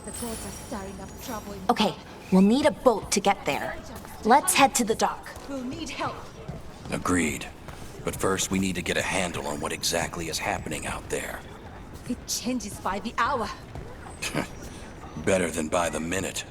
The gods are stirring up trouble in Okay, we'll need a boat to get there. Let's head to the dock. We'll need help. Agreed. But first, we need to get a handle on what exactly is happening out there. It changes by the hour. Better than by the minute.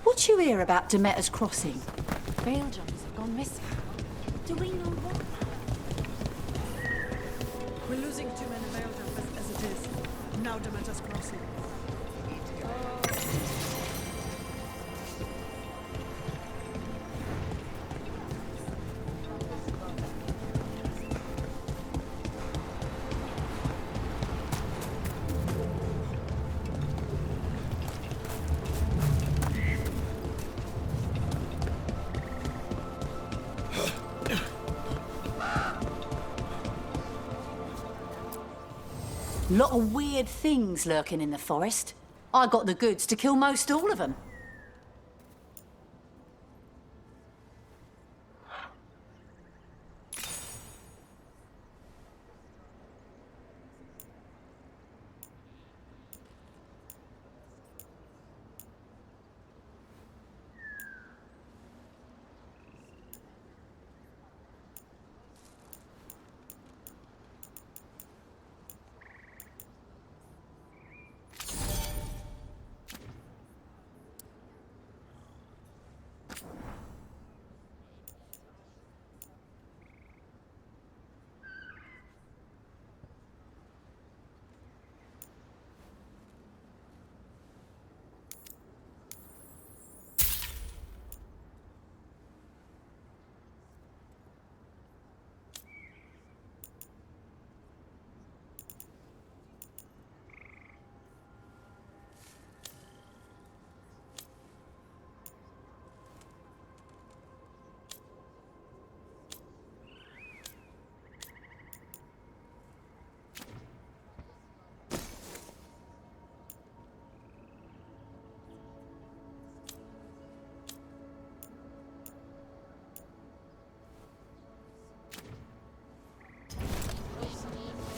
What you hear about Demeter's Crossing? Veilguard have gone missing. Do we know what? We're losing too many Veilguard as it is. Now Demeter's Crossing. Lot of weird things lurking in the forest. I got the goods to kill most all of them.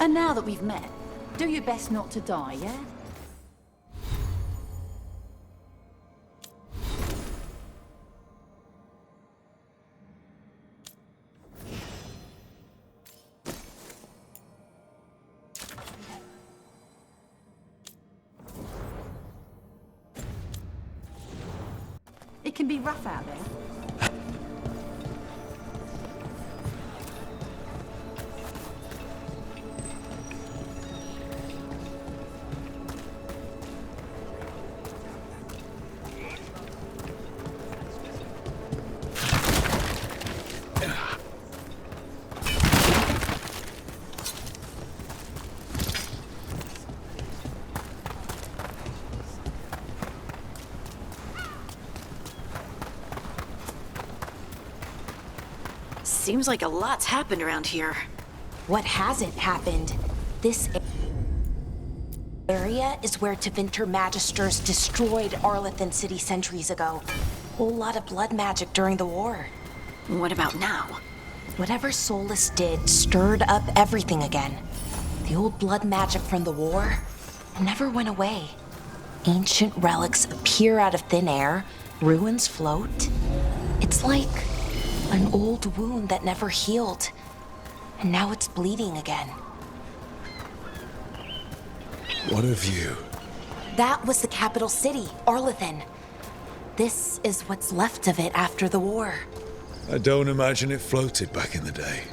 And now that we've met, do your best not to die, yeah? It can be rough out there. Seems like a lot's happened around here. What hasn't happened? This area is where Tevinter Magisters destroyed Arlathan City centuries ago. Whole lot of blood magic during the war. What about now? Whatever Solus did stirred up everything again. The old blood magic from the war never went away. Ancient relics appear out of thin air, ruins float. It's like an old wound that never healed, and now it's bleeding again. What of you? That was the capital city, Arlathan. This is what's left of it after the war. I don't imagine it floated back in the day.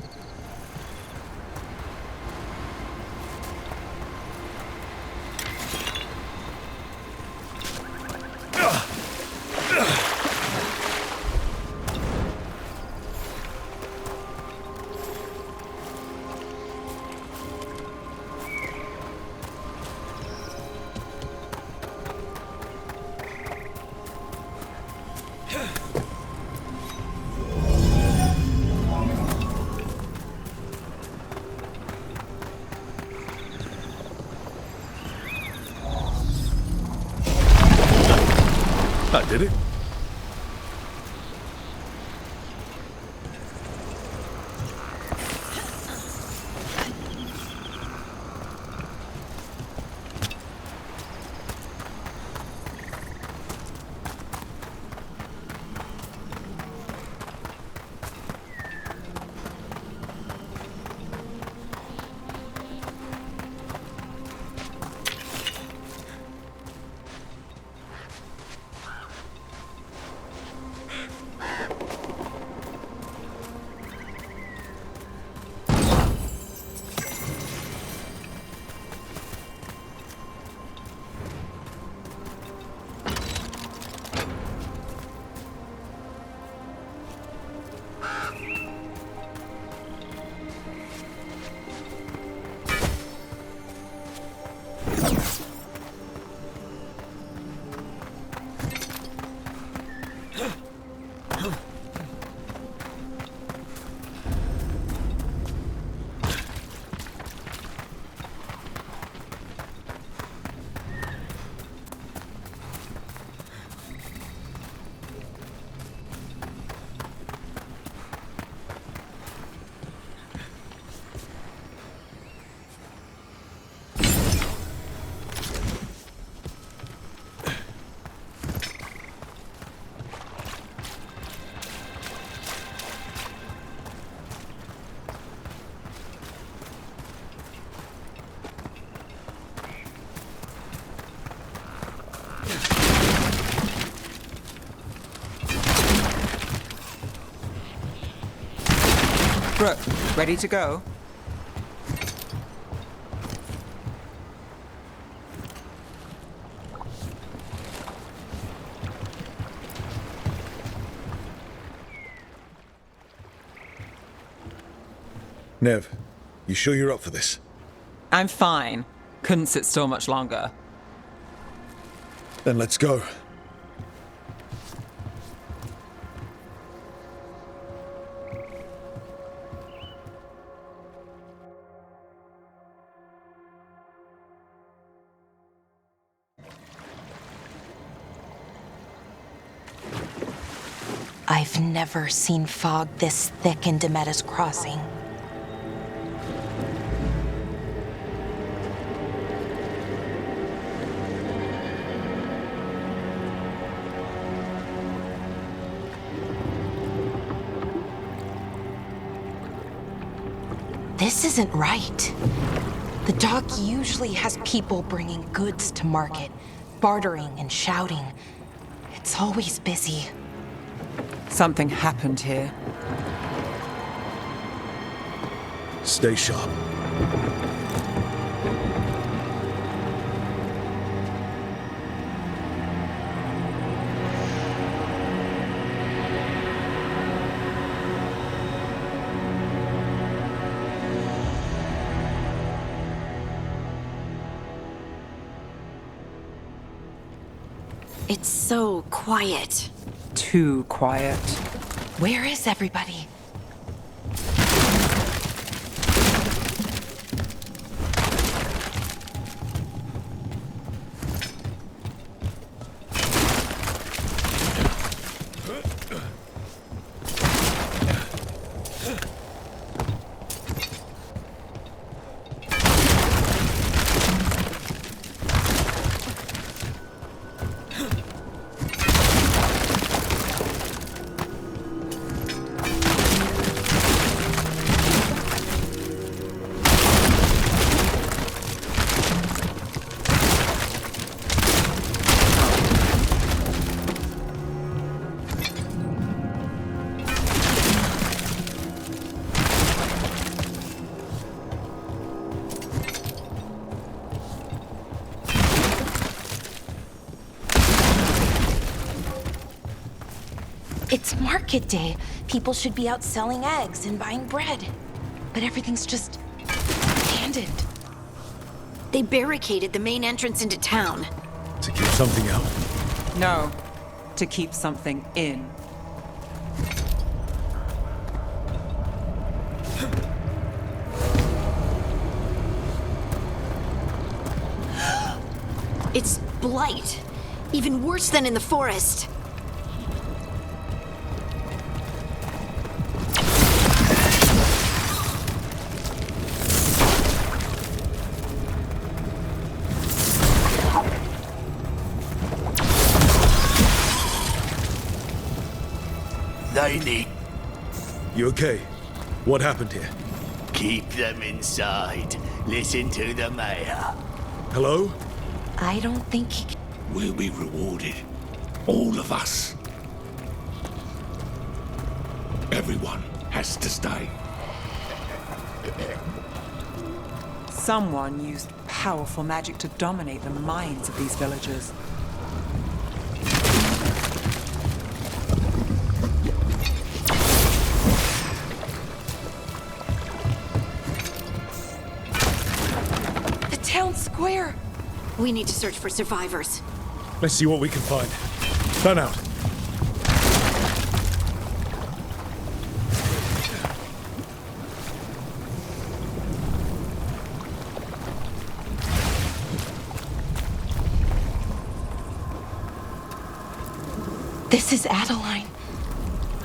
Rook, ready to go? Neve, you sure you're up for this? I'm fine. Couldn't sit still much longer. Then let's go. I've never seen fog this thick in Demetta's Crossing. This isn't right. The dock usually has people bringing goods to market, bartering and shouting. It's always busy. Something happened here. Stay sharp. It's so quiet. Too quiet. Where is everybody? It's market day. People should be out selling eggs and buying bread. But everything's just abandoned. They barricaded the main entrance into town. To keep something out. No, to keep something in. It's blight. Even worse than in the forest. They need... You okay? What happened here? Keep them inside. Listen to the mayor. Hello? I don't think he can... We'll be rewarded. All of us. Everyone has to stay. Someone used powerful magic to dominate the minds of these villagers. The town square! We need to search for survivors. Let's see what we can find. Fan out. This is Adeline.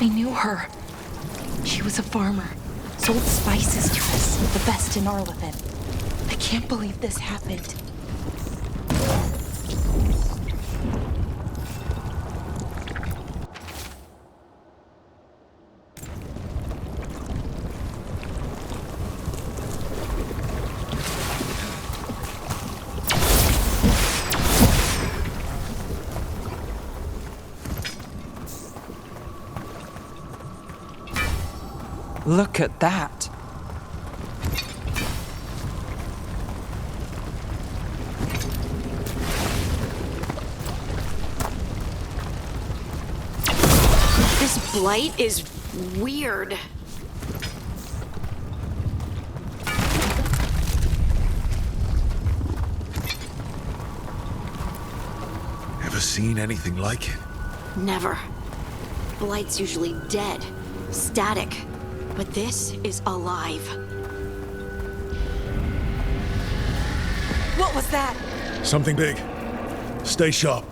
I knew her. She was a farmer. Sold spices to us, the best in Arlithin. I can't believe this happened. Look at that. This blight is weird. Ever seen anything like it? Never. Blight's usually dead, static. But this is alive. What was that? Something big. Stay sharp.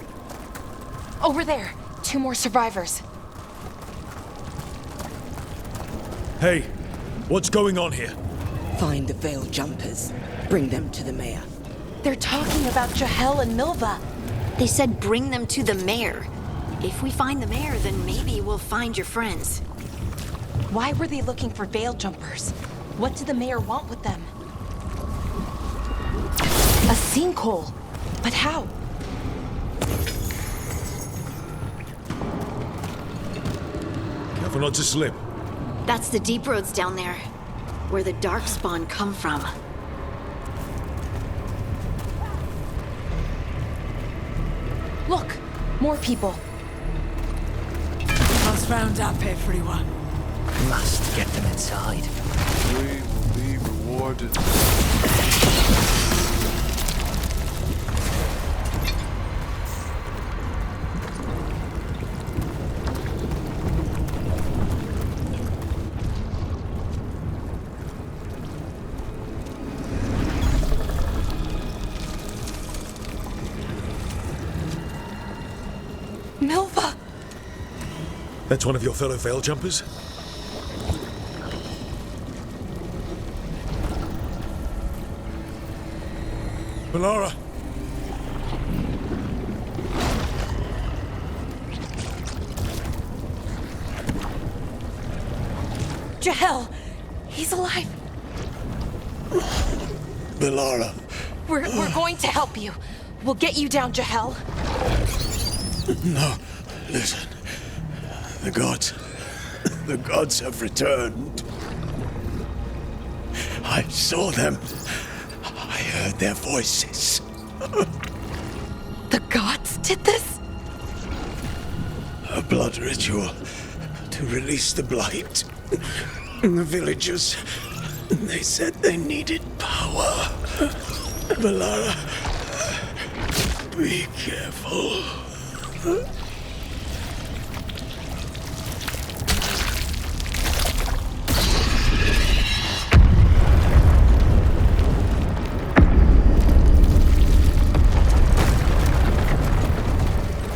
Over there. 2 more survivors. Hey, what's going on here? Find the veil jumpers. Bring them to the mayor. They're talking about Jahel and Milva. They said bring them to the mayor. If we find the mayor, then maybe we'll find your friends. Why were they looking for veil jumpers? What did the mayor want with them? A sinkhole. But how? Careful not to slip. That's the deep roads down there, where the darkspawn come from. Look, more people. Must round up everyone. Must get them inside. We will be rewarded. Milva! That's one of your fellow veil jumpers? Bellara! Jahel! He's alive! Bellara! We're going to help you. We'll get you down, Jahel. No, listen. The gods have returned. I saw them. I heard their voices. The gods did this? A blood ritual to release the blight. The villagers, they said they needed power. Bellara, be careful.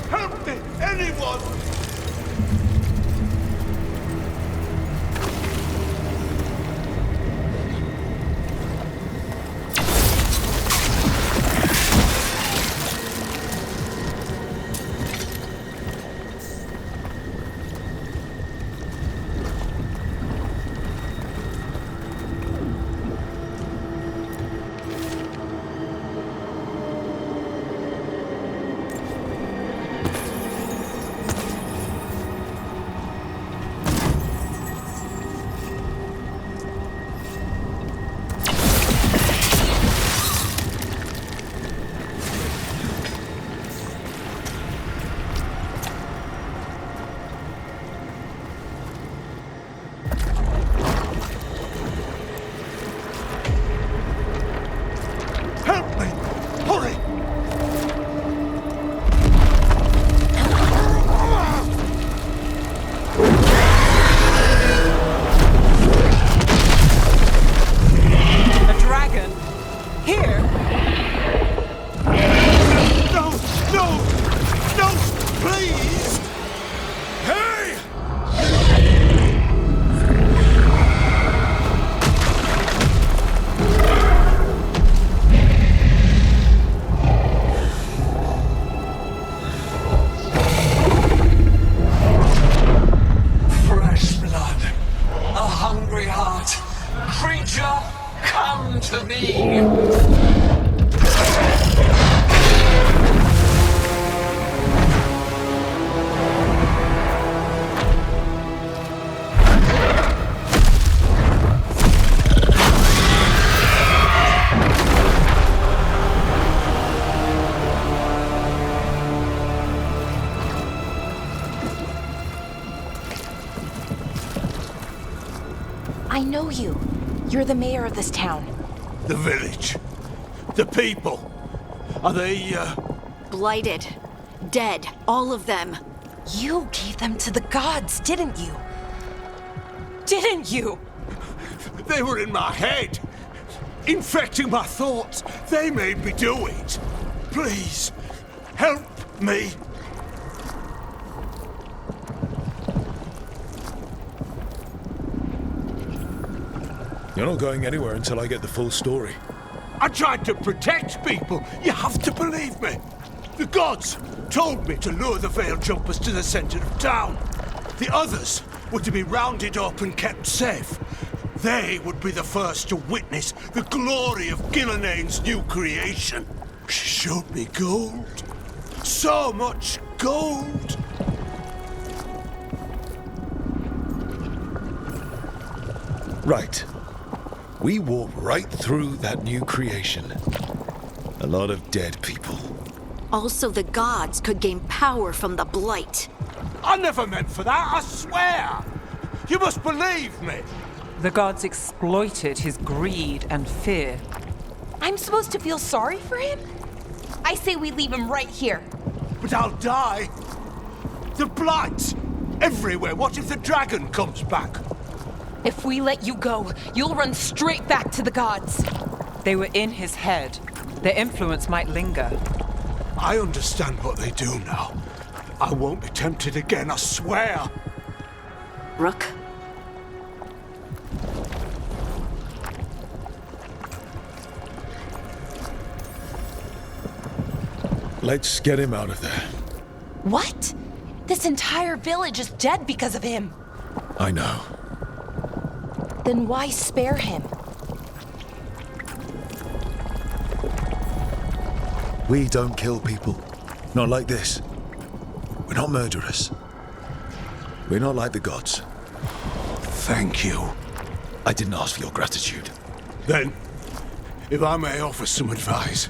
Help me! Anyone! I know you. You're the mayor of this town. The village. The people. Are they, Blighted. Dead. All of them. You gave them to the gods, didn't you? Didn't you? They were in my head. Infecting my thoughts. They made me do it. Please, help me. You're not going anywhere until I get the full story. I tried to protect people. You have to believe me. The gods told me to lure the Veil Jumpers to the center of town. The others were to be rounded up and kept safe. They would be the first to witness the glory of Gillanane's new creation. She showed me gold. So much gold. Right. We walked right through that new creation. A lot of dead people. Also, the gods could gain power from the Blight. I never meant for that, I swear! You must believe me! The gods exploited his greed and fear. I'm supposed to feel sorry for him? I say we leave him right here. But I'll die. The Blight! Everywhere. What if the dragon comes back? If we let you go, you'll run straight back to the gods. They were in his head. Their influence might linger. I understand what they do now. I won't be tempted again, I swear. Rook? Let's get him out of there. What? This entire village is dead because of him. I know. Then why spare him? We don't kill people. Not like this. We're not murderers. We're not like the gods. Thank you. I didn't ask for your gratitude. Then, if I may offer some advice,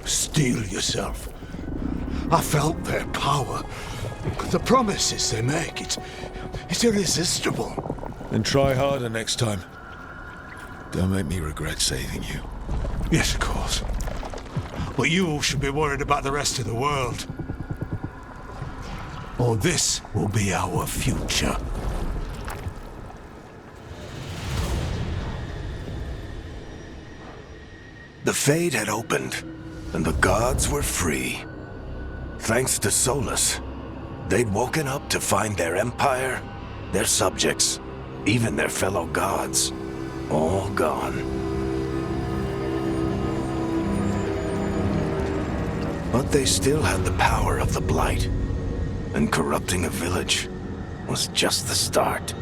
steel yourself. I felt their power. The promises they make, it's irresistible. Then try harder next time. Don't make me regret saving you. Yes, of course. But you should be worried about the rest of the world. Or this will be our future. The Fade had opened, and the gods were free. Thanks to Solus, they'd woken up to find their empire, their subjects, even their fellow gods, all gone. But they still had the power of the Blight, and corrupting a village was just the start.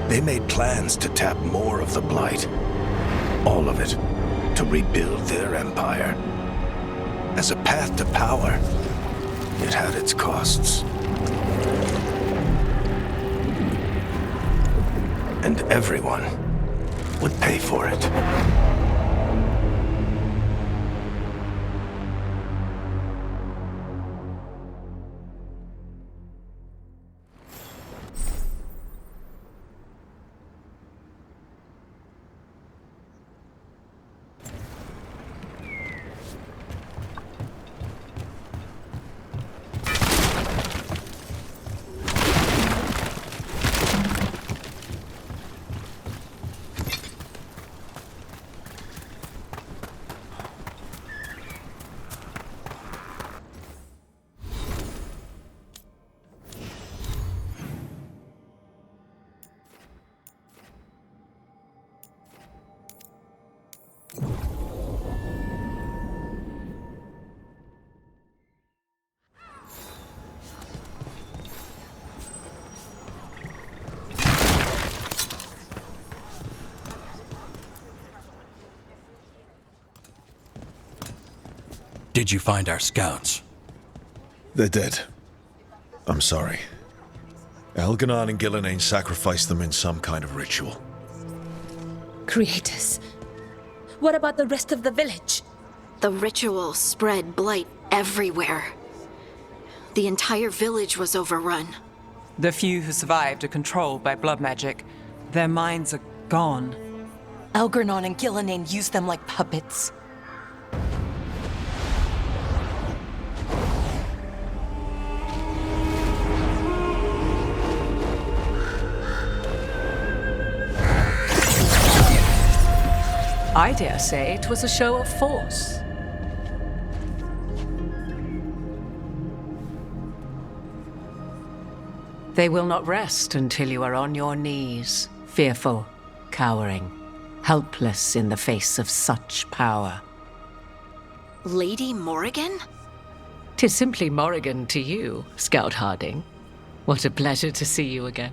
They made plans to tap more of the Blight, all of it, to rebuild their empire. As a path to power, it had its costs. And everyone would pay for it. Did you find our scouts? They're dead. I'm sorry. Elganon and Gillanane sacrificed them in some kind of ritual. Creators. What about the rest of the village? The ritual spread blight everywhere. The entire village was overrun. The few who survived are controlled by blood magic. Their minds are gone. Elgernon and Gillenane used them like puppets. I dare say it was a show of force. They will not rest until you are on your knees, fearful, cowering, helpless in the face of such power. Lady Morrigan? 'Tis simply Morrigan to you, Scout Harding. What a pleasure to see you again.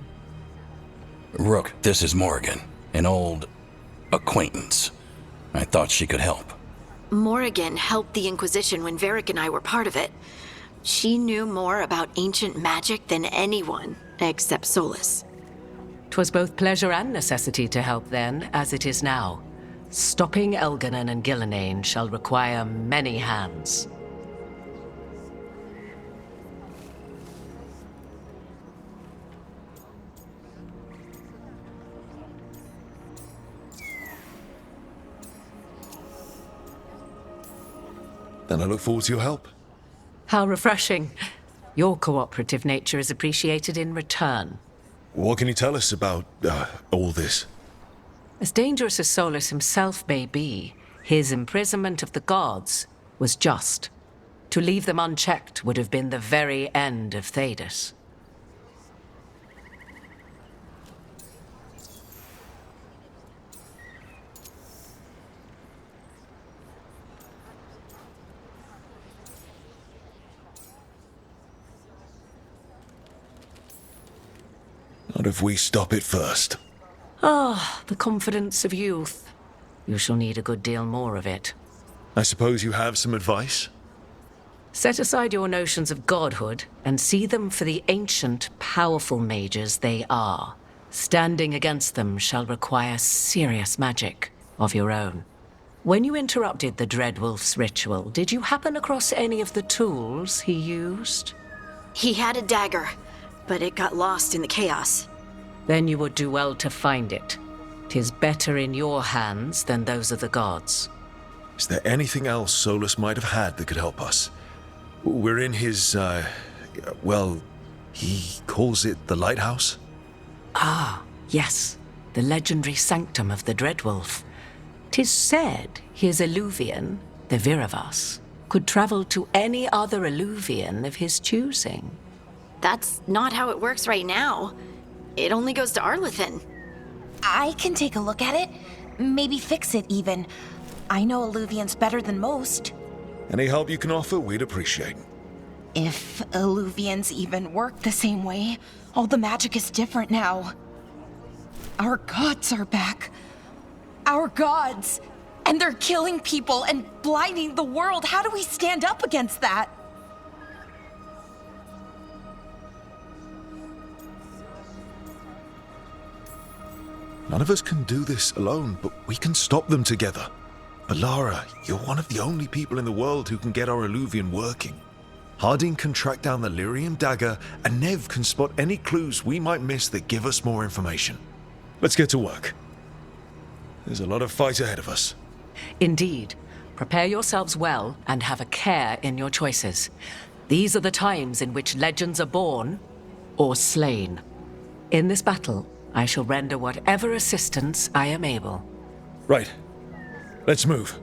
Rook, this is Morrigan, an old acquaintance. I thought she could help. Morrigan helped the Inquisition when Varric and I were part of it. She knew more about ancient magic than anyone, except Solus. 'Twas both pleasure and necessity to help then, as it is now. Stopping Elgernon and Gillenane shall require many hands. Then I look forward to your help. How refreshing. Your cooperative nature is appreciated in return. What can you tell us about all this? As dangerous as Solus himself may be, his imprisonment of the gods was just. To leave them unchecked would have been the very end of Thedas. Not if we stop it first. Ah, the confidence of youth. You shall need a good deal more of it. I suppose you have some advice? Set aside your notions of godhood and see them for the ancient, powerful mages they are. Standing against them shall require serious magic of your own. When you interrupted the Dreadwolf's ritual, did you happen across any of the tools he used? He had a dagger, but it got lost in the chaos. Then you would do well to find it. 'Tis better in your hands than those of the gods. Is there anything else Solus might have had that could help us? We're in his, well, he calls it the lighthouse? Ah, yes, the legendary sanctum of the Dreadwolf. 'Tis said his Illuvian, the Viravas, could travel to any other Illuvian of his choosing. That's not how it works right now. It only goes to Arlethan. I can take a look at it. Maybe fix it, even. I know Illuvians better than most. Any help you can offer, we'd appreciate. If Illuvians even work the same way, all the magic is different now. Our gods are back. Our gods! And they're killing people and blinding the world. How do we stand up against that? None of us can do this alone, but we can stop them together. Bellara, you're one of the only people in the world who can get our Illuvian working. Harding can track down the Lyrium dagger, and Neve can spot any clues we might miss that give us more information. Let's get to work. There's a lot of fight ahead of us. Indeed. Prepare yourselves well and have a care in your choices. These are the times in which legends are born or slain. In this battle, I shall render whatever assistance I am able. Right. Let's move.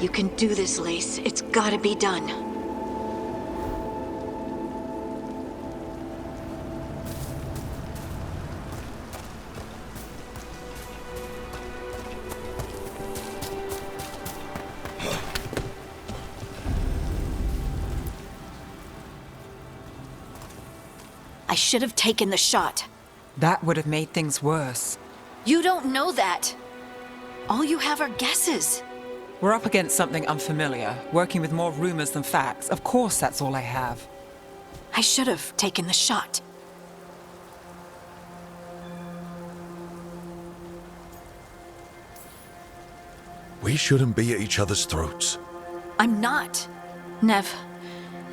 You can do this, Lace. It's gotta be done. I should have taken the shot. That would have made things worse. You don't know that. All you have are guesses. We're up against something unfamiliar, working with more rumors than facts. Of course, that's all I have. I should have taken the shot. We shouldn't be at each other's throats. I'm not. Neve,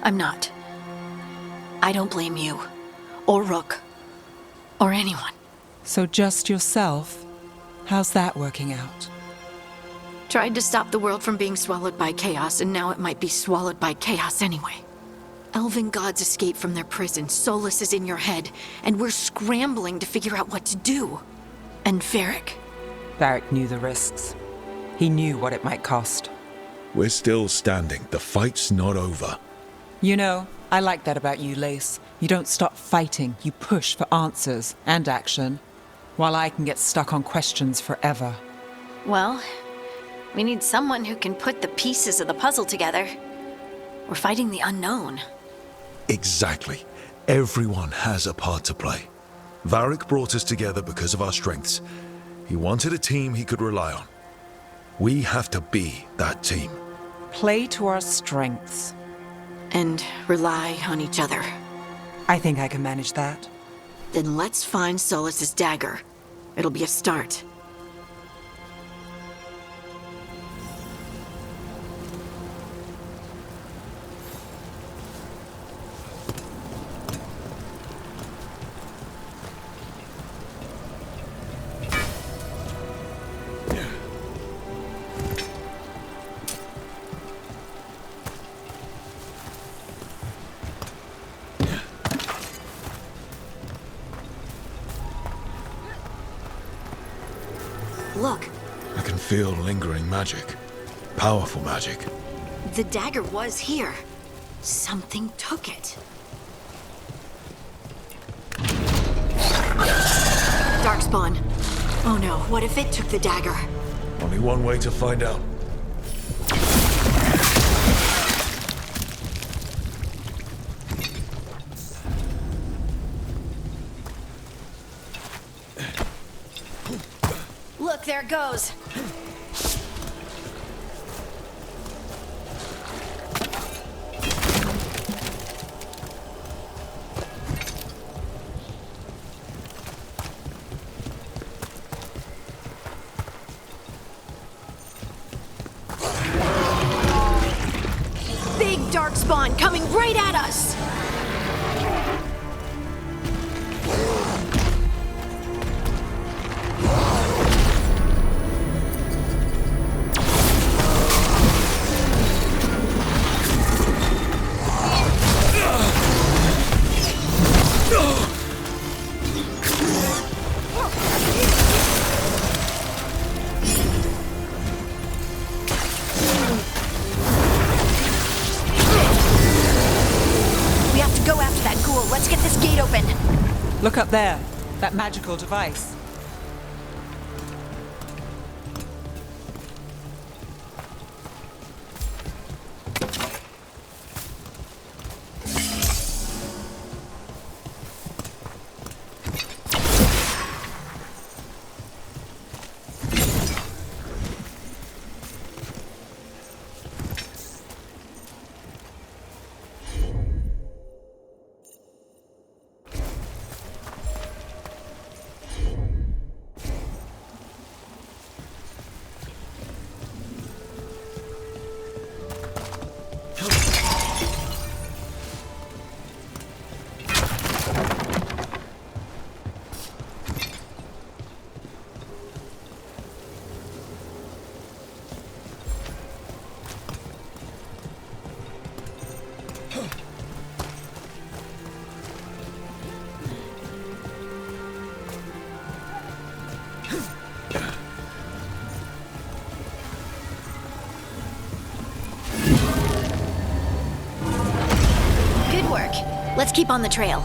I'm not. I don't blame you, or Rook, or anyone. So just yourself? How's that working out? Tried to stop the world from being swallowed by chaos, and now it might be swallowed by chaos anyway. Elven gods escape from their prison, Solus is in your head, and we're scrambling to figure out what to do. And Varric? Varric knew the risks. He knew what it might cost. We're still standing. The fight's not over. You know, I like that about you, Lace. You don't stop fighting. You push for answers and action, while I can get stuck on questions forever. Well, we need someone who can put the pieces of the puzzle together. We're fighting the unknown. Exactly. Everyone has a part to play. Varric brought us together because of our strengths. He wanted a team he could rely on. We have to be that team. Play to our strengths. And rely on each other. I think I can manage that. Then let's find Solus's dagger. It'll be a start. Look. I can feel lingering magic. Powerful magic. The dagger was here. Something took it. Darkspawn. Oh no, what if it took the dagger? Only one way to find out. Look, there it goes. Big darkspawn coming right at us! Look up there. That magical device. Let's keep on the trail.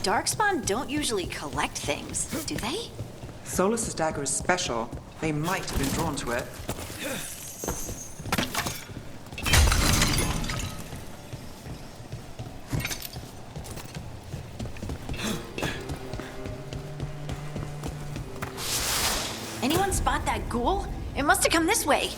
Darkspawn don't usually collect things, do they? Solus's dagger is special. They might have been drawn to it. Anyone spot that ghoul? It must have come this way.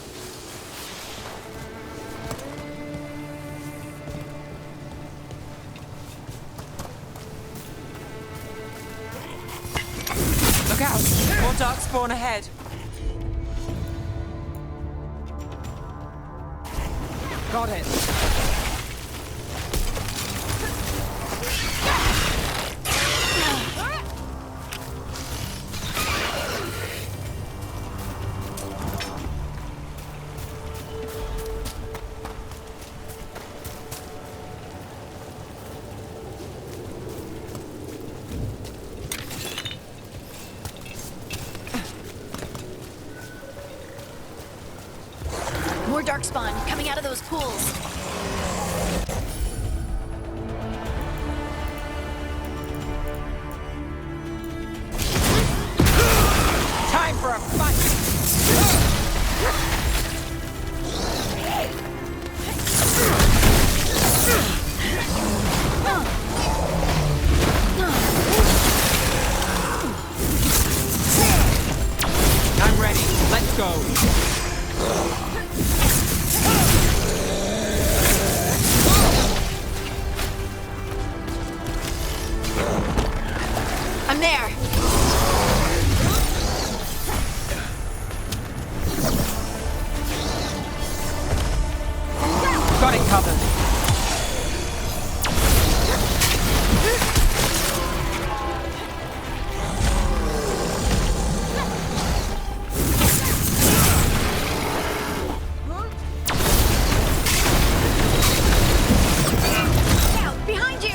Look out! More darkspawn ahead. Got it. More darkspawn coming out of those pools. Time for a fight! I'm ready. Let's go. I'm there. Got it covered. Behind you!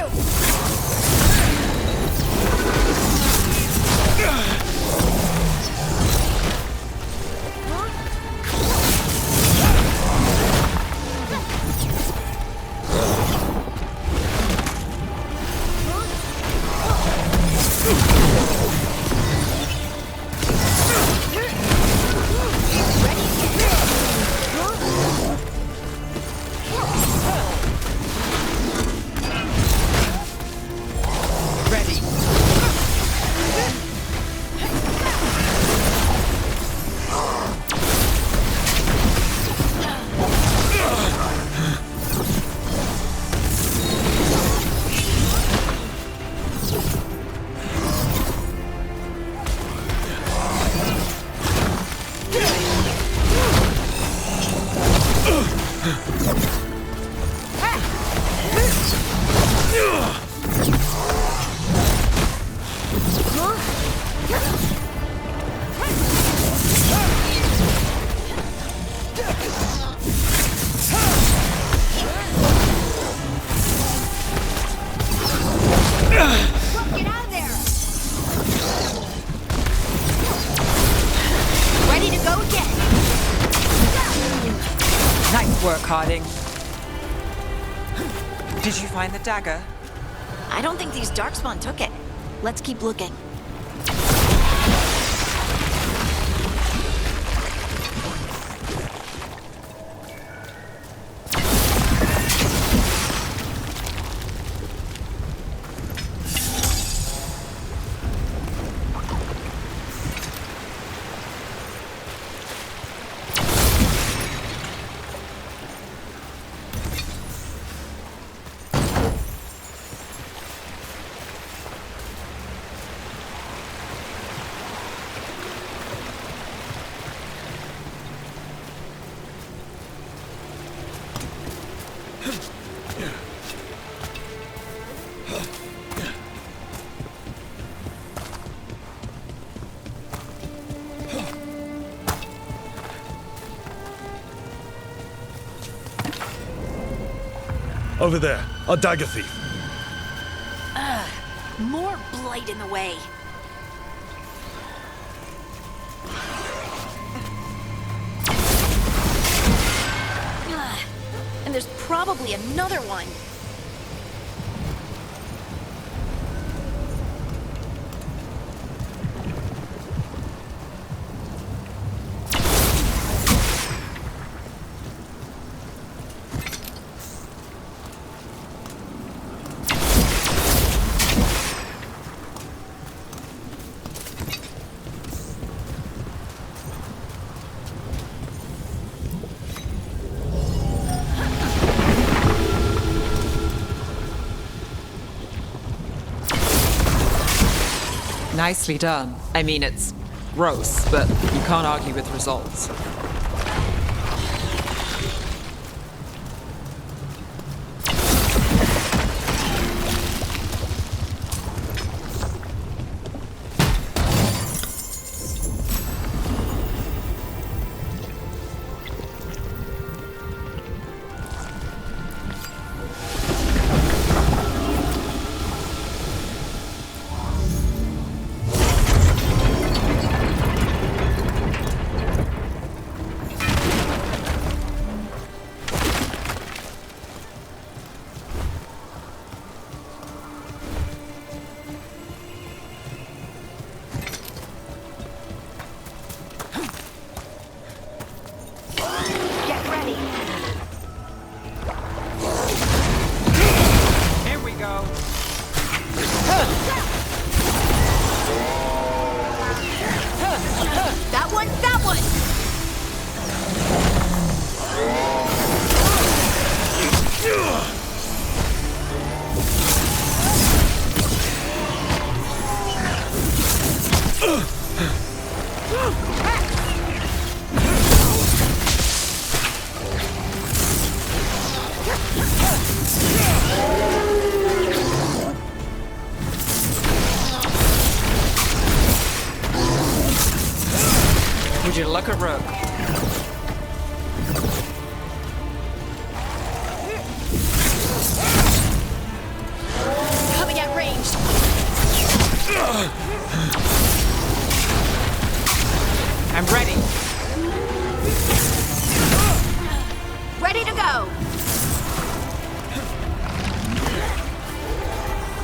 Get out of there! Ready to go again. Nice work, Harding. Did you find the dagger? I don't think these darkspawn took it. Let's keep looking. Over there, a dagger thief. More blight in the way. And there's probably another one. Nicely done. I mean, it's gross, but you can't argue with results. Would you look at Rook? Coming at range. I'm ready. Ready to go.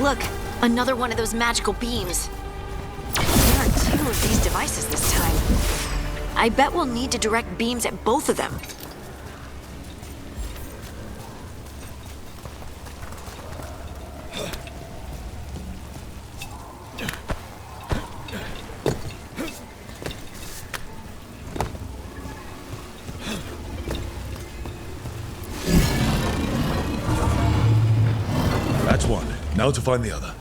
Look, another one of those magical beams. There are 2 of these devices this time. I bet we'll need to direct beams at both of them. That's one. Now to find the other.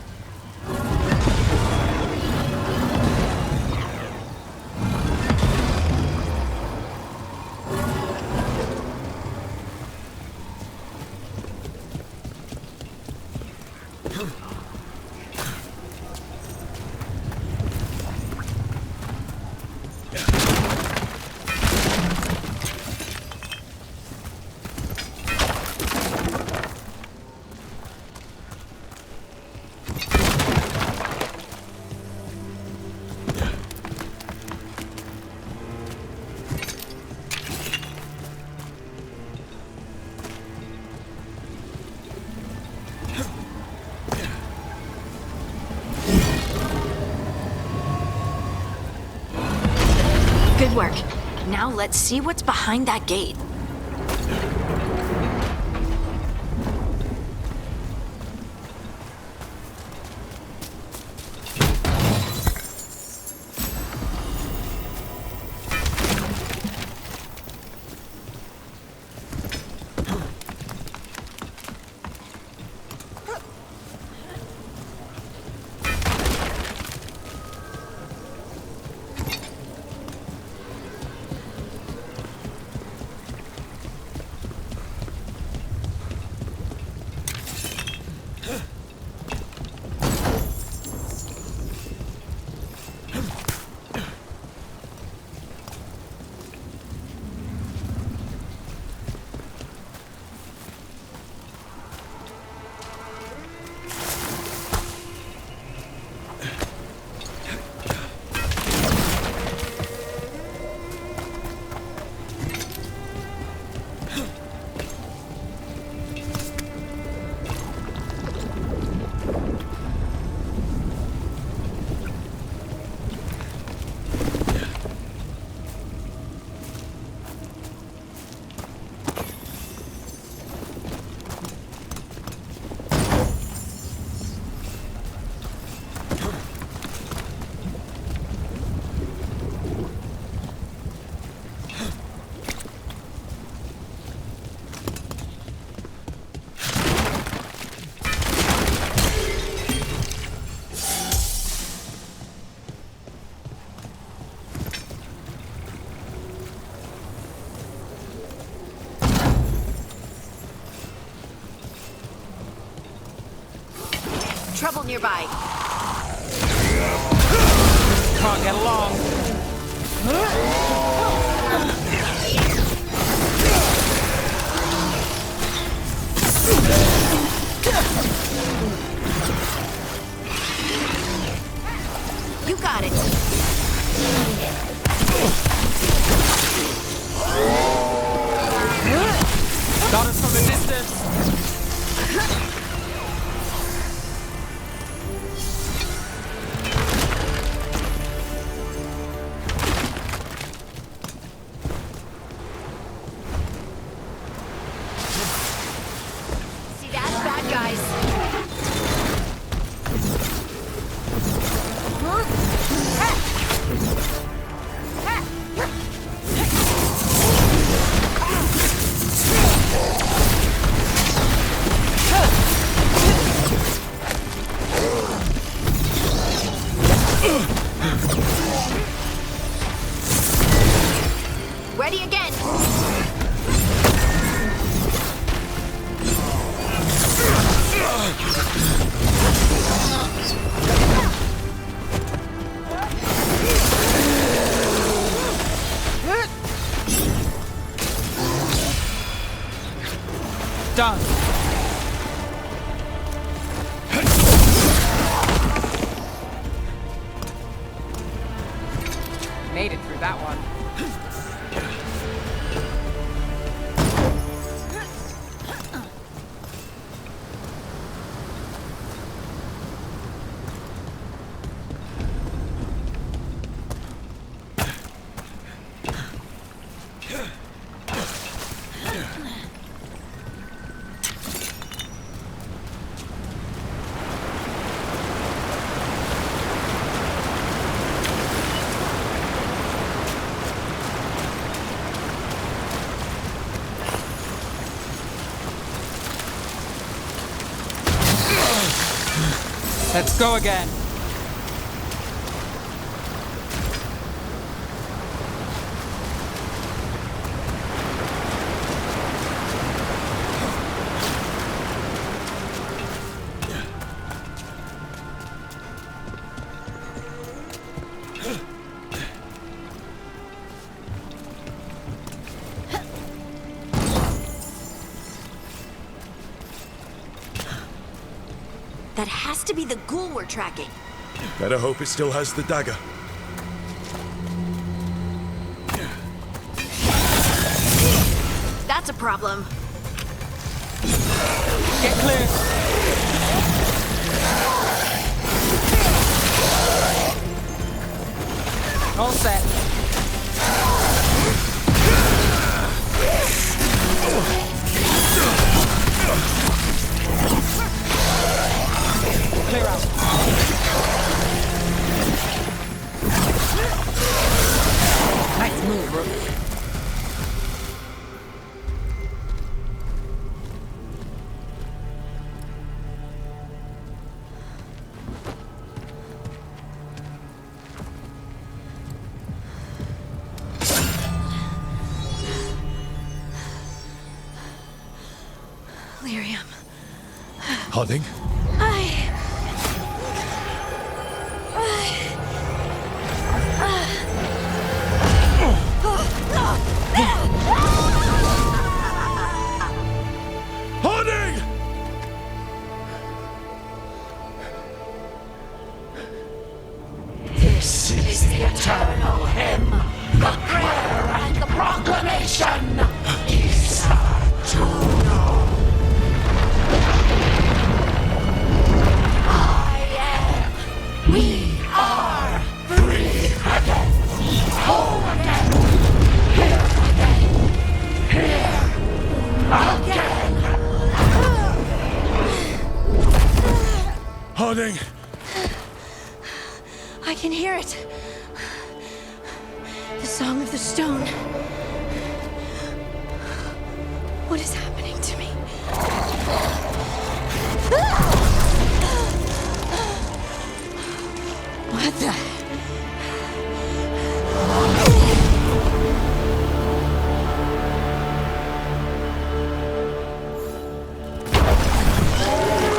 Good work. Now let's see what's behind that gate. trouble nearby. Can't get along. You got it. Got us from a distance. See that? Bad guys. Ready again. Done. Made it through that one. Let's go again. That has to be the ghoul we're tracking. Better hope it still has the dagger. That's a problem. Get clear. All set. Clear out. Nice move, Rook. Lyrium. Harding? Harding! This is the eternal hymn, the prayer and the proclamation. Isa to know. We are free again, whole again, here again. Harding! I can hear it. The song of the stone. What is happening to me? What the?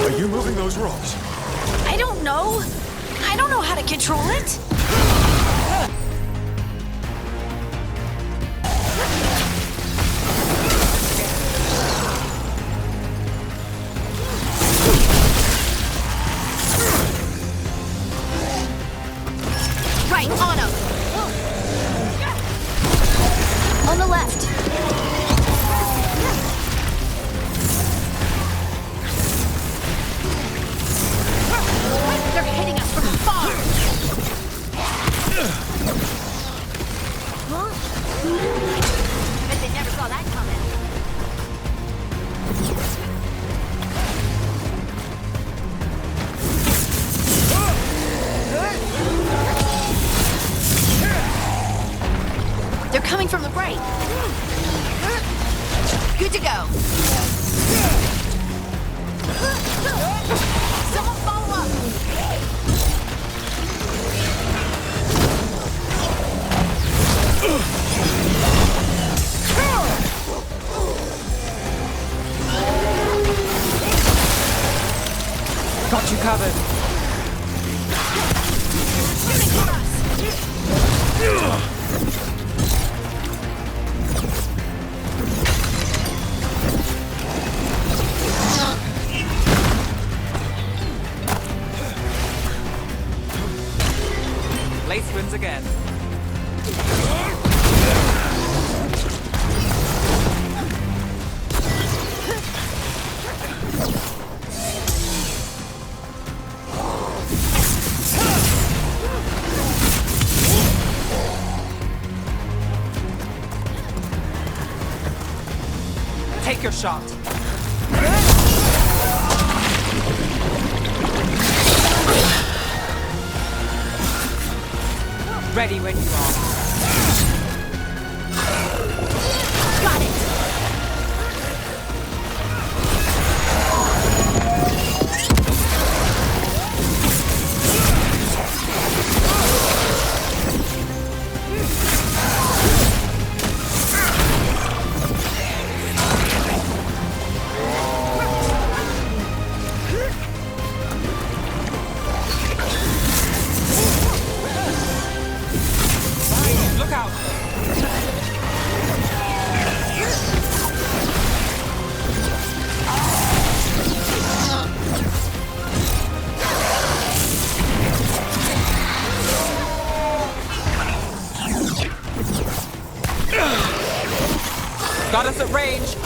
Are you moving those rocks? don't know. I don't know how to control it. Right, on him. On the left. They're hitting us from afar. Bet they never saw that coming. They're coming from the right. Good to go. Someone follow up. Got you covered. Shooting for us. Lace wins again. Take your shot. Ready when you are. Got it. Look out! Got us at range.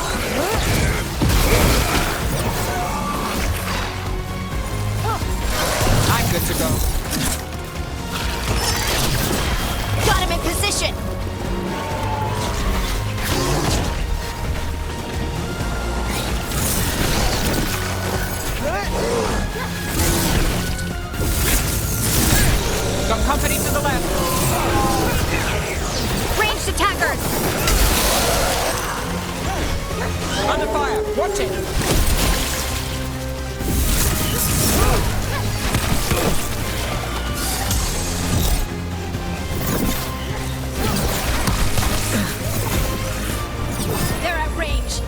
I'm good to go. Got him in position. Got company to the left. Ranged attackers. Under fire. Watch it. They're at range.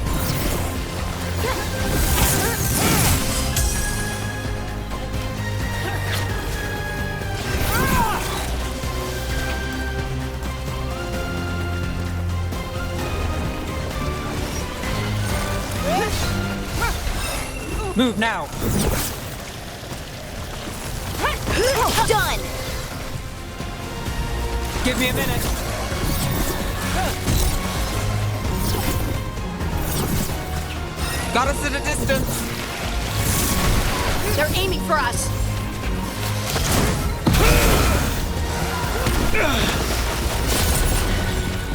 Move now. Done. Give me a minute. Got us at a distance. They're aiming for us.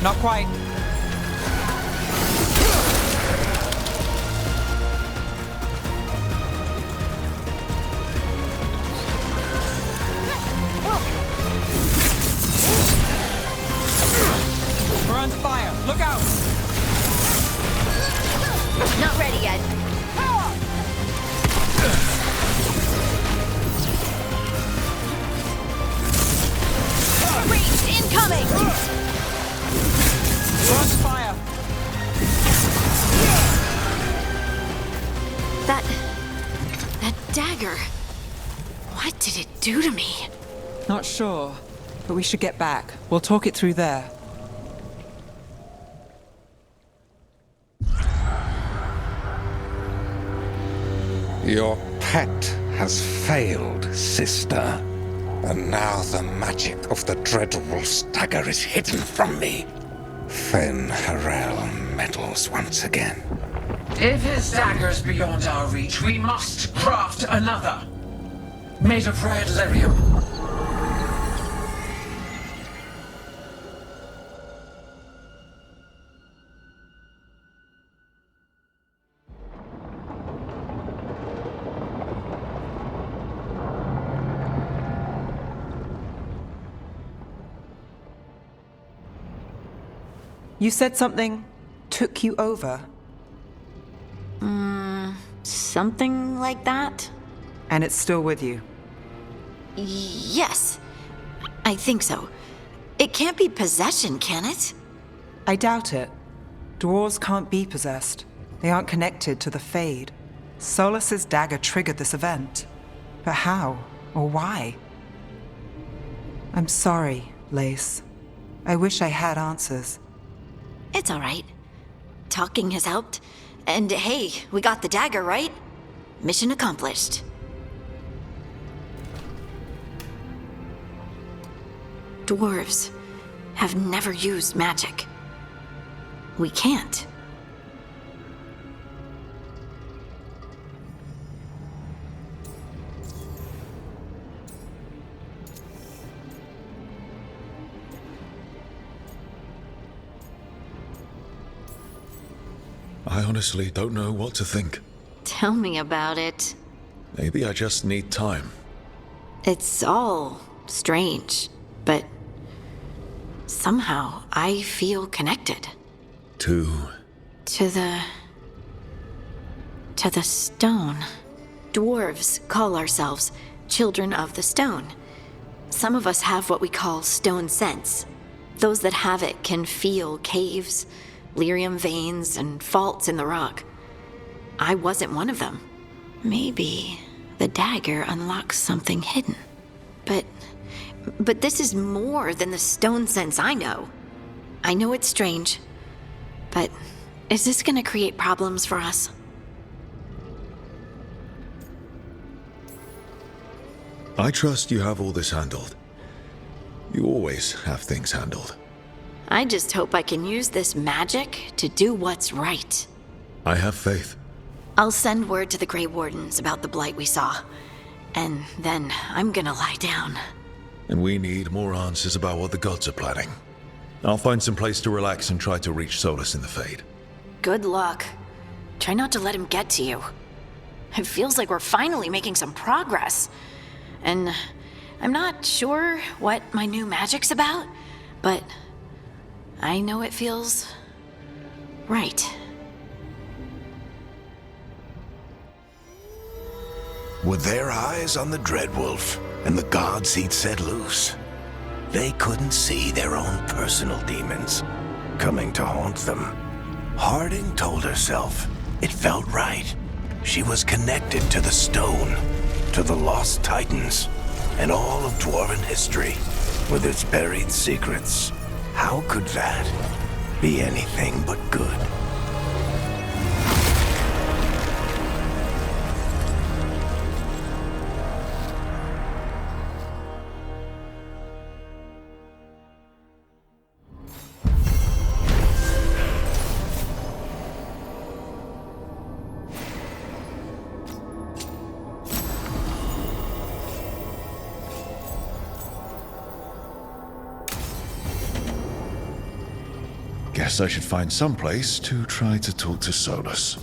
Not quite. We're under fire. Look out! Not ready yet. Ranged incoming! We're under fire. That dagger. Why do to me? Not sure, but we should get back. We'll talk it through there. Your pet has failed, sister. And now the magic of the Dreadwolf's dagger is hidden from me. Fen Harel meddles once again. If his dagger's beyond our reach, we must craft another. Made of red lyrium. You said something took you over? Something like that? And it's still with you? Yes. I think so. It can't be possession, can it? I doubt it. Dwarves can't be possessed. They aren't connected to the Fade. Solus's dagger triggered this event. But how? Or why? I'm sorry, Lace. I wish I had answers. It's all right. Talking has helped. And hey, we got the dagger, right? Mission accomplished. Dwarves have never used magic. We can't. I honestly don't know what to think. Tell me about it. Maybe I just need time. It's all strange, but somehow I feel connected. To the stone. Dwarves call ourselves children of the stone. Some of us have what we call stone sense. Those that have it can feel caves, lyrium veins, and faults in the rock. I wasn't one of them. Maybe the dagger unlocks something hidden. But this is more than the stone sense I know. I know it's strange, but is this gonna create problems for us? I trust you have all this handled. You always have things handled. I just hope I can use this magic to do what's right. I have faith. I'll send word to the Grey Wardens about the blight we saw. And then I'm gonna lie down. And we need more answers about what the gods are planning. I'll find some place to relax and try to reach Solus in the Fade. Good luck. Try not to let him get to you. It feels like we're finally making some progress. And I'm not sure what my new magic's about, but I know it feels right. With their eyes on the Dreadwolf and the gods he'd set loose, they couldn't see their own personal demons coming to haunt them. Harding told herself it felt right. She was connected to the stone, to the lost titans, and all of dwarven history with its buried secrets. How could that be anything but good? Guess I should find some place to try to talk to Solus.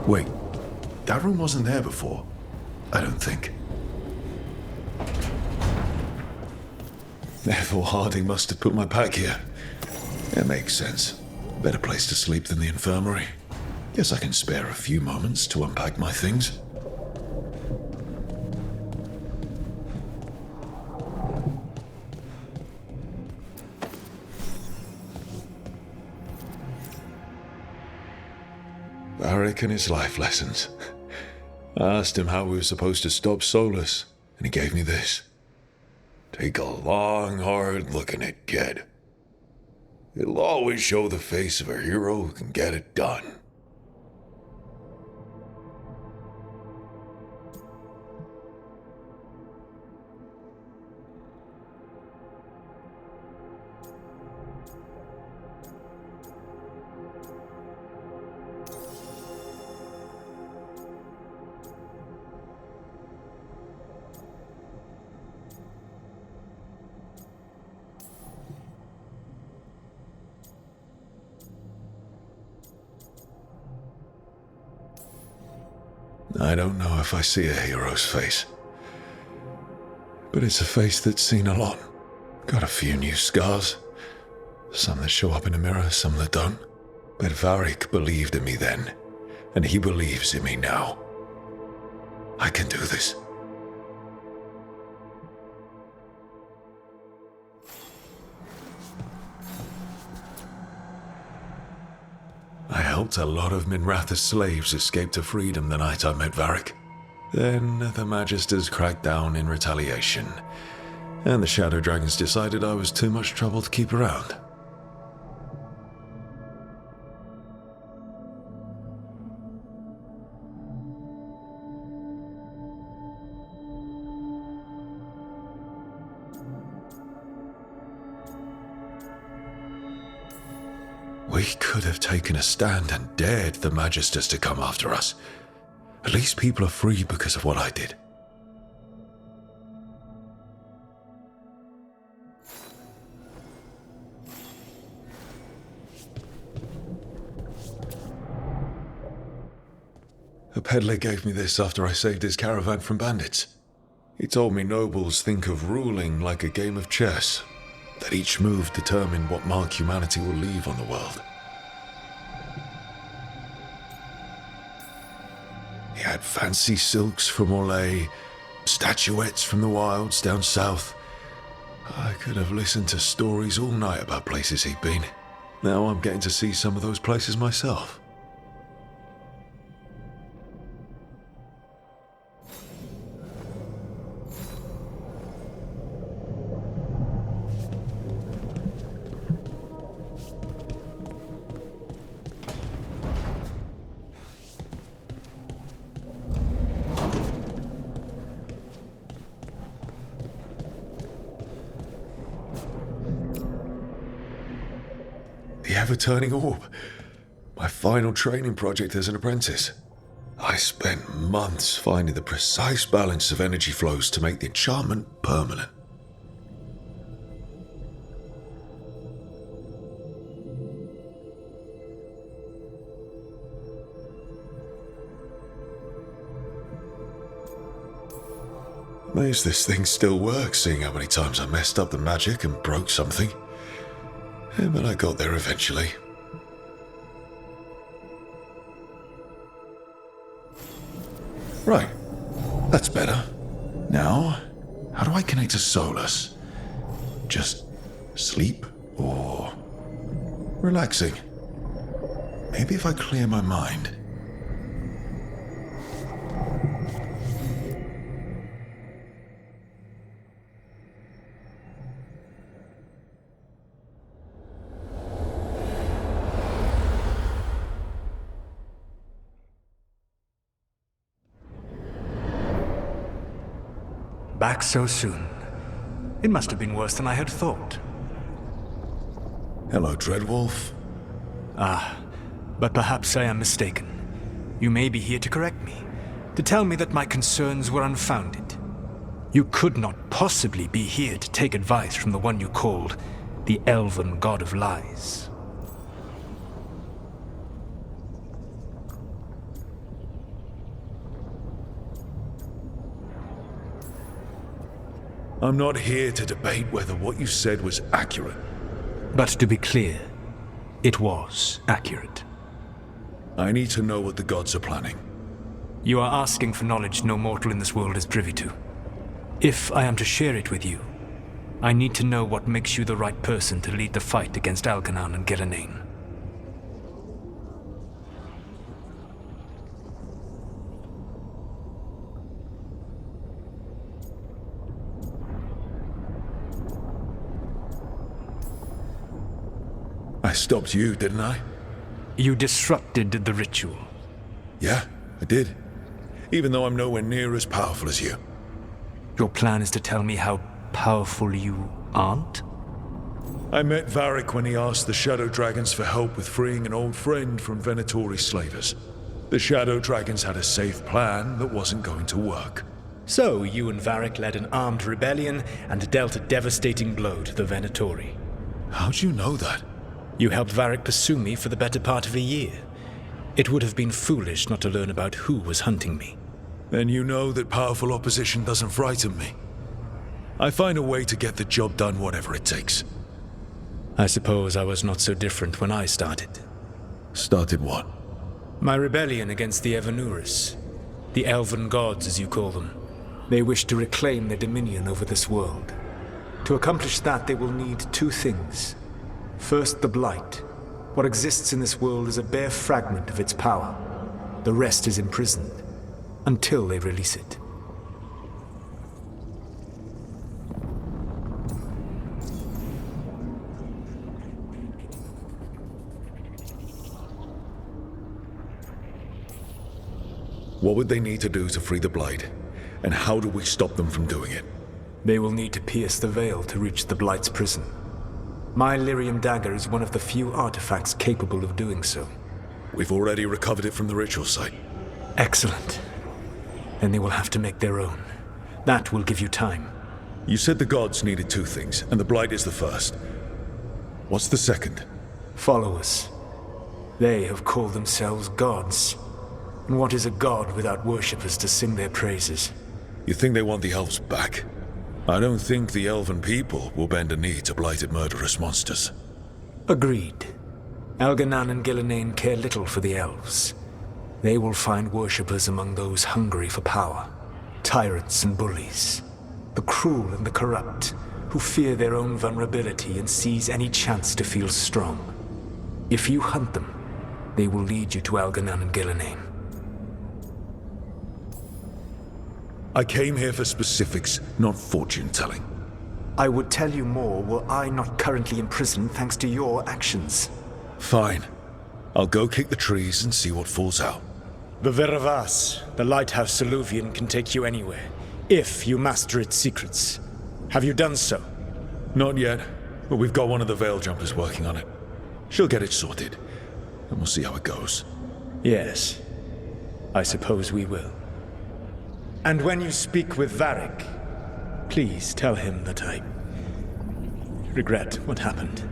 Wait, that room wasn't there before. I don't think. Therefore, Harding must have put my pack here. It makes sense. Better place to sleep than the infirmary. Guess I can spare a few moments to unpack my things. Varric and his life lessons. I asked him how we were supposed to stop Solus, and he gave me this. Take a long, hard look in it, kid. It'll always show the face of a hero who can get it done. I don't know if I see a hero's face, but it's a face that's seen a lot. Got a few new scars. Some that show up in a mirror, some that don't. But Varric believed in me then, and he believes in me now. I can do this. I helped a lot of Minratha's slaves escape to freedom the night I met Varric. Then the Magisters cracked down in retaliation, and the Shadow Dragons decided I was too much trouble to keep around. We could have taken a stand and dared the Magisters to come after us. At least people are free because of what I did. A peddler gave me this after I saved his caravan from bandits. He told me nobles think of ruling like a game of chess, that each move determined what mark humanity will leave on the world. He had fancy silks from Orlais, statuettes from the wilds down south. I could have listened to stories all night about places he'd been. Now I'm getting to see some of those places myself. The ever-turning orb. My final training project as an apprentice. I spent months finding the precise balance of energy flows to make the enchantment permanent. Amazed this thing still works, seeing how many times I messed up the magic and broke something. But I got there eventually. Right, that's better. Now, how do I connect to Solus? Just sleep or relaxing? Maybe if I clear my mind. Back so soon. It must have been worse than I had thought. Hello, Dreadwolf. Ah, but perhaps I am mistaken. You may be here to correct me, to tell me that my concerns were unfounded. You could not possibly be here to take advice from the one you called the Elven God of Lies. I'm not here to debate whether what you said was accurate. But to be clear, it was accurate. I need to know what the gods are planning. You are asking for knowledge no mortal in this world is privy to. If I am to share it with you, I need to know what makes you the right person to lead the fight against Algernon and Gillenane. I stopped you, didn't I? You disrupted the ritual. Yeah, I did. Even though I'm nowhere near as powerful as you. Your plan is to tell me how powerful you aren't? I met Varric when he asked the Shadow Dragons for help with freeing an old friend from Venatori slavers. The Shadow Dragons had a safe plan that wasn't going to work. So you and Varric led an armed rebellion and dealt a devastating blow to the Venatori. How'd you know that? You helped Varric pursue me for the better part of a year. It would have been foolish not to learn about who was hunting me. Then you know that powerful opposition doesn't frighten me. I find a way to get the job done whatever it takes. I suppose I was not so different when I started. Started what? My rebellion against the Evanuris. The elven gods, as you call them. They wish to reclaim their dominion over this world. To accomplish that, they will need two things. First, the Blight. What exists in this world is a bare fragment of its power. The rest is imprisoned, until they release it. What would they need to do to free the Blight? And how do we stop them from doing it? They will need to pierce the veil to reach the Blight's prison. My Lyrium dagger is one of the few artifacts capable of doing so. We've already recovered it from the ritual site. Excellent. Then they will have to make their own. That will give you time. You said the gods needed two things, and the Blight is the first. What's the second? Followers. They have called themselves gods. And what is a god without worshippers to sing their praises? You think they want the elves back? I don't think the elven people will bend a knee to blighted murderous monsters. Agreed. Algernon and Gillenane care little for the elves. They will find worshippers among those hungry for power. Tyrants and bullies. The cruel and the corrupt, who fear their own vulnerability and seize any chance to feel strong. If you hunt them, they will lead you to Algernon and Gillenane. I came here for specifics, not fortune-telling. I would tell you more were I not currently in prison thanks to your actions. Fine. I'll go kick the trees and see what falls out. The Veravas, the lighthouse Soluvian, can take you anywhere, if you master its secrets. Have you done so? Not yet, but we've got one of the Veil Jumpers working on it. She'll get it sorted, and we'll see how it goes. Yes, I suppose we will. And when you speak with Varric, please tell him that I regret what happened.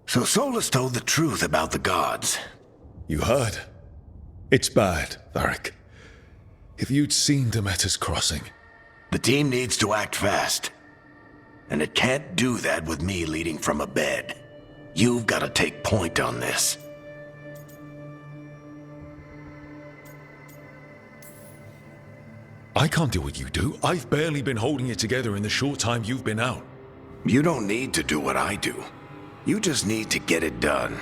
So Solus told the truth about the gods. You heard? It's bad, Varric. If you'd seen Demeter's crossing... The team needs to act fast. And it can't do that with me leading from a bed. You've got to take point on this. I can't do what you do. I've barely been holding it together in the short time you've been out. You don't need to do what I do. You just need to get it done.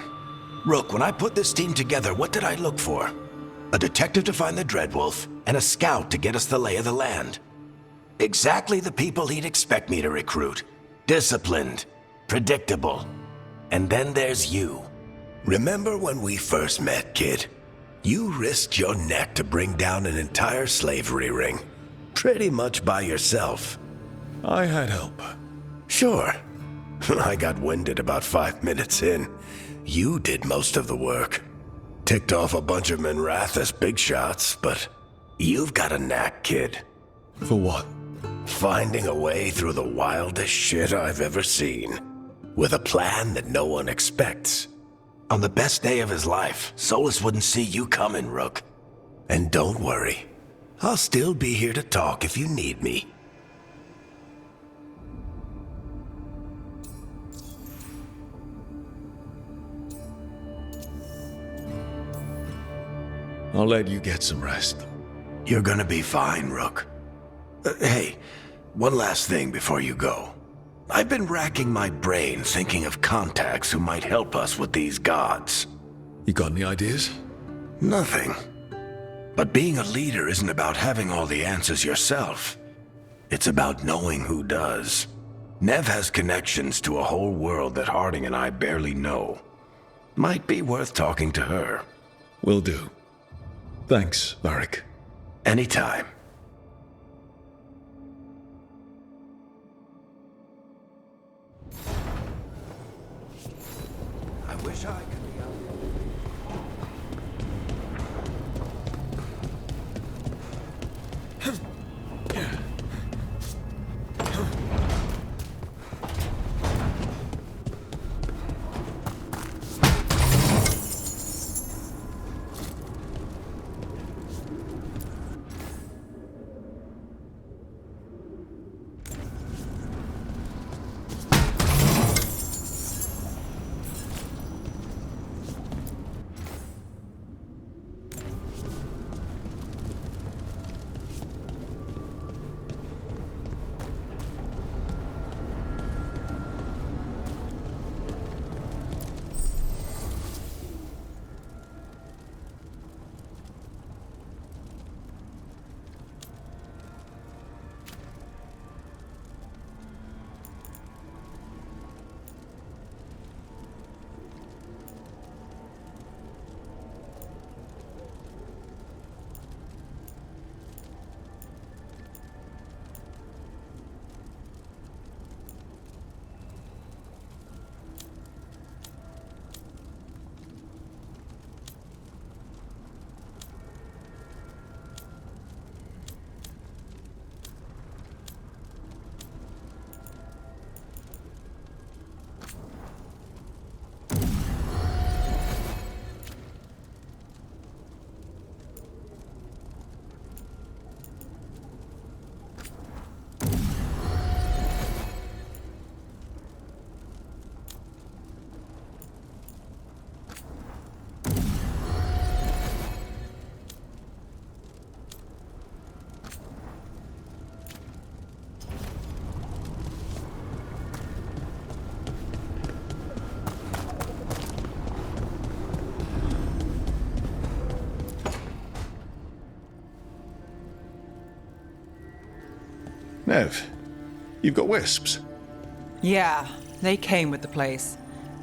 Rook, when I put this team together, what did I look for? A detective to find the Dreadwolf, and a scout to get us the lay of the land. Exactly the people he'd expect me to recruit. Disciplined, predictable. And then there's you. Remember when we first met, kid? You risked your neck to bring down an entire slavery ring. Pretty much by yourself. I had help. Sure. I got winded about 5 minutes in. You did most of the work. Ticked off a bunch of Minrathous big shots, but you've got a knack, kid. For what? Finding a way through the wildest shit I've ever seen. With a plan that no one expects. On the best day of his life, Solus wouldn't see you coming, Rook. And don't worry. I'll still be here to talk if you need me. I'll let you get some rest. You're gonna be fine, Rook. Hey, one last thing before you go. I've been racking my brain thinking of contacts who might help us with these gods. You got any ideas? Nothing. But being a leader isn't about having all the answers yourself. It's about knowing who does. Neve has connections to a whole world that Harding and I barely know. Might be worth talking to her. Will do. Thanks, Varric. Anytime. I wish I could be out Neve, you've got wisps. Yeah, they came with the place.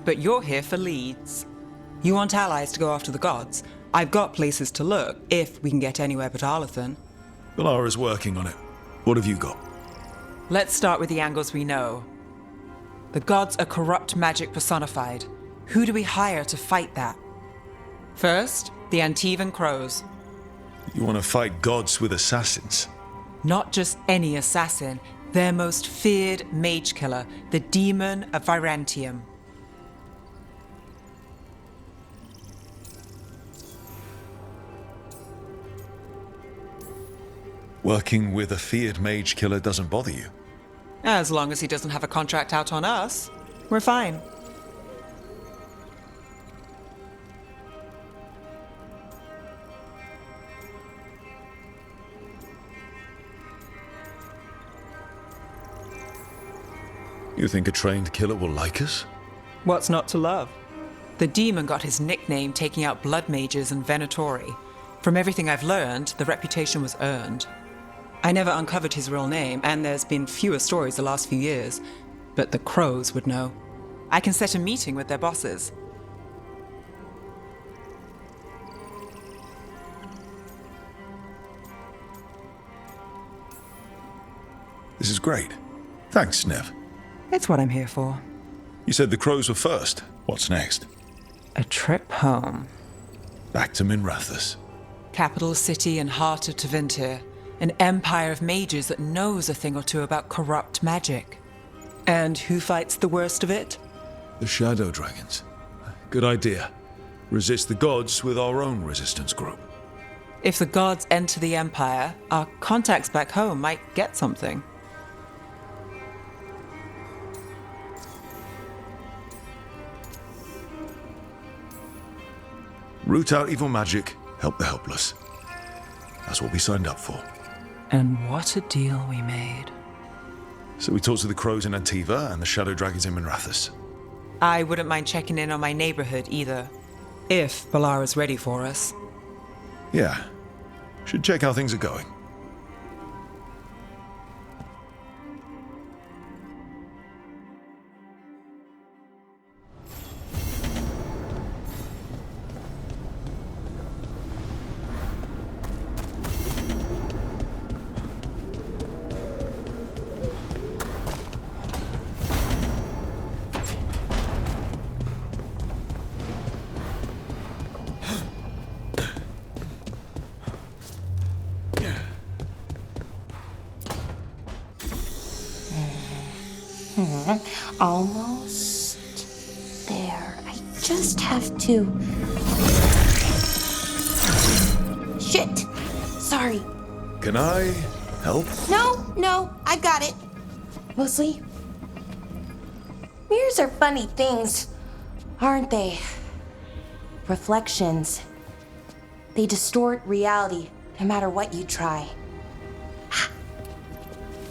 But you're here for leads. You want allies to go after the gods? I've got places to look, if we can get anywhere but Arlathan. Bellara's working on it. What have you got? Let's start with the angles we know. The gods are corrupt magic personified. Who do we hire to fight that? First, the Antivan crows. You want to fight gods with assassins? Not just any assassin, their most feared mage killer, the Demon of Virantium. Working with a feared mage killer doesn't bother you? As long as he doesn't have a contract out on us, we're fine. You think a trained killer will like us? What's not to love? The demon got his nickname taking out blood mages and venatori. From everything I've learned, the reputation was earned. I never uncovered his real name, and there's been fewer stories the last few years, but the crows would know. I can set a meeting with their bosses. This is great. Thanks, Neve. It's what I'm here for. You said the crows were first. What's next? A trip home. Back to Minrathous. Capital city and heart of Tevinter. An empire of mages that knows a thing or two about corrupt magic. And who fights the worst of it? The Shadow Dragons. Good idea. Resist the gods with our own resistance group. If the gods enter the empire, our contacts back home might get something. Root out evil magic, help the helpless. That's what we signed up for. And what a deal we made. So we talked to the crows in Antivan and the Shadow Dragons in Minrathous. I wouldn't mind checking in on my neighborhood either. If Bellara's ready for us. Yeah. Should check how things are going. Almost there. I just have to... Shit! Sorry. Can I help? No, I got it. Mostly, mirrors are funny things, aren't they? Reflections. They distort reality, no matter what you try.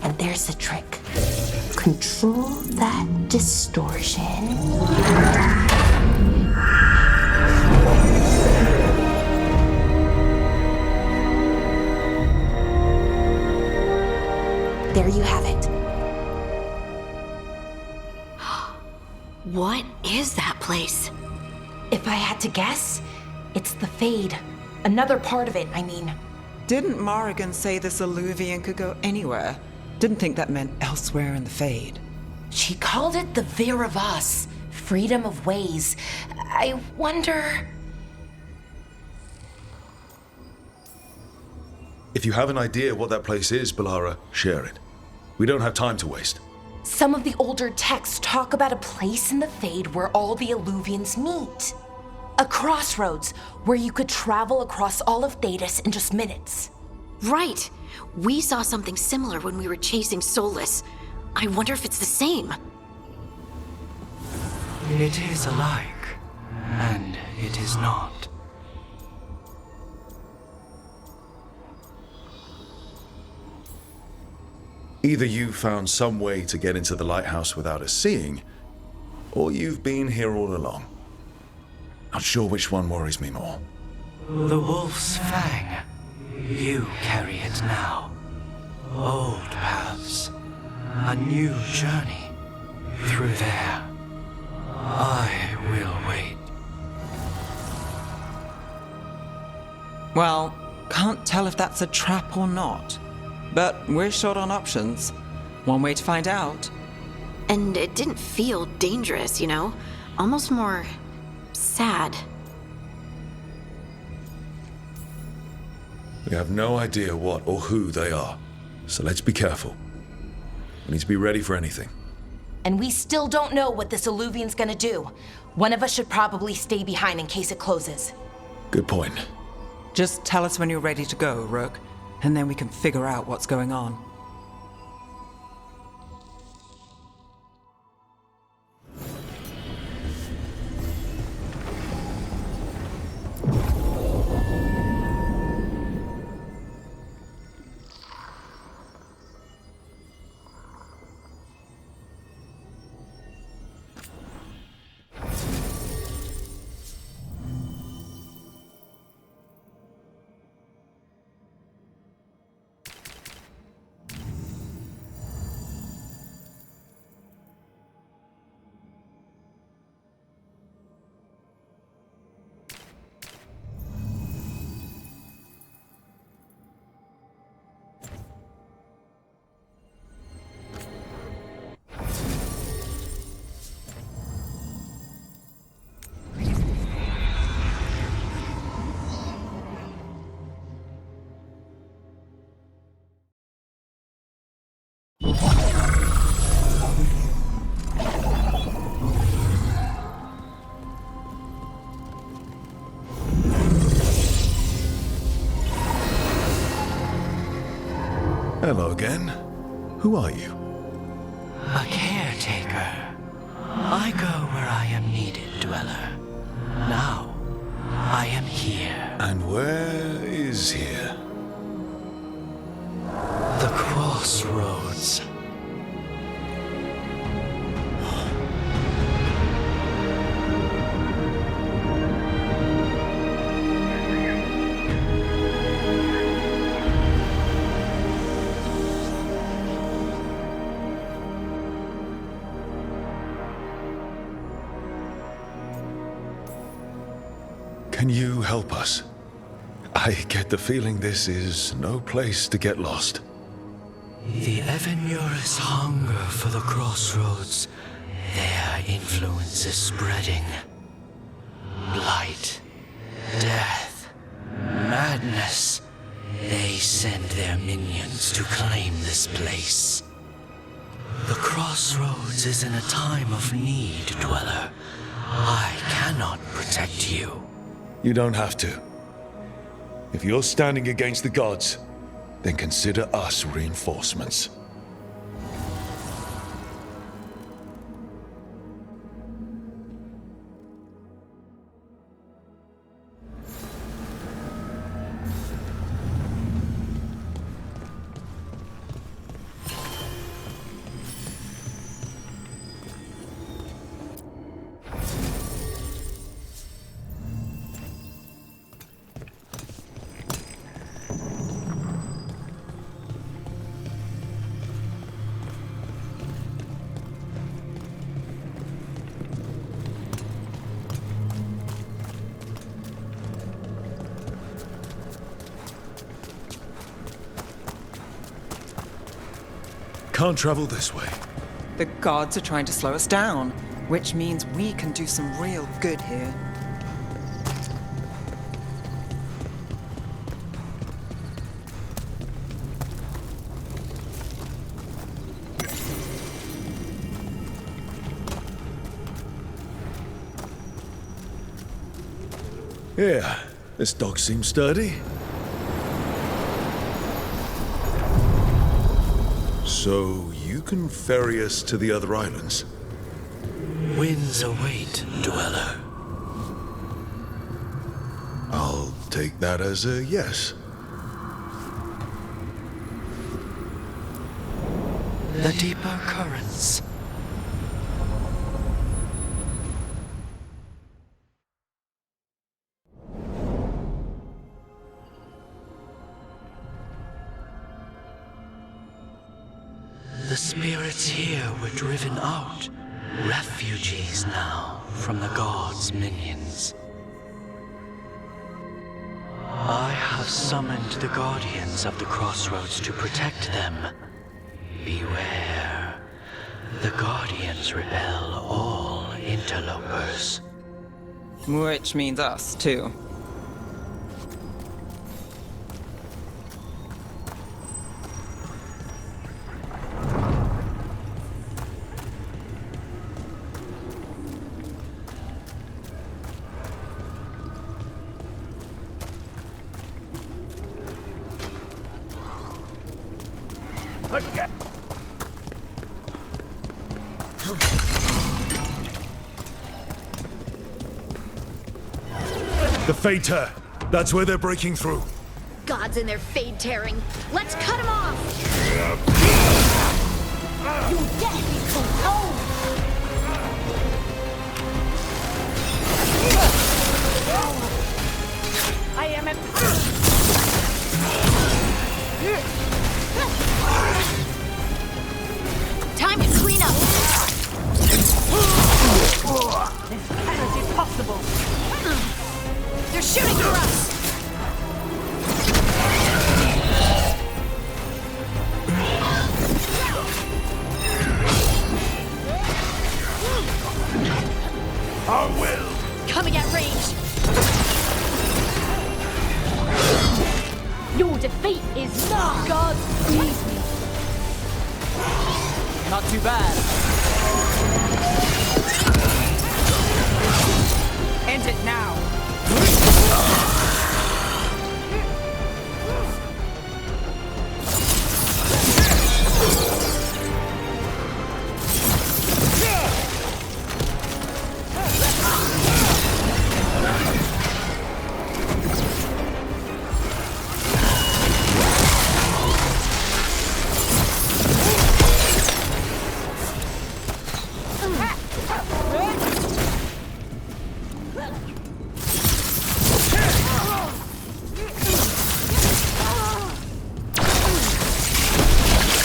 And there's the trick. Control that distortion. There you have it. What is that place? If I had to guess, it's the Fade. Another part of it, I mean. Didn't Morrigan say this Illuvian could go anywhere? Didn't think that meant elsewhere in the Fade. She called it the Viravas, freedom of ways. I wonder... If you have an idea what that place is, Bellara, share it. We don't have time to waste. Some of the older texts talk about a place in the Fade where all the Illuvians meet. A crossroads where you could travel across all of Thedas in just minutes. Right. We saw something similar when we were chasing Solus. I wonder if it's the same. It is alike, and it is not. Either you found some way to get into the lighthouse without us seeing, or you've been here all along. Not sure which one worries me more. The Wolf's Fang. You carry it now. Old paths. A new journey. Through there. I will wait. Well, can't tell if that's a trap or not. But we're short on options. One way to find out. And it didn't feel dangerous, you know? Almost more... sad. We have no idea what or who they are, so let's be careful. We need to be ready for anything. And we still don't know what this Illuvian's gonna do. One of us should probably stay behind in case it closes. Good point. Just tell us when you're ready to go, Rook. and then we can figure out what's going on. Hello again. Who are you? A caretaker. I go where I am needed, Dweller. Now, I am here. And where is here? The crossroads. Can you help us? I get the feeling this is no place to get lost. The Evenurus hunger for the crossroads. Their influence is spreading. Blight, death, madness. They send their minions to claim this place. The crossroads is in a time of need, Dweller. I cannot protect you. You don't have to. If you're standing against the gods, then consider us reinforcements. Can't travel this way. The gods are trying to slow us down, which means we can do some real good here. Yeah, this dog seems sturdy. So, you can ferry us to the other islands? Winds await, Dweller. I'll take that as a yes. The deeper currents. The spirits here were driven out, refugees now from the gods' minions. I have summoned the guardians of the crossroads to protect them. Beware. The guardians repel all interlopers. Which means us, too. The Fater! That's where they're breaking through. Gods and their fade tearing. Let's cut them off! You deadly cold! I am a... Time to clean up! This cannot be possible! They're shooting for us! Our will! Coming at range! Your defeat is not... God, please me! Not too bad. End it now!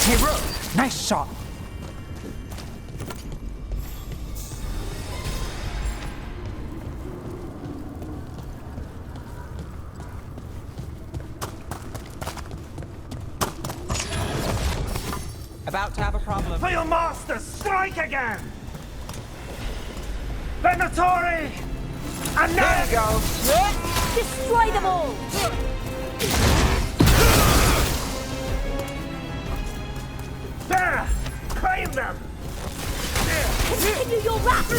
Hey, Rook! Nice shot! About to have a problem. For your master, strike again! Venatori! And there you go! Destroy them all! There! Claim them! Continue your wrath!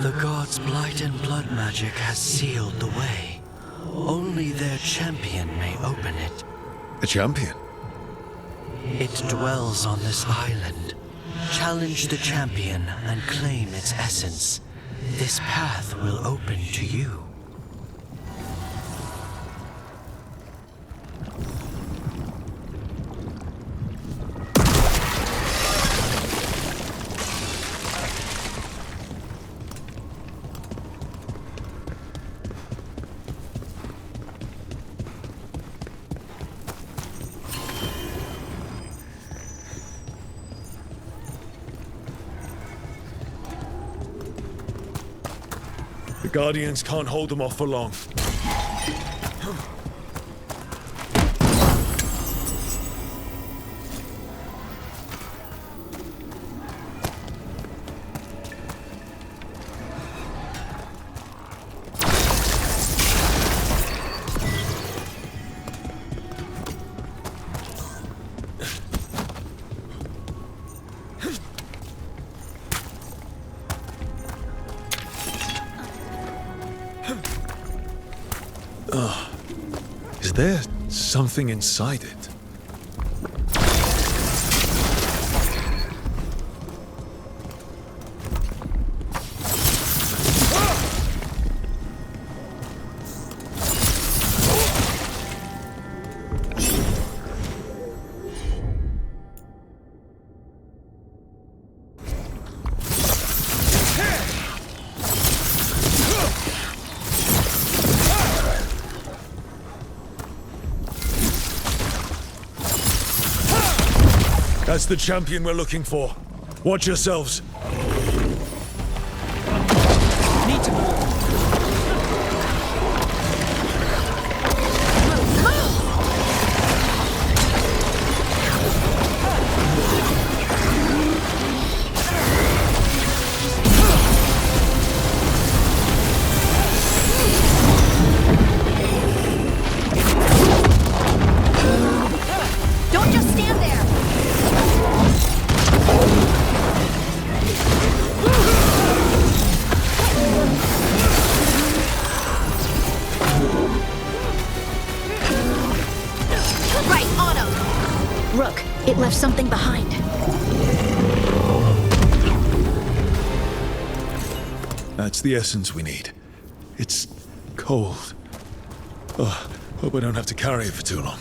The gods' blight and blood magic has sealed the way. Only their champion may open it. A champion? It dwells on this island. Challenge the champion and claim its essence. This path will open to you. The Guardians can't hold them off for long. Is there something inside it? That's the champion we're looking for. Watch yourselves. Need to move. Don't just stand there! Right, on him! Rook, it left something behind. That's the essence we need. It's cold. Oh, hope I don't have to carry it for too long.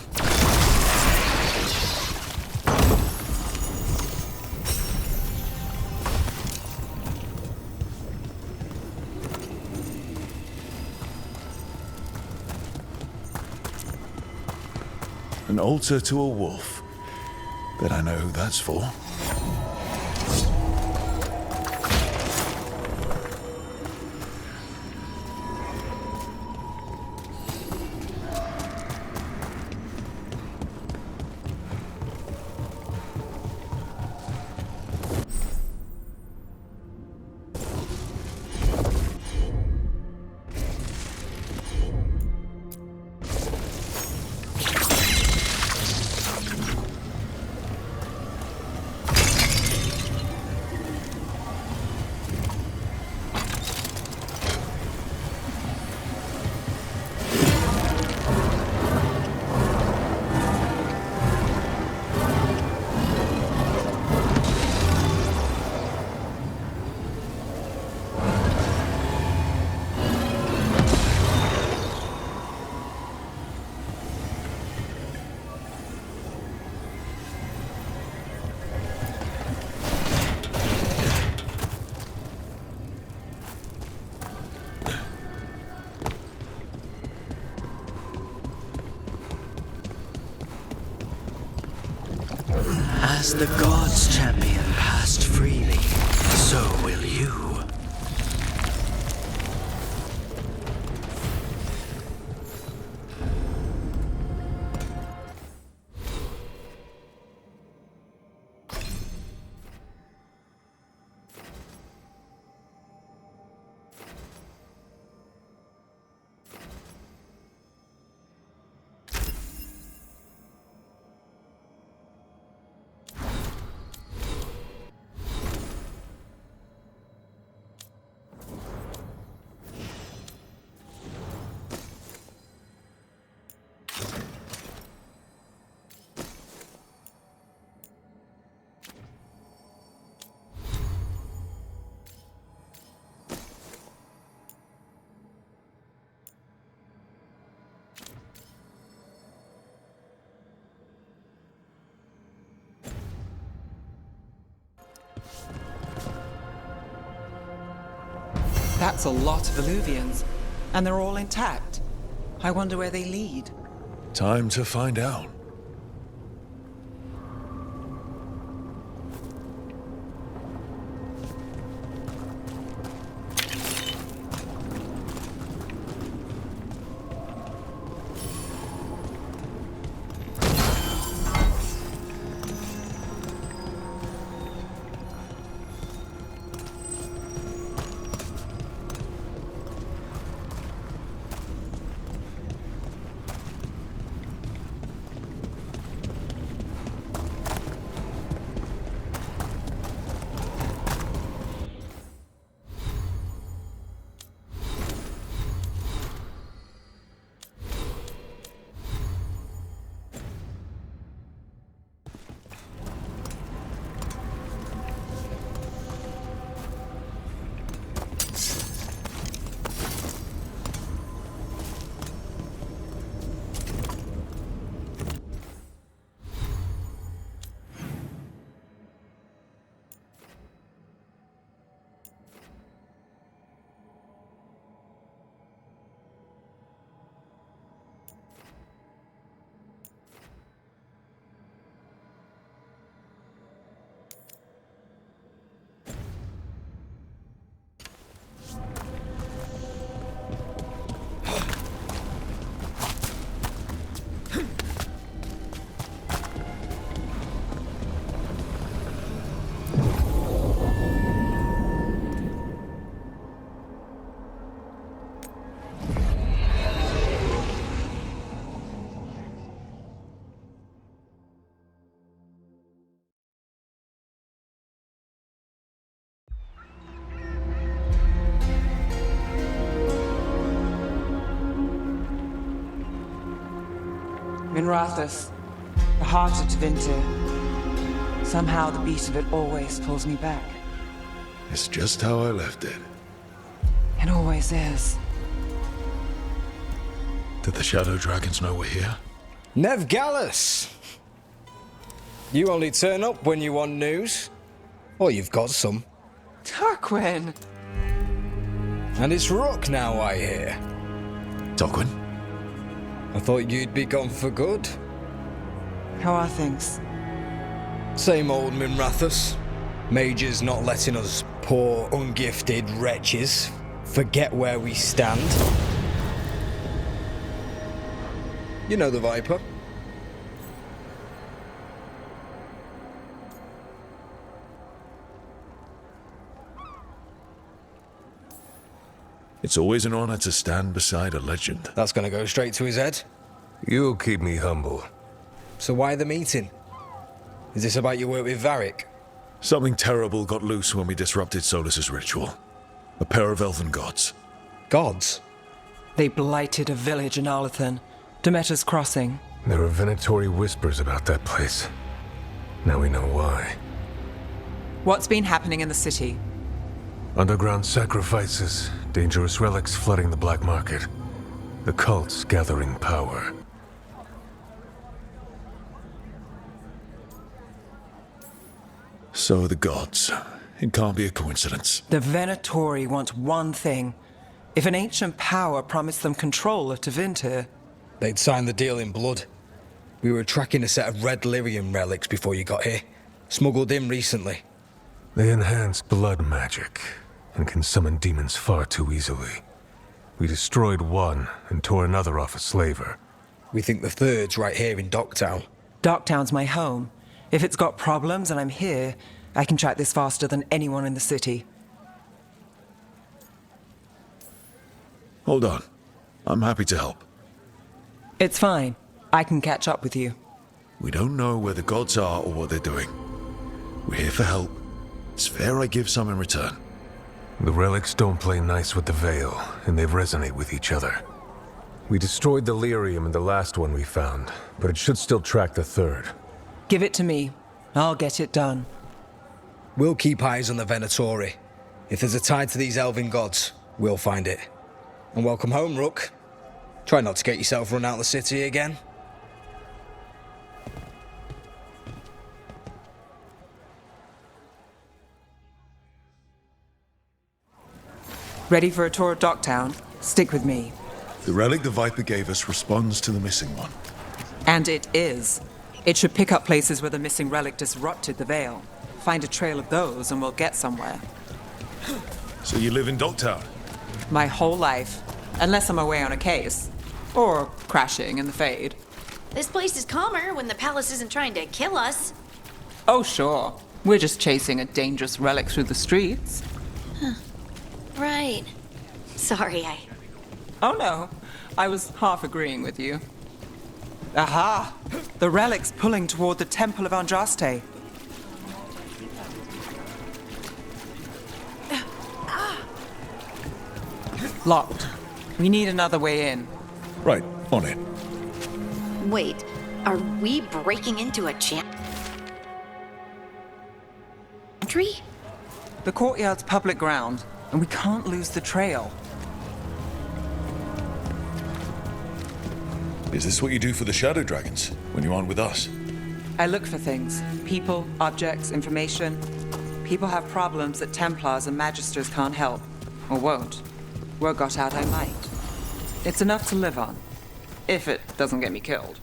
An altar to a wolf. Bet I know who that's for. As the gods' champion passed freely, so will you. That's a lot of Illuvians, and they're all intact. I wonder where they lead. Time to find out. Minrathous, the heart of Tevinter. Somehow the beat of it always pulls me back. It's just how I left it. It always is. Did the Shadow Dragons know we're here? Neve Gallus! You only turn up when you want news. Or you've got some. Tarquin! And it's Rook now, I hear. Tarquin? I thought you'd be gone for good. How are things? Same old Minrathous. Mages not letting us poor, ungifted wretches forget where we stand. You know the Viper. It's always an honor to stand beside a legend. That's gonna go straight to his head. You'll keep me humble. So why the meeting? Is this about your work with Varric? Something terrible got loose when we disrupted Solus's ritual. A pair of elven gods. Gods? They blighted a village in Arlathan, Demeter's Crossing. There were venatory whispers about that place. Now we know why. What's been happening in the city? Underground sacrifices, dangerous relics flooding the black market. The cults gathering power. So the gods. It can't be a coincidence. The Venatori want one thing. If an ancient power promised them control of Tevinter, they'd sign the deal in blood. We were tracking a set of red lyrium relics before you got here. Smuggled in recently. They enhance blood magic and can summon demons far too easily. We destroyed one and tore another off a slaver. We think the third's right here in Docktown. Docktown's my home. If it's got problems and I'm here, I can track this faster than anyone in the city. Hold on. I'm happy to help. It's fine. I can catch up with you. We don't know where the gods are or what they're doing. We're here for help. It's fair I give some in return. The relics don't play nice with the Veil, and they resonate with each other. We destroyed the lyrium in the last one we found, but it should still track the third. Give it to me. I'll get it done. We'll keep eyes on the Venatori. If there's a tie to these elven gods, we'll find it. And welcome home, Rook. Try not to get yourself run out of the city again. Ready for a tour of Docktown? Stick with me. The relic the Viper gave us responds to the missing one. And it is. It should pick up places where the missing relic disrupted the Veil. Find a trail of those and we'll get somewhere. So you live in Docktown? My whole life. Unless I'm away on a case. Or crashing in the Fade. This place is calmer when the palace isn't trying to kill us. Oh, sure. We're just chasing a dangerous relic through the streets. Huh. Right. Sorry, Oh no. I was half agreeing with you. Aha! The relic's pulling toward the Temple of Andraste. Locked. We need another way in. Right, on it. Wait, are we breaking into a chantry? The courtyard's public ground, and we can't lose the trail. Is this what you do for the Shadow Dragons, when you aren't with us? I look for things. People, objects, information. People have problems that Templars and Magisters can't help. Or won't. Word got out I might. It's enough to live on. If it doesn't get me killed.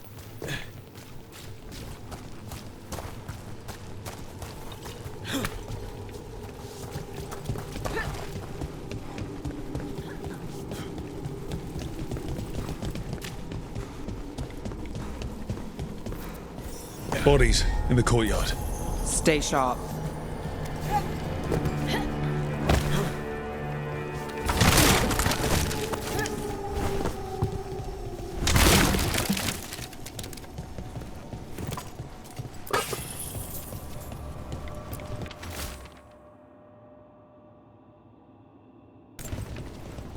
Bodies in the courtyard. Stay sharp.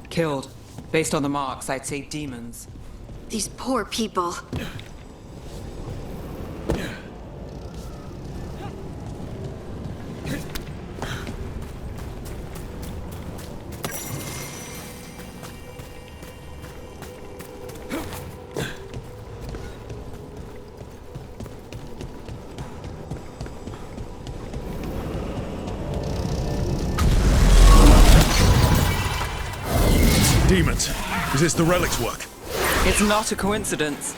Killed. Based on the marks, I'd say demons. These poor people. demons. Is this the relic's work? It's not a coincidence.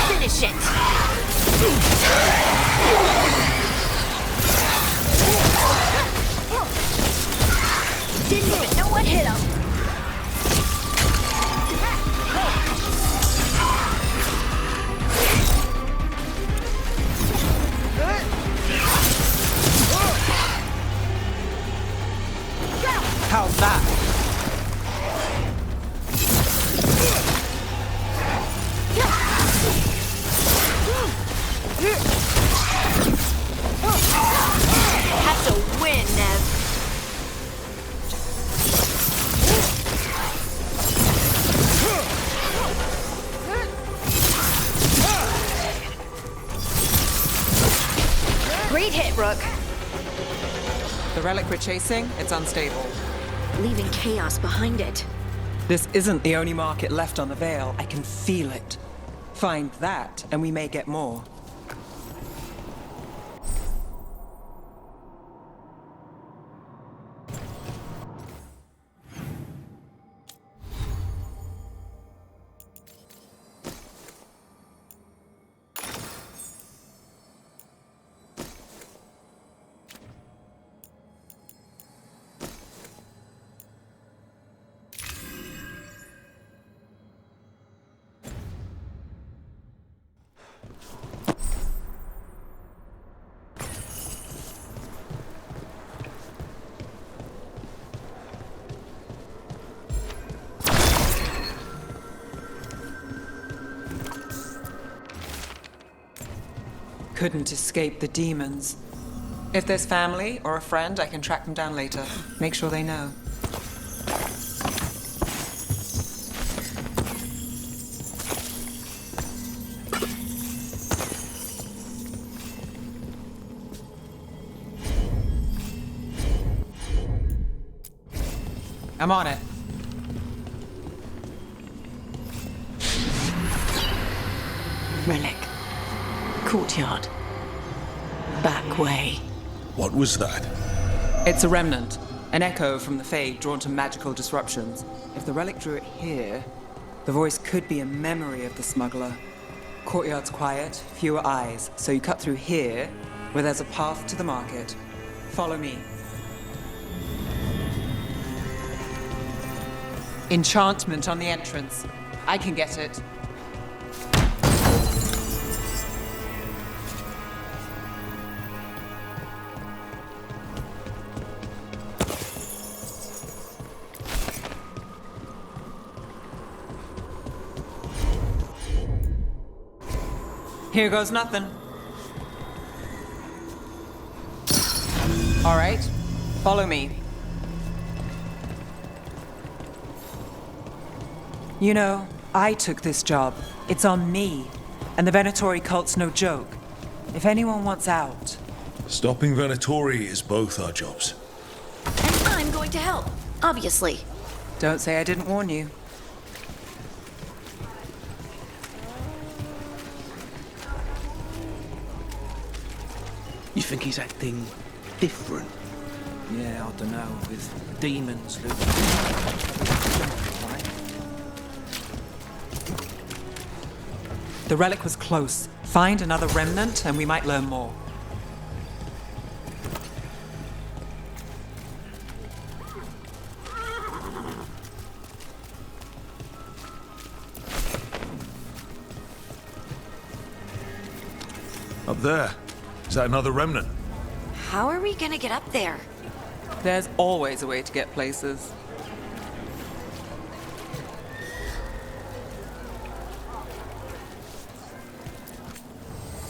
Finish it! Didn't even know what hit him! How's that? Have to win, Nev. Great hit, Rook. The relic we're chasing, it's unstable. Leaving chaos behind it. This isn't the only market left on the Veil. I can feel it. Find that, and we may get more. Couldn't escape the demons. If there's family or a friend, I can track them down later. Make sure they know. I'm on it. Relic. Courtyard. Back way. What was that? It's a remnant. An echo from the Fade drawn to magical disruptions. If the relic drew it here, the voice could be a memory of the smuggler. Courtyard's quiet, fewer eyes, so you cut through here, where there's a path to the market. Follow me. Enchantment on the entrance. I can get it. Here goes nothing. All right, follow me. You know, I took this job. It's on me. And the Venatori cult's no joke. If anyone wants out... Stopping Venatori is both our jobs. And I'm going to help, obviously. Don't say I didn't warn you. You think he's acting different? Yeah, I don't know, with demons loose. The relic was close. Find another remnant and we might learn more. Up there. Is that another remnant? How are we gonna get up there? There's always a way to get places.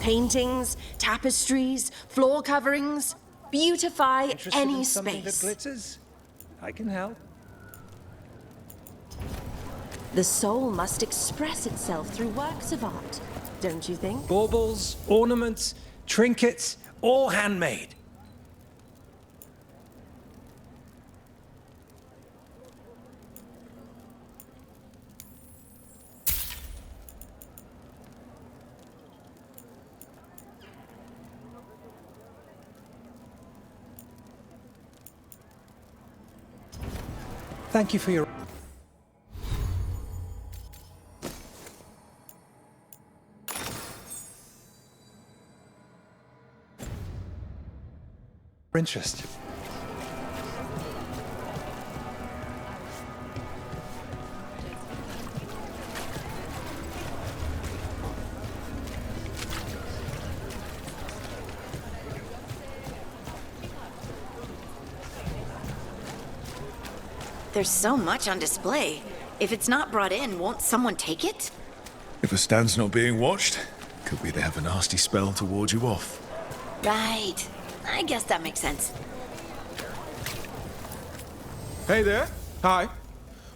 Paintings, tapestries, floor coverings. Beautify Interested any in something space. that glitters? I can help. The soul must express itself through works of art, don't you think? Baubles, ornaments, trinkets, all handmade. Thank you for your interest. There's so much on display. If it's not brought in, won't someone take it? If a stand's not being watched, could be they have a nasty spell to ward you off. Right. I guess that makes sense. Hey there. Hi.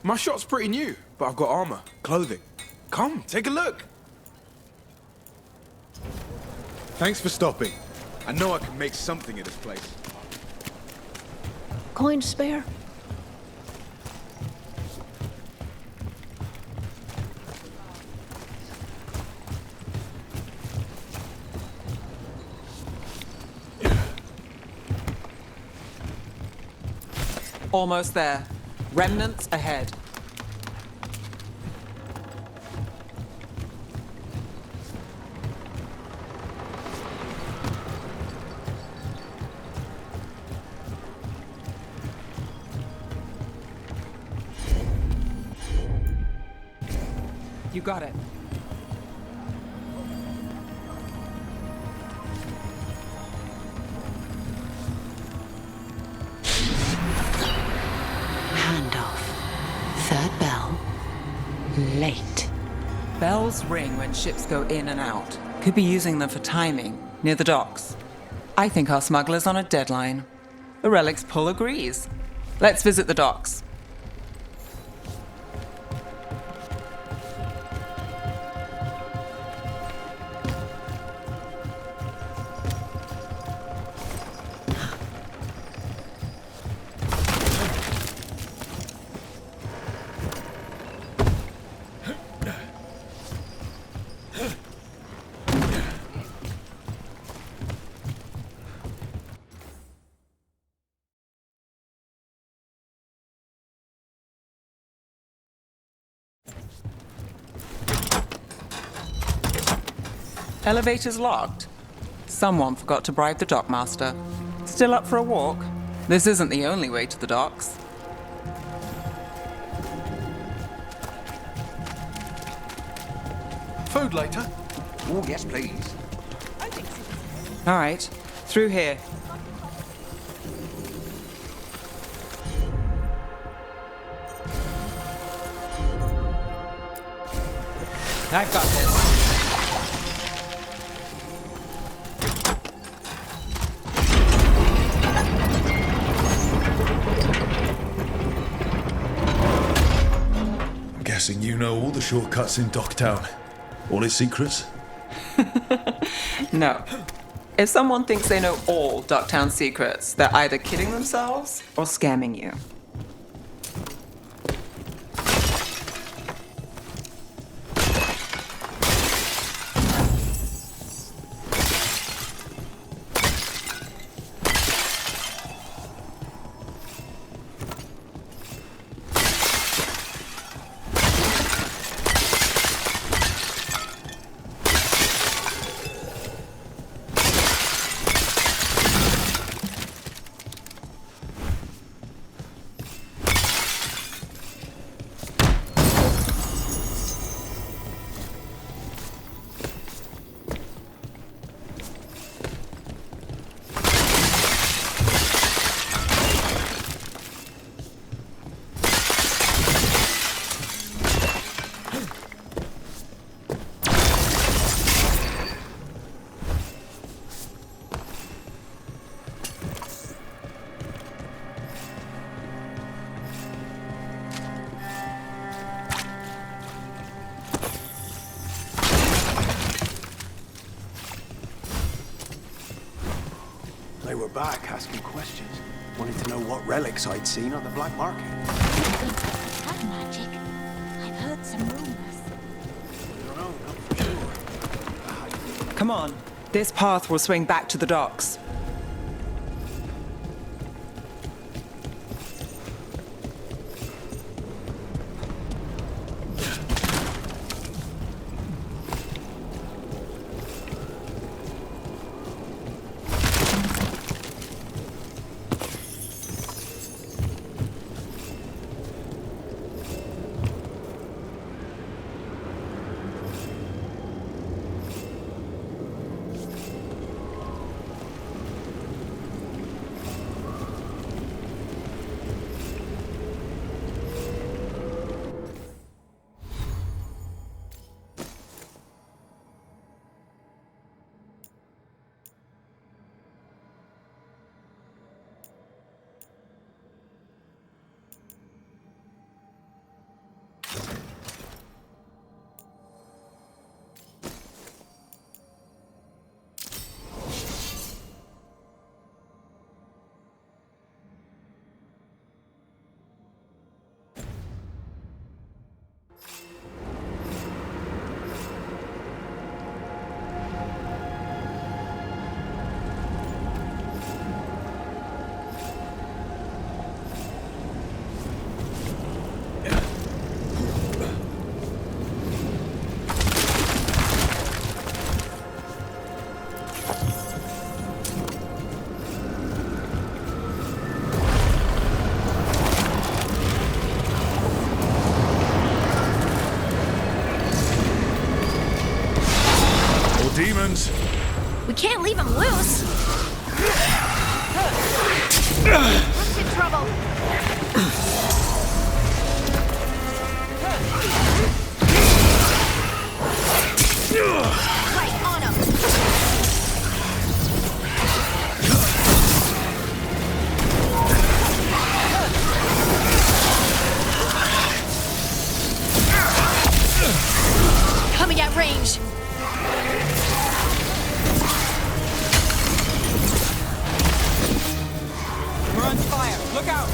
My shop's pretty new, but I've got armor, clothing. Come, take a look. Thanks for stopping. I know I can make something of this place. Coin to spare? Almost there. Remnants ahead. You got it. Third bell. Late. Bells ring when ships go in and out. Could be using them for timing, near the docks. I think our smuggler's on a deadline. The Relic's pull agrees. Let's visit the docks. Elevator's locked. Someone forgot to bribe the dockmaster. Still up for a walk? This isn't the only way to the docks. Food later? Oh, yes, please. All right, through here. I've got this. I'm guessing you know all the shortcuts in Docktown. All its secrets? No. If someone thinks they know all Docktown secrets, they're either kidding themselves or scamming you. They were back asking questions. Wanted to know what relics I'd seen on the black market. Blood magic. I've heard some rumors. Come on. This path will swing back to the docks. demons! We can't leave him loose! Rook's in trouble! Right on him! Coming at range! We're on fire! Look out!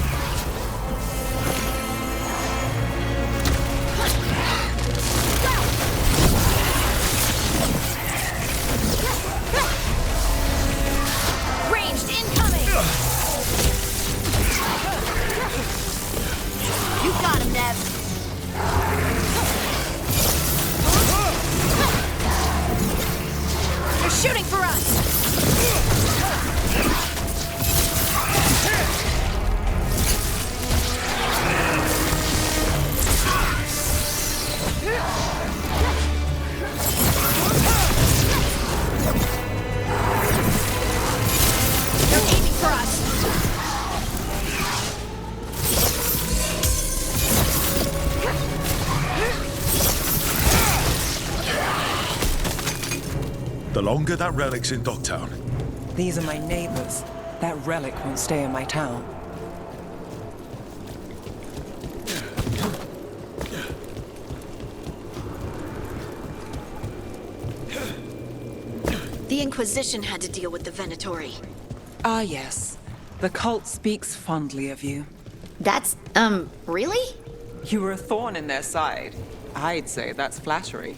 Ranged incoming! You got him, Neve! They're shooting for us! They're aiming for us! The longer that relic's in Dogtown. These are my neighbors. That relic won't stay in my town. The Inquisition had to deal with the Venatori. Ah, yes. The cult speaks fondly of you. That's, really? You were a thorn in their side. I'd say that's flattery.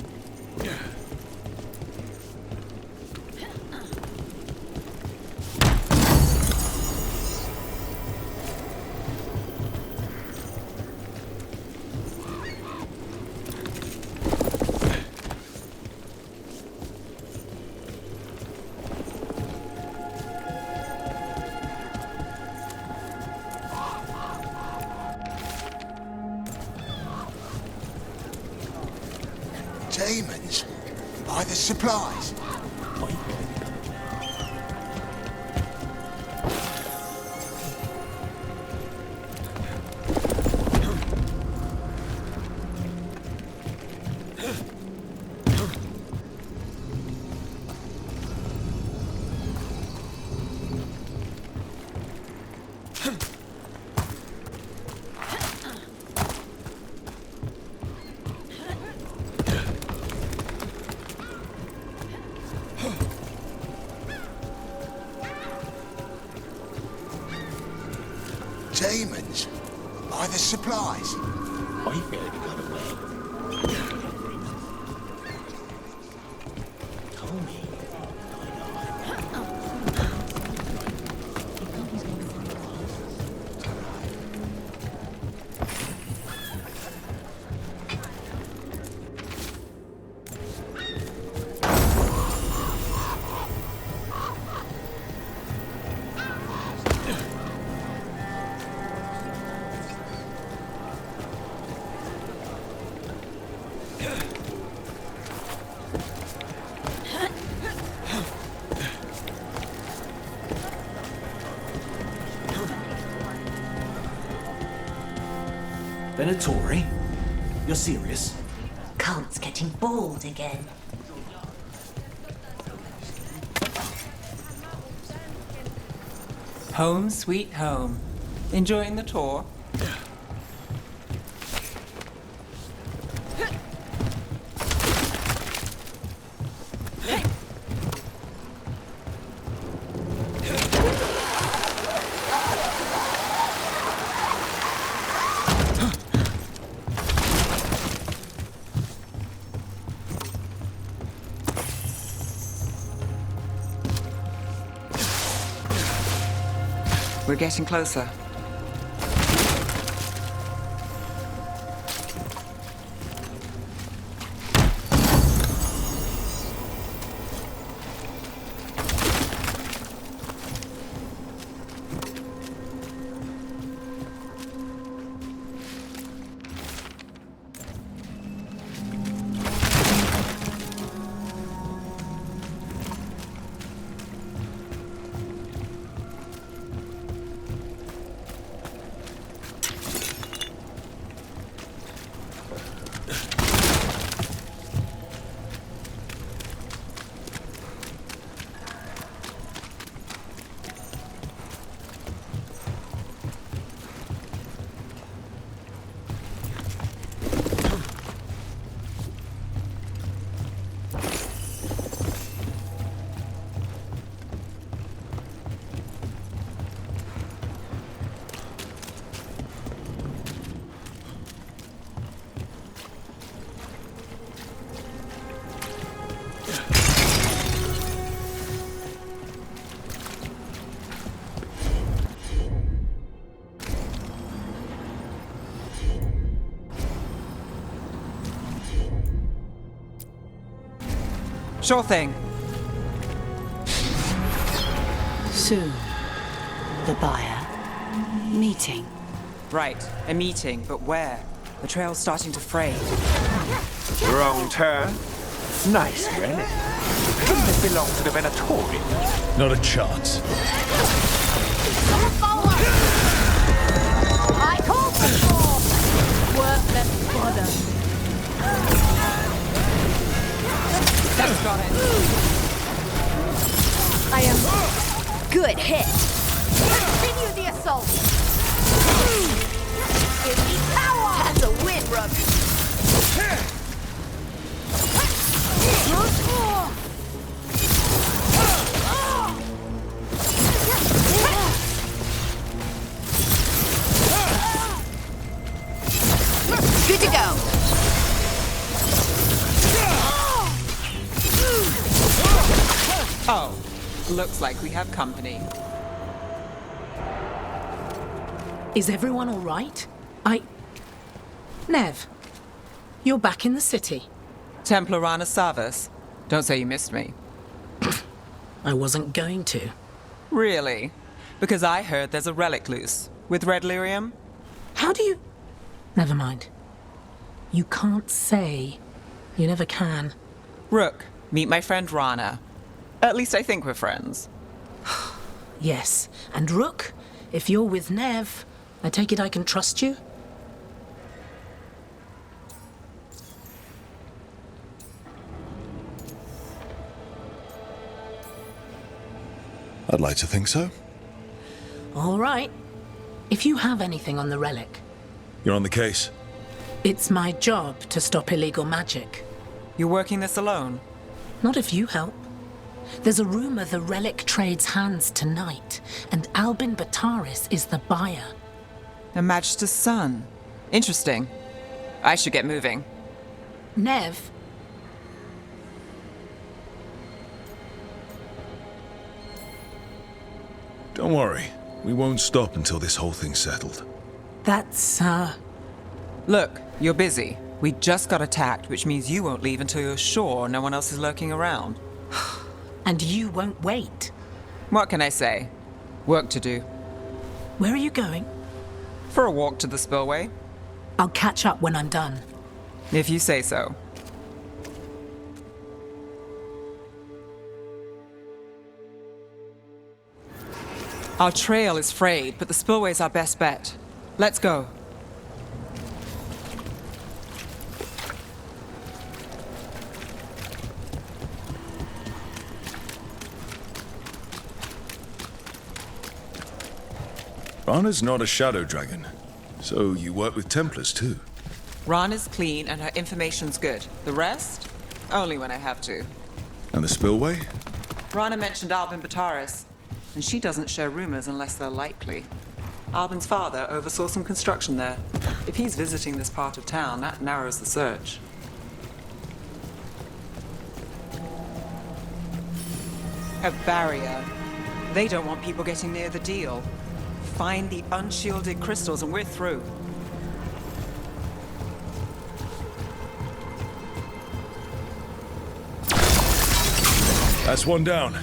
Demons? By the supplies? Demons? By the supplies? I barely got away. Told me. Venatori? You're serious? Cult's getting bold again. Home sweet home. Enjoying the tour? We're getting closer. Sure thing. Soon, the buyer. Meeting. Right, a meeting, but where? The trail's starting to fray. Wrong turn. Nice relic. Didn't it belong to the Venatori? Not a chance. I called before! Worthless fodder. That's got it. I am... Good hit. Continue the assault. Give me power! That's a win, Rook. Good to go. Oh, looks like we have company. Is everyone all right? Neve, you're back in the city. Templar Rana Savas. Don't say you missed me. I wasn't going to. Really? Because I heard there's a relic loose. With red lyrium? How do you... Never mind. You can't say. You never can. Rook, meet my friend Rana. At least I think we're friends. Yes, and Rook, if you're with Neve, I take it I can trust you? I'd like to think so. All right. If you have anything on the relic... You're on the case. It's my job to stop illegal magic. You're working this alone? Not if you help. There's a rumor the relic trades hands tonight, and Albin Bataris is the buyer. A Magister's son. Interesting. I should get moving. Neve? Don't worry. We won't stop until this whole thing's settled. That's, Look, you're busy. We just got attacked, which means you won't leave until you're sure no one else is lurking around. And you won't wait. What can I say? Work to do. Where are you going? For a walk to the spillway. I'll catch up when I'm done. If you say so. Our trail is frayed, but the spillway's our best bet. Let's go. Rana's not a shadow dragon, so you work with Templars too. Rana's clean and her information's good. The rest? Only when I have to. And the spillway? Rana mentioned Albin Bataris, and she doesn't share rumors unless they're likely. Albin's father oversaw some construction there. If he's visiting this part of town, that narrows the search. A barrier. They don't want people getting near the deal. Find the unshielded crystals and we're through. That's one down.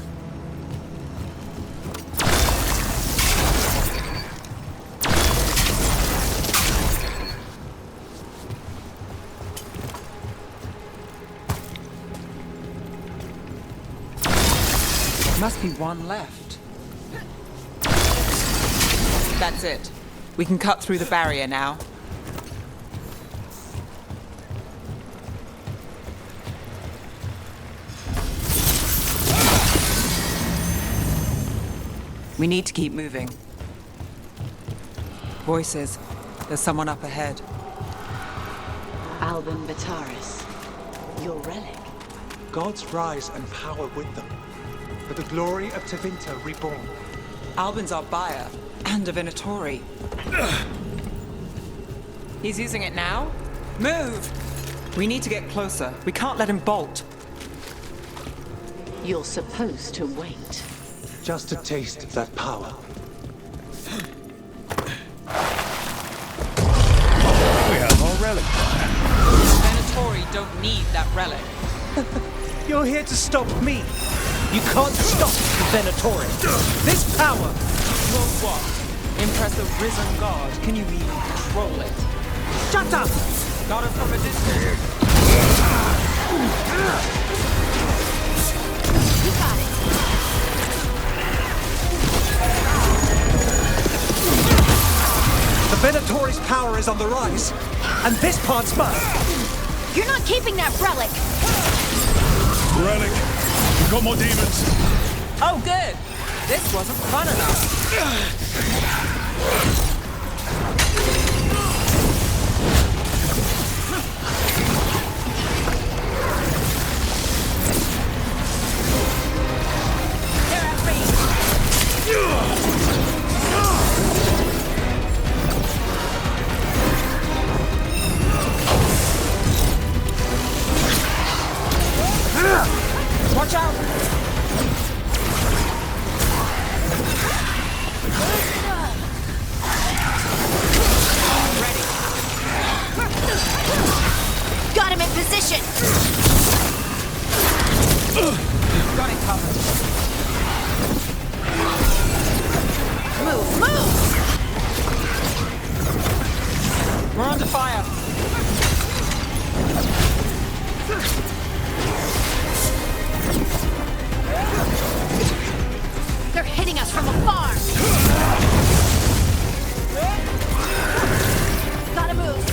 Must be one left. That's it. We can cut through the barrier now. We need to keep moving. Voices. There's someone up ahead. Albin Bataris. Your relic. Gods rise and power with them. For the glory of Tevinter reborn. Albin's our buyer, and a Venatori. He's using it now? Move! We need to get closer. We can't let him bolt. You're supposed to wait. Just a taste of that power. We have our relic. Venatori don't need that relic. You're here to stop me. You can't stop the Venatori. This power will what? Impress a risen god. Can you even control it? Shut up! Got it from a distance. You got it. The Venatori's power is on the rise, and this part's mine. You're not keeping that relic. Relic, we've got more demons. Oh, good. This wasn't fun enough. They're at range. Watch out! Ready. Got him in position. Got it covered. Move, move! We're under fire. They're hitting us from afar. Gotta move.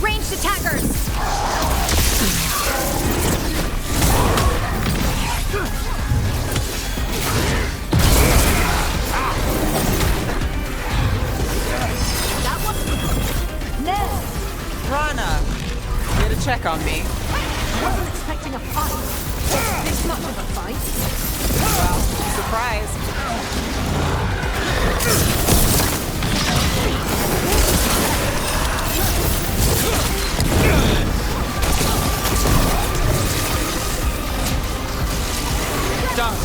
Ranged attackers. That one? No. Rana, here to check on me. Wasn't expecting a fight. This much of a fight. Well, surprise. Done.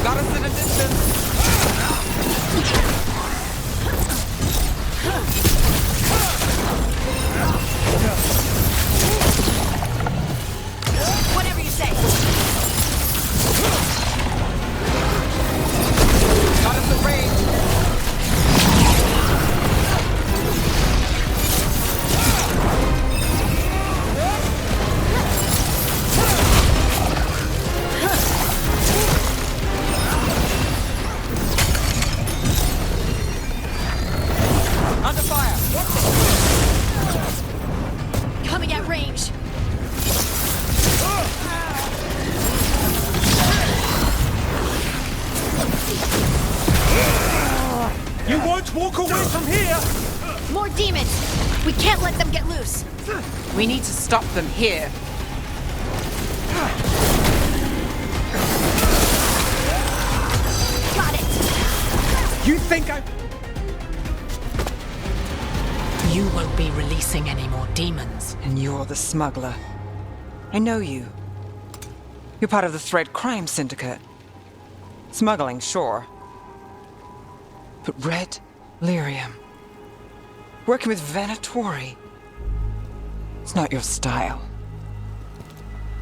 Got us in a distance. Whatever you say. Got us in range. Under fire. Coming at range. You won't walk away from here! More demons! We can't let them get loose! We need to stop them here. Got it! You think I... You won't be releasing any more demons. And you're the smuggler. I know you. You're part of the Thread Crime Syndicate. Smuggling, sure. But Red Lyrium. Working with Venatori. It's not your style.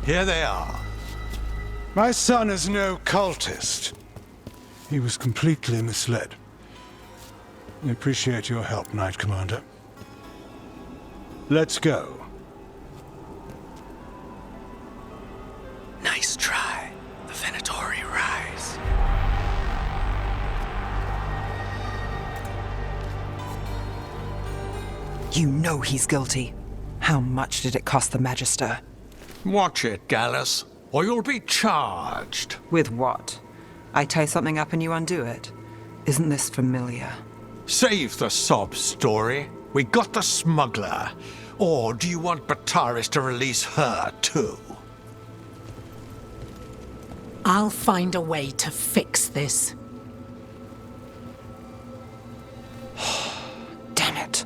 Here they are. My son is no cultist. He was completely misled. I appreciate your help, Knight Commander. Let's go. Nice try. The Venatori rise. You know he's guilty. How much did it cost the Magister? Watch it, Gallus, or you'll be charged. With what? I tie something up and you undo it. Isn't this familiar? Save the sob story. We got the smuggler. Or do you want Bataris to release her, too? I'll find a way to fix this. Damn it.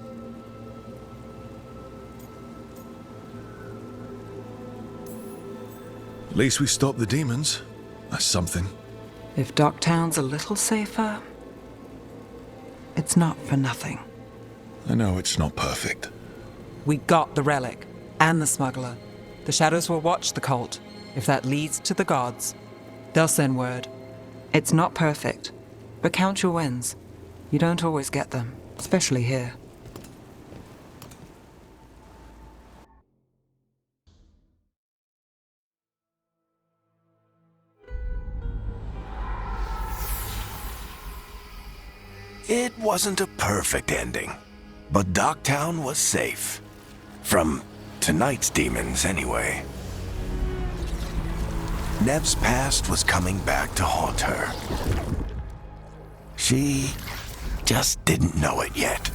At least we stopped the demons. That's something. If Docktown's a little safer, it's not for nothing. I know it's not perfect. We got the relic, and the smuggler. The shadows will watch the cult. If that leads to the gods, they'll send word. It's not perfect, but count your wins. You don't always get them, especially here. It wasn't a perfect ending, but Docktown was safe. From tonight's demons, anyway. Neve's past was coming back to haunt her. She just didn't know it yet.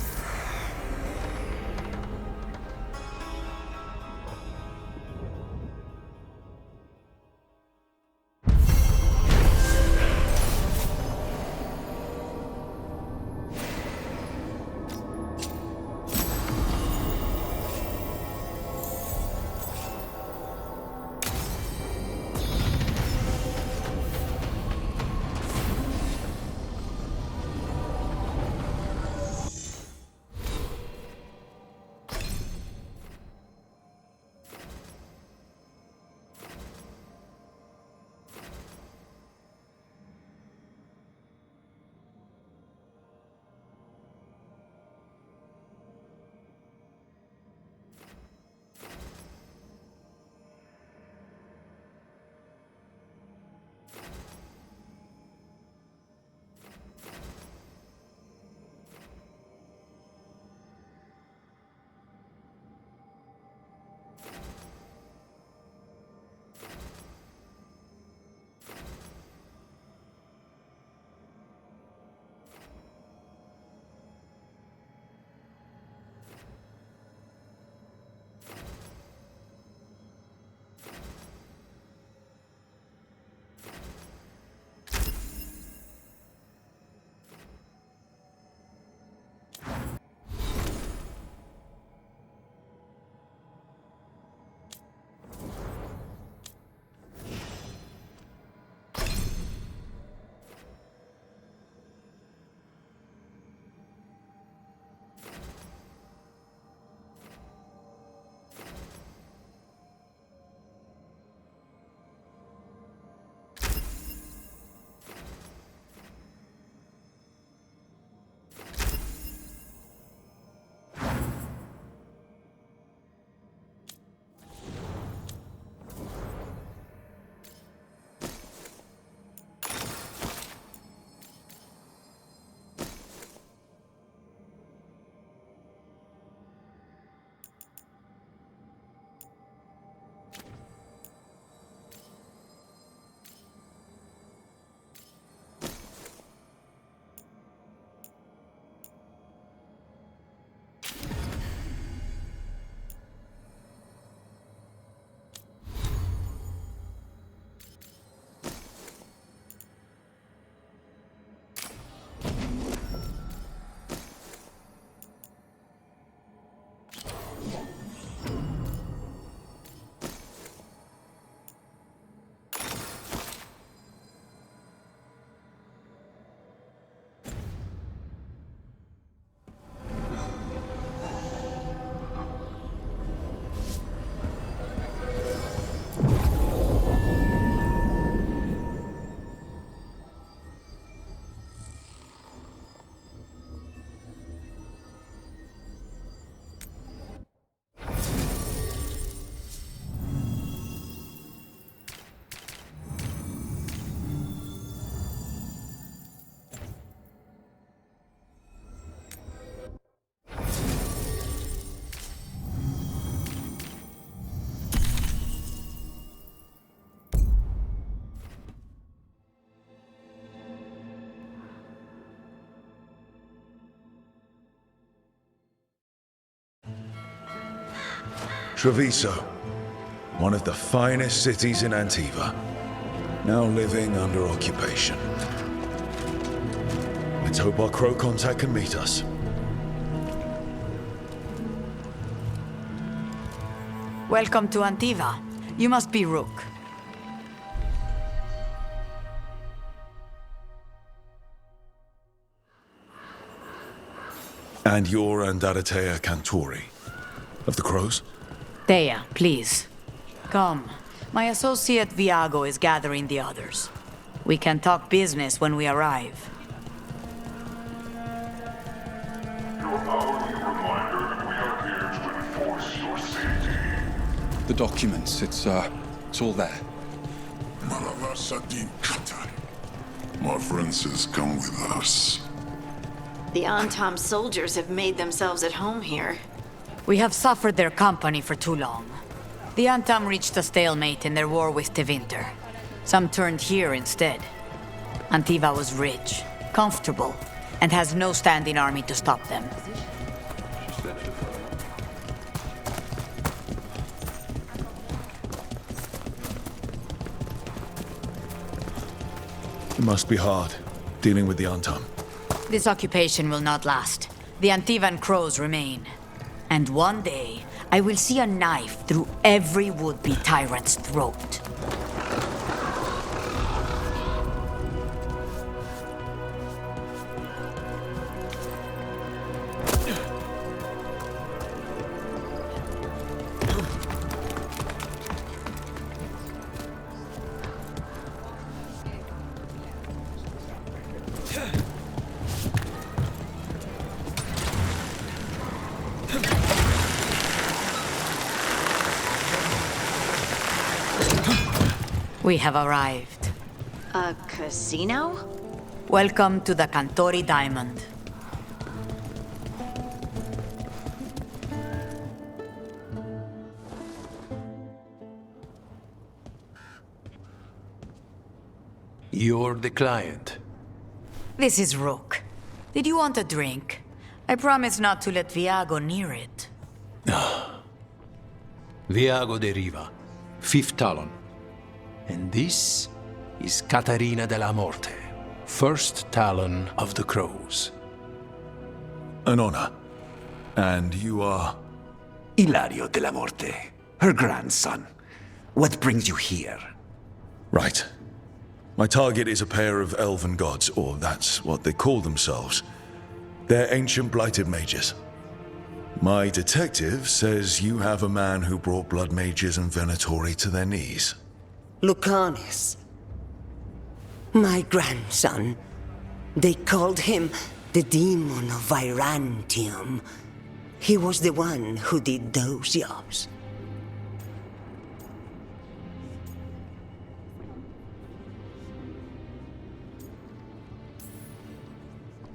Treviso, one of the finest cities in Antiva, now living under occupation. Let's hope our crow contact can meet us. Welcome to Antiva. You must be Rook. And you're Andaratea Cantori, of the Crows? Thea, please. Come. My associate Viago is gathering the others. We can talk business when we arrive. The documents, it's all there. My friend says come with us. The Antam soldiers have made themselves at home here. We have suffered their company for too long. The Antam reached a stalemate in their war with Tevinter. Some turned here instead. Antiva was rich, comfortable, and has no standing army to stop them. It must be hard, dealing with the Antam. This occupation will not last. The Antivan crows remain. And one day, I will see a knife through every would-be tyrant's throat. We have arrived. A casino? Welcome to the Cantori Diamond. You're the client. This is Rook. Did you want a drink? I promise not to let Viago near it. Viago de Riva, 5th Talon. And this is Caterina Dellamorte, 1st Talon of the Crows. An honor. And you are? Ilario Dellamorte, her grandson. What brings you here? Right. My target is a pair of elven gods, or that's what they call themselves. They're ancient blighted mages. My detective says you have a man who brought blood mages and Venatori to their knees. Lucanis. My grandson. They called him the Demon of Virantium. He was the one who did those jobs.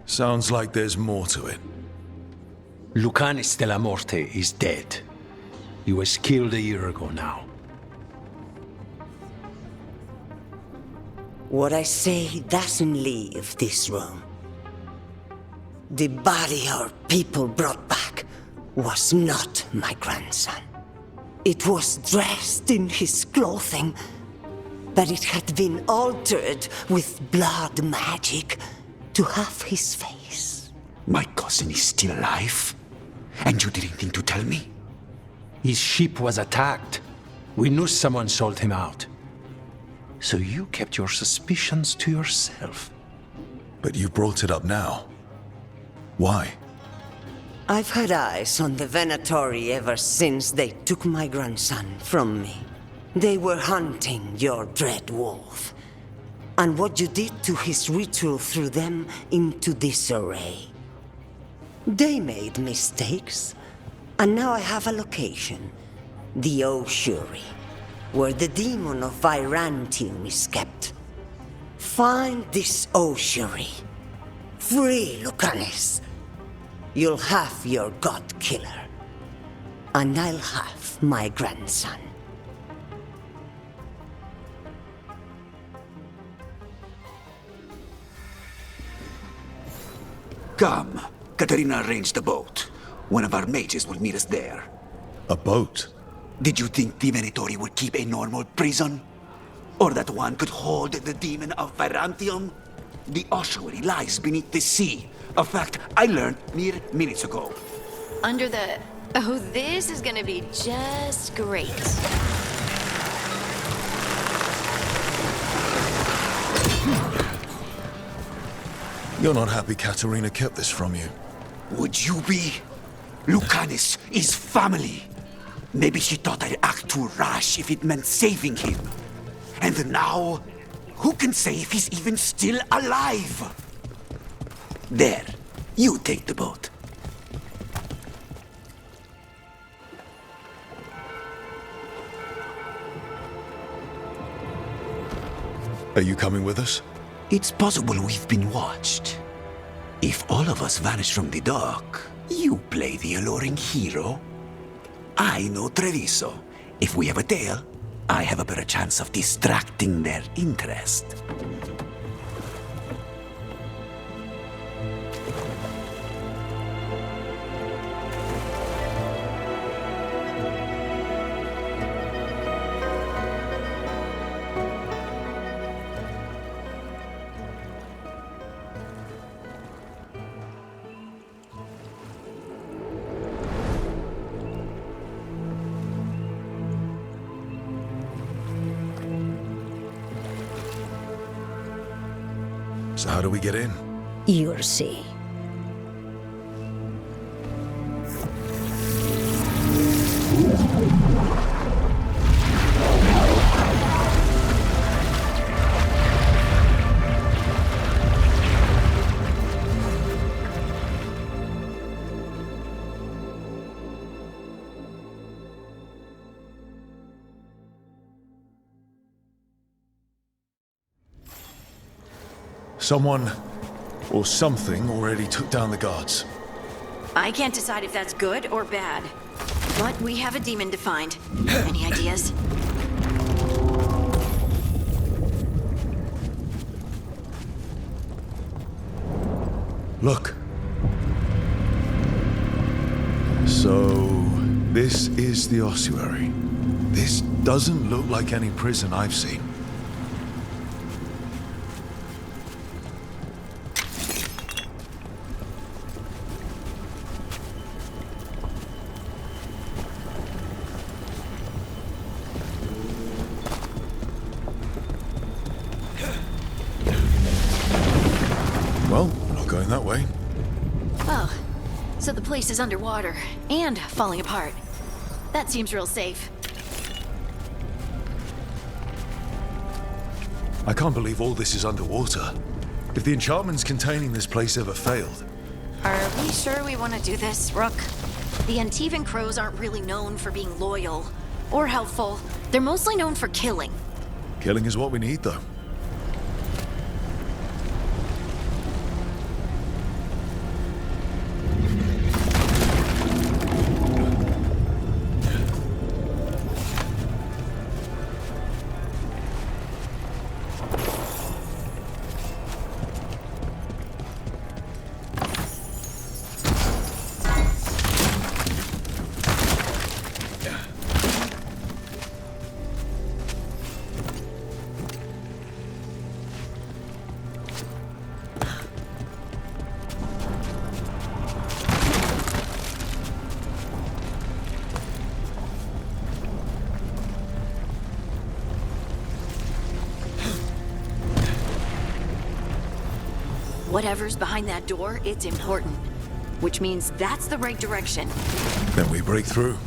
Sounds like there's more to it. Lucanis Dellamorte is dead. He was killed a year ago now. What I say doesn't leave this room. The body our people brought back was not my grandson. It was dressed in his clothing, but it had been altered with blood magic to have his face. My cousin is still alive? And you didn't think to tell me? His ship was attacked. We knew someone sold him out. So you kept your suspicions to yourself. But you brought it up now. Why? I've had eyes on the Venatori ever since they took my grandson from me. They were hunting your dread wolf. And what you did to his ritual threw them into disarray. They made mistakes, and now I have a location. The Ossuary, where the demon of Virantium is kept. Find this Ossuary. Free Lucanis. You'll have your god killer. And I'll have my grandson. Come. Katerina arranged a boat. One of our mages will meet us there. A boat? Did you think the Venatori would keep a normal prison? Or that one could hold the demon of Virantium? The ossuary lies beneath the sea. A fact I learned mere minutes ago. Under the... Oh, this is gonna be just great. You're not happy Katerina kept this from you. Would you be? Lucanis is family. Maybe she thought I'd act too rash if it meant saving him. And now, who can say if he's even still alive? There, you take the boat. Are you coming with us? It's possible we've been watched. If all of us vanish from the dock, you play the alluring hero. I know Treviso. If we have a tail, I have a better chance of distracting their interest. So how do we get in? You'll see. Someone or something already took down the guards. I can't decide if that's good or bad. But we have a demon to find. Any ideas? Look. So, this is the ossuary. This doesn't look like any prison I've seen. Well, we're not going that way. Oh, so the place is underwater and falling apart. That seems real safe. I can't believe all this is underwater. If the enchantments containing this place ever failed. Are we sure we want to do this, Rook? The Antivan crows aren't really known for being loyal or helpful. They're mostly known for killing. Killing is what we need, though. Whatever's behind that door, it's important. Which means that's the right direction. Then we break through.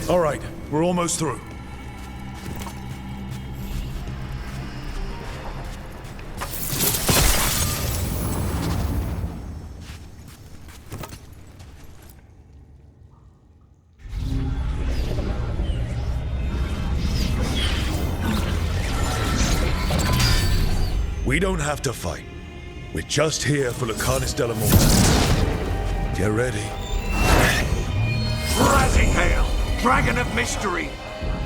All right, we're almost through. We don't have to fight. We're just here for Lucanis Dellamorte. Get ready. Rising hail! Dragon of mystery!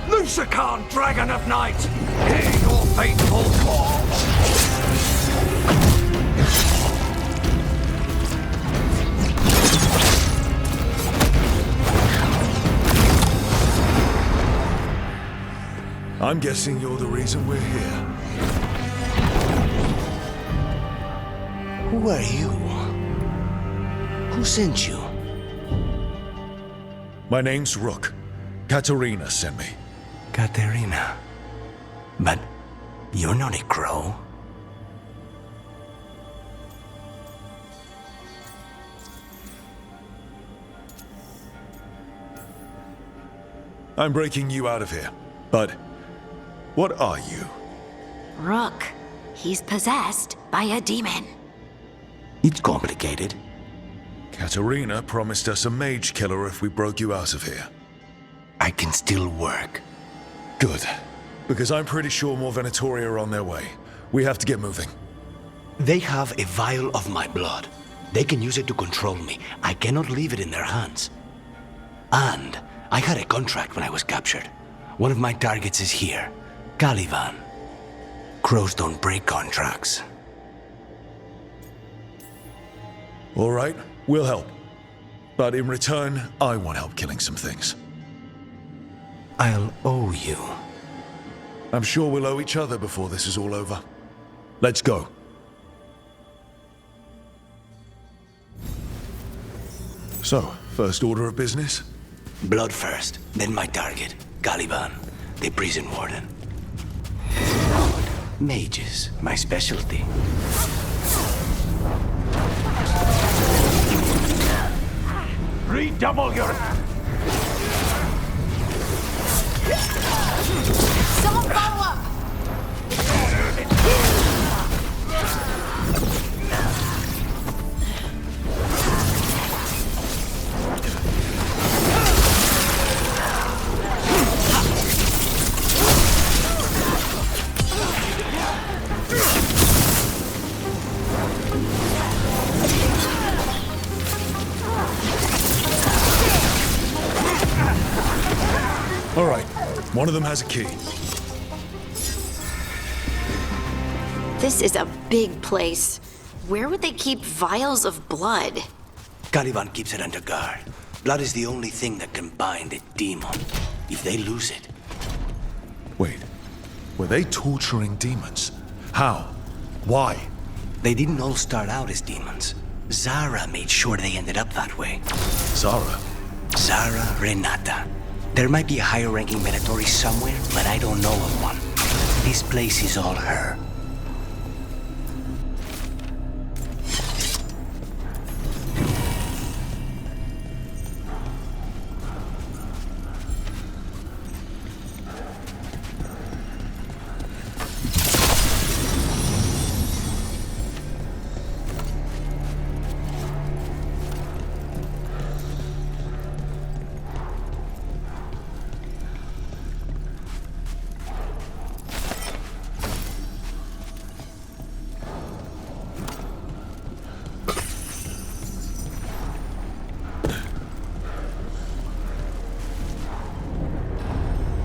Lucanis, dragon of night! Hear your fateful call! I'm guessing you're the reason we're here. Who are you? Who sent you? My name's Rook. Katerina sent me. Katerina. But you're not a crow. I'm breaking you out of here. But what are you? Rook. He's possessed by a demon. It's complicated. Katerina promised us a mage killer if we broke you out of here. I can still work. Good. Because I'm pretty sure more Venatori are on their way. We have to get moving. They have a vial of my blood. They can use it to control me. I cannot leave it in their hands. And I had a contract when I was captured. One of my targets is here. Caliban. Crows don't break contracts. All right, we'll help. But in return, I want help killing some things. I'll owe you. I'm sure we'll owe each other before this is all over. Let's go. So, first order of business? Blood first, then my target, Caliban, the prison warden. Mages, my specialty. Redouble your... Someone follow up! All right, one of them has a key. This is a big place. Where would they keep vials of blood? Caliban keeps it under guard. Blood is the only thing that can bind a demon. If they lose it... Wait, were they torturing demons? How? Why? They didn't all start out as demons. Zara made sure they ended up that way. Zara? Zara Renata. There might be a higher-ranking Venatori somewhere, but I don't know of one. This place is all her.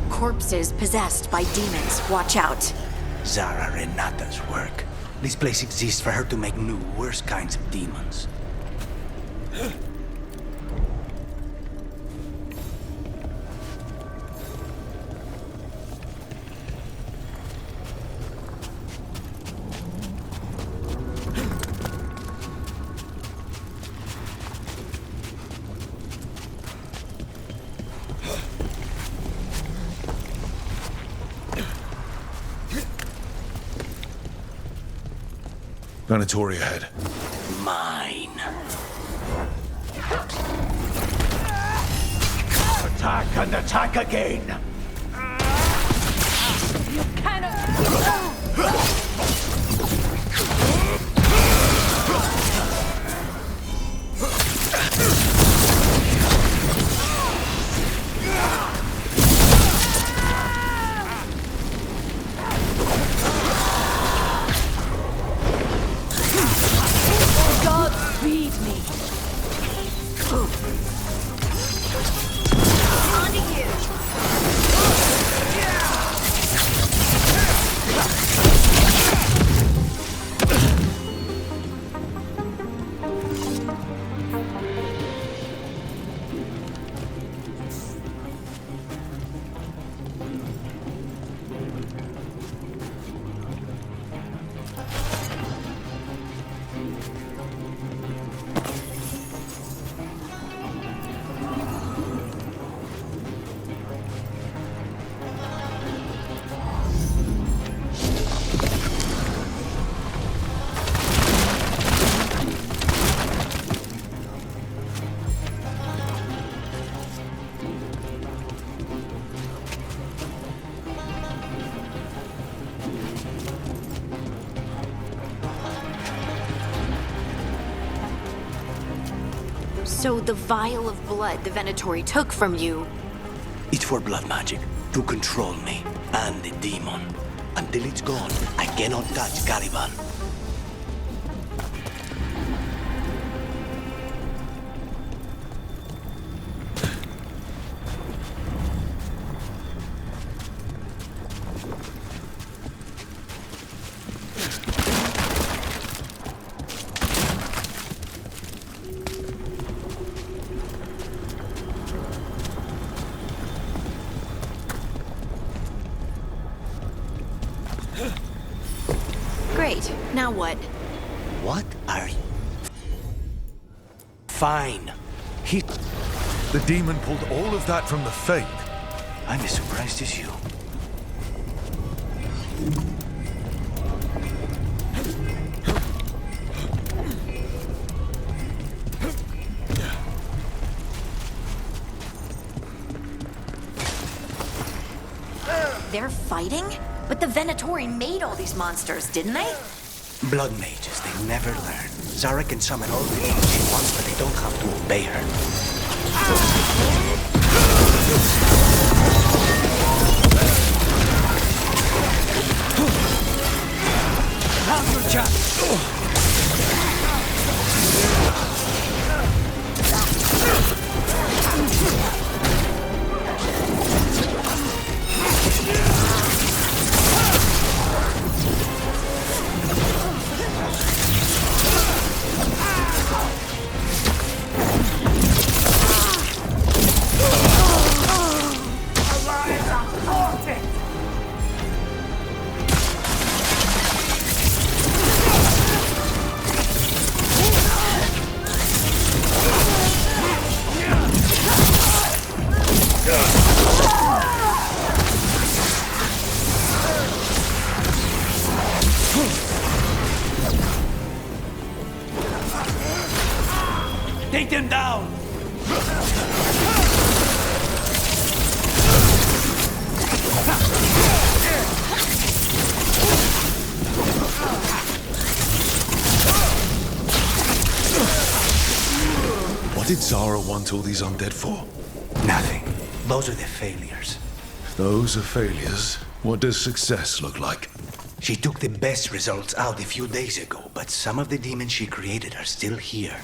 Corpses possessed by demons. Watch out. Zara Renata's work. This place exists for her to make new, worse kinds of demons. Venatori ahead. Mine. Attack and attack again! You cannot... On to you! So the vial of blood the Venatori took from you... It's for blood magic, to control me, and the demon. Until it's gone, I cannot touch Caliban. Great. Now what? What are you? Fine. The demon pulled all of that from the Fade. I'm as surprised as you. They're fighting? But the Venatori made all these monsters, didn't they? Blood mages, they never learn. Zara can summon all the demons she wants, but they don't have to obey her. Now's your chance! Take them down! What did Zara want all these undead for? Nothing. Those are the failures. Those are failures. What does success look like? She took the best results out a few days ago, but some of the demons she created are still here.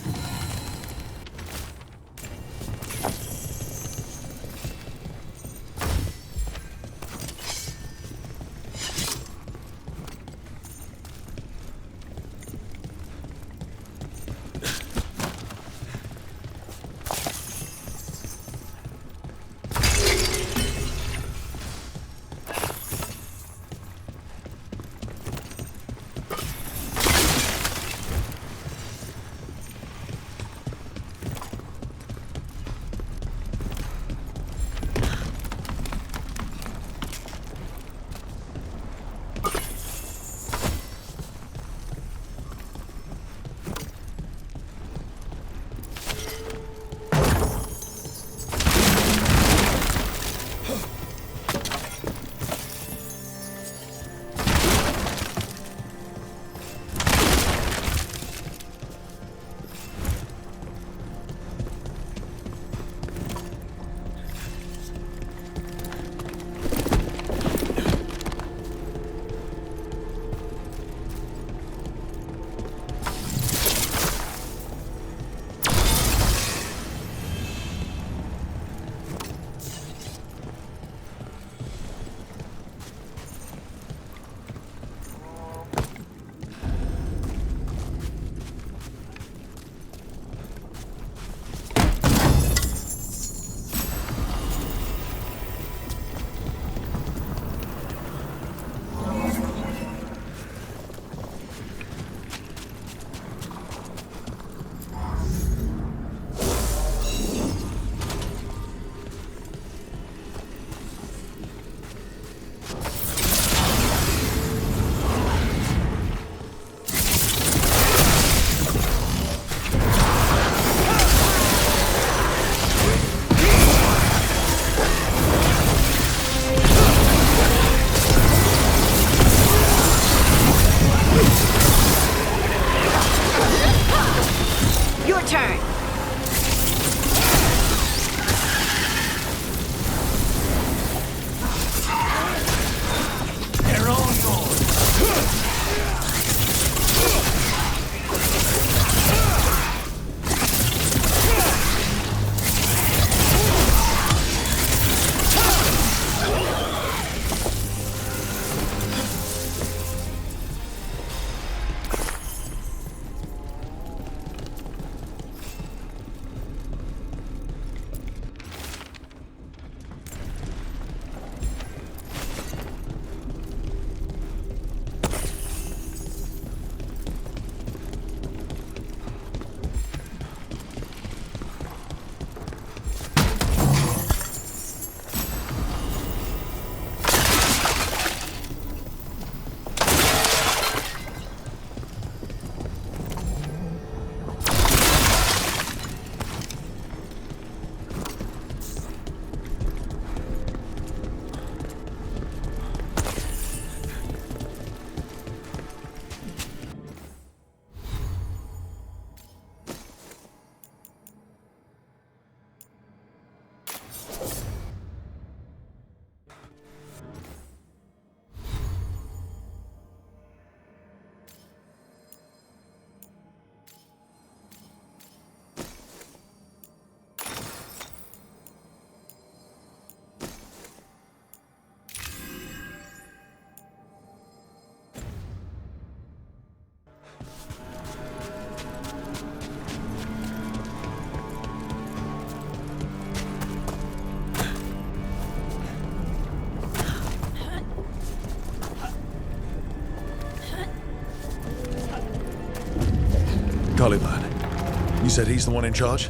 Scully man. You said he's the one in charge?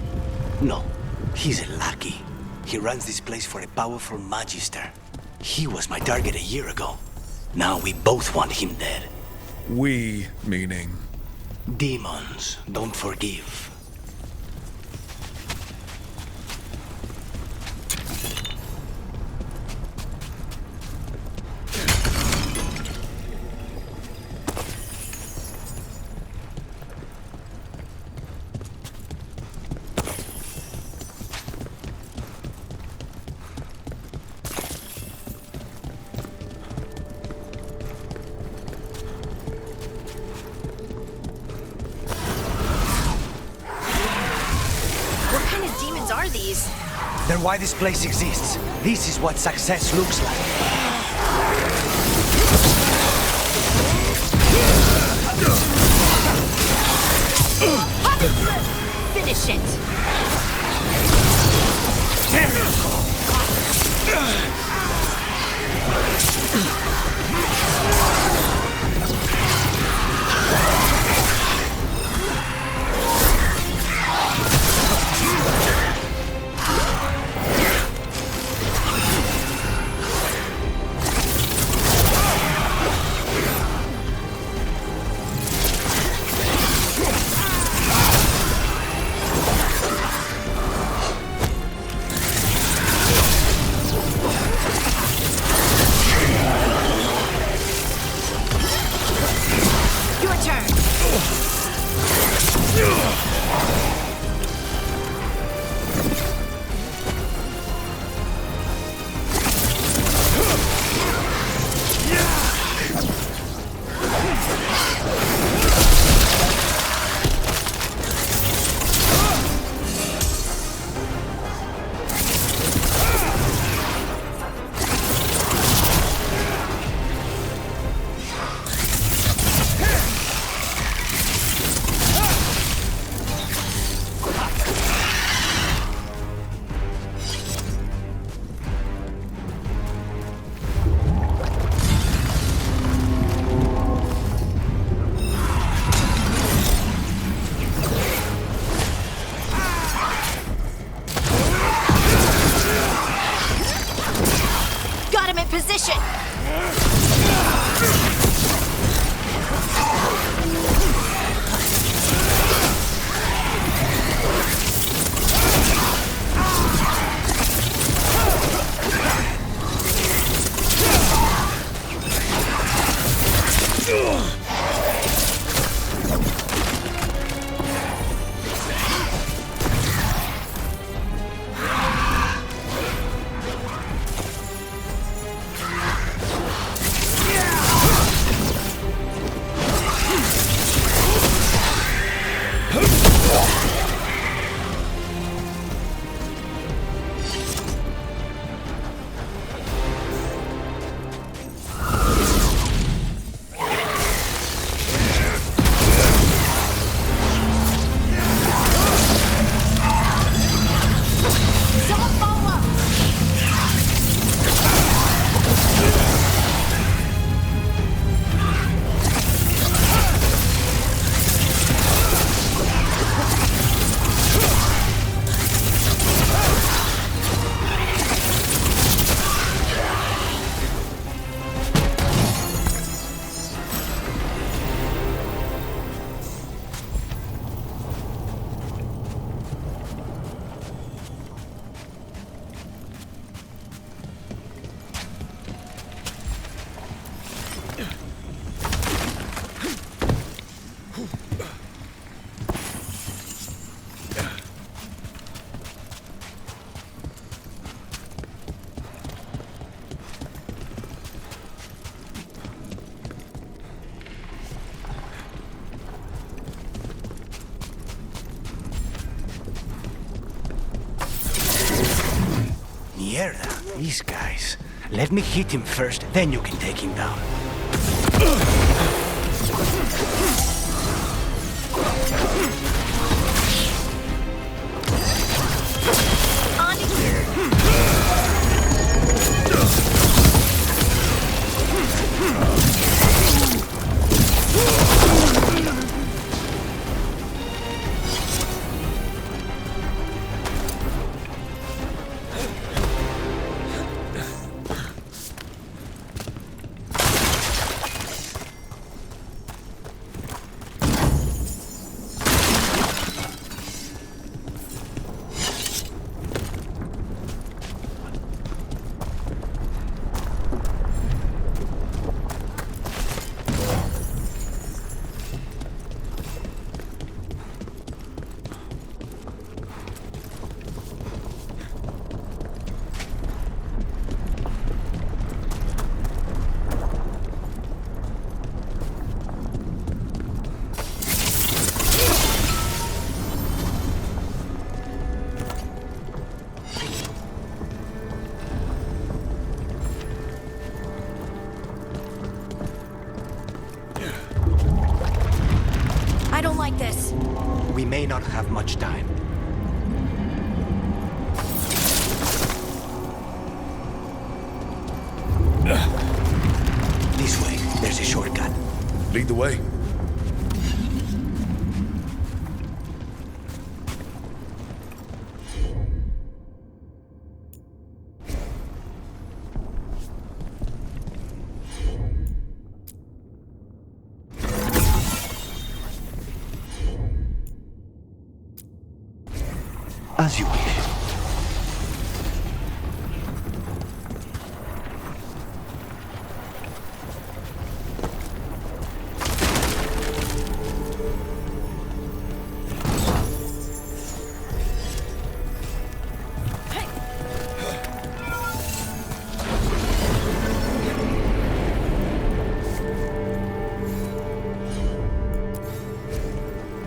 No, he's a lackey. He runs this place for a powerful magister. He was my target a year ago. Now we both want him dead. We, meaning? Demons don't forgive. They're why this place exists. This is what success looks like. Finish it! Position! Mierda, these guys. Let me hit him first, then you can take him down. may not have much time. This way, there's a shortcut. Lead the way. As you wish.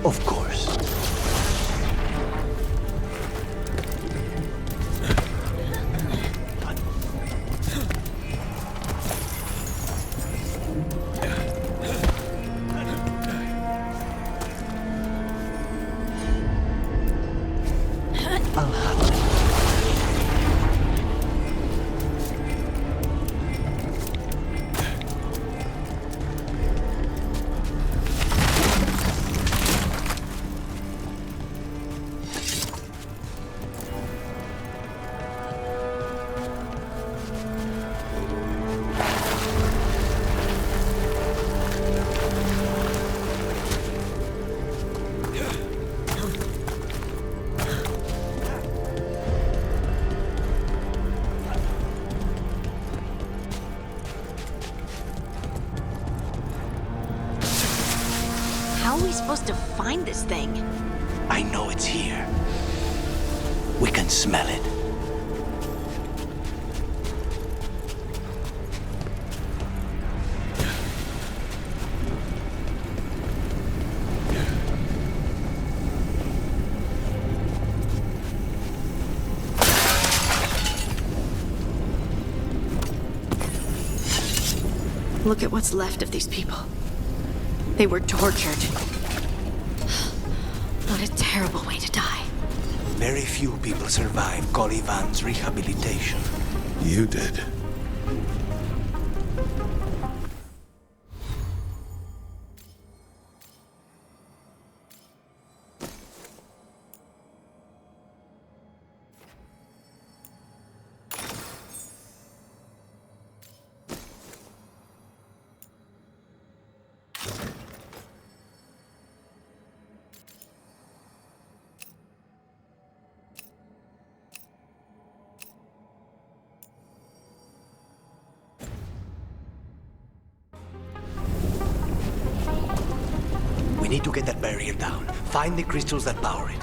Of course. How are we supposed to find this thing? I know it's here. We can smell it. Look at what's left of these people. They were tortured. What a terrible way to die. Very few people survive Colivan's rehabilitation. You did. We need to get that barrier down. Find the crystals that power it.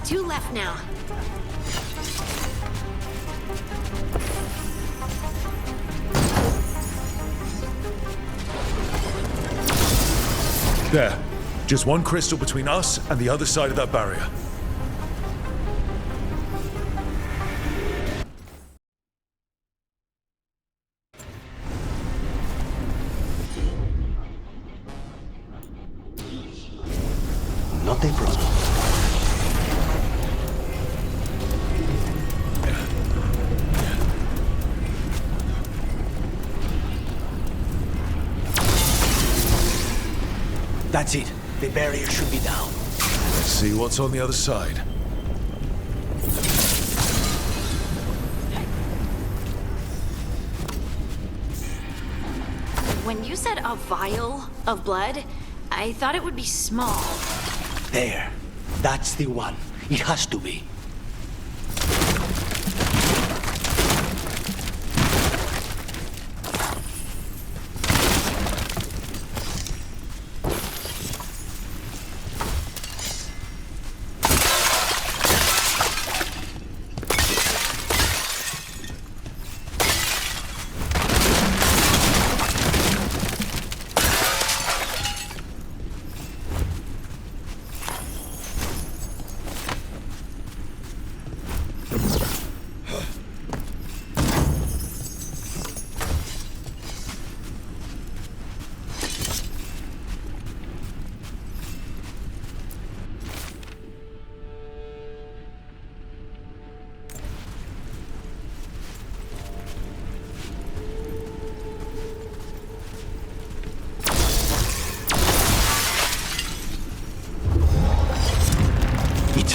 2 left now. There. Just one crystal between us and the other side of that barrier. Not a problem. That's it. The barrier should be down. Let's see what's on the other side. When you said a vial of blood, I thought it would be small. There. That's the one. It has to be.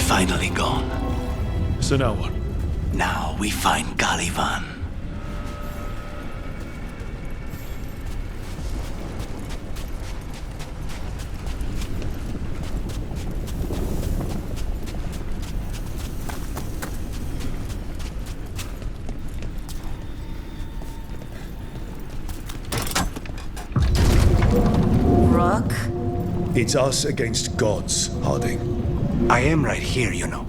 Finally gone. So now what? Now we find Caliban. Rook? It's us against gods, Harding. I am right here, you know.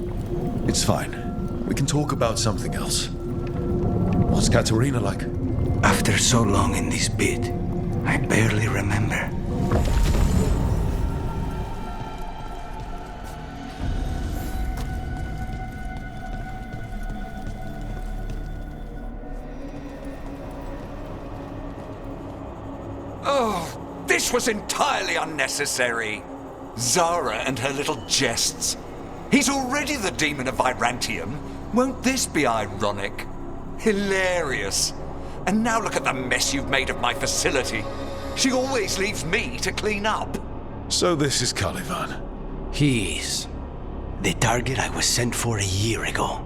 It's fine. We can talk about something else. What's Katerina like? After so long in this pit, I barely remember. Oh, this was entirely unnecessary. Zara and her little jests. He's already the demon of Virantium. Won't this be ironic? Hilarious. And now look at the mess you've made of my facility. She always leaves me to clean up. So this is Caliban. He is. The target I was sent for a year ago.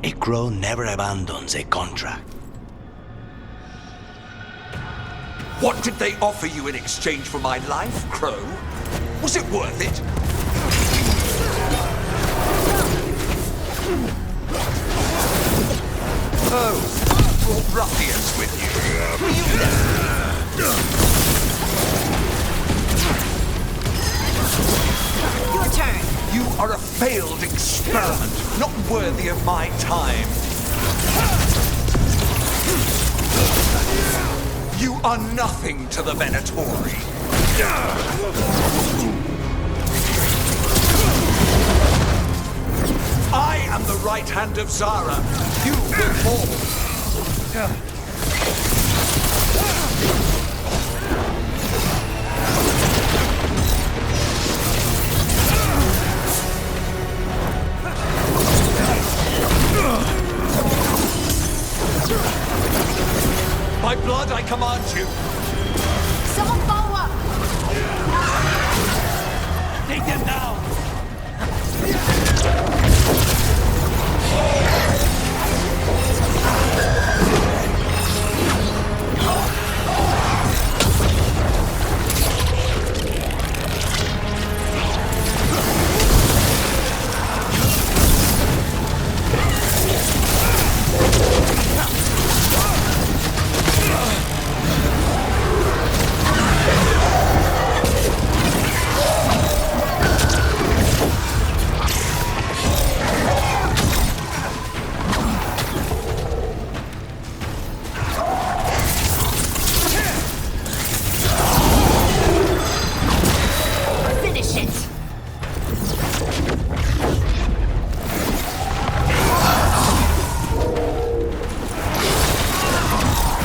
A crow never abandons a contract. What did they offer you in exchange for my life, Crow? Was it worth it? Oh, you brought ruffians with you. Were you Your turn. You are a failed experiment, not worthy of my time. You are nothing to the Venatori. I am the right hand of Zara. You will fall. By blood, I command you. Someone follow up! Take them down!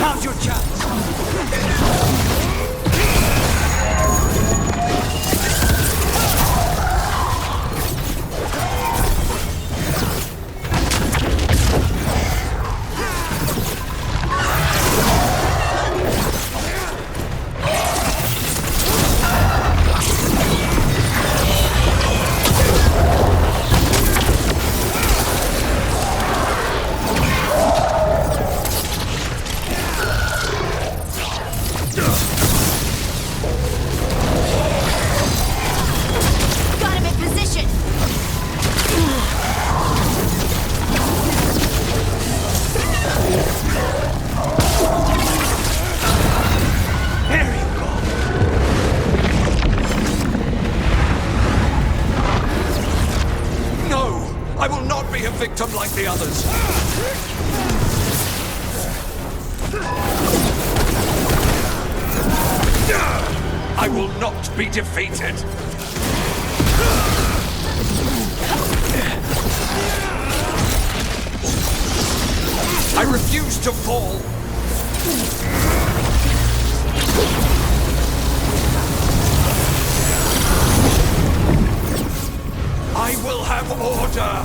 Now's your chance! Victim like the others. I will not be defeated. I refuse to fall. I will have order.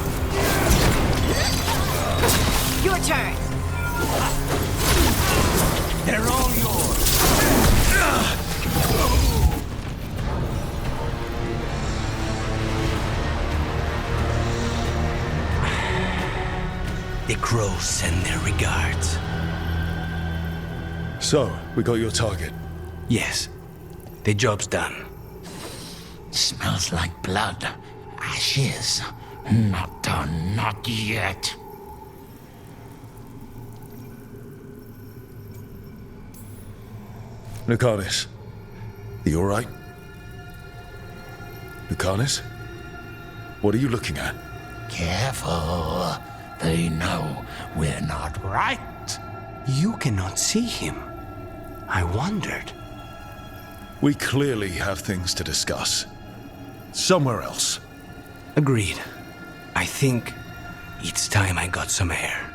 Your turn. They're all yours. The crows send their regards. So, we got your target? Yes. The job's done. Smells like blood. Ashes. Not done, not yet. Lucanis, are you alright? Lucanis? What are you looking at? Careful. They know we're not right. You cannot see him. I wondered. We clearly have things to discuss. Somewhere else. Agreed. I think it's time I got some air.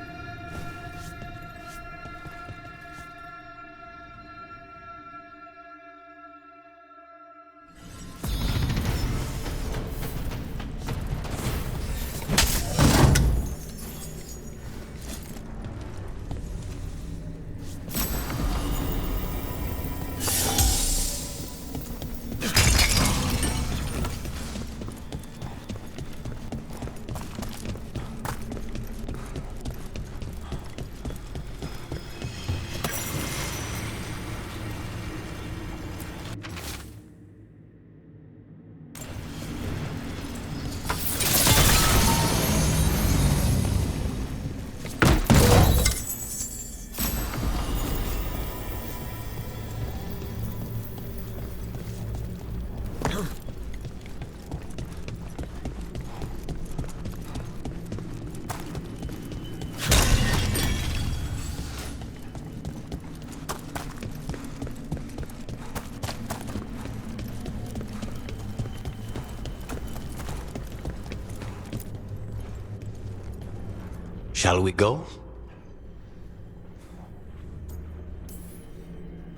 Shall we go?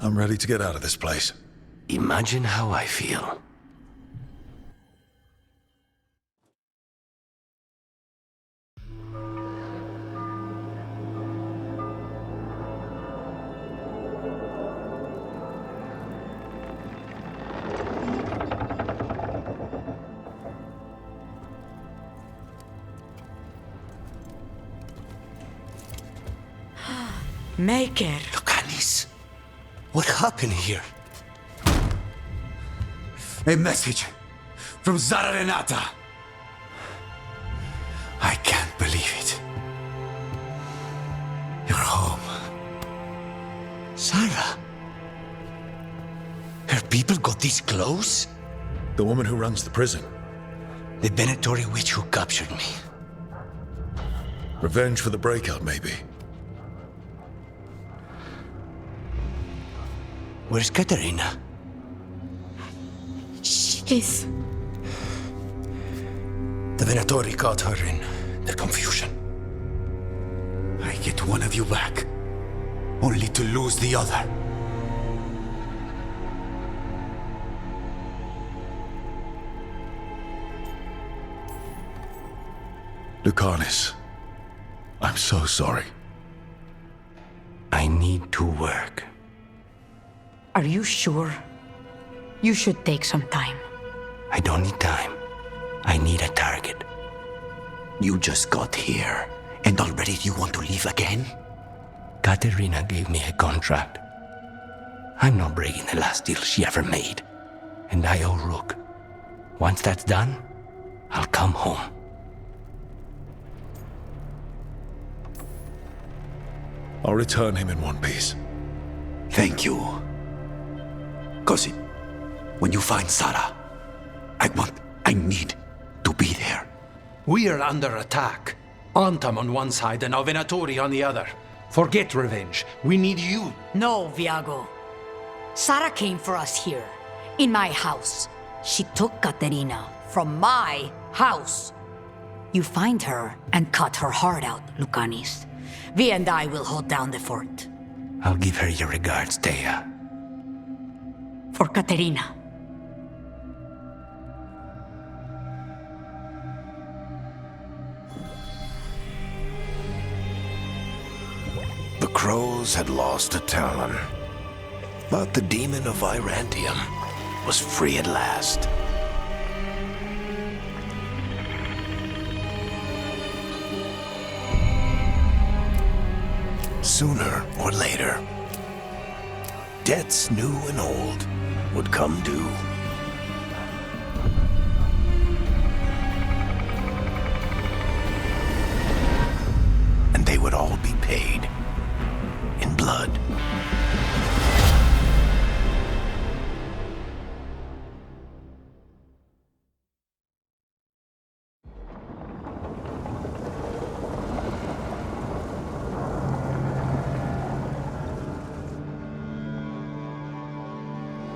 I'm ready to get out of this place. Imagine how I feel. Maker. Lucanis, what happened here? A message from Zara Renata. I can't believe it. You're home. Sarah? Her people got this close? The woman who runs the prison. The Venatori witch who captured me. Revenge for the breakout, maybe. Where's Katerina? She's... The Venatori caught her in their confusion. I get one of you back, only to lose the other. Lucanis, I'm so sorry. I need to work. Are you sure? You should take some time. I don't need time. I need a target. You just got here, and already you want to leave again? Katerina gave me a contract. I'm not breaking the last deal she ever made. And I owe Rook. Once that's done, I'll come home. I'll return him in one piece. Thank you. Cousin, when you find Sarah, I need to be there. We are under attack. Antam on one side and Venatori on the other. Forget revenge. We need you. No, Viago. Sarah came for us here, in my house. She took Katerina from my house. You find her and cut her heart out, Lucanis. Vi and I will hold down the fort. I'll give her your regards, Thea. For Katerina. The crows had lost a talon, but the demon of Virantium was free at last. Sooner or later, debts new and old would come due. And they would all be paid in blood.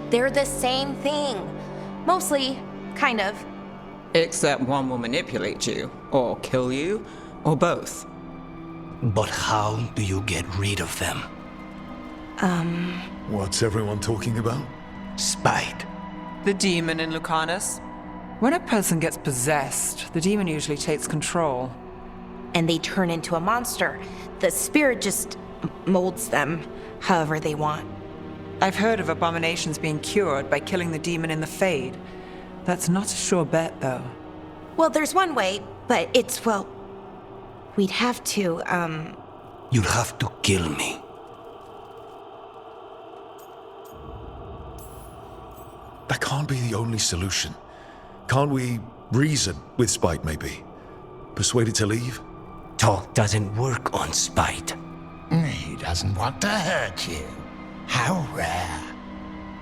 They're the same thing. Mostly, kind of. Except one will manipulate you, or kill you, or both. But how do you get rid of them? What's everyone talking about? Spite. The demon in Lucanis. When a person gets possessed, the demon usually takes control. And they turn into a monster. The spirit just molds them however they want. I've heard of abominations being cured by killing the demon in the Fade. That's not a sure bet, though. Well, there's one way, but it's, well... We'd have to, You'd have to kill me. That can't be the only solution. Can't we reason with Spite, maybe? Persuade it to leave? Talk doesn't work on Spite. He doesn't want to hurt you. How rare.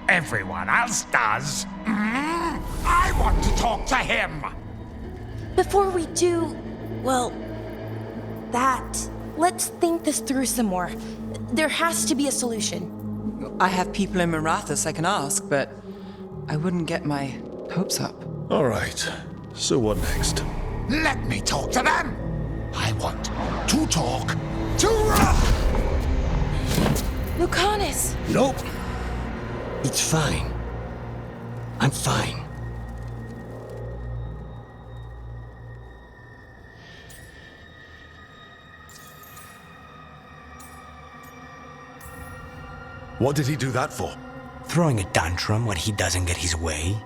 Everyone else does. I want to talk to him. Before we do, well, that, let's think this through some more. There has to be a solution. I have people in Marathas I can ask, but I wouldn't get my hopes up. All right. So what next? Let me talk to them. I want to talk to Rook. Lucanis! Nope. It's fine. I'm fine. What did he do that for? Throwing a tantrum when he doesn't get his way.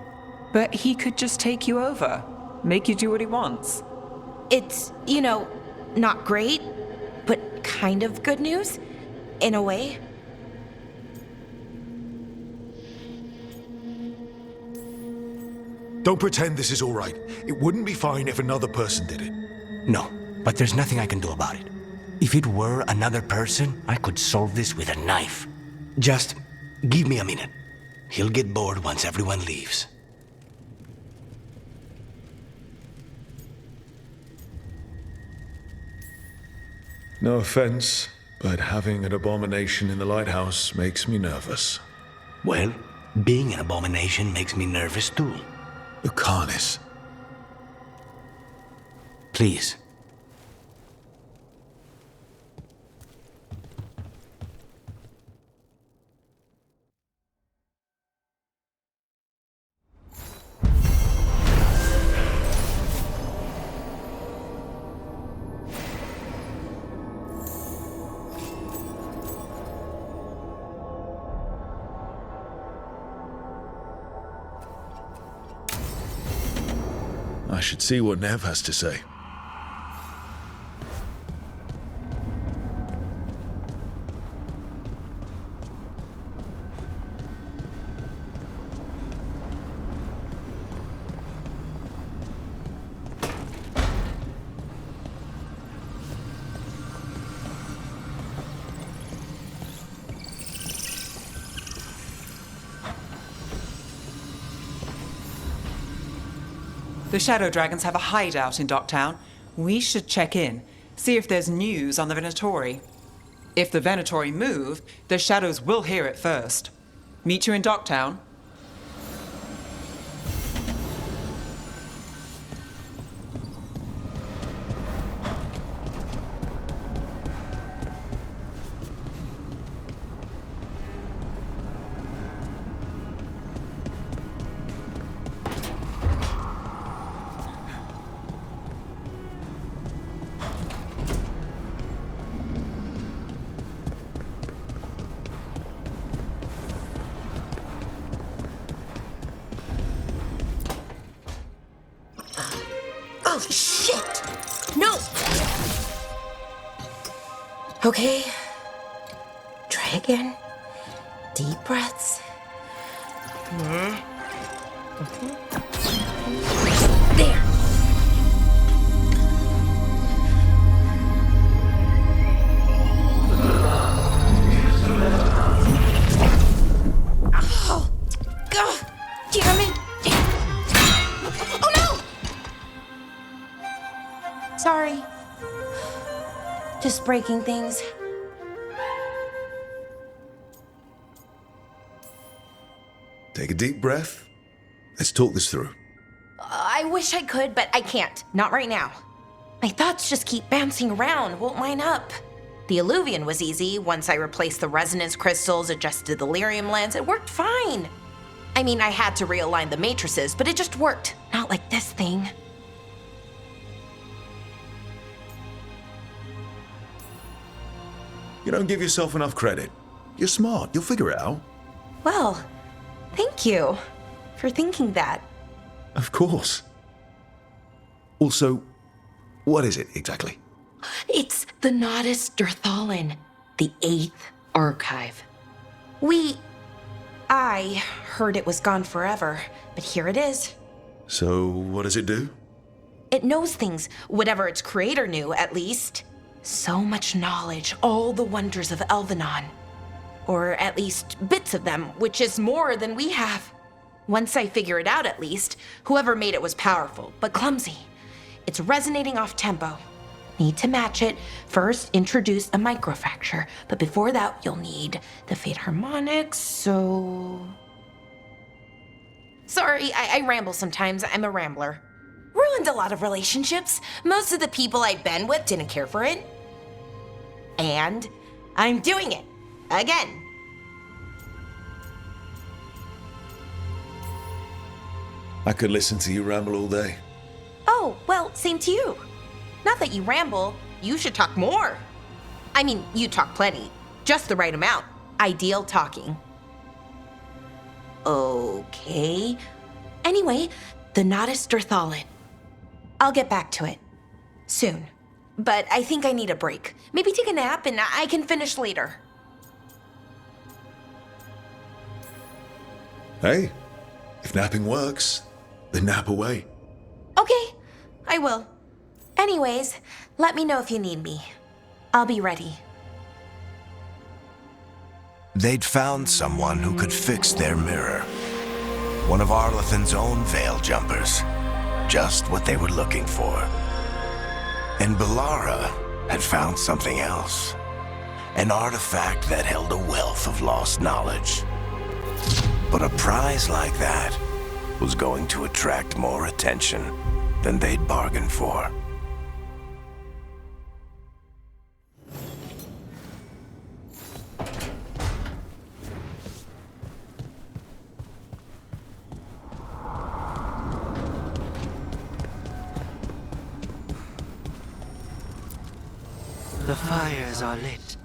But he could just take you over. Make you do what he wants. It's, not great, but kind of good news, in a way. Don't pretend this is all right. It wouldn't be fine if another person did it. No, but there's nothing I can do about it. If it were another person, I could solve this with a knife. Just give me a minute. He'll get bored once everyone leaves. No offense, but having an abomination in the lighthouse makes me nervous. Well, being an abomination makes me nervous too. Lucanis. Please. I should see what Neve has to say. The Shadow Dragons have a hideout in Docktown. We should check in, see if there's news on the Venatori. If the Venatori move, the Shadows will hear it first. Meet you in Docktown. Oh, shit! No! Okay. Try again. Deep breaths. There. Oh! God! Damn it! Oh no! Sorry. Just breaking things. Take a deep breath. Let's talk this through. I wish I could, but I can't. Not right now. My thoughts just keep bouncing around, won't line up. The Illuvian was easy. Once I replaced the resonance crystals, adjusted the lyrium lens, it worked fine. I mean, I had to realign the matrices, but it just worked. Not like this thing. You don't give yourself enough credit. You're smart. You'll figure it out. Well, thank you for thinking that. Of course. Also, what is it exactly? It's the Nodus Durthalin, the 8th archive. I heard it was gone forever, but here it is. So, what does it do? It knows things, whatever its creator knew, at least. So much knowledge, all the wonders of Elvenon. Or at least bits of them, which is more than we have. Once I figure it out, at least, whoever made it was powerful, but clumsy. It's resonating off tempo. Need to match it. First, introduce a microfracture, but before that, you'll need the Fate Harmonics, so... Sorry, I ramble sometimes. I'm a rambler. Ruined a lot of relationships. Most of the people I'd been with didn't care for it. And I'm doing it. Again. I could listen to you ramble all day. Oh, well, same to you. Not that you ramble, you should talk more. I mean, you talk plenty. Just the right amount. Ideal talking. Okay. Anyway, the Nodus Durthalin. I'll get back to it. Soon. But I think I need a break. Maybe take a nap and I can finish later. Hey, if napping works, then nap away. Okay, I will. Anyways, let me know if you need me. I'll be ready. They'd found someone who could fix their mirror. One of Arlathan's own Veil Jumpers. Just what they were looking for. And Bellara had found something else. An artifact that held a wealth of lost knowledge. But a prize like that was going to attract more attention than they'd bargained for. The fires are lit.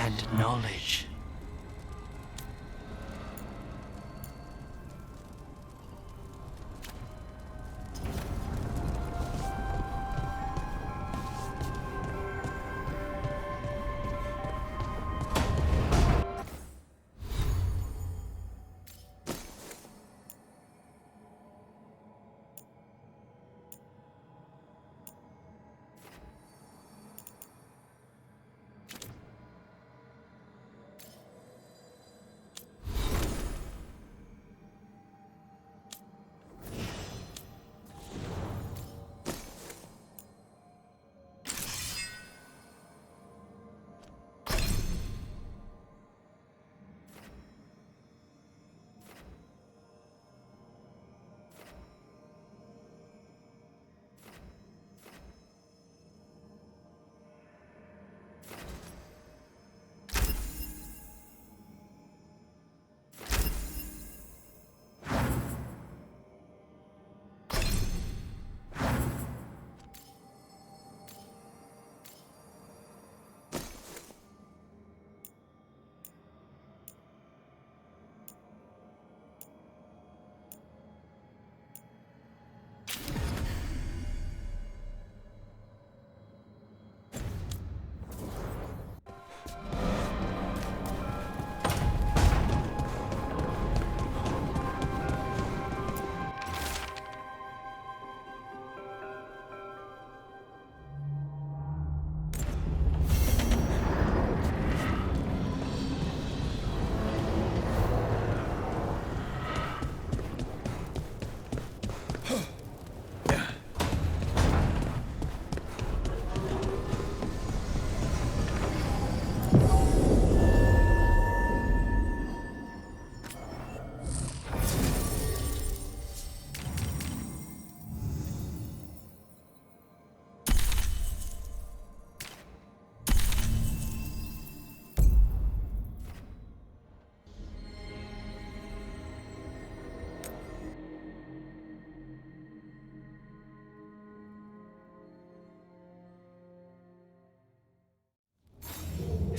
and knowledge.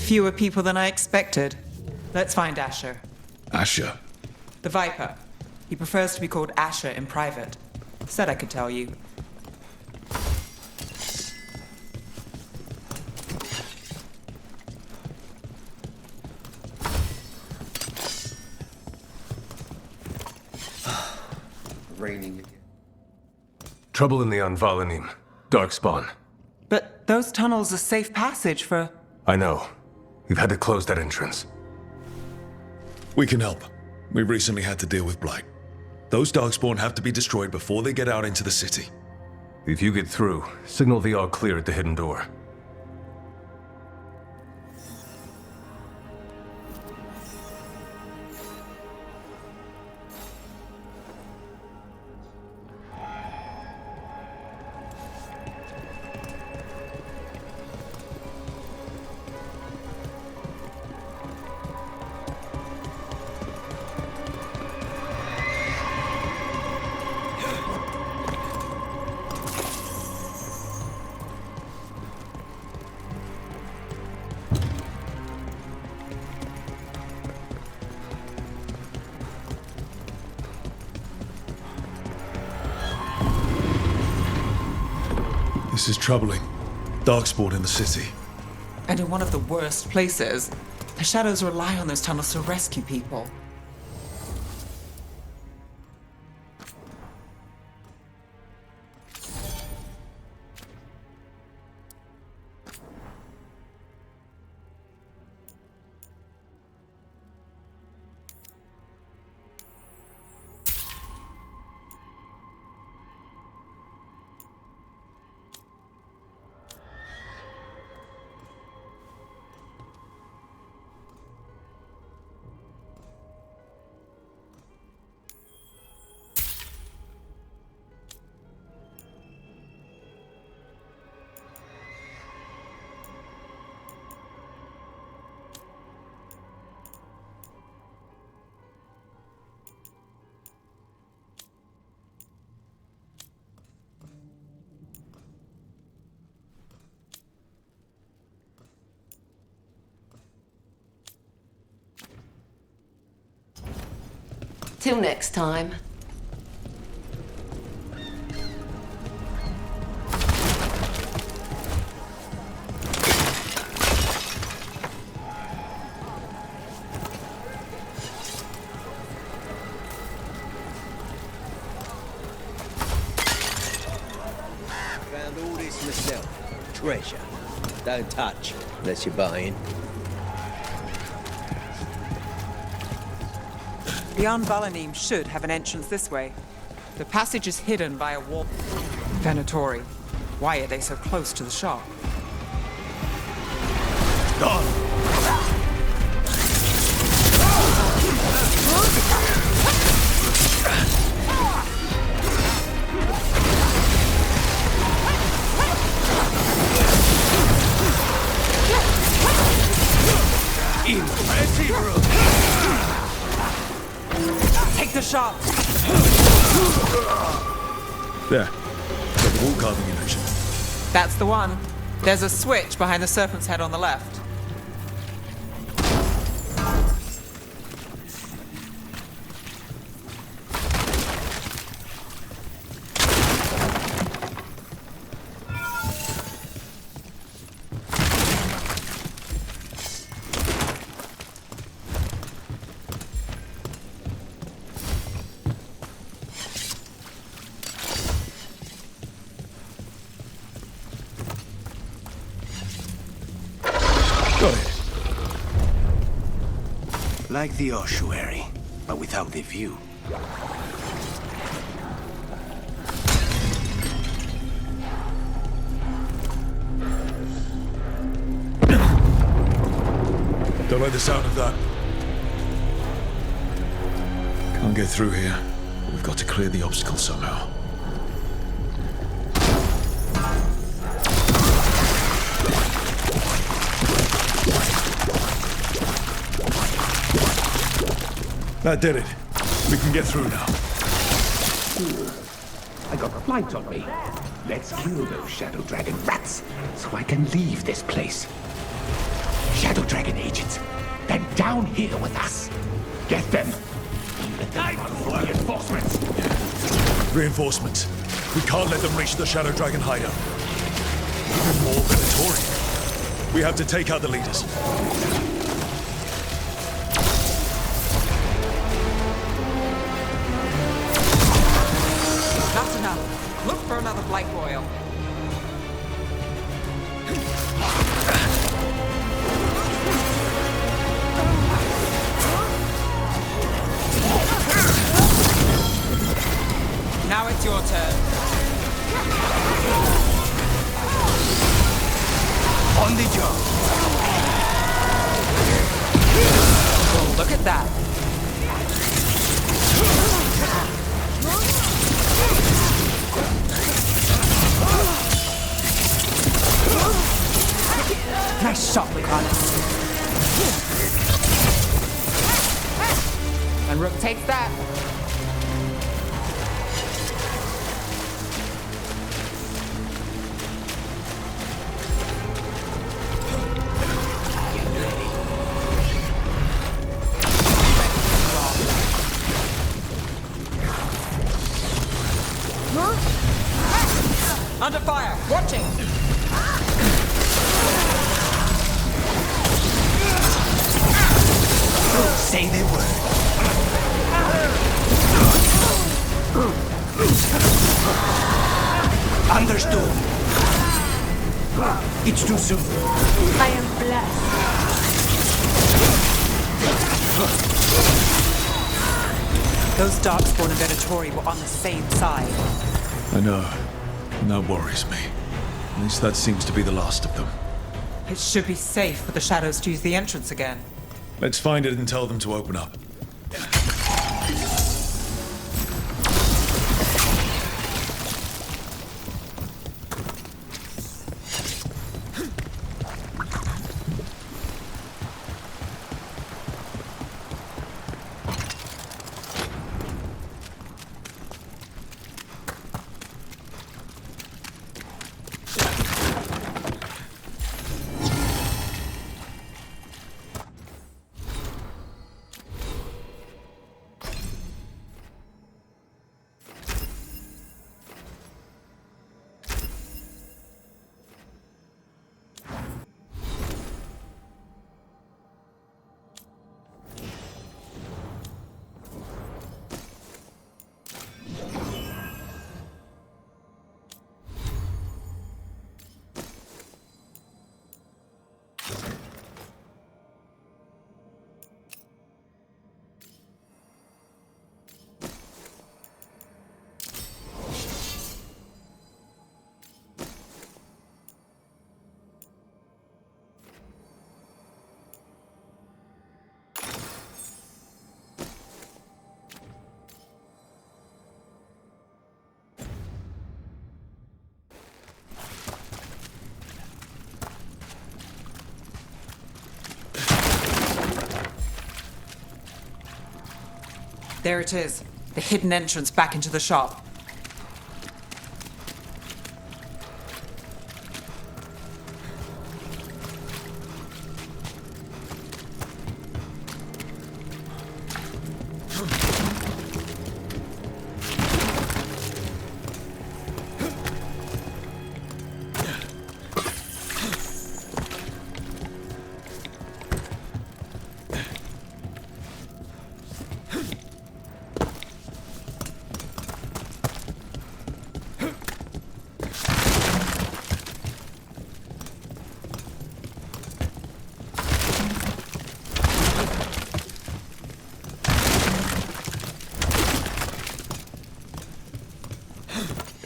Fewer people than I expected. Let's find Asher. Asher? The Viper. He prefers to be called Asher in private. Said I could tell you. Raining again. Trouble in the Anvalanim. Darkspawn. But those tunnels are safe passage for... I know. We've had to close that entrance. We can help. We recently had to deal with Blight. Those Darkspawn have to be destroyed before they get out into the city. If you get through, signal the all clear at the hidden door. This is troubling. Darkspawn in the city. And in one of the worst places. The Shadows rely on those tunnels to rescue people. Till next time. Found all this myself. Treasure. Don't touch unless you're buying. Beyond Valanim should have an entrance this way. The passage is hidden by a wall. Venatori. Why are they so close to the shop? Gone! Take the shot! There. Got the wall carving you mentioned. That's the one. There's a switch behind the serpent's head on the left. Like the ossuary, but without the view. Don't like the sound of that. Can't get through here. We've got to clear the obstacle somehow. That did it. We can get through now. I got a light on me. Let's kill those Shadow Dragon rats, so I can leave this place. Shadow Dragon agents, they're down here with us. Get them. Let them run for reinforcements. Reinforcements. We can't let them reach the Shadow Dragon hideout. Even more Venatori. We have to take out the leaders. Not enough. Look for another blight boil. Now it's your turn. On the job. Oh, look at that. Nice shot, Lucanis. And Rook takes that. Under fire! Watching! Say the word. Understood. It's too soon. I am blessed. Those Darkspawn and Venatori were on the same side. I know. And that worries me. At least that seems to be the last of them. It should be safe for the shadows to use the entrance again. Let's find it and tell them to open up. There it is. The hidden entrance back into the shop.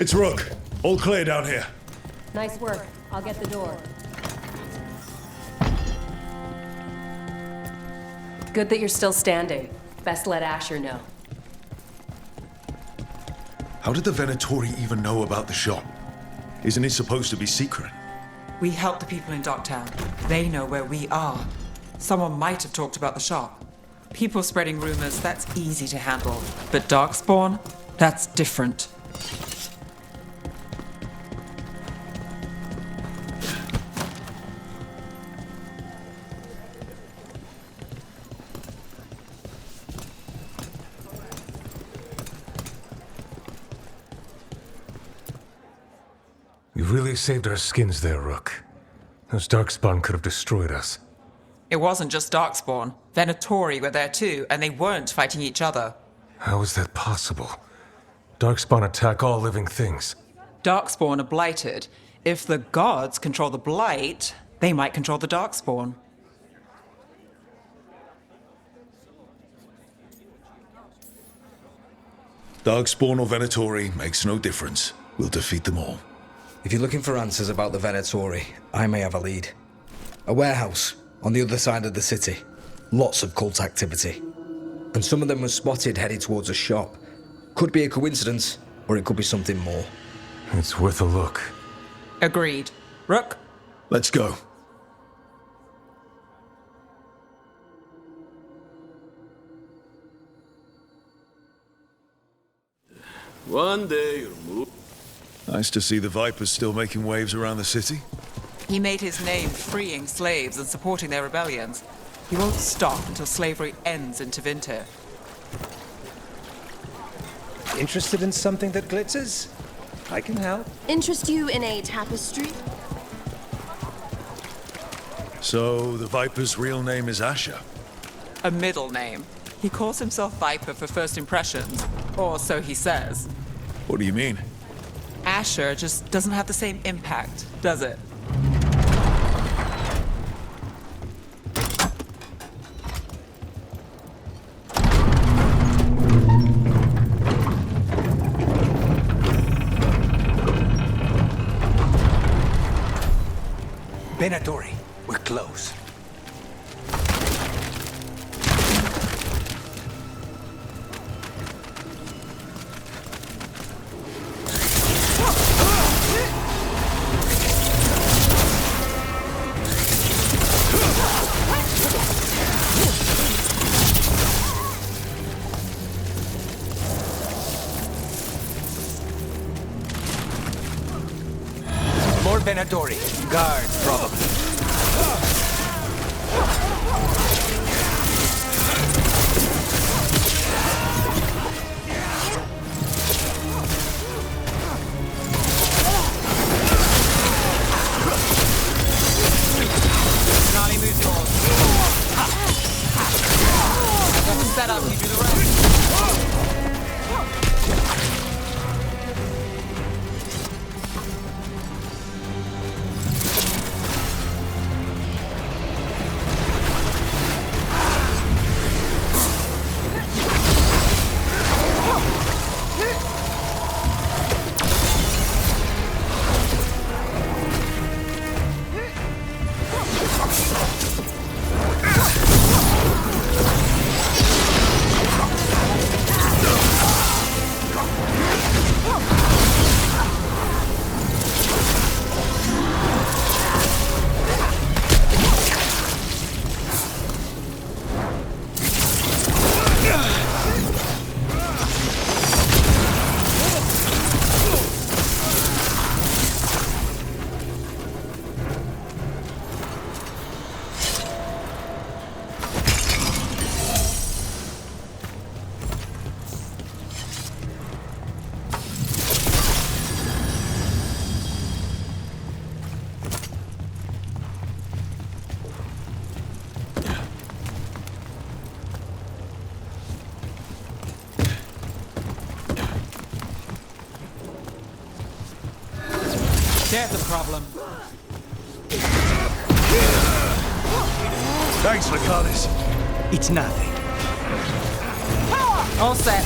It's Rook. All clear down here. Nice work. I'll get the door. Good that you're still standing. Best let Asher know. How did the Venatori even know about the shop? Isn't it supposed to be secret? We help the people in Docktown. They know where we are. Someone might have talked about the shop. People spreading rumors, that's easy to handle. But Darkspawn? That's different. You really saved our skins there, Rook. Those Darkspawn could have destroyed us. It wasn't just Darkspawn. Venatori were there too, and they weren't fighting each other. How is that possible? Darkspawn attack all living things. Darkspawn are blighted. If the gods control the blight, they might control the Darkspawn. Darkspawn or Venatori makes no difference. We'll defeat them all. If you're looking for answers about the Venatori, I may have a lead. A warehouse on the other side of the city. Lots of cult activity. And some of them were spotted headed towards a shop. Could be a coincidence, or it could be something more. It's worth a look. Agreed. Rook? Let's go. One day you'll move. Nice to see the Vipers still making waves around the city. He made his name freeing slaves and supporting their rebellions. He won't stop until slavery ends in Tevinter. Interested in something that glitters? I can help. Interest you in a tapestry? So, the Viper's real name is Asher? A middle name. He calls himself Viper for first impressions, or so he says. What do you mean? Asher just doesn't have the same impact, does it? Venatori, we're close. More Venatori. Guards, probably. Set up, you do the rest. There's a problem. Thanks, Lucanis. It's nothing. All set.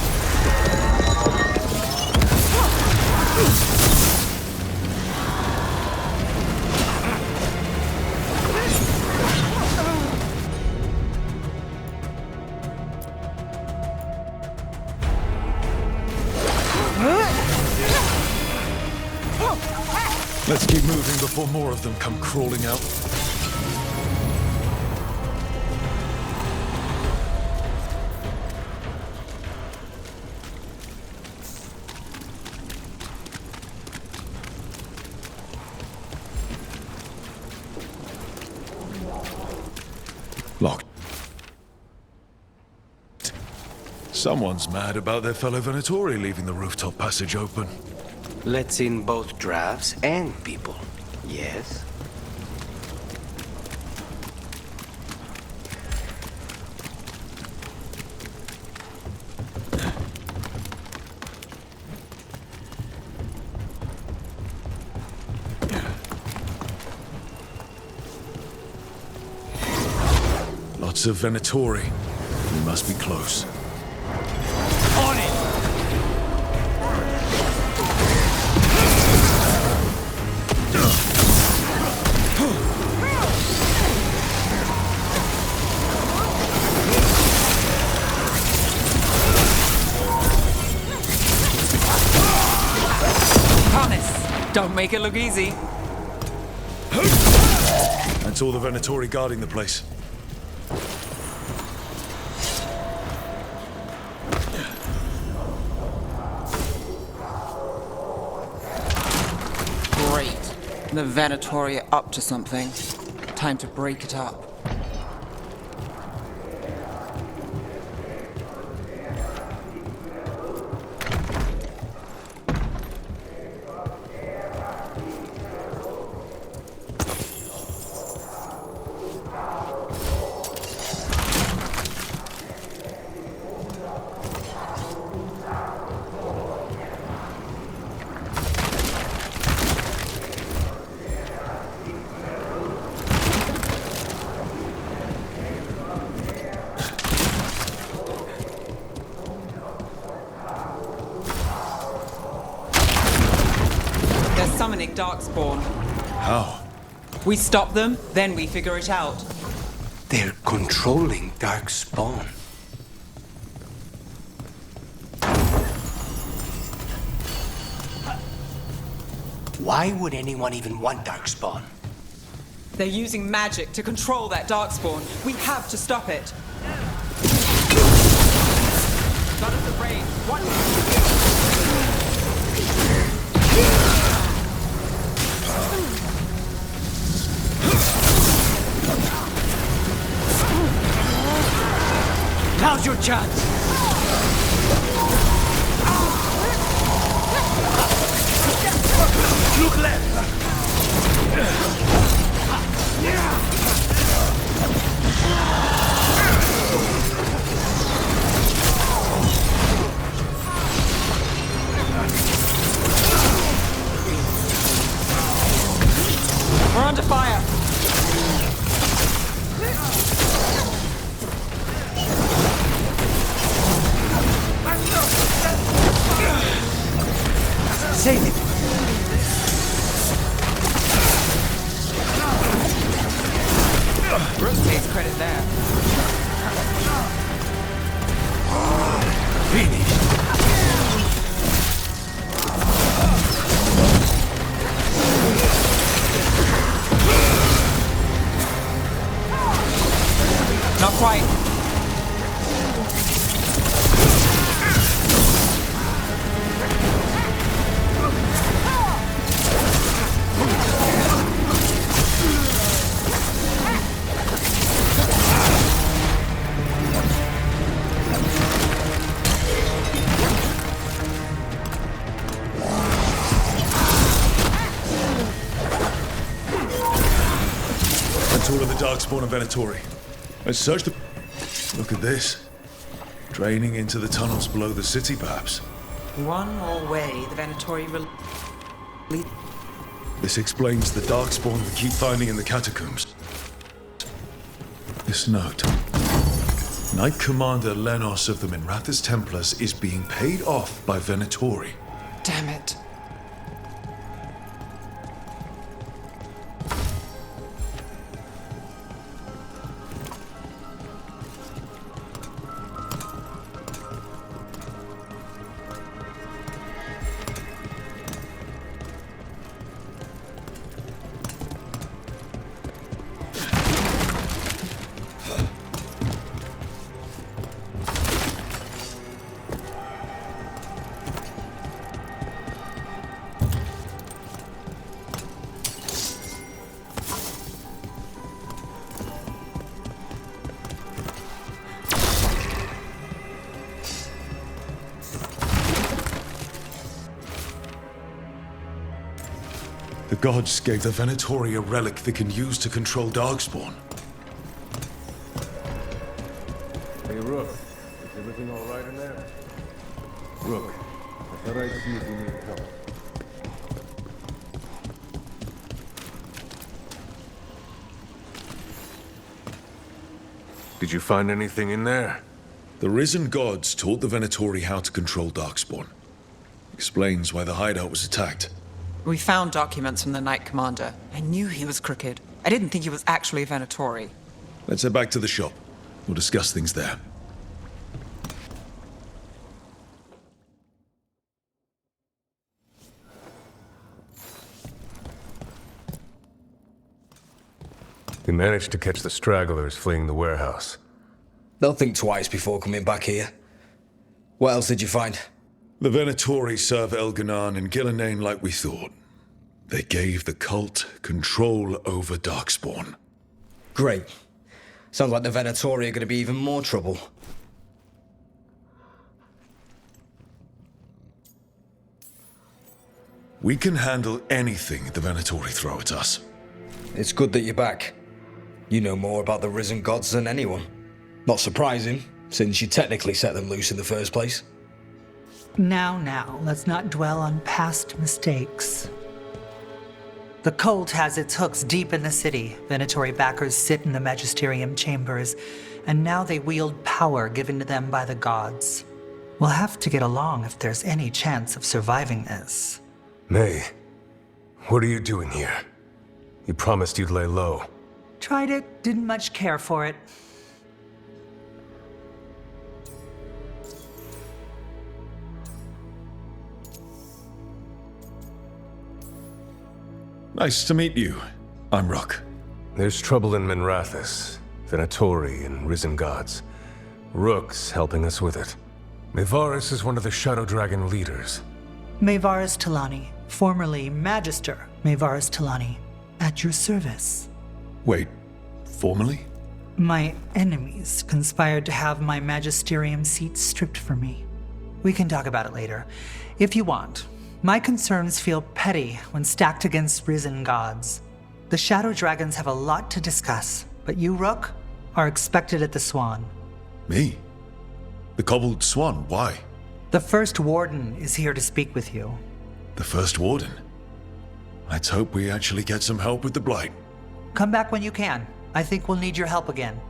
Let's keep moving before more of them come crawling out. Locked. Someone's mad about their fellow Venatori leaving the rooftop passage open. Let's in both drafts and people. Yes? Lots of Venatori. We must be close. On it! Don't make it look easy. That's all the Venatori guarding the place. Great. The Venatori are up to something. Time to break it up. Summoning Darkspawn. How? We stop them, then we figure it out. They're controlling Darkspawn. Why would anyone even want Darkspawn? They're using magic to control that Darkspawn. We have to stop it. God of the rain. Now's your chance! Look left! We're under fire! Save it! Rook takes credit there. Finish! Not quite. All of the Darkspawn and Venatori. Let's search the... Look at this. Draining into the tunnels below the city, perhaps. One more way the Venatori will lead. This explains the darkspawn we keep finding in the catacombs. This note. Knight Commander Lenos of the Minrathous Templars is being paid off by Venatori. Damn it. The gods gave the Venatori a relic they can use to control darkspawn. Hey, Rook. Is everything all right in there? Rook, I thought I'd see if you need help. Did you find anything in there? The risen gods taught the Venatori how to control darkspawn. Explains why the hideout was attacked. We found documents from the Knight Commander. I knew he was crooked. I didn't think he was actually Venatori. Let's head back to the shop. We'll discuss things there. We managed to catch the stragglers fleeing the warehouse. They'll think twice before coming back here. What else did you find? The Venatori serve Elganan and Gillenane like we thought. They gave the cult control over darkspawn. Great. Sounds like the Venatori are going to be even more trouble. We can handle anything the Venatori throw at us. It's good that you're back. You know more about the risen gods than anyone. Not surprising, since you technically set them loose in the first place. Now, let's not dwell on past mistakes. The cult has its hooks deep in the city. Venatori backers sit in the magisterium chambers, and now they wield power given to them by the gods. We'll have to get along if there's any chance of surviving this. May, what are you doing here? You promised you'd lay low. Tried it, didn't much care for it. Nice to meet you. I'm Rook. There's trouble in Minrathous, Venatori and Risen Gods. Rook's helping us with it. Mevaris is one of the Shadow Dragon leaders. Mevaris Talani, formerly Magister Mevaris Talani, at your service. Wait, formally? My enemies conspired to have my magisterium seat stripped from me. We can talk about it later, if you want. My concerns feel petty when stacked against risen gods. The Shadow Dragons have a lot to discuss, but you, Rook, are expected at the Swan. Me? The Cobbled Swan, why? The First Warden is here to speak with you. The First Warden? Let's hope we actually get some help with the Blight. Come back when you can. I think we'll need your help again.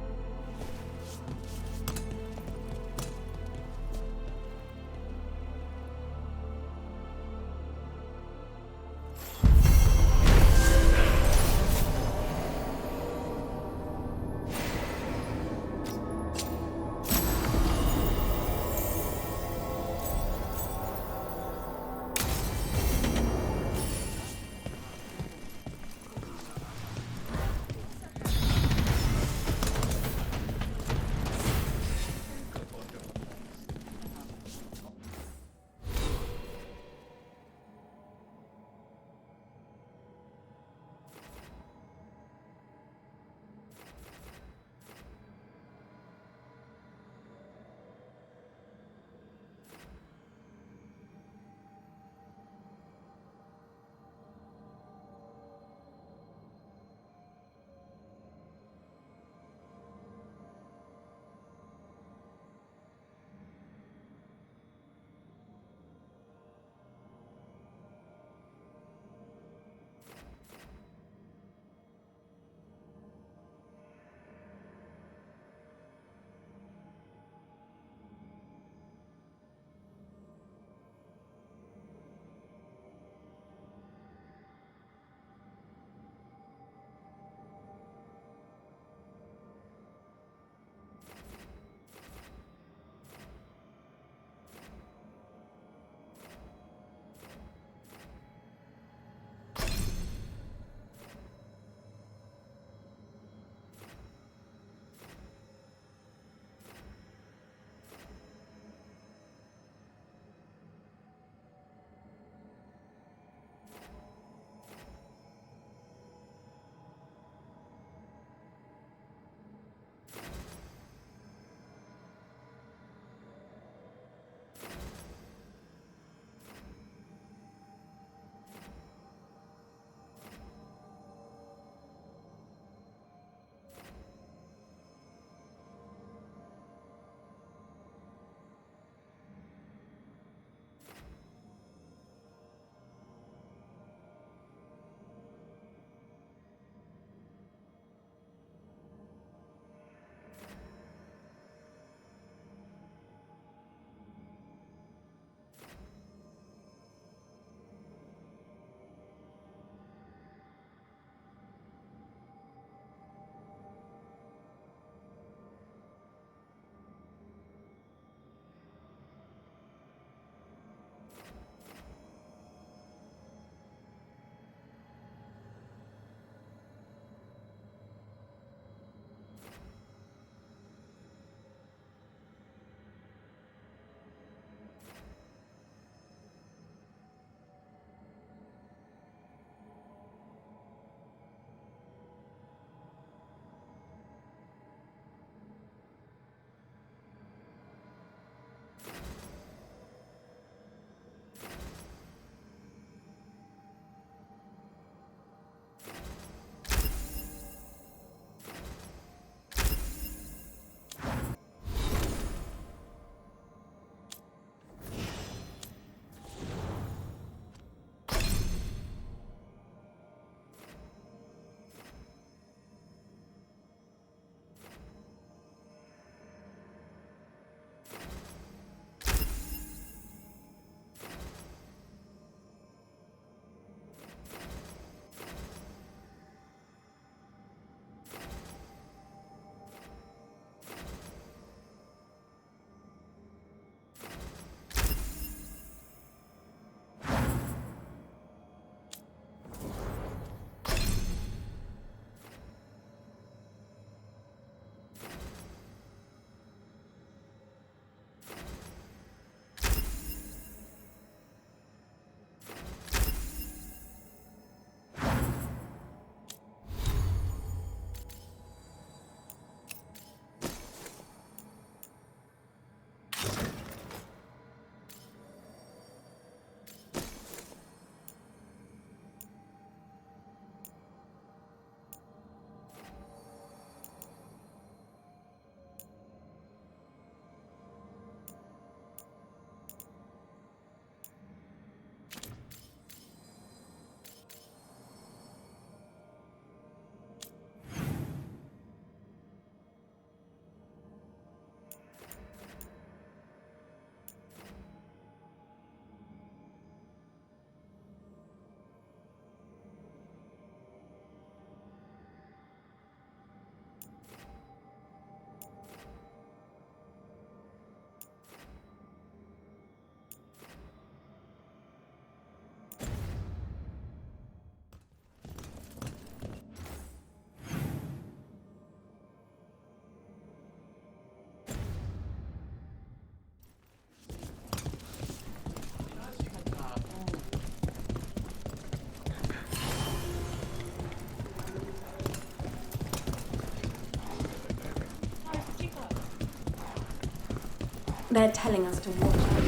They're telling us to watch out.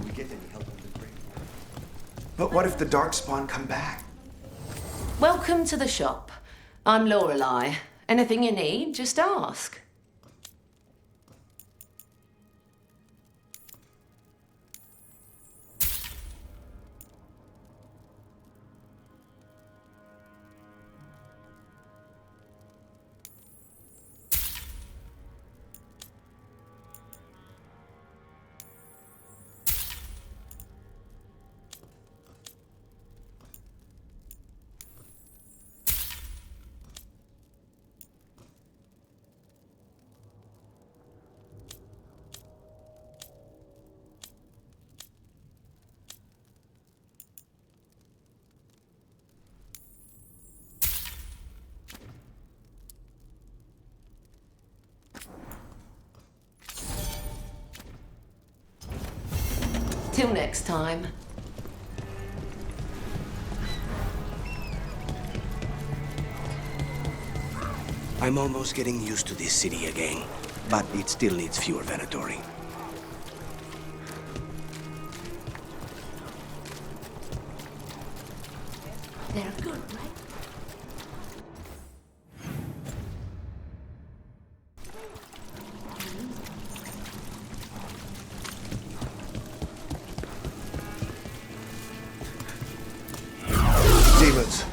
We get any help on the Grey Warden? But what if the Darkspawn come back? Welcome to the shop. I'm Lorelei. Anything you need, just ask. Till next time. I'm almost getting used to this city again, but it still needs fewer Venatori. They're good, right? Demons.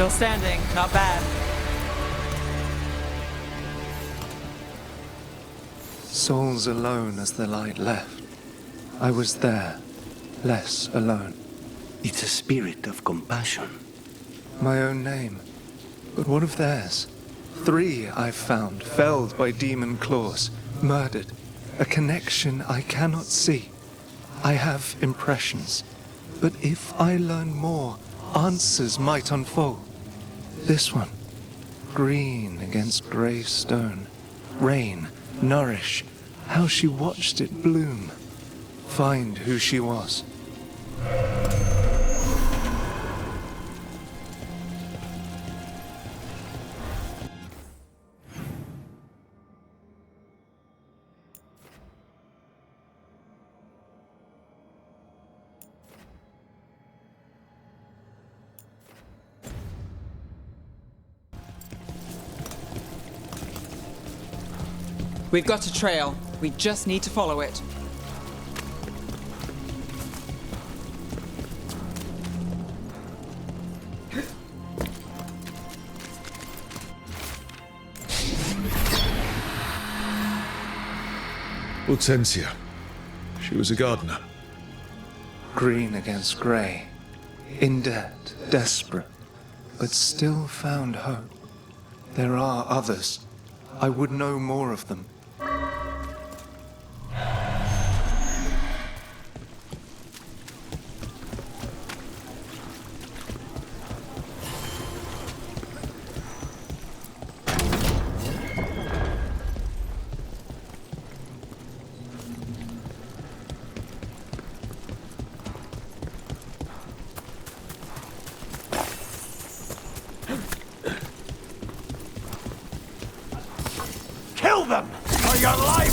Still standing, not bad. Souls alone as the light left. I was there, less alone. It's a spirit of compassion. My own name. But what of theirs? 3 I've found, felled by demon claws, murdered. A connection I cannot see. I have impressions. But if I learn more, answers might unfold. This one. Green against grey stone. Rain, nourish. How she watched it bloom. Find who she was. We've got a trail. We just need to follow it. Hortensia. She was a gardener. Green against grey. In debt, desperate, but still found hope. There are others. I would know more of them. Kill them! For your life!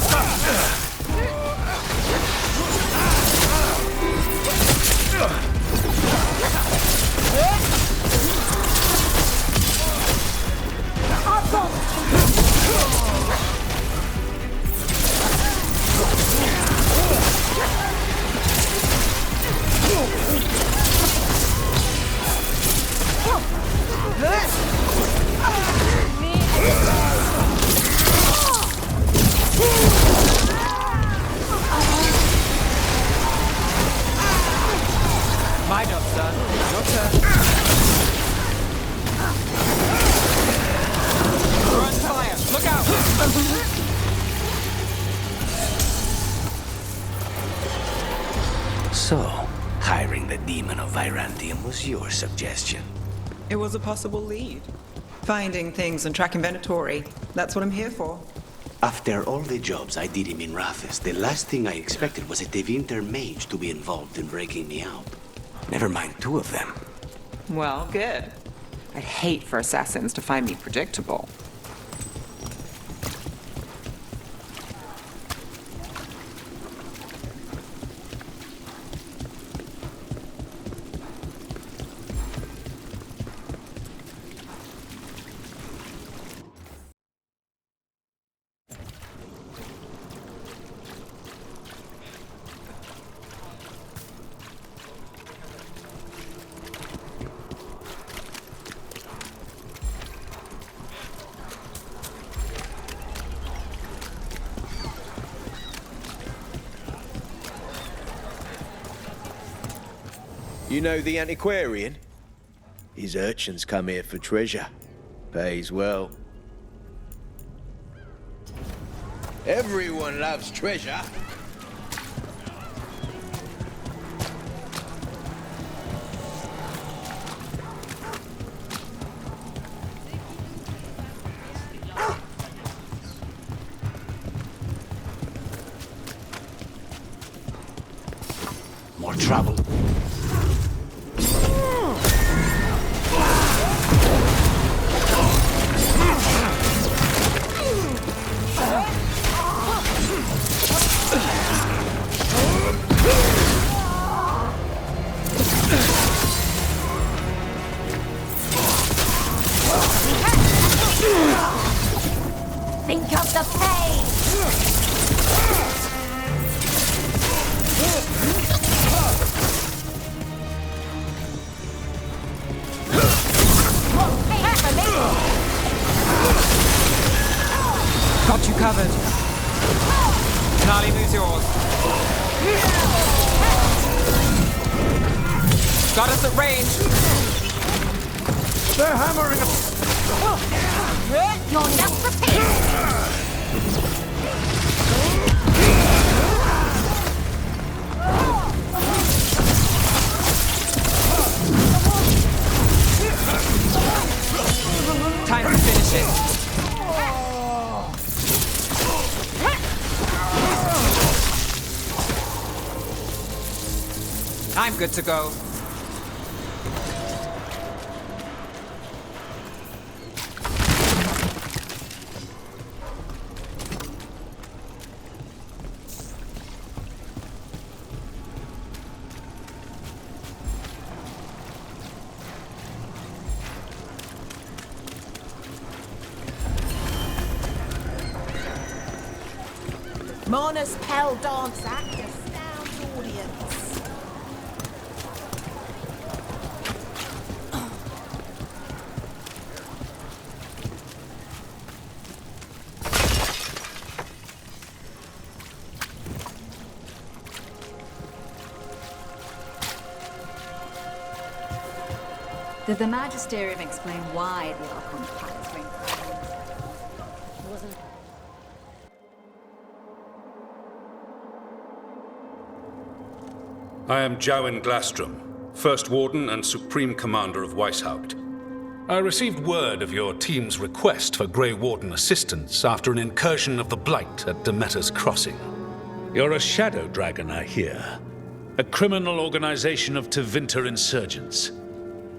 So, hiring the demon of Virantium was your suggestion. It was a possible lead. Finding things and tracking Venatori. That's what I'm here for. After all the jobs I did in Minrathis, the last thing I expected was a Tevinter mage to be involved in breaking me out. Never mind 2 of them. Well, good. I'd hate for assassins to find me predictable. You know the antiquarian? His urchins come here for treasure. Pays well. Everyone loves treasure. More trouble. Think of the pain! Got you covered. Gnarly moves yours. Got us at range. They're hammering us. You're not prepared! Time to finish it. I'm good to go. Mona's Pell Dance Act astounds audience. Did the Magisterium explain why the Archon's pacts ring? Wasn't. I am Jowen Glastrom, First Warden and Supreme Commander of Weishaupt. I received word of your team's request for Grey Warden assistance after an incursion of the Blight at Demeter's Crossing. You're a shadow dragon, I hear. A criminal organization of Tevinter insurgents.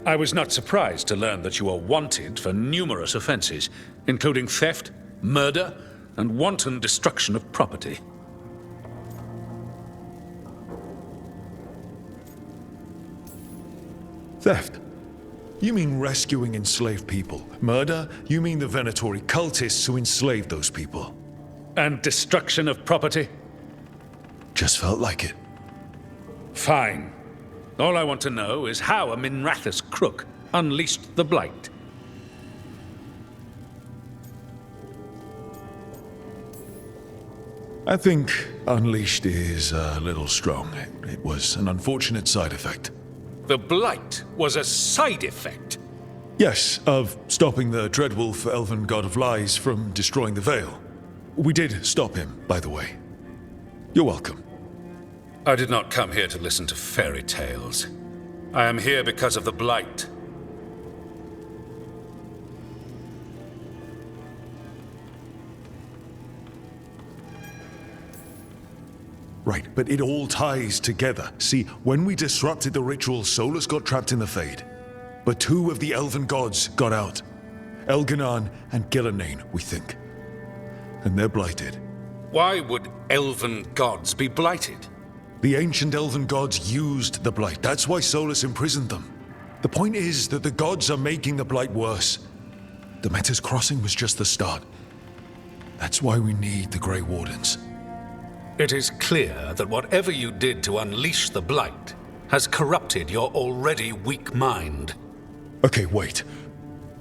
I was not surprised to learn that you are wanted for numerous offenses, including theft, murder, and wanton destruction of property. Theft? You mean rescuing enslaved people. Murder? You mean the Venatori cultists who enslaved those people. And destruction of property? Just felt like it. Fine. All I want to know is how a Minrathis crook unleashed the Blight. I think unleashed is a little strong. It was an unfortunate side effect. The Blight was a side effect? Yes, of stopping the Dreadwolf Elven God of Lies from destroying the Veil. We did stop him, by the way. You're welcome. I did not come here to listen to fairy tales. I am here because of the Blight. Right, but it all ties together. See, when we disrupted the ritual, Solus got trapped in the Fade. But 2 of the elven gods got out. Elganan and Gillenane, we think. And they're blighted. Why would elven gods be blighted? The ancient elven gods used the Blight. That's why Solus imprisoned them. The point is that the gods are making the Blight worse. Demeter's Crossing was just the start. That's why we need the Grey Wardens. It is clear that whatever you did to unleash the Blight has corrupted your already weak mind. Okay, wait.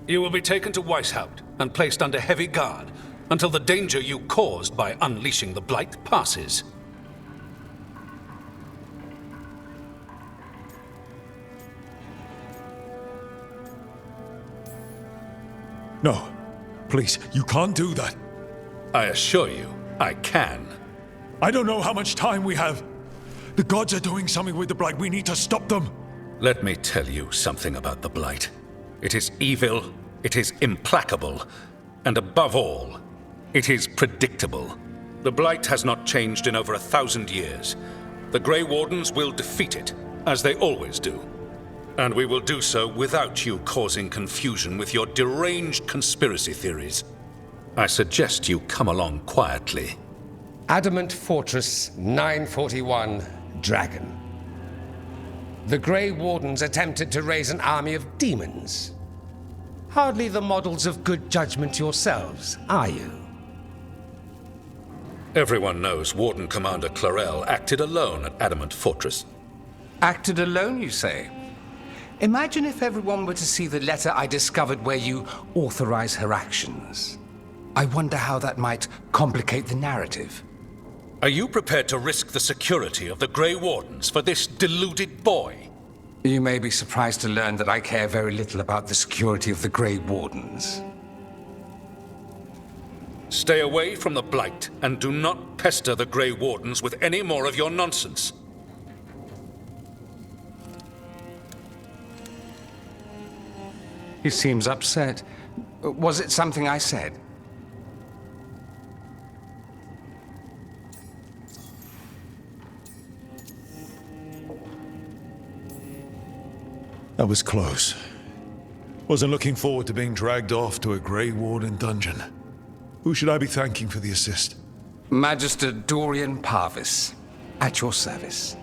You will be taken to Weishaupt and placed under heavy guard until the danger you caused by unleashing the Blight passes. No, please, you can't do that. I assure you, I can. I don't know how much time we have. The gods are doing something with the Blight. We need to stop them. Let me tell you something about the Blight. It is evil, it is implacable, and above all, it is predictable. The Blight has not changed in over 1,000 years. The Grey Wardens will defeat it, as they always do. And we will do so without you causing confusion with your deranged conspiracy theories. I suggest you come along quietly. Adamant Fortress 941, Dragon. The Grey Wardens attempted to raise an army of demons. Hardly the models of good judgment yourselves, are you? Everyone knows Warden Commander Clarel acted alone at Adamant Fortress. Acted alone, you say? Imagine if everyone were to see the letter I discovered where you authorize her actions. I wonder how that might complicate the narrative. Are you prepared to risk the security of the Grey Wardens for this deluded boy? You may be surprised to learn that I care very little about the security of the Grey Wardens. Stay away from the Blight, and do not pester the Grey Wardens with any more of your nonsense. He seems upset. Was it something I said? That was close. Wasn't looking forward to being dragged off to a Grey Warden dungeon. Who should I be thanking for the assist? Magister Dorian Parvis, at your service.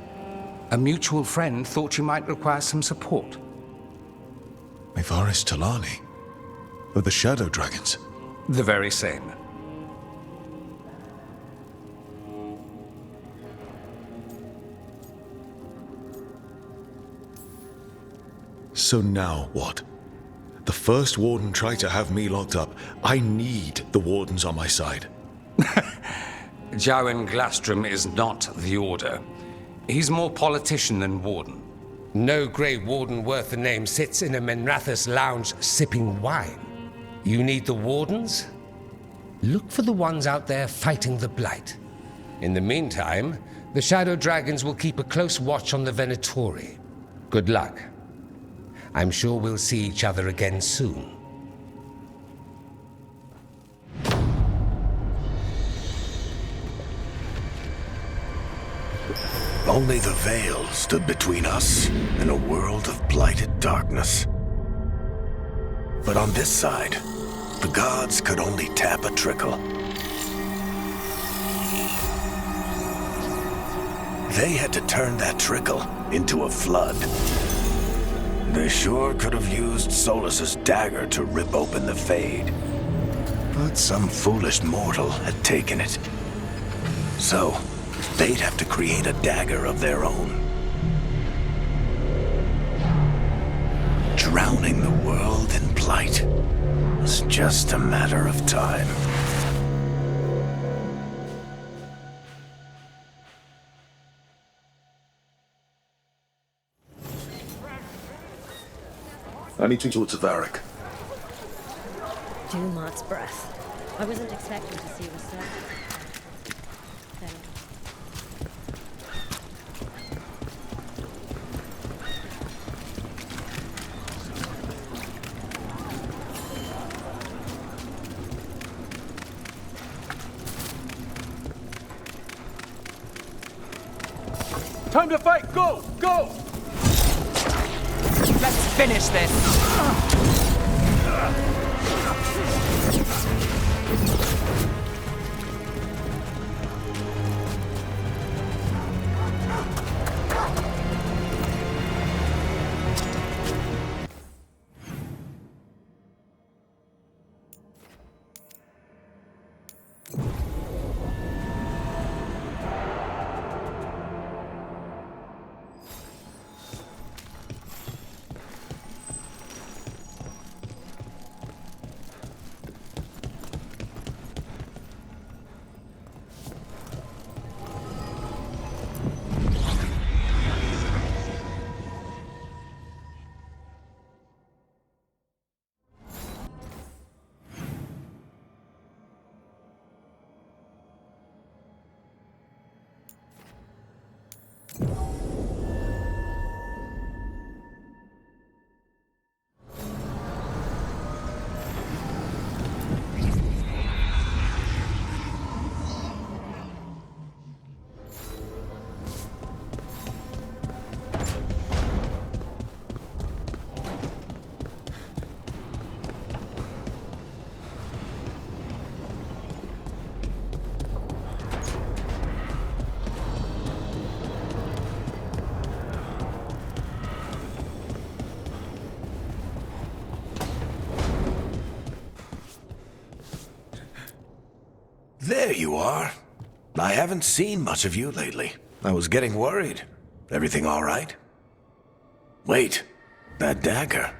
A mutual friend thought you might require some support. Mevaris Talani? Of the Shadow Dragons? The very same. So now what? The first Warden tried to have me locked up. I need the Wardens on my side. Jowen Glastrom is not the Order. He's more politician than Warden. No Grey Warden worth the name sits in a Menrathus lounge sipping wine. You need the Wardens? Look for the ones out there fighting the Blight. In the meantime, the Shadow Dragons will keep a close watch on the Venatori. Good luck. I'm sure we'll see each other again soon. Only the veil stood between us and a world of blighted darkness. But on this side, the gods could only tap a trickle. They had to turn that trickle into a flood. They sure could have used Solus's dagger to rip open the Fade. But some foolish mortal had taken it. So, they'd have to create a dagger of their own. Drowning the world in blight was just a matter of time. I need to talk to Varric. Dumart's breath. I wasn't expecting to see you Time to fight! Go! Go! Let's finish this! There you are. I haven't seen much of you lately. I was getting worried. Everything all right? Wait, that dagger.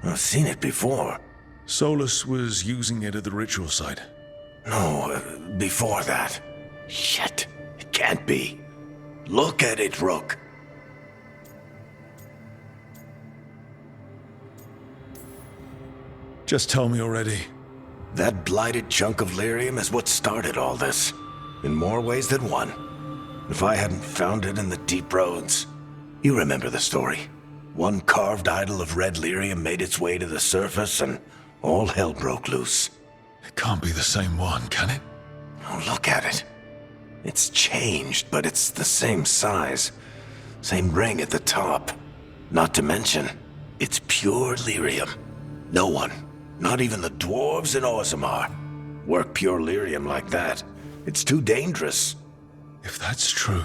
I've seen it before. Solus was using it at the ritual site. No, before that. Shit, it can't be. Look at it, Rook. Just tell me already. That blighted chunk of lyrium is what started all this. In more ways than one. If I hadn't found it in the deep roads. You remember the story. One carved idol of red lyrium made its way to the surface and all hell broke loose. It can't be the same one, can it? Oh, look at it. It's changed, but it's the same size. Same ring at the top. Not to mention, it's pure lyrium. No one, not even the dwarves in Orzammar, work pure lyrium like that. It's too dangerous. If that's true,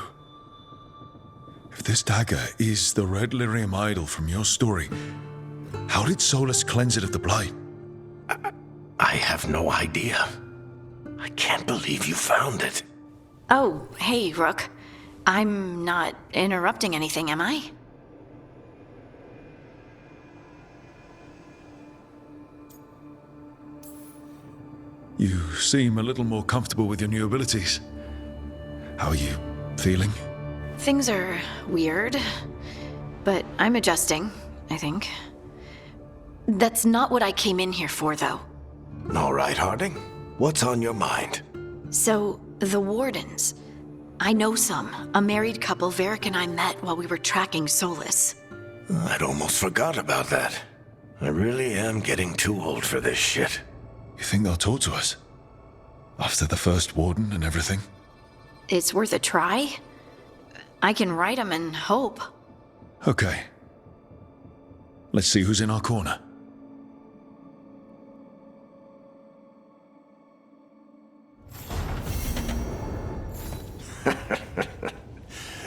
if this dagger is the red lyrium idol from your story, how did Solus cleanse it of the blight? I have no idea. I can't believe you found it. Oh, hey, Rook. I'm not interrupting anything, am I? You seem a little more comfortable with your new abilities. How are you feeling? Things are weird, but I'm adjusting, I think. That's not what I came in here for, though. All right, Harding. What's on your mind? So, the Wardens. I know some. A married couple Varric and I met while we were tracking Solus. I'd almost forgot about that. I really am getting too old for this shit. You think they'll talk to us? After the first Warden and everything? It's worth a try. I can write them and hope. Okay. Let's see who's in our corner.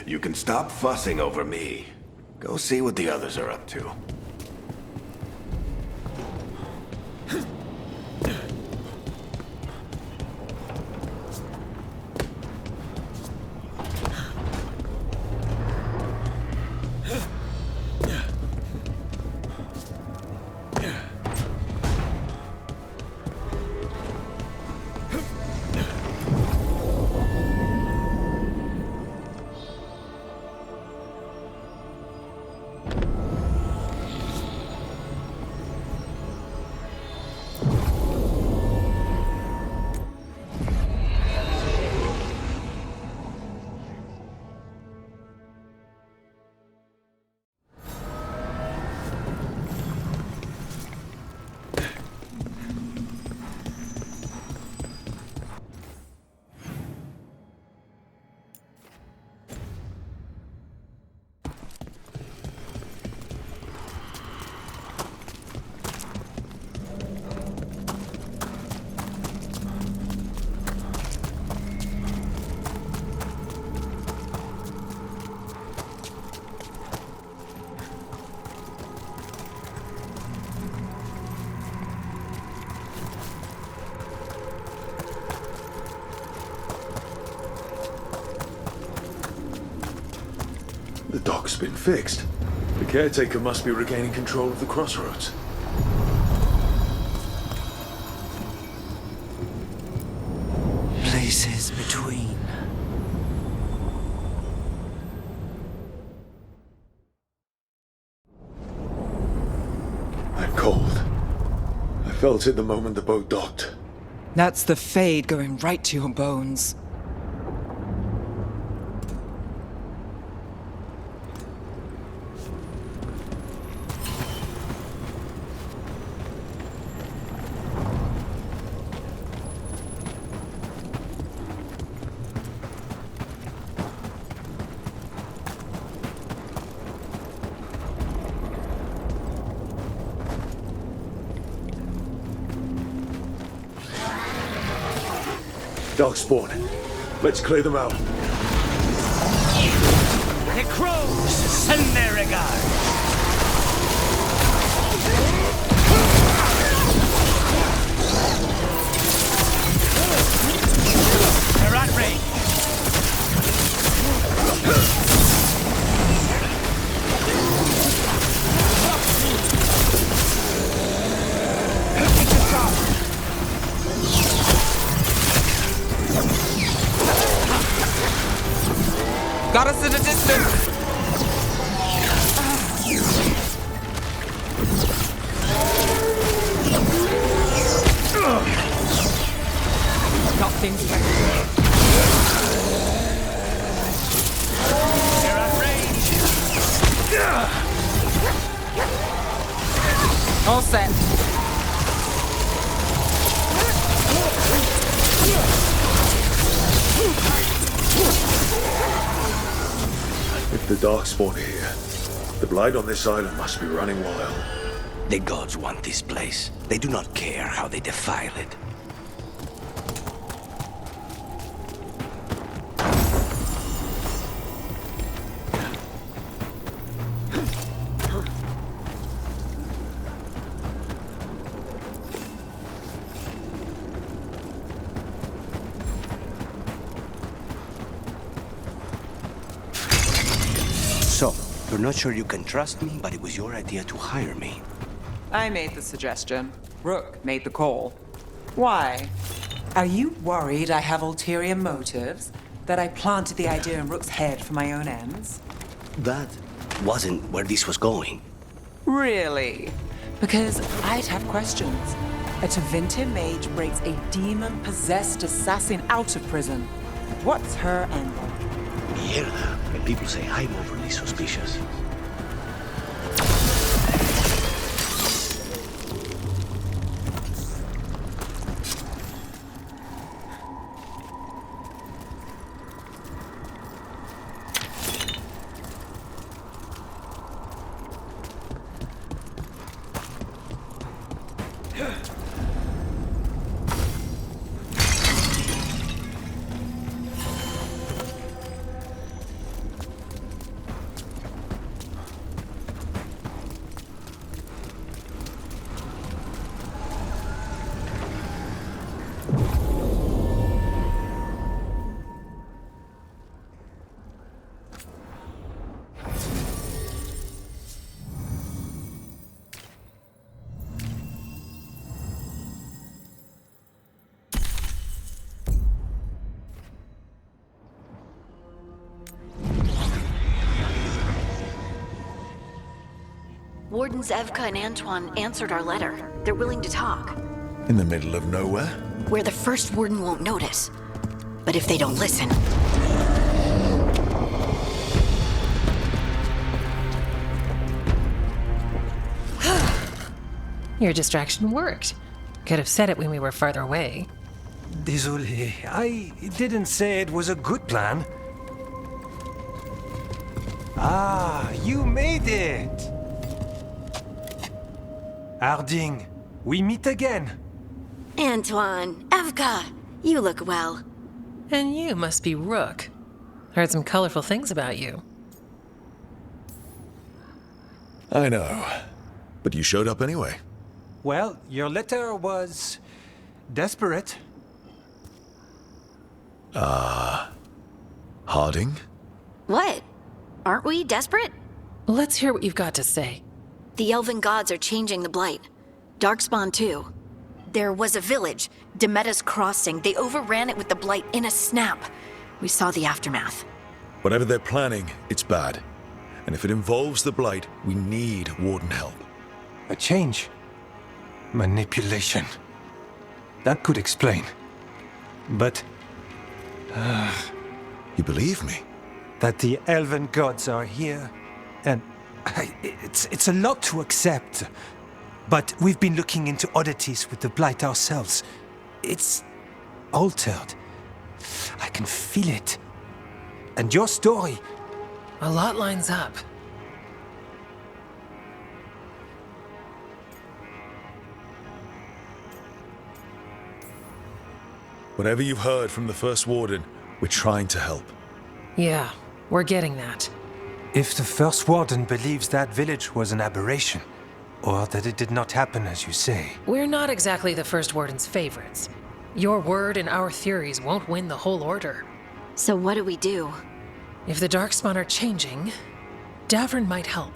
You can stop fussing over me. Go see what the others are up to. The dock's been fixed. The caretaker must be regaining control of the crossroads. Places between. I'm cold. I felt it the moment the boat docked. That's the Fade going right to your bones. Darkspawn. Let's clear them out. The crows send their regards. They're at range. Got us at a distance. Nothing's ready. They're at range. All set. If the Darkspawn are here, the blight on this island must be running wild. The gods want this place. They do not care how they defile it. So, you're not sure you can trust me, but it was your idea to hire me. I made the suggestion. Rook made the call. Why? Are you worried I have ulterior motives? That I planted the idea in Rook's head for my own ends? That wasn't where this was going. Really? Because I'd have questions. A Tevinter mage breaks a demon-possessed assassin out of prison. What's her angle? Mierda. And people say I'm overly suspicious. Wardens Evka and Antoine answered our letter. They're willing to talk. In the middle of nowhere? Where the first warden won't notice. But if they don't listen... Your distraction worked. Could have said it when we were farther away. Désolé, I didn't say it was a good plan. Ah, you made it! Harding, we meet again. Antoine, Evka, you look well. And you must be Rook. Heard some colorful things about you. I know. But you showed up anyway. Well, your letter was... desperate. Harding? What? Aren't we desperate? Let's hear what you've got to say. The elven gods are changing the Blight. Darkspawn too. There was a village, Demetta's Crossing. They overran it with the Blight in a snap. We saw the aftermath. Whatever they're planning, it's bad. And if it involves the Blight, we need Warden help. A change. Manipulation. That could explain. But... You believe me? That the elven gods are here, and... It's a lot to accept. But we've been looking into oddities with the Blight ourselves. It's... altered. I can feel it. And your story... A lot lines up. Whatever you've heard from the First Warden, we're trying to help. Yeah, we're getting that. If the First Warden believes that village was an aberration, or that it did not happen as you say... We're not exactly the First Warden's favorites. Your word and our theories won't win the whole order. So what do we do? If the Darkspawn are changing, Davrin might help.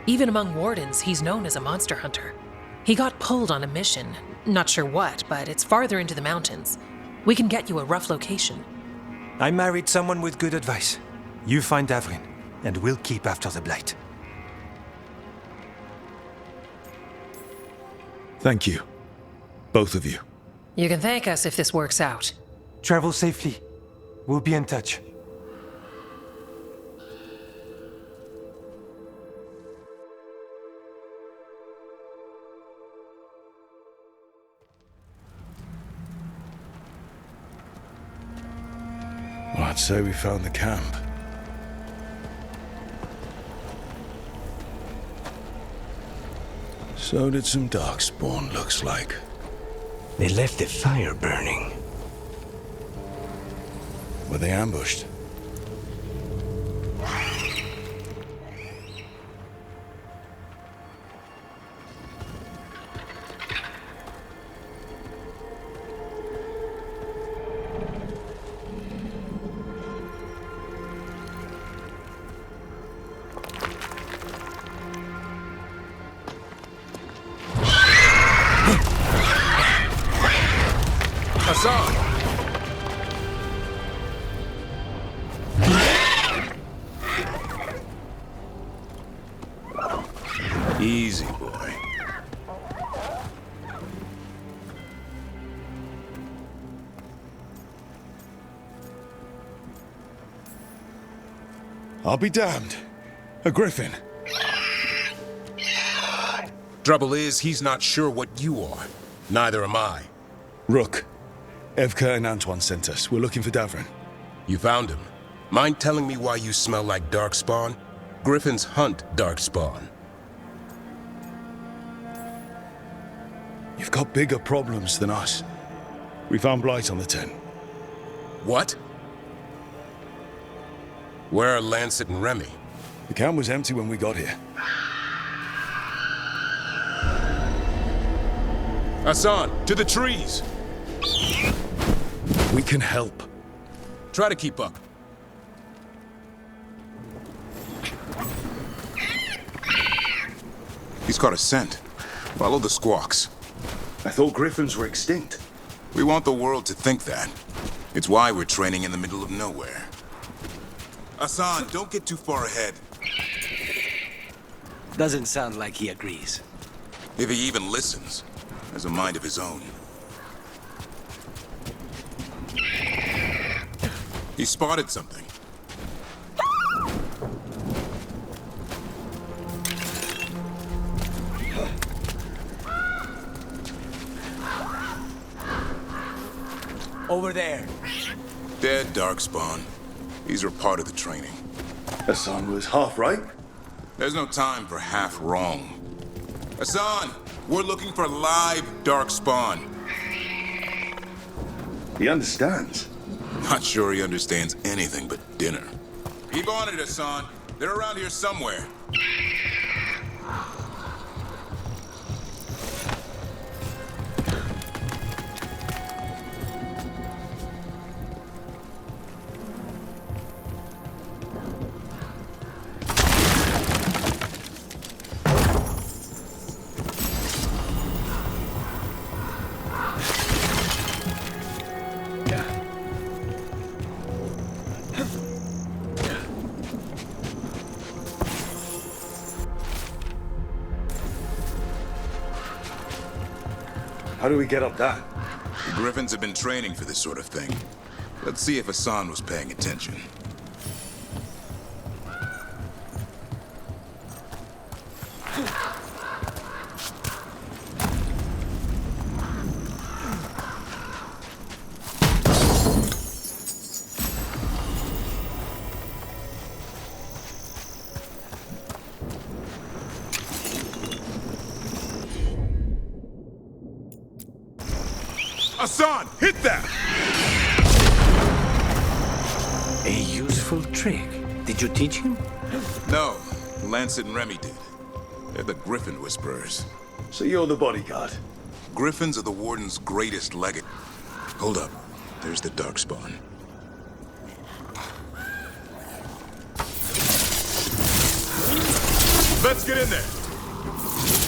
Even among Wardens, he's known as a monster hunter. He got pulled on a mission. Not sure what, but it's farther into the mountains. We can get you a rough location. I married someone with good advice. You find Davrin, and we'll keep after the Blight. Thank you. Both of you. You can thank us if this works out. Travel safely. We'll be in touch. Well, I'd say we found the camp. So did some Darkspawn, looks like. They left the fire burning. Were they ambushed? Easy, boy. I'll be damned. A griffin. Trouble is, he's not sure what you are. Neither am I. Rook. Evka and Antoine sent us. We're looking for Davrin. You found him. Mind telling me why you smell like Darkspawn? Griffins hunt Darkspawn. You've got bigger problems than us. We found Blight on the tent. What? Where are Lancet and Remy? The camp was empty when we got here. Hassan, to the trees! We can help. Try to keep up. He's caught a scent. Follow the squawks. I thought griffins were extinct. We want the world to think that. It's why we're training in the middle of nowhere. Hassan, don't get too far ahead. Doesn't sound like he agrees. If he even listens. Has a mind of his own. He spotted something. Over there. Dead Darkspawn. These are part of the training. Hassan was half right. There's no time for half wrong. Hassan, we're looking for live Darkspawn. He understands. Not sure he understands anything but dinner. Keep on it, Hassan. They're around here somewhere. How do we get up that? The Griffins have been training for this sort of thing. Let's see if Hassan was paying attention. Hassan, hit that! A useful trick. Did you teach him? No, Lancet and Remy did. They're the Griffin Whisperers. So you're the bodyguard? Griffins are the Warden's greatest legate. Hold up. There's the Darkspawn. Let's get in there.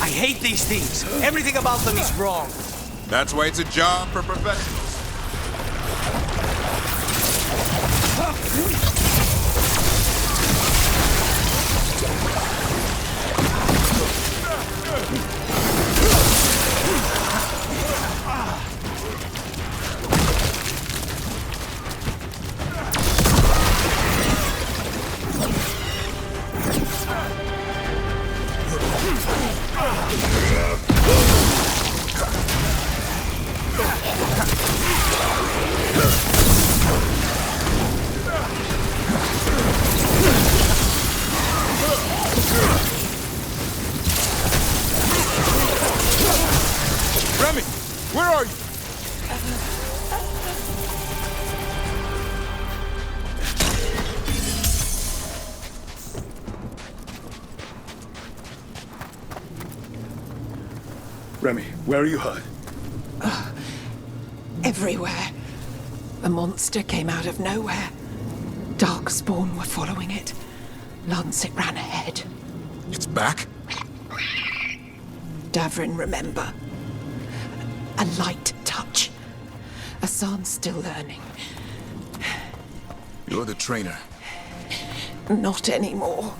I hate these things. Everything about them is wrong. That's why it's a job for professionals. Remy, where are you? Remy, where are you hurt? Everywhere. A monster came out of nowhere. Darkspawn were following it. Lancet ran ahead. It's back? Davrin, remember. A light touch. Hassan's still learning. You're the trainer. Not anymore.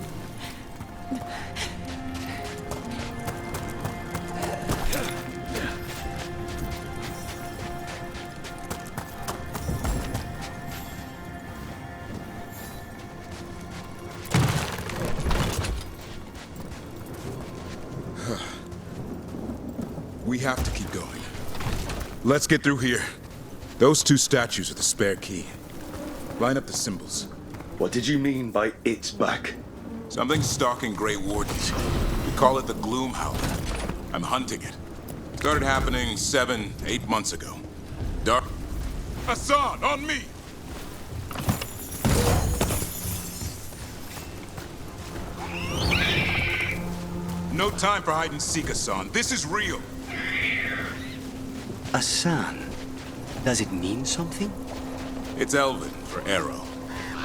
We have to keep going. Let's get through here. Those two statues are the spare key. Line up the symbols. What did you mean by it's back? Something's stalking Grey Wardens. We call it the Gloom Howler. I'm hunting it. Started happening 7, 8 months ago. Dark... Hassan, on me! No time for hide and seek, Hassan. This is real. Hassan. Does it mean something? It's Elven for arrow.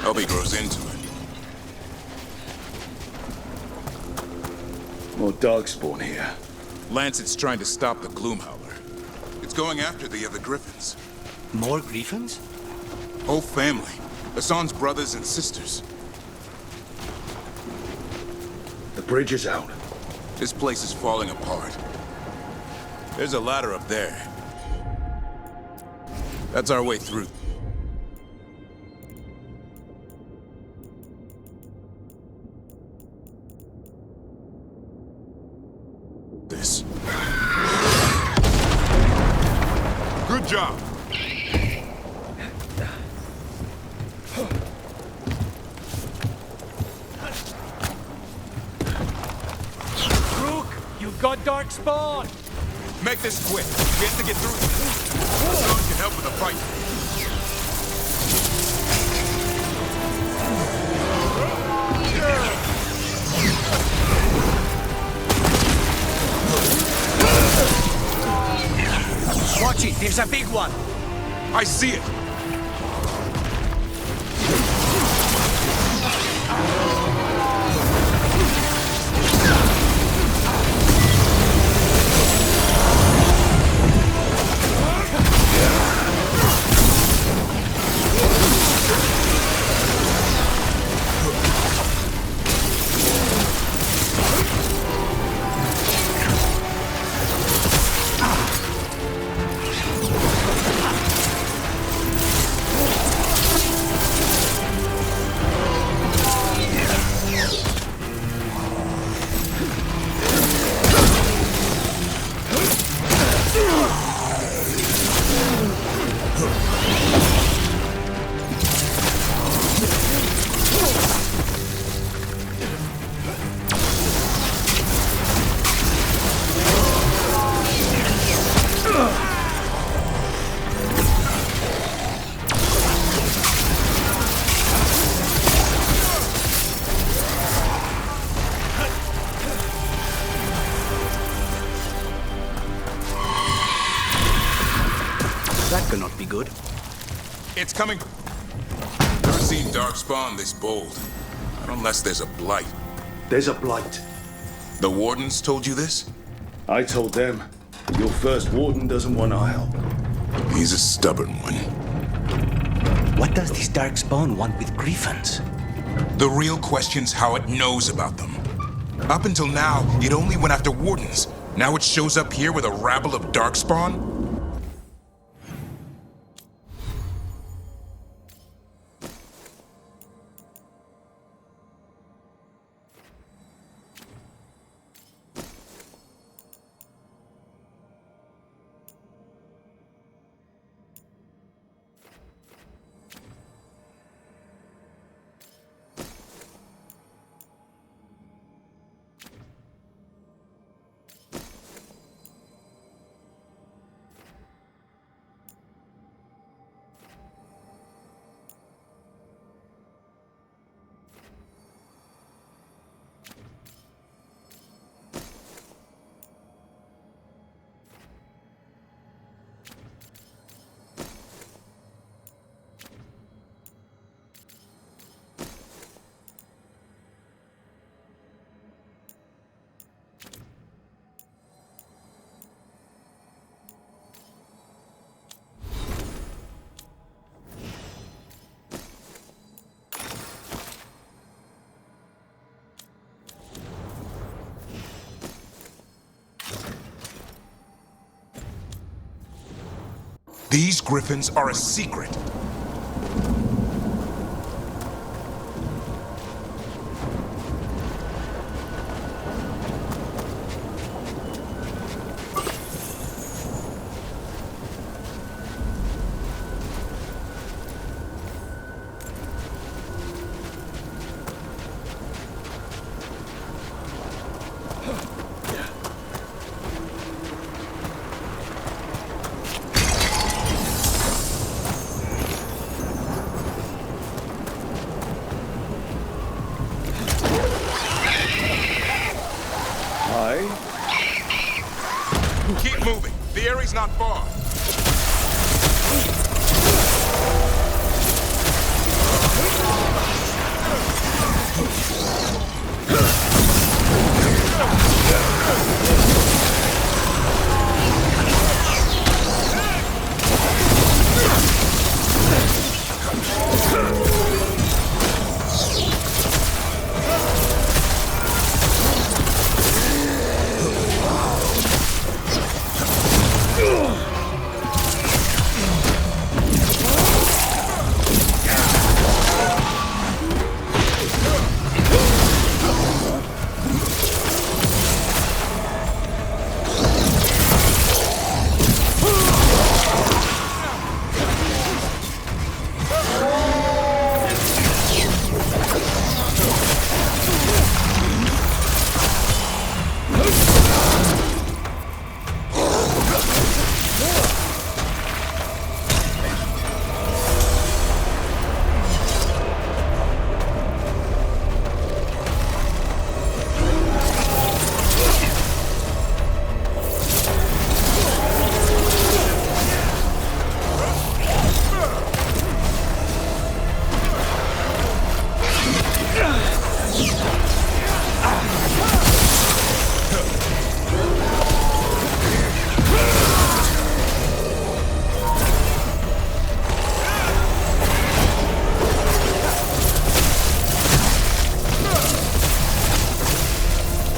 Hope he grows into it. More Darkspawn here. Lancet's trying to stop the Gloom Howler. It's going after the other Griffins. More Griffins? Whole family. Hassan's brothers and sisters. The bridge is out. This place is falling apart. There's a ladder up there. That's our way through. This. Good job. Rook, you've got Darkspawn. Make this quick. We have to get through this. Someone can help with the fight. Watch it, there's a big one. I see it. It's coming. Never seen Darkspawn this bold. Not unless there's a blight. There's a blight. The Wardens told you this? I told them. Your first Warden doesn't want our help. He's a stubborn one. What does this Darkspawn want with Griffins? The real question's how it knows about them. Up until now, it only went after Wardens. Now it shows up here with a rabble of Darkspawn? These griffins are a secret. Keep moving. The area's not far.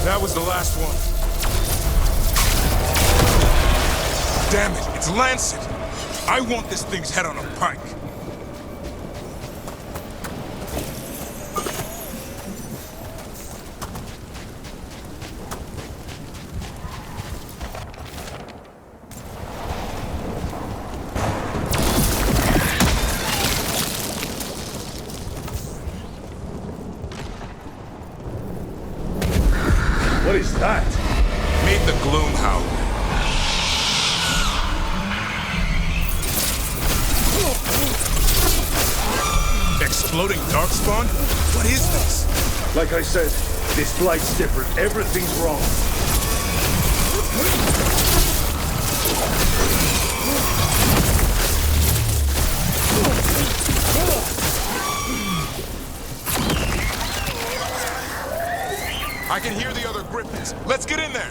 That was the last one. Damn it, it's Lancet! I want this thing's head on a pike. What is that? Meet the Gloomhound. Exploding Darkspawn? What is this? Like I said, this blight's different. Everything's wrong. I can hear the other griffins. Let's get in there.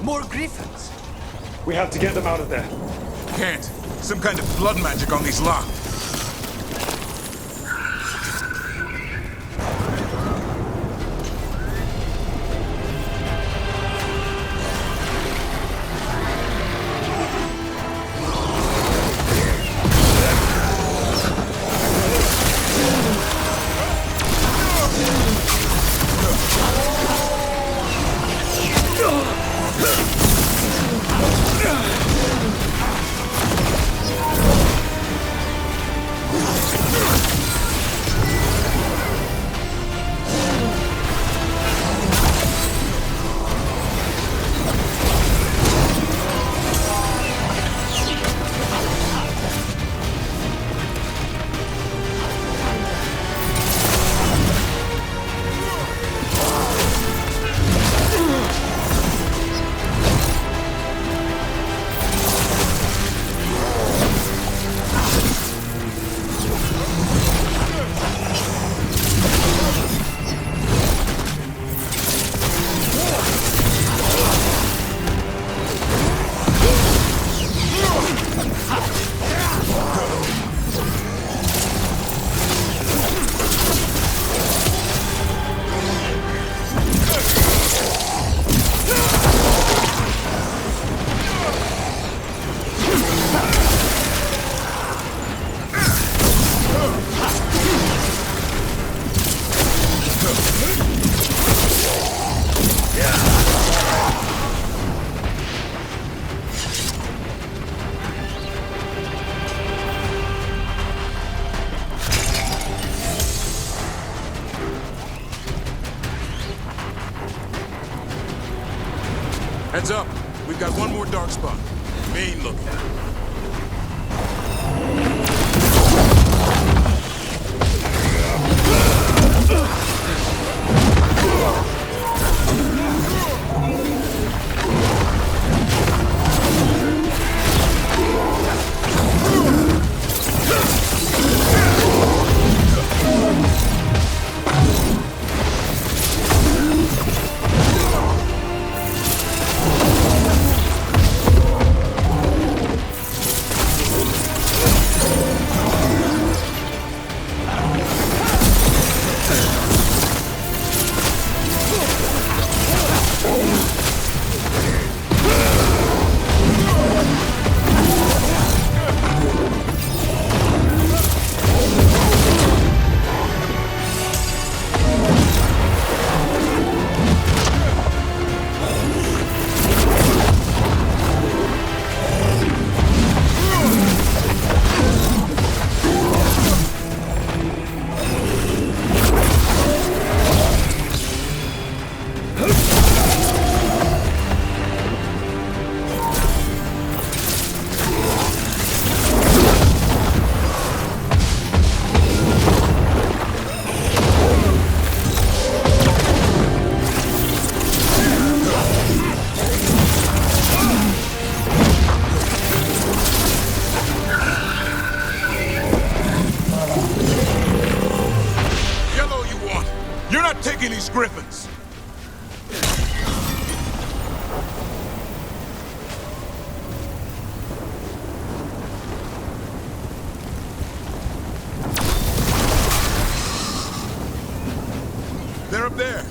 More griffins. We have to get them out of there. Can't. Some kind of blood magic on these locks. Heads up. We've got one more dark spot. Main looking. These griffins. They're up there.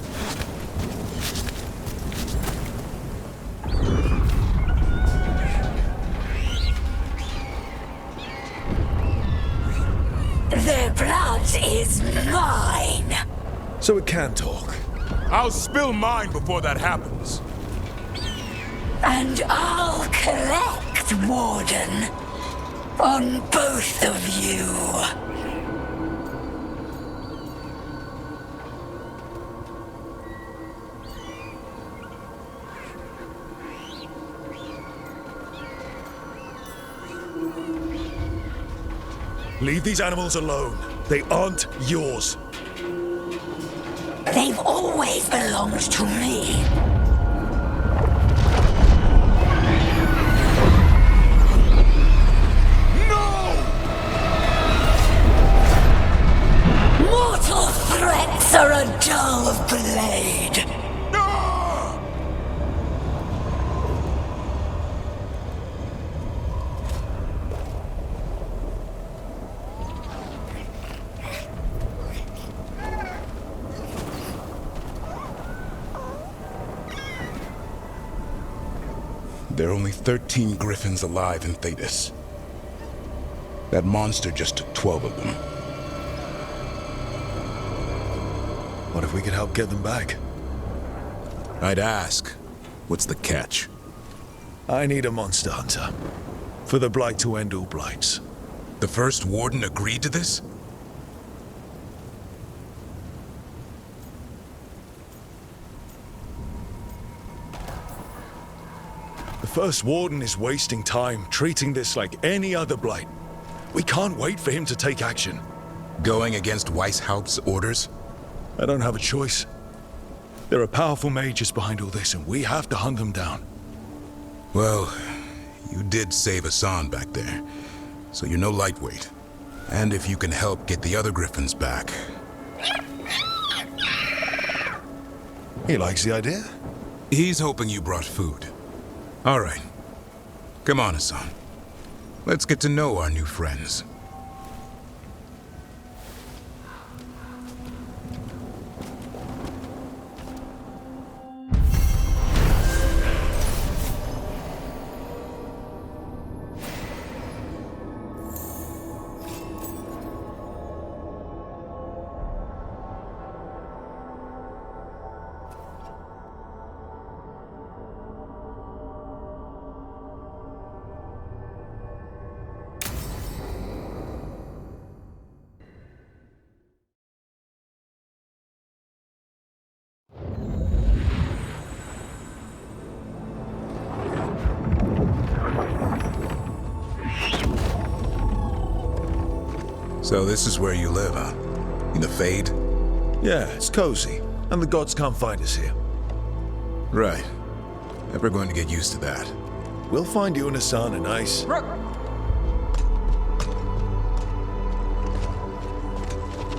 Their blood is mine. So it can talk. I'll spill mine before that happens. And I'll collect, Warden, on both of you. Leave these animals alone. They aren't yours. They've always belonged to me. Mortal threats are a dull blade. There are only 13 griffins alive in Thetis. That monster just took 12 of them. What if we could help get them back? I'd ask, what's the catch? I need a monster hunter. For the Blight to end all blights. The first Warden agreed to this? The First Warden is wasting time treating this like any other blight. We can't wait for him to take action. Going against Weishaupt's orders? I don't have a choice. There are powerful mages behind all this, and we have to hunt them down. Well, you did save Hassan back there, so you're no lightweight. And if you can help get the other griffins back... He likes the idea? He's hoping you brought food. All right. Come on, Hassan. Let's get to know our new friends. So this is where you live, huh? In the Fade? Yeah, it's cozy. And the gods can't find us here. Right. Never going to get used to that. We'll find you and Hassan a nice... Rook!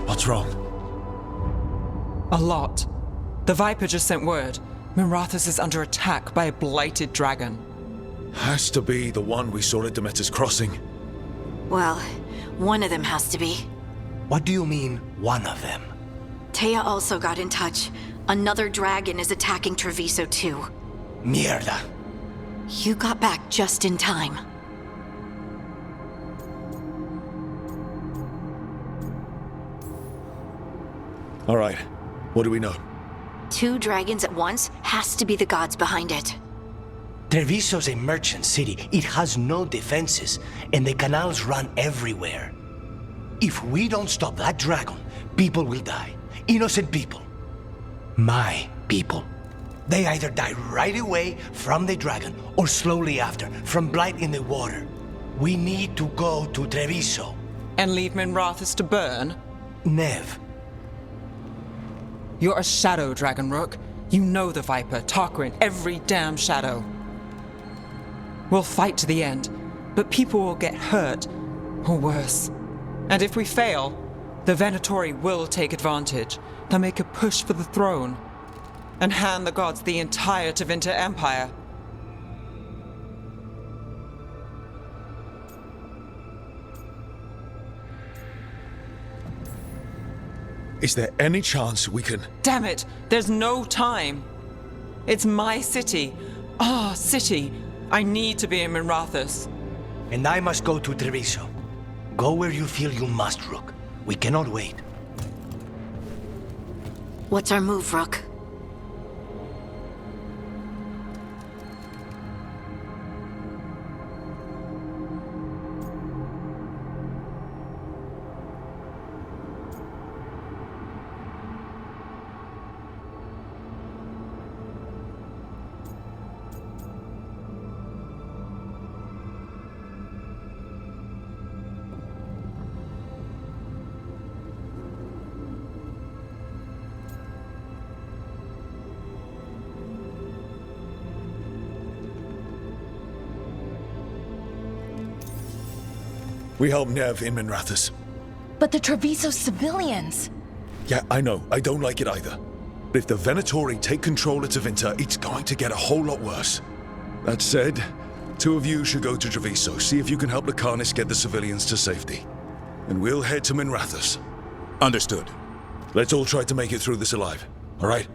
What's wrong? A lot. The Viper just sent word. Minrathous is under attack by a blighted dragon. Has to be the one we saw at Demeter's Crossing. Well, one of them has to be. What do you mean, one of them? Taya also got in touch. Another dragon is attacking Treviso too. Mierda. You got back just in time. All right. What do we know? 2 dragons at once has to be the gods behind it. Treviso's a merchant city. It has no defenses, and the canals run everywhere. If we don't stop that dragon, people will die. Innocent people. My people. They either die right away from the dragon, or slowly after, from blight in the water. We need to go to Treviso. And leave Minrathous to burn? Neve. You're a shadow dragon, Rook. You know the Viper, Tarquin, every damn shadow. We'll fight to the end, but people will get hurt, or worse. And if we fail, the Venatori will take advantage. They'll make a push for the throne, and hand the gods the entire Tevinter Empire. Is there any chance we can... Damn it! There's no time! It's my city. Our city. I need to be in Minrathous. And I must go to Treviso. Go where you feel you must, Rook. We cannot wait. What's our move, Rook? We help Neve in Minrathous. But the Treviso civilians. Yeah, I know. I don't like it either. But if the Venatori take control of Tevinter, it's going to get a whole lot worse. That said, 2 of you should go to Treviso, see if you can help Lucanis get the civilians to safety. And we'll head to Minrathous. Understood. Let's all try to make it through this alive, all right?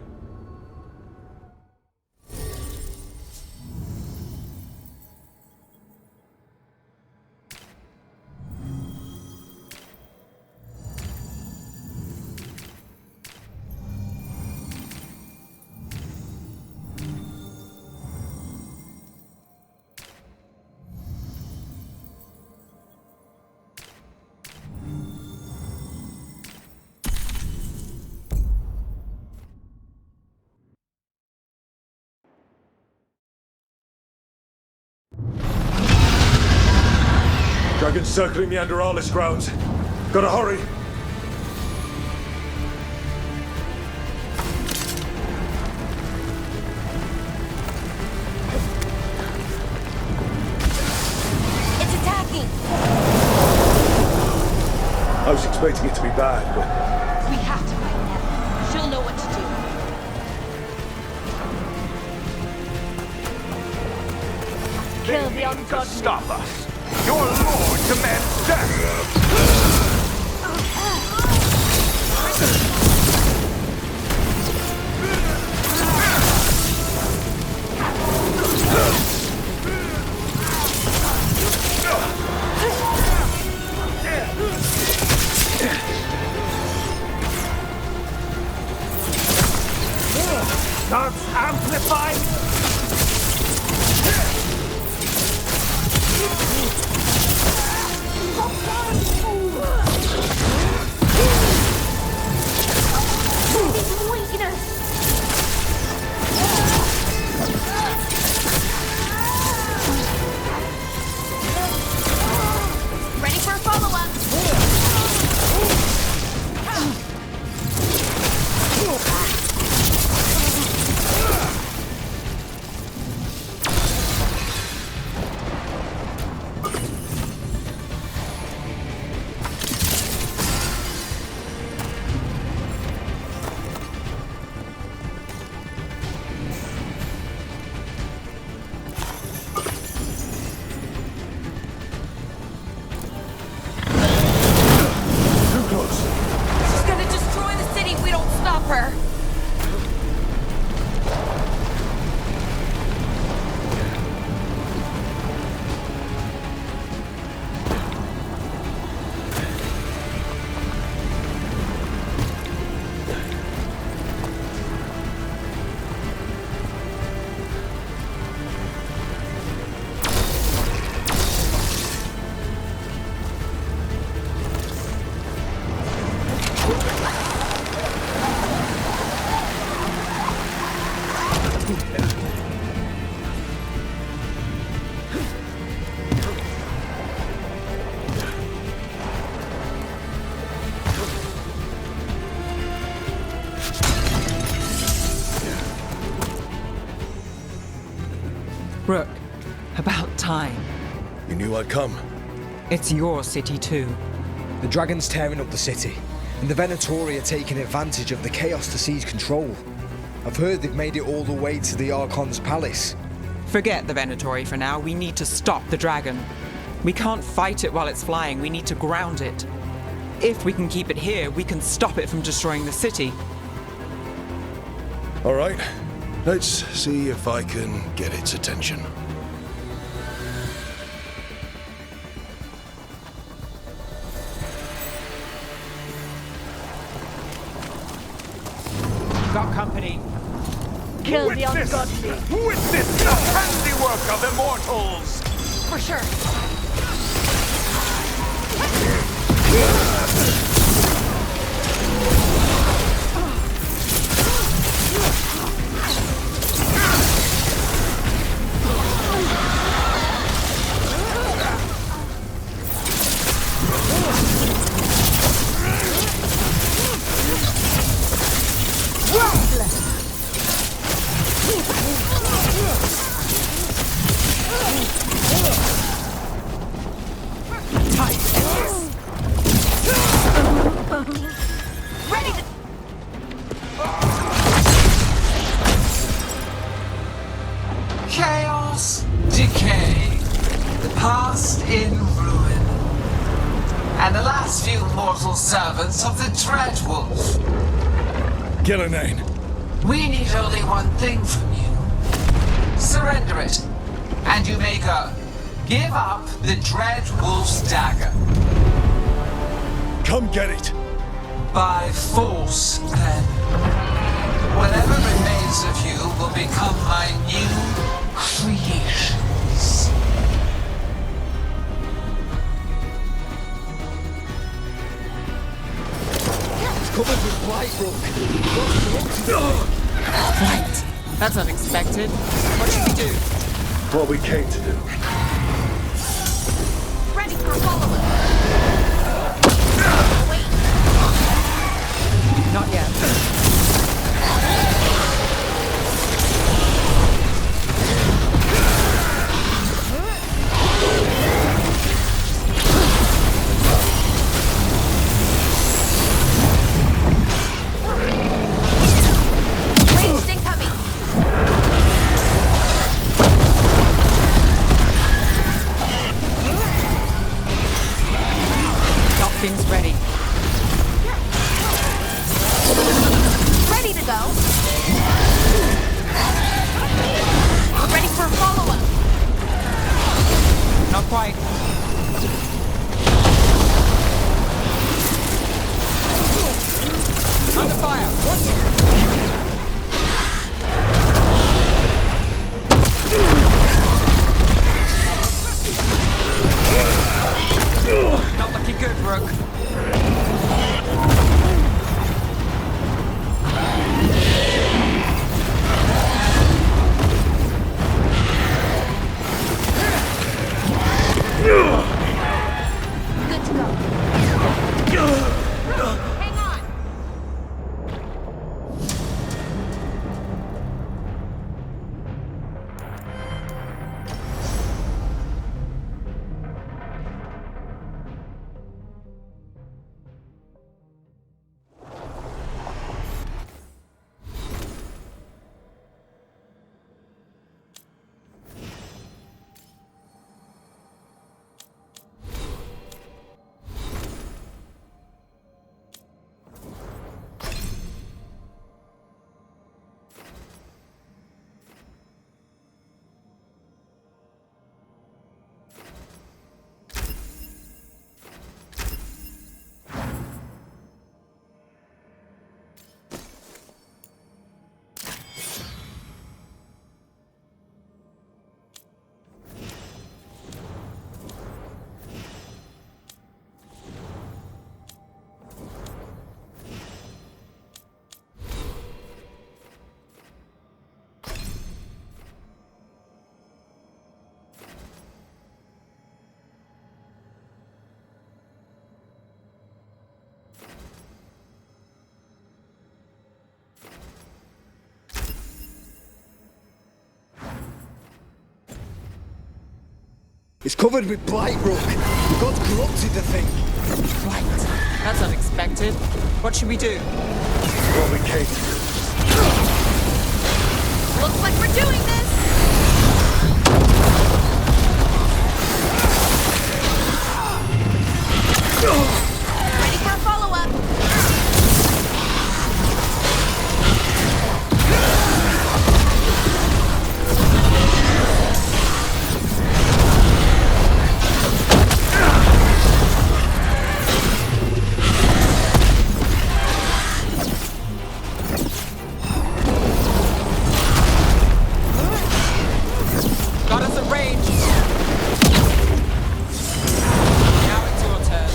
Dragons circling the Anderalis grounds. Gotta hurry! It's attacking! I was expecting it to be bad, but... We have to find Neve. She'll know what to do. Kill the ungodly. Stop us! Your lord demands death! Gods amplified! Ready for a follow-up. Rook, about time. You knew I'd come. It's your city too. The dragon's tearing up the city, and the Venatori are taking advantage of the chaos to seize control. I've heard they've made it all the way to the Archon's palace. Forget the Venatori for now. We need to stop the dragon. We can't fight it while it's flying. We need to ground it. If we can keep it here, we can stop it from destroying the city. All right. Let's see if I can get its attention. Got company. Kill the ungodly. Witness the handiwork of immortals! For sure. Tight. servants of the Dreadwolf. Gillenane. We need only one thing from you. Surrender it, and you may go. Give up the Dreadwolf's dagger. Come get it. By force, then. Whatever remains of you will become my new creations. Covered with blight, Rook. Blight? That's unexpected. What should we do? What we came to do. Ready for a follow-up. Wait. Not yet. Ranged incoming. Nothing's ready. Ready to go. Ready for a follow-up. Not quite. Under fire. Not looking good, Rook. Good to go. Hang on. It's covered with blight, Rook. The gods corrupted the thing. Blight? That's unexpected. What should we do? What we came to do. Looks like we're doing this. Ready for a follow-up. Got us at range. Now it's your turn.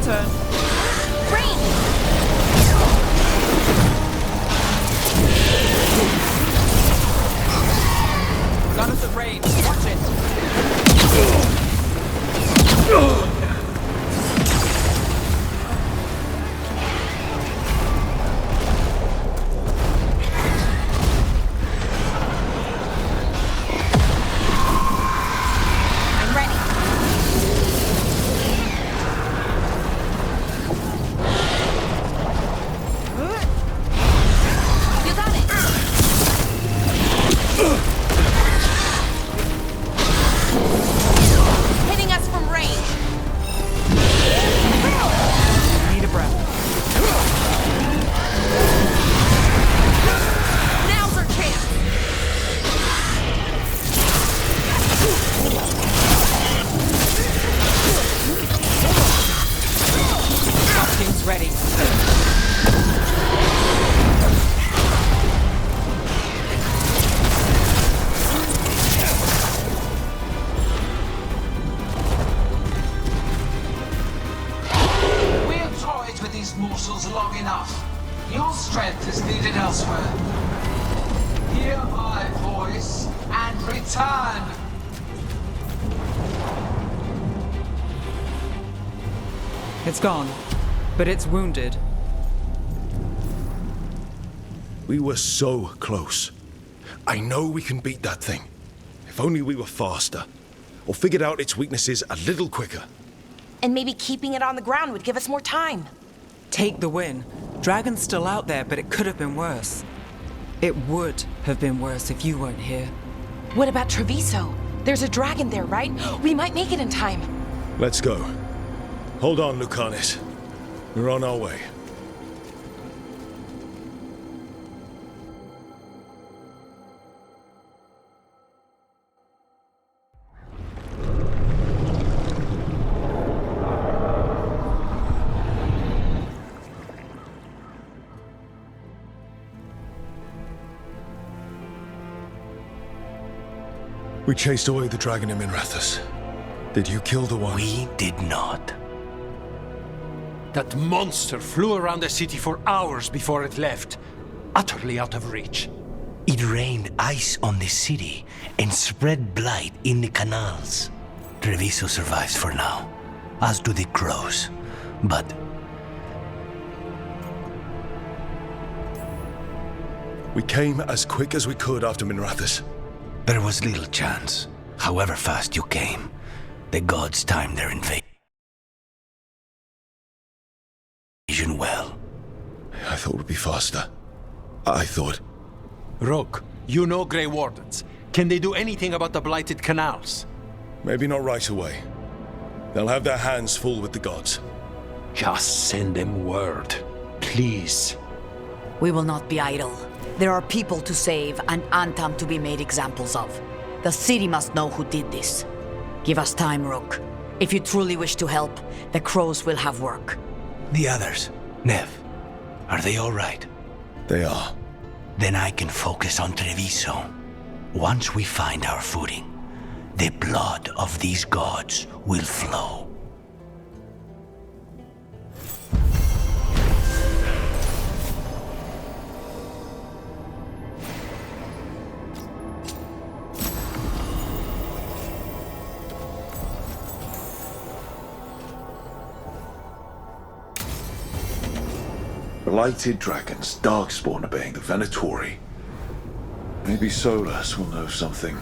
turn. Got us at range. Watch it. I'm ready. You got it. Hitting us from range. Need a breath. Now's our chance. Team's ready. We've toyed with these morsels long enough. Your strength is needed elsewhere. Hear my voice and return. It's gone, but it's wounded. We were so close. I know we can beat that thing. If only we were faster. Or figured out its weaknesses a little quicker. And maybe keeping it on the ground would give us more time. Take the win. Dragon's still out there, but it could have been worse. It would have been worse if you weren't here. What about Treviso? There's a dragon there, right? We might make it in time. Let's go. Hold on, Lucanis. We're on our way. We chased away the dragon in Minrathous. Did you kill the one? We did not. That monster flew around the city for hours before it left, utterly out of reach. It rained ice on the city and spread blight in the canals. Treviso survives for now, as do the crows. But we came as quick as we could after Minrathous. there was little chance. However fast you came, the gods timed their invasion well. I thought we'd be faster. I thought... Rook, you know Grey Wardens. Can they do anything about the blighted canals? Maybe not right away. They'll have their hands full with the gods. Just send them word, please. We will not be idle. There are people to save and Antam to be made examples of. The city must know who did this. Give us time, Rook. If you truly wish to help, the crows will have work. The others, Neve, are they all right? They are. Then I can focus on Treviso. Once we find our footing, the blood of these gods will flow. Blighted dragons, darkspawn obeying the Venatori. Maybe Solus will know something.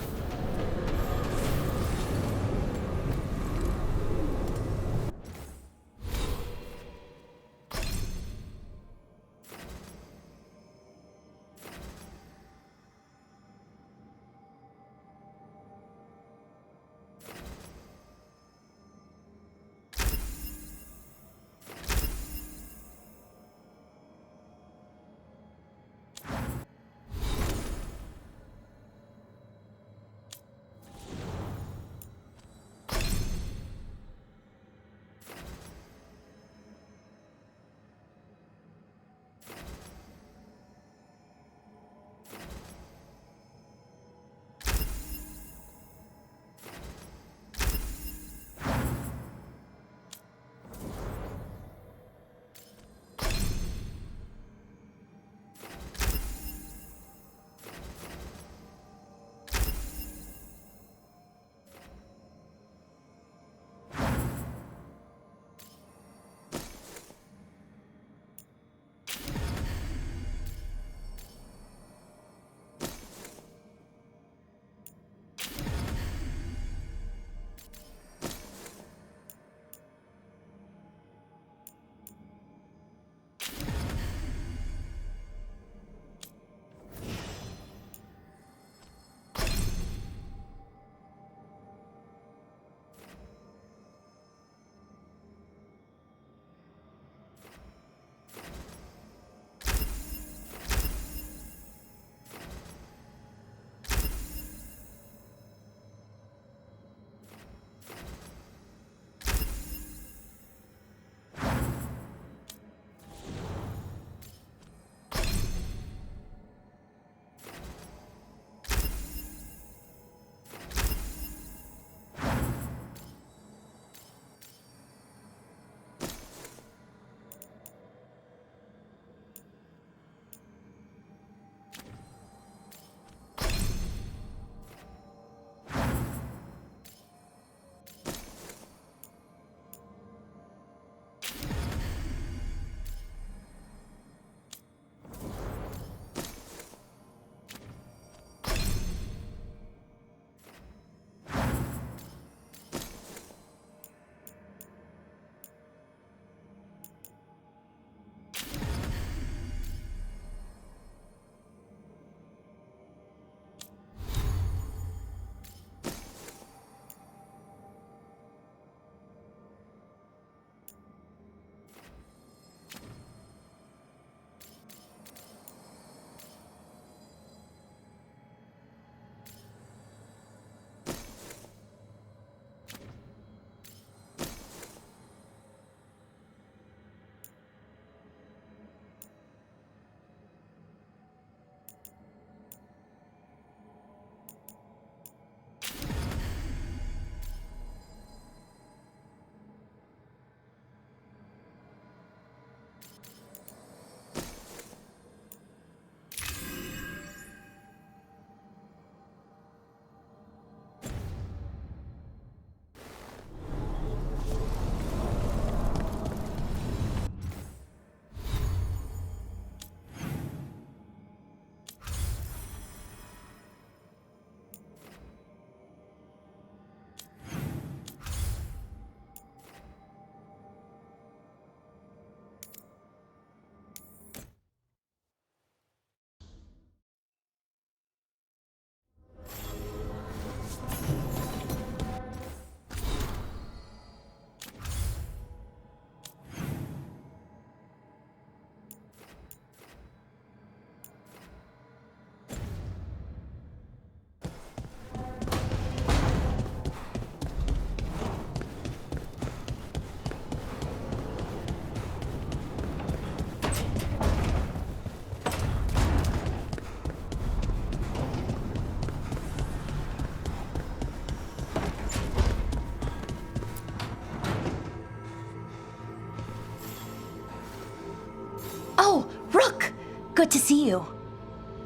Rook! Good to see you.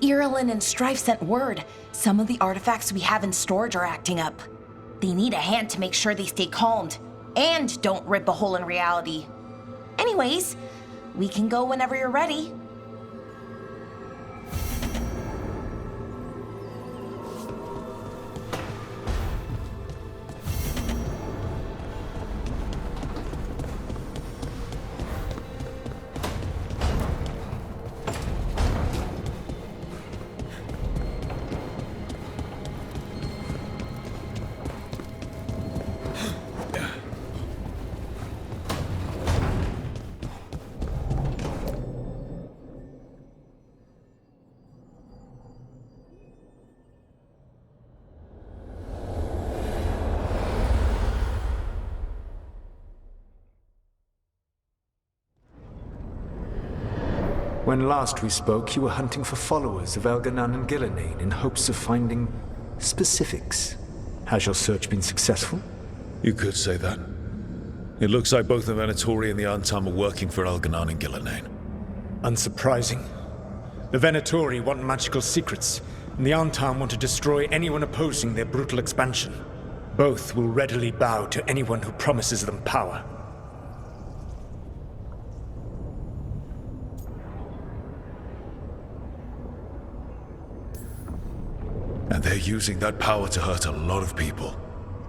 Irulan and Strife sent word. Some of the artifacts we have in storage are acting up. They need a hand to make sure they stay calmed, and don't rip a hole in reality. Anyways, we can go whenever you're ready. When last we spoke, you were hunting for followers of Elganan and Gillenane in hopes of finding specifics. Has your search been successful? You could say that. It looks like both the Venatori and the Antam are working for Elganan and Gillenane. Unsurprising. The Venatori want magical secrets, and the Antam want to destroy anyone opposing their brutal expansion. Both will readily bow to anyone who promises them power. And they're using that power to hurt a lot of people.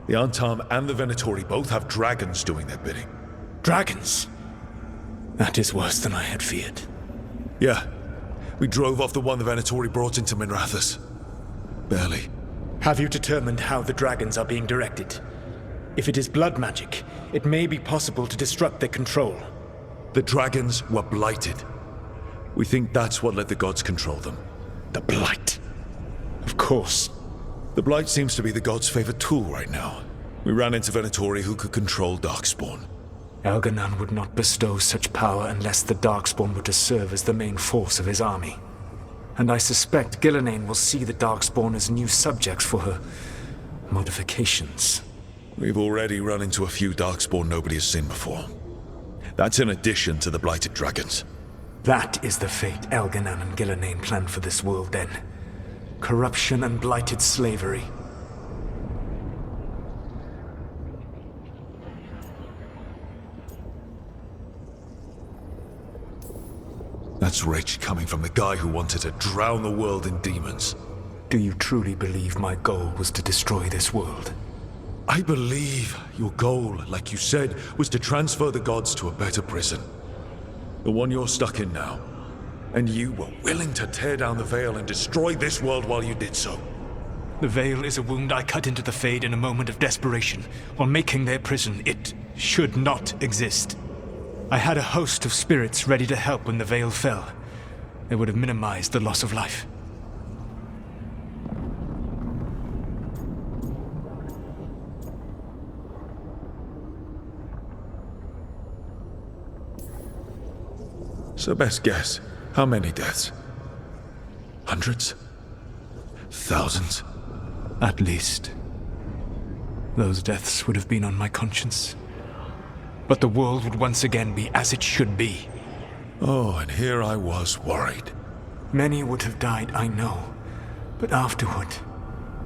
The Antam and the Venatori both have dragons doing their bidding. Dragons? That is worse than I had feared. Yeah. We drove off the one the Venatori brought into Minrathous. Barely. Have you determined how the dragons are being directed? If it is blood magic, it may be possible to disrupt their control. The dragons were blighted. We think that's what let the gods control them. The blight. Of course. The blight seems to be the god's favorite tool right now. We ran into Venatori who could control Darkspawn. Elganan would not bestow such power unless the Darkspawn were to serve as the main force of his army. And I suspect Gillenane will see the Darkspawn as new subjects for her modifications. We've already run into a few Darkspawn nobody has seen before. That's in addition to the blighted dragons. That is the fate Elganan and Gillenane planned for this world then. Corruption and blighted slavery. That's rage coming from the guy who wanted to drown the world in demons. Do you truly believe my goal was to destroy this world? I believe your goal, like you said, was to transfer the gods to a better prison. The one you're stuck in now. And you were willing to tear down the Veil and destroy this world while you did so. The Veil is a wound I cut into the Fade in a moment of desperation, while making their prison. It should not exist. I had a host of spirits ready to help when the Veil fell. They would have minimized the loss of life. So best guess, how many deaths? Hundreds? Thousands? At least. Those deaths would have been on my conscience. But the world would once again be as it should be. Oh, and here I was worried. Many would have died, I know. But afterward,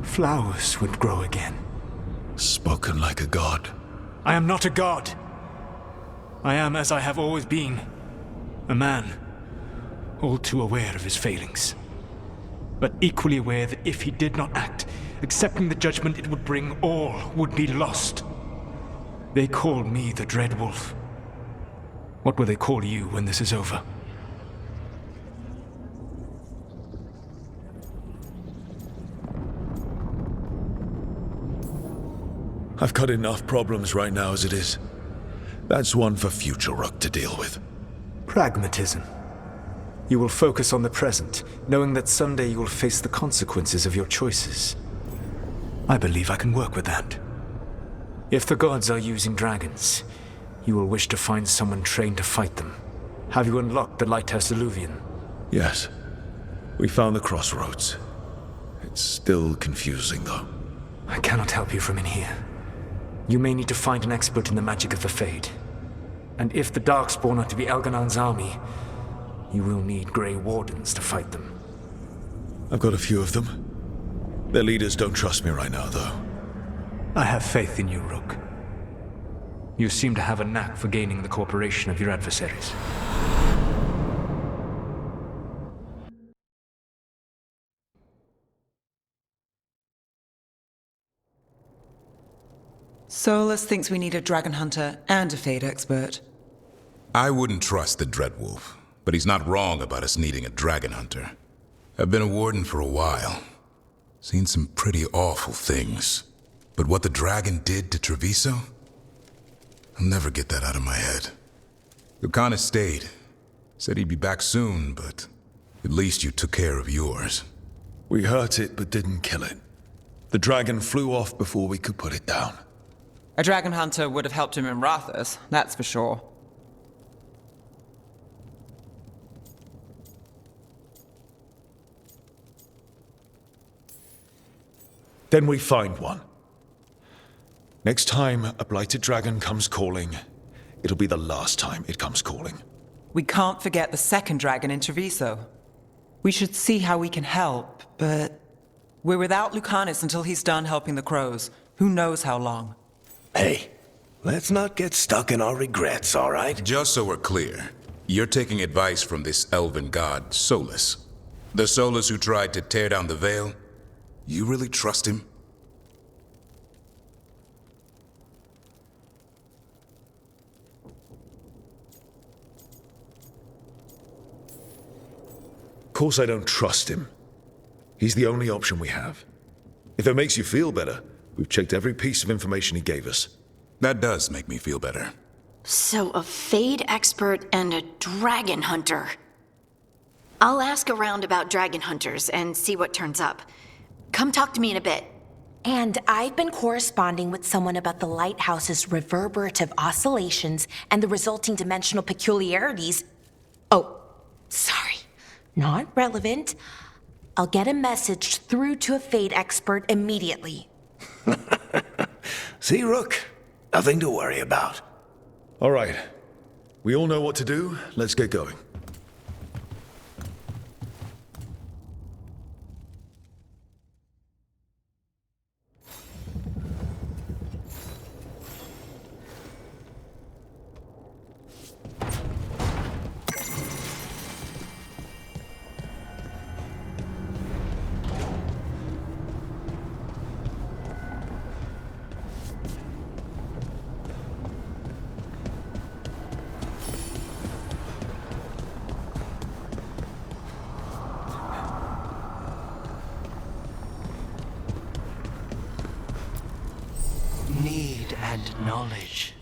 flowers would grow again. Spoken like a god. I am not a god. I am as I have always been. A man, all too aware of his failings. But equally aware that if he did not act, accepting the judgment it would bring, all would be lost. They called me the Dread Wolf. What will they call you when this is over? I've got enough problems right now as it is. That's one for future Rook to deal with. Pragmatism. You will focus on the present, knowing that someday you will face the consequences of your choices. I believe I can work with that. If the gods are using dragons, you will wish to find someone trained to fight them. Have you unlocked the Lighthouse Illuvian? Yes. We found the crossroads. It's still confusing, though. I cannot help you from in here. You may need to find an expert in the magic of the Fade. And if the Darkspawn are to be Elganan's army, you will need Grey Wardens to fight them. I've got a few of them. Their leaders don't trust me right now, though. I have faith in you, Rook. You seem to have a knack for gaining the cooperation of your adversaries. Solus thinks we need a dragon hunter and a Fade expert. I wouldn't trust the Dreadwolf, but he's not wrong about us needing a dragon hunter. I've been a warden for a while. Seen some pretty awful things. But what the dragon did to Treviso? I'll never get that out of my head. Lucanis stayed. Said he'd be back soon, but at least you took care of yours. We hurt it, but didn't kill it. The dragon flew off before we could put it down. A dragon hunter would have helped him in Rathus, that's for sure. Then we find one. Next time a blighted dragon comes calling, it'll be the last time it comes calling. We can't forget the second dragon in Treviso. We should see how we can help, but we're without Lucanis until he's done helping the crows. Who knows how long? Hey, let's not get stuck in our regrets, all right? Just so we're clear, you're taking advice from this elven god, Solus. The Solus who tried to tear down the Veil? You really trust him? Of course I don't trust him. He's the only option we have. If it makes you feel better, we've checked every piece of information he gave us. That does make me feel better. So a Fade expert and a dragon hunter. I'll ask around about dragon hunters and see what turns up. Come talk to me in a bit. And I've been corresponding with someone about the lighthouse's reverberative oscillations and the resulting dimensional peculiarities. Oh, sorry. Not relevant. I'll get a message through to a Fade expert immediately. See, Rook? Nothing to worry about. All right. We all know what to do. Let's get going. Need and knowledge.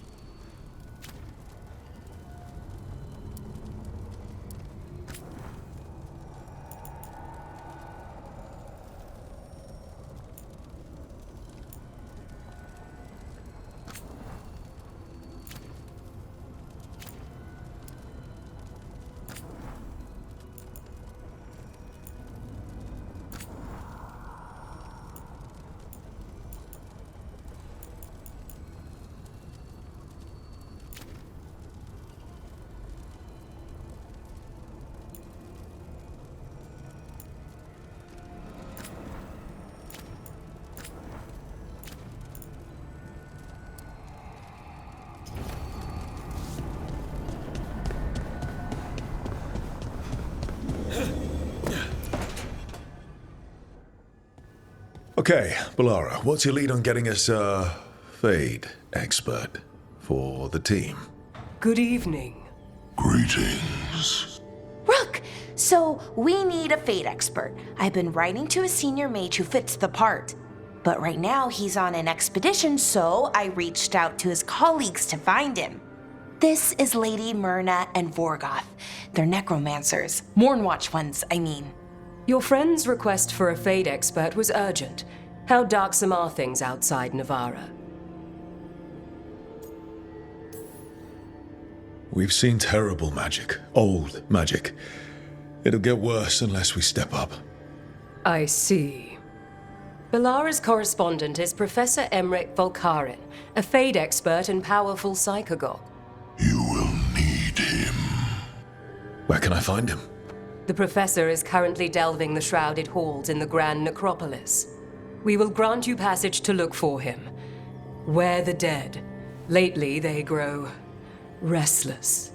Okay, Bellara, what's your lead on getting us a Fade expert for the team? Good evening. Greetings. Rook! So, we need a Fade expert. I've been writing to a senior mage who fits the part. But right now, he's on an expedition, so I reached out to his colleagues to find him. This is Lady Myrna and Vorgoth. They're necromancers. Mournwatch ones, I mean. Your friend's request for a Fade expert was urgent. How darksome are things outside Navarra? We've seen terrible magic. Old magic. It'll get worse unless we step up. I see. Bellara's correspondent is Professor Emmrich Voller, a Fade expert and powerful psychagogue. Where can I find him? The Professor is currently delving the shrouded halls in the Grand Necropolis. We will grant you passage to look for him. Where the dead. Lately they grow restless.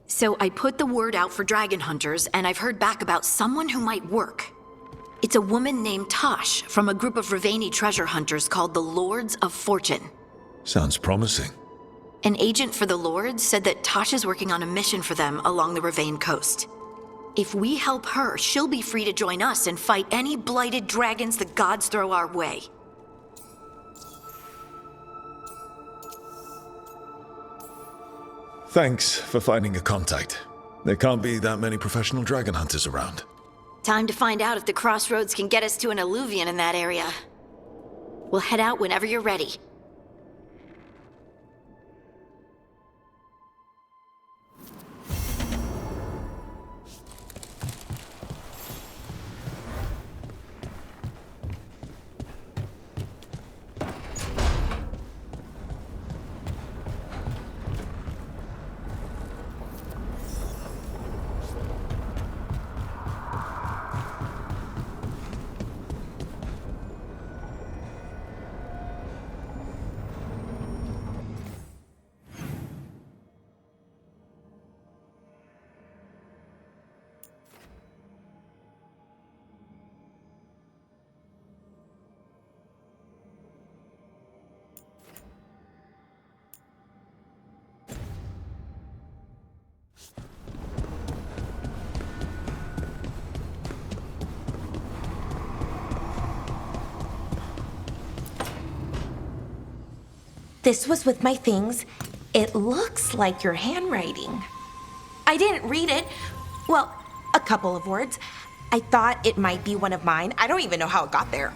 So I put the word out for dragon hunters, and I've heard back about someone who might work. It's a woman named Taash from a group of Ravani treasure hunters called the Lords of Fortune. Sounds promising. An agent for the Lords said that Taash is working on a mission for them along the Ravane coast. If we help her, she'll be free to join us and fight any blighted dragons the gods throw our way. Thanks for finding a contact. There can't be that many professional dragon hunters around. Time to find out if the crossroads can get us to an alluvion in that area. We'll head out whenever you're ready. This was with my things. It looks like your handwriting. I didn't read it. Well, a couple of words. I thought it might be one of mine. I don't even know how it got there.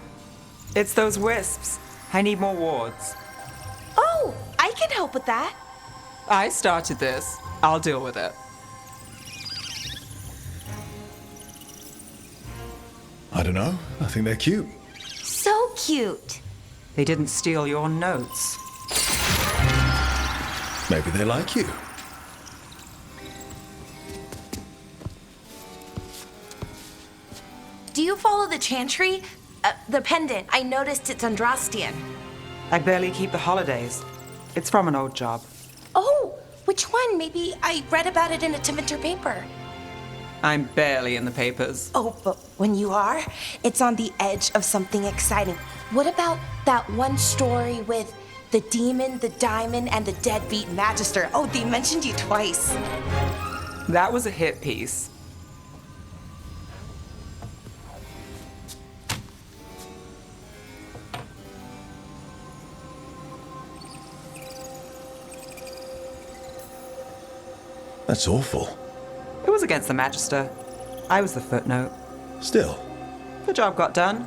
It's those wisps. I need more wards. Oh, I can help with that. I started this. I'll deal with it. I don't know. I think they're cute. So cute. They didn't steal your notes. Maybe they like you. Do you follow the chantry? The pendant. I noticed it's Andrastian. I barely keep the holidays. It's from an old job. Oh, which one? Maybe I read about it in a Tevinter paper. I'm barely in the papers. Oh, but when you are, it's on the edge of something exciting. What about that one story with the demon, the diamond, and the deadbeat magister? Oh, they mentioned you twice. That was a hit piece. That's awful. It was against the Magister. I was the footnote. Still. The job got done.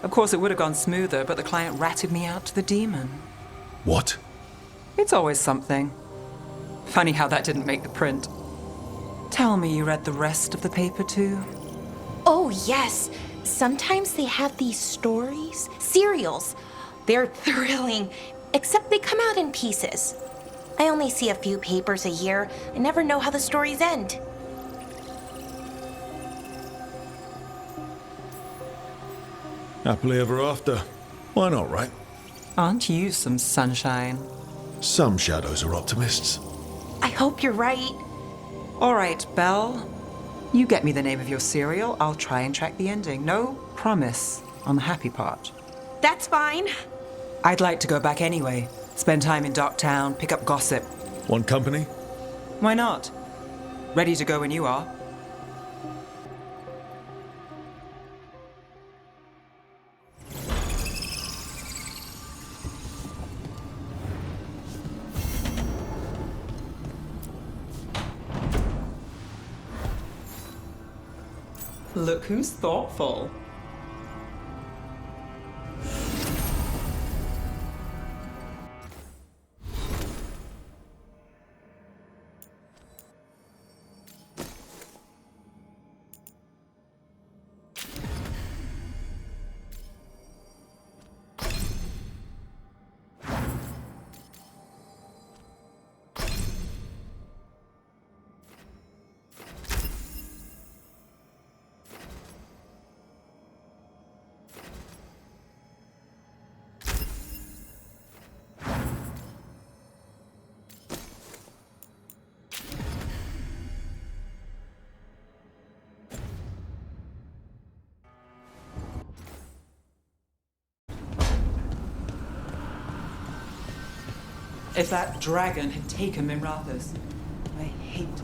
Of course, it would have gone smoother, but the client ratted me out to the demon. What? It's always something. Funny how that didn't make the print. Tell me you read the rest of the paper too? Oh, yes. Sometimes they have these stories, serials. They're thrilling, except they come out in pieces. I only see a few papers a year. I never know how the stories end. Happily ever after. Why not, right? Aren't you some sunshine? Some shadows are optimists. I hope you're right. All right, Belle. You get me the name of your serial. I'll try and track the ending. No promise on the happy part. That's fine. I'd like to go back anyway. Spend time in Darktown, pick up gossip. Want company? Why not? Ready to go when you are. Look who's thoughtful. If that dragon had taken Mimrathus, I hate to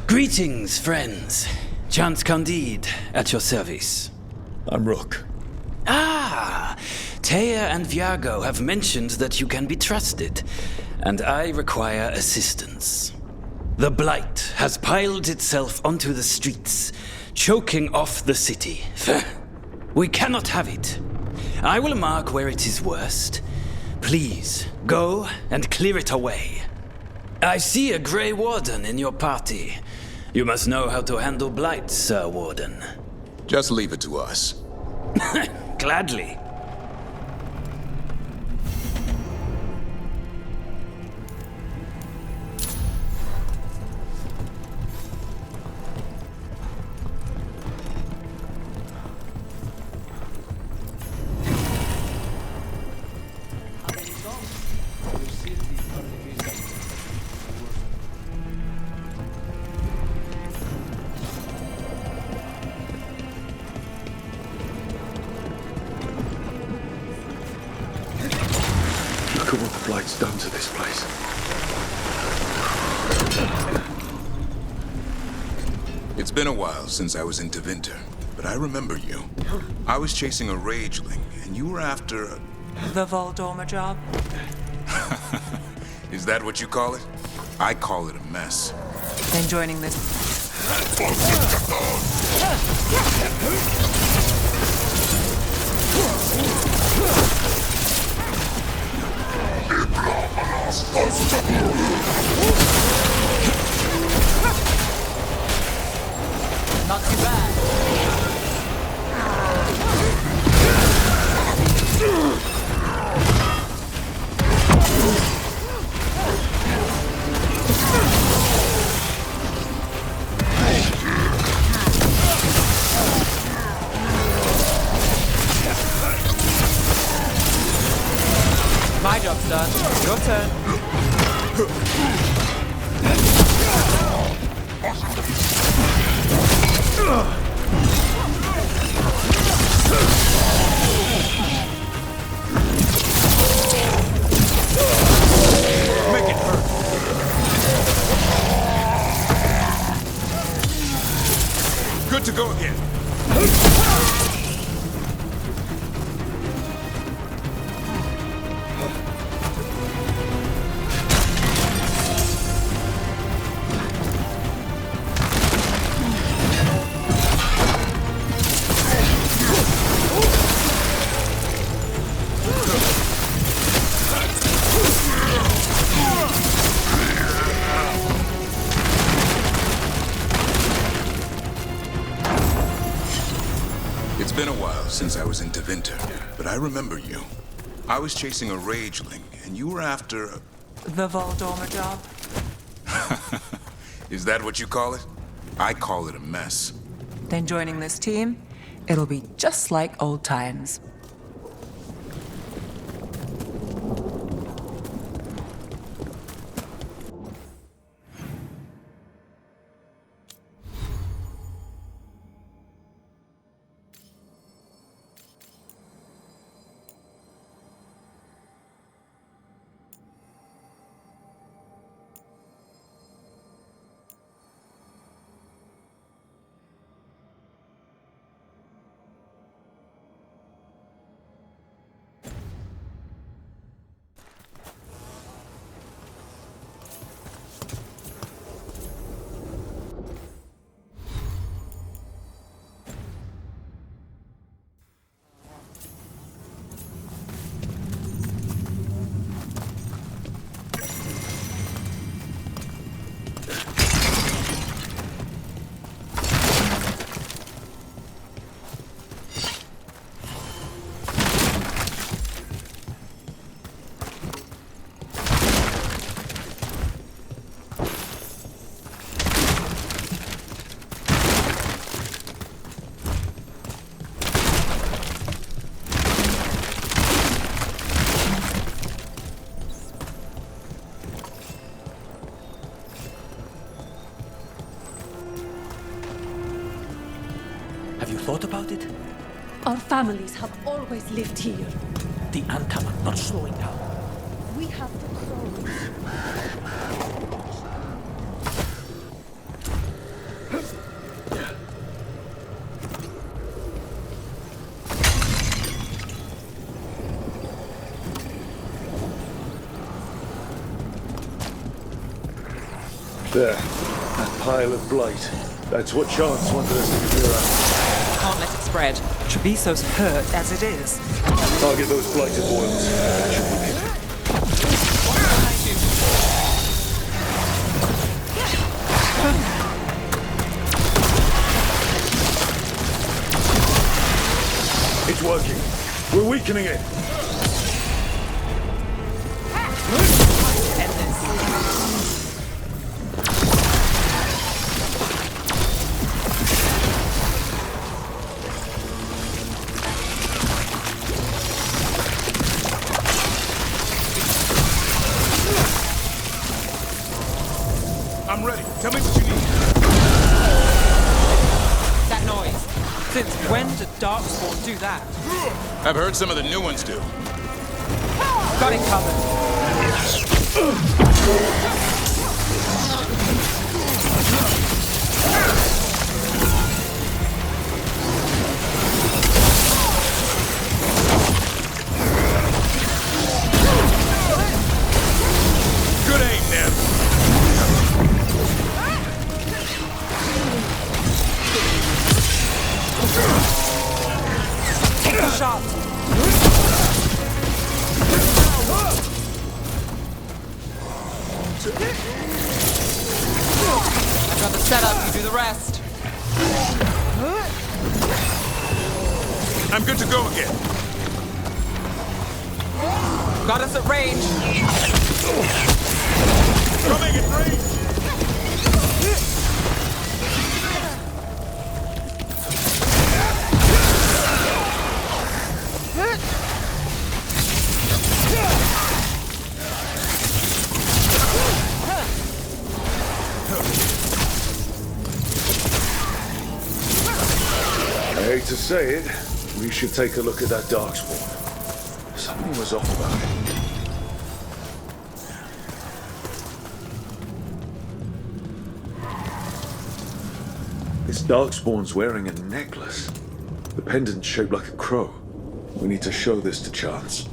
Greetings, friends. Chance Candide, at your service. I'm Rook. Ah! Taya and Viago have mentioned that you can be trusted, and I require assistance. The Blight has piled itself onto the streets, choking off the city. We cannot have it. I will mark where it is worst. Please, go and clear it away. I see a Grey Warden in your party. You must know how to handle Blight, Sir Warden. Just leave it to us. Gladly. Look at what the Blight's done to this place. It's been a while since I was in Tevinter, but I remember you. I was chasing a rageling, and you were after a... The Voldorma job? Is that what you call it? I call it a mess. Then joining this... Not too bad. My job's done. Your turn. Make it hurt. Good to go again. It's been a while since I was in Tevinter, but I remember you. I was chasing a rageling, and you were after... The Voldormer job? Is that what you call it? I call it a mess. Then joining this team, it'll be just like old times. Have you thought about it? Our families have always lived here. The Antivan are slowing down. We have the crows. There. That pile of blight. That's what Chance wanted us to clear out. Can't let it spread. Treviso's hurt as it is. I'll get those blighted boils. That should be it. It's working. We're weakening it. I'm ready. Tell me what you need. That noise. Since when did Darkspawn do that? I've heard some of the new ones do. Got it Good aim, Neve. Take the shot. I've got the setup, you do the rest. I'm good to go again. Got us at range. Coming at range. hate to say it, we should take a look at that darkspawn. Something was off about it. This darkspawn's wearing a necklace. The pendant's shaped like a crow. We need to show this to Chance.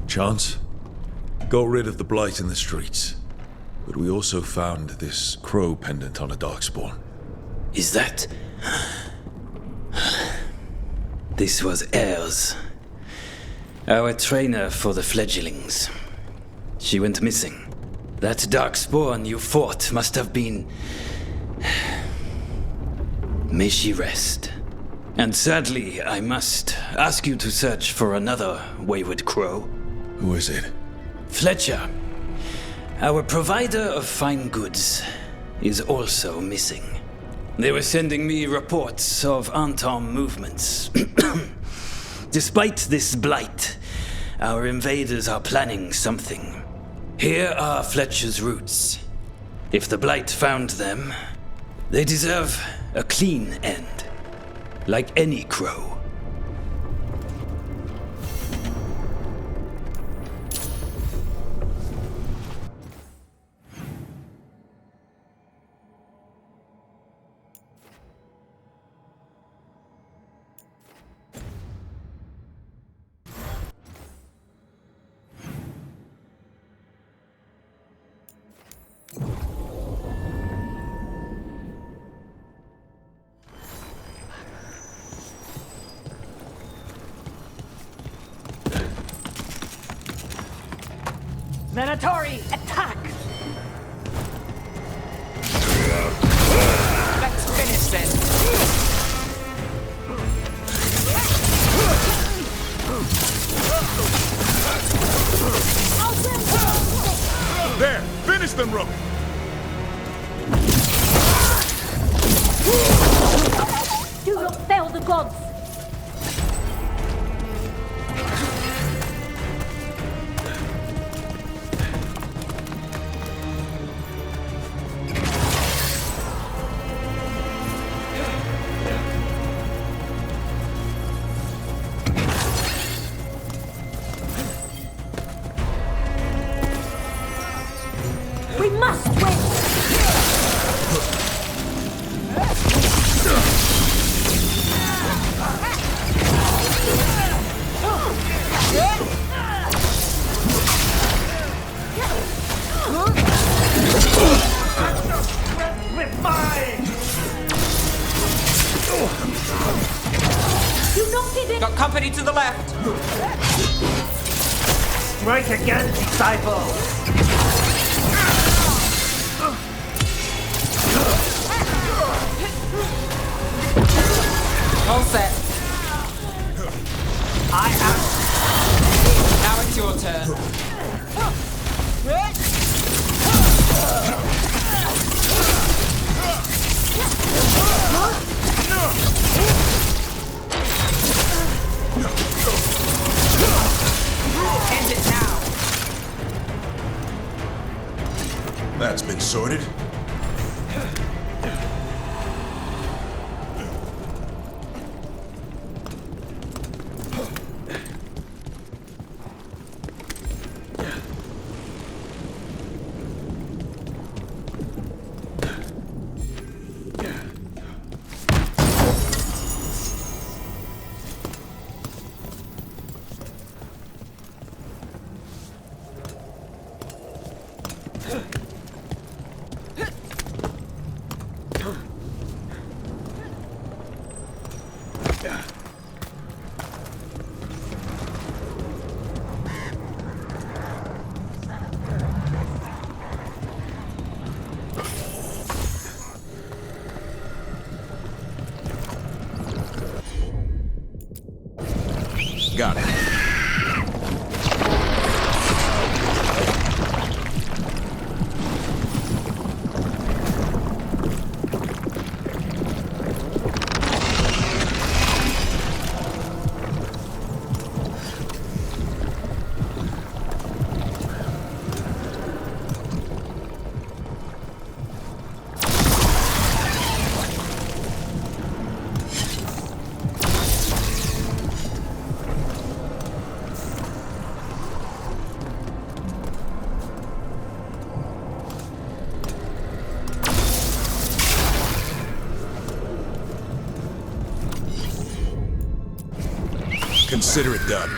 Chance, got rid of the blight in the streets. But we also found this crow pendant on a darkspawn. Is that... This was Ayres, our trainer for the fledglings. She went missing. That darkspawn you fought must have been... May she rest. And sadly, I must ask you to search for another wayward crow. Who is it? Fletcher, our provider of fine goods, is also missing. They were sending me reports of Antam movements. Despite this blight, our invaders are planning something. Here are Fletcher's roots. If the blight found them, they deserve a clean end, like any crow. Venatori, attack! Let's finish this. There! Finish them, Rook! Do not fail the gods! We must win! With mine! Do not give in! Got company to the left! Strike again, disciple! All set. I am. Now it's your turn. End it now. That's been sorted. Got it. Consider it done.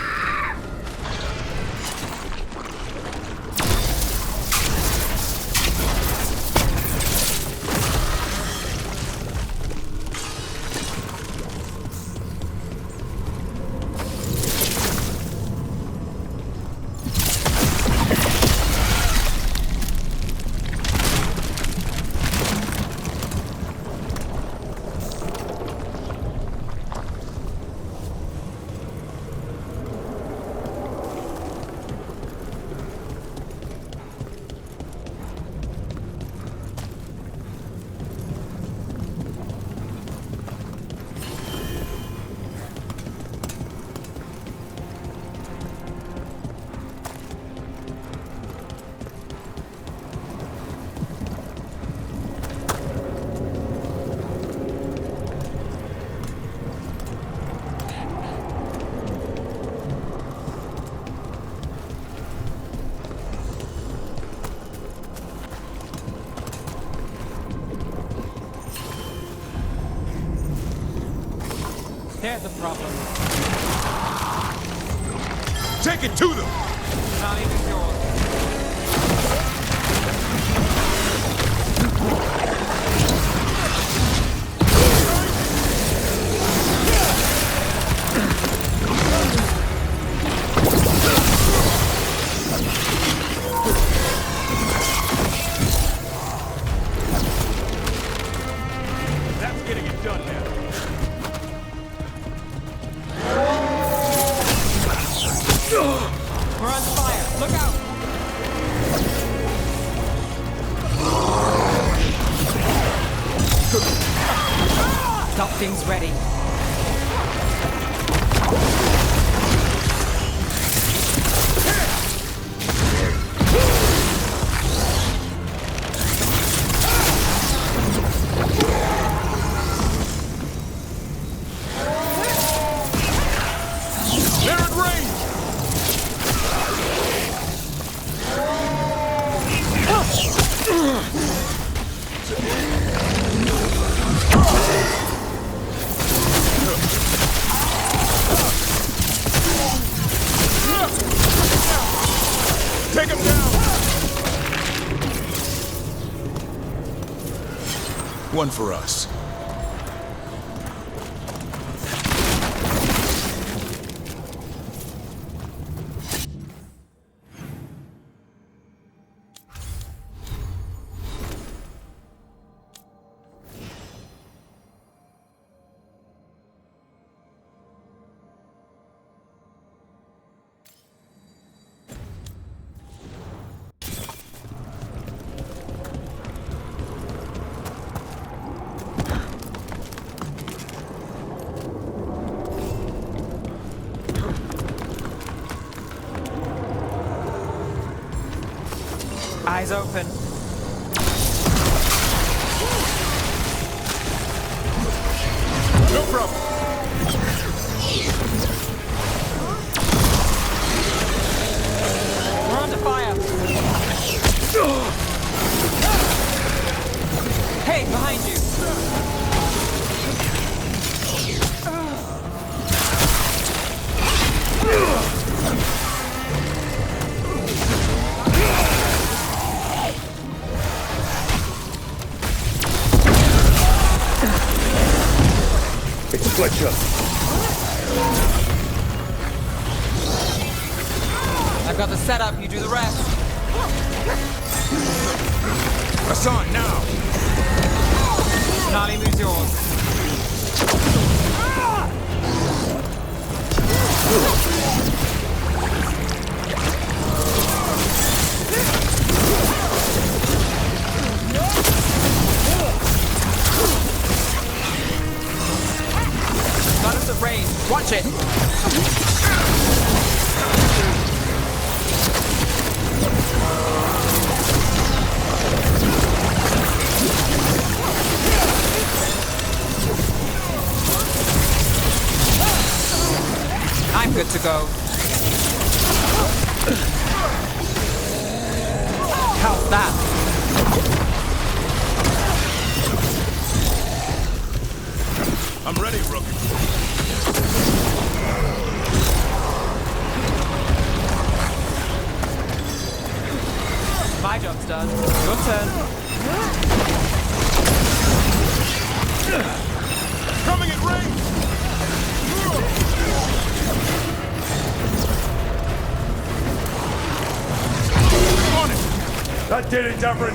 There's a problem. Take it to them! Not even yours. That's getting it done now. We're on fire. Look out! Got things ready. They're in range! Take him down! One for us. Eyes open. No problem. We're under fire. Hey, behind you. It's Fletcher. I've got the setup, you do the rest. Hassan, now! Qunari, lose yours. None of the range. Watch it! I'm good to go. How's that? I'm ready, Rook. My job's done. Your turn. Coming at range! On it! That did it, Davrin.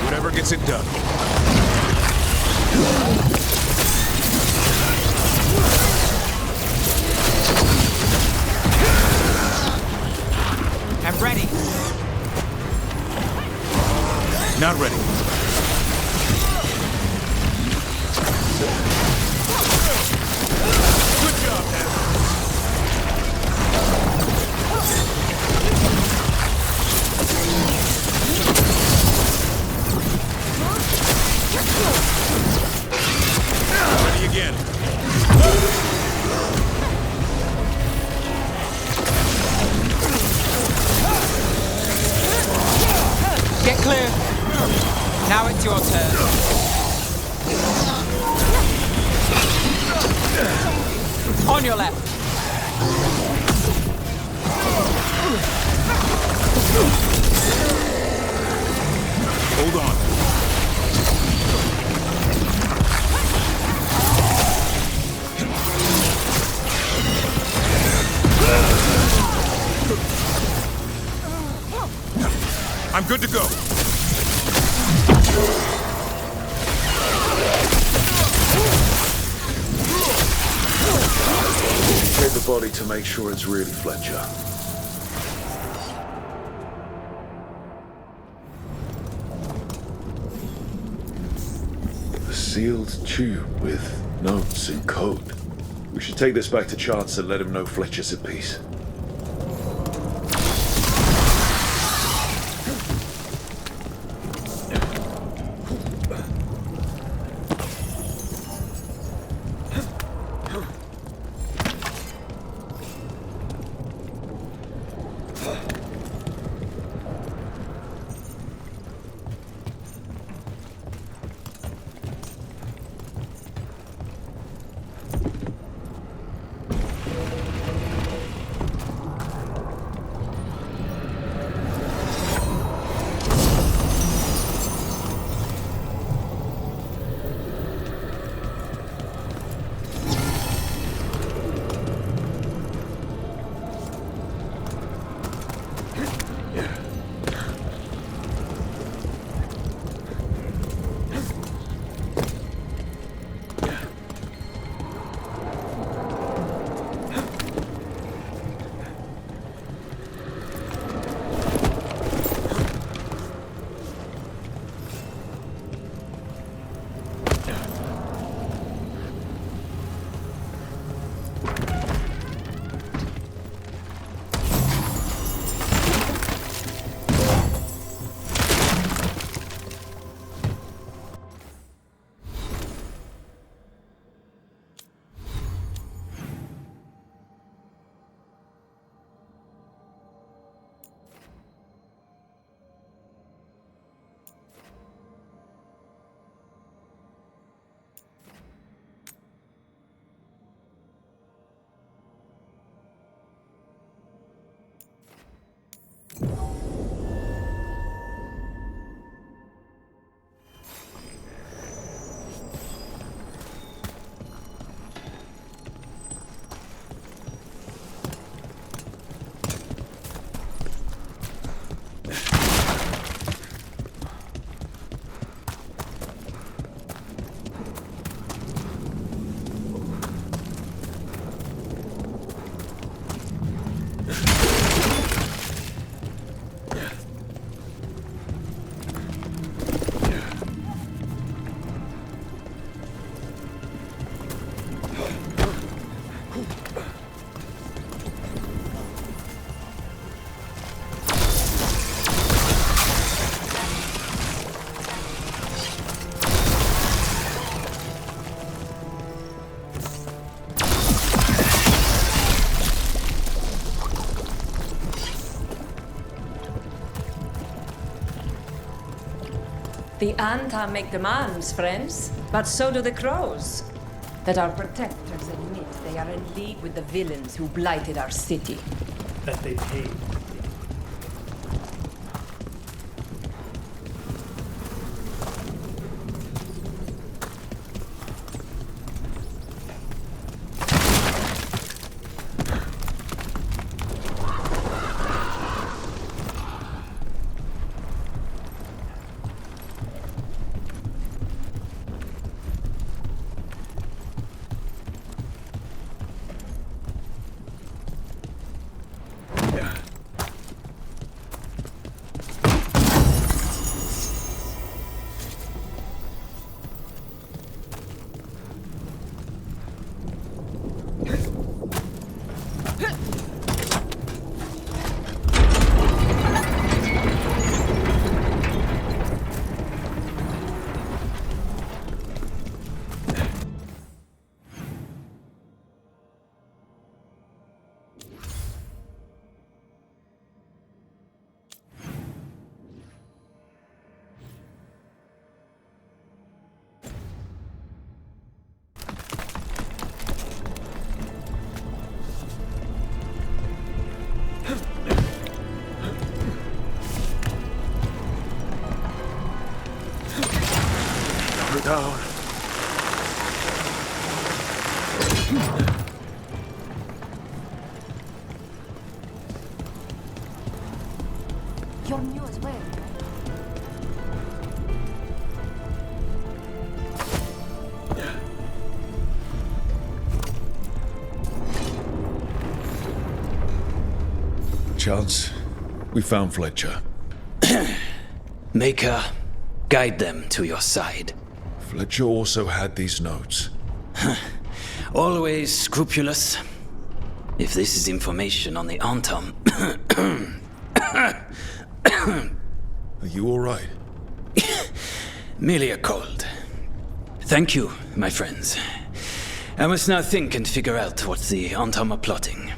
Whatever gets it done. I'm ready. Not ready. Good job, Davrin. Ready again. Get clear. Now it's your turn. On your left. Hold on. I'm good to go. Check the body to make sure it's really Fletcher. A sealed tube with notes and code. We should take this back to Chance and let him know Fletcher's at peace. The Anta make demands, friends, but so do the crows. That our protectors admit they are in league with the villains who blighted our city. That they paid. Down. You're new as well. Chance, we found Fletcher. Maker, guide them to your side. Fletcher also had these notes. Always scrupulous. If this is information on the Antam... Are you all right? Merely a cold. Thank you, my friends. I must now think and figure out what the Antam are plotting.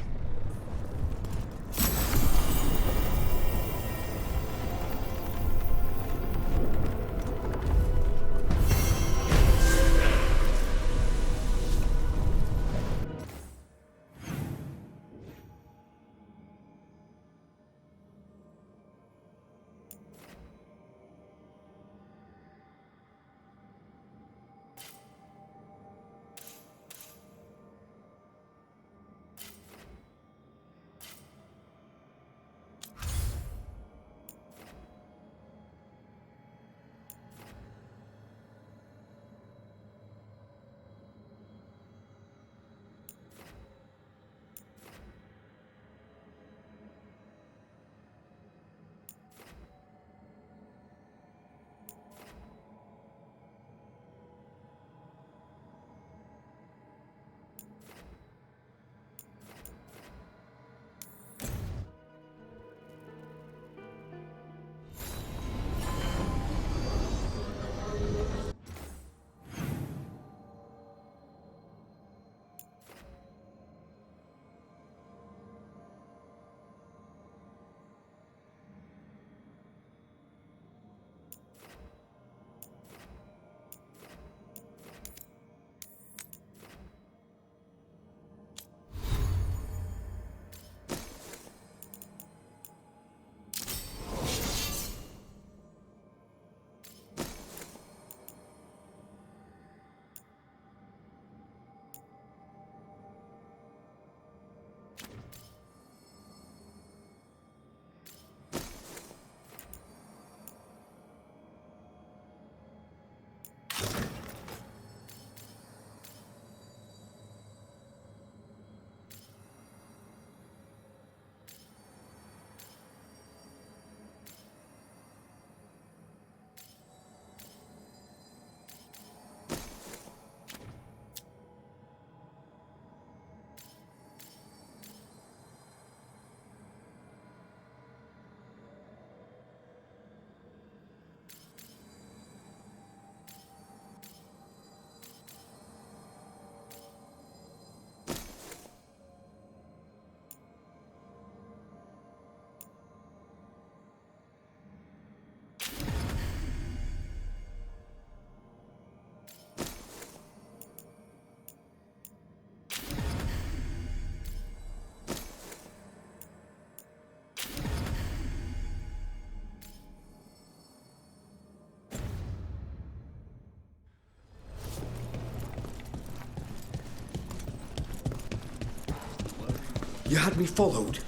You had me followed.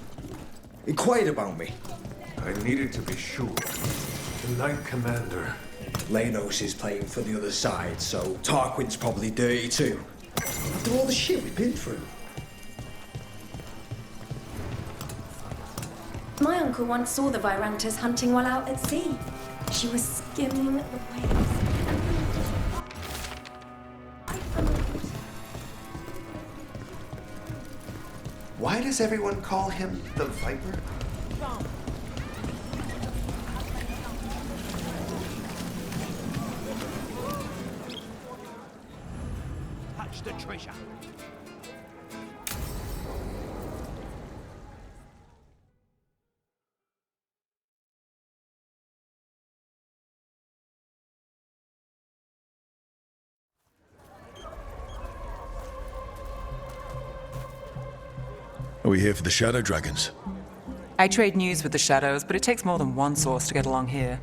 Inquired about me. I needed to be sure. The Knight Commander. Lanos is playing for the other side, so Tarquin's probably dirty too. After all the shit we've been through. My uncle once saw the Virantas hunting while out at sea. She was skimming the waves. Why does everyone call him the Viper? Touch the treasure. Are we here for the Shadow Dragons? I trade news with the Shadows, but it takes more than one source to get along here.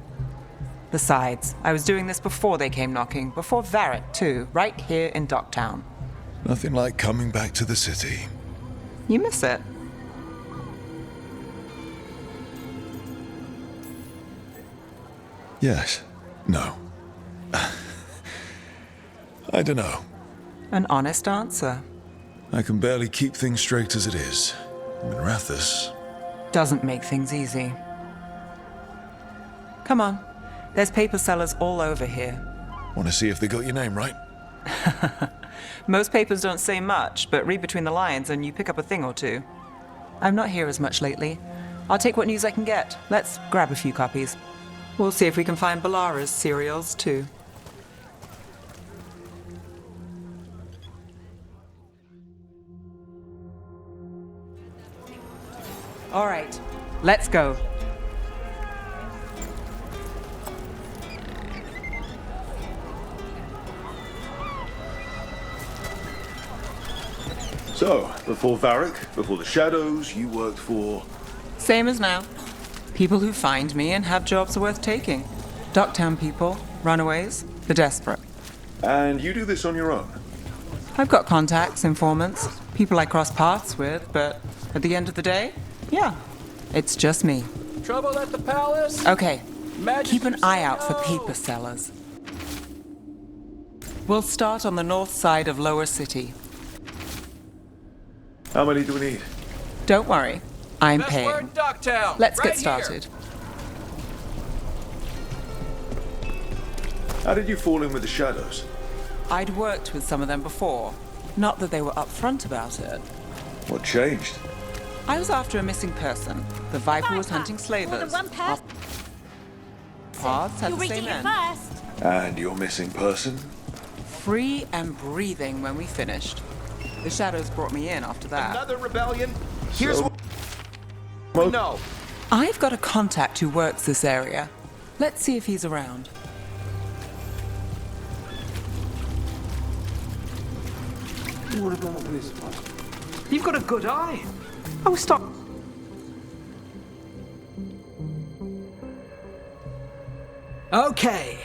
Besides, I was doing this before they came knocking, before Varric too, right here in Docktown. Nothing like coming back to the city. You miss it. Yes. No. I don't know. An honest answer. I can barely keep things straight as it is. Minrathous. Doesn't make things easy. Come on. There's paper sellers all over here. Want to see if they got your name right? Most papers don't say much, but read between the lines and you pick up a thing or two. I'm not here as much lately. I'll take what news I can get. Let's grab a few copies. We'll see if we can find Bellara's serials too. All right, let's go. So, before Varric, before the Shadows, you worked for... Same as now. People who find me and have jobs worth taking. Docktown people, runaways, the desperate. And you do this on your own? I've got contacts, informants, people I cross paths with, but at the end of the day, yeah, it's just me. Trouble at the palace? Okay, keep an eye out for paper sellers. We'll start on the north side of Lower City. How many do we need? Don't worry, I'm Best paying. word, Docktown. Let's Right get started. How did you fall in with the Shadows? I'd worked with some of them before. Not that they were upfront about it. What changed? I was after a missing person. The Viper was hunting slavers. Our paths had the same end. And your missing person? Free and breathing when we finished. The Shadows brought me in after that. Another rebellion? Here's what we know. I've got a contact who works this area. Let's see if he's around. What about this one? You've got a good eye. I was stuck. Okay.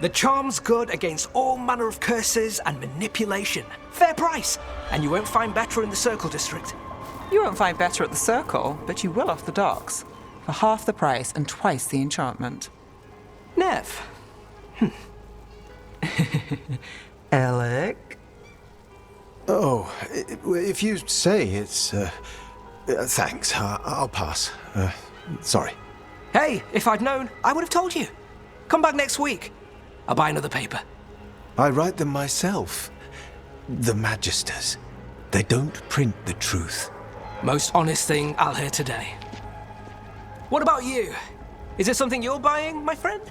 The charm's good against all manner of curses and manipulation. Fair price. And you won't find better in the Circle District. You won't find better at the Circle, but you will off the docks. For half the price and twice the enchantment. Neve. Alec? Oh, if you say it's... thanks, I'll pass. Sorry. Hey, if I'd known, I would have told you. Come back next week. I'll buy another paper. I write them myself. The Magisters. They don't print the truth. Most honest thing I'll hear today. What about you? Is it something you're buying, my friend?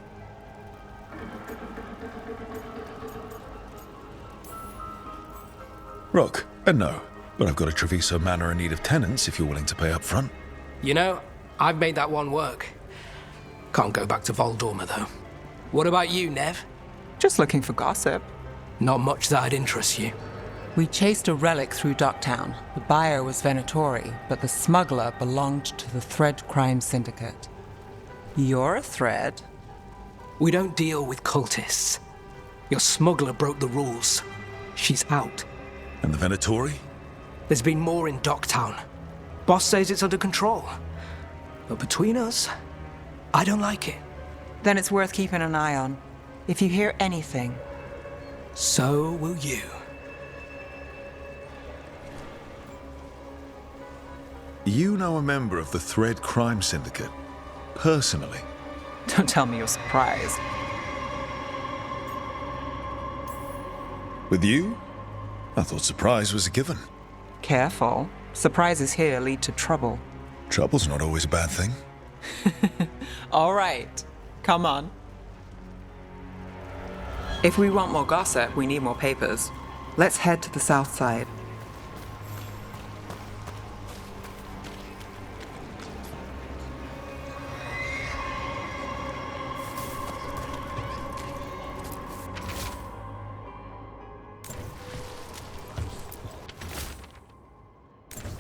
Rook, no. But I've got a Treviso Manor in need of tenants if you're willing to pay up front. You know, I've made that one work. Can't go back to Voldorma, though. What about you, Neve? Just looking for gossip. Not much that'd interest you. We chased a relic through Docktown. The buyer was Venatori, but the smuggler belonged to the Thread Crime Syndicate. You're a Thread? We don't deal with cultists. Your smuggler broke the rules. She's out. And the Venatori? There's been more in Docktown. Boss says it's under control. But between us, I don't like it. Then it's worth keeping an eye on. If you hear anything, so will you. You know a member of the Thread Crime Syndicate, personally? Don't tell me you're surprised. With you? I thought surprise was a given. Careful. Surprises here lead to trouble. Trouble's not always a bad thing. All right. Come on. If we want more gossip, we need more papers. Let's head to the south side.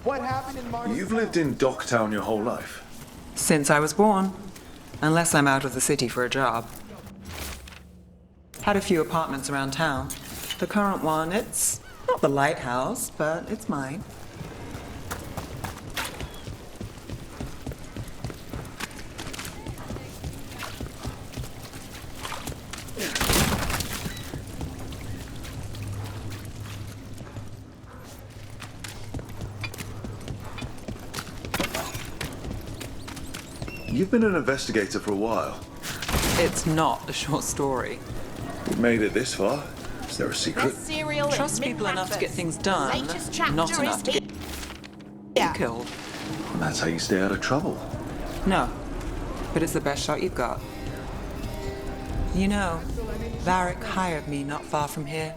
What happened in Martin? You've lived in Docktown your whole life? Since I was born. Unless I'm out of the city for a job. Had a few apartments around town. The current one, it's not the lighthouse, but it's mine. You've been an investigator for a while. It's not a short story. We've made it this far. Is there a secret? Trust people enough to get things done, not enough to get killed. And that's how you stay out of trouble. No, but it's the best shot you've got. You know, Varric hired me not far from here.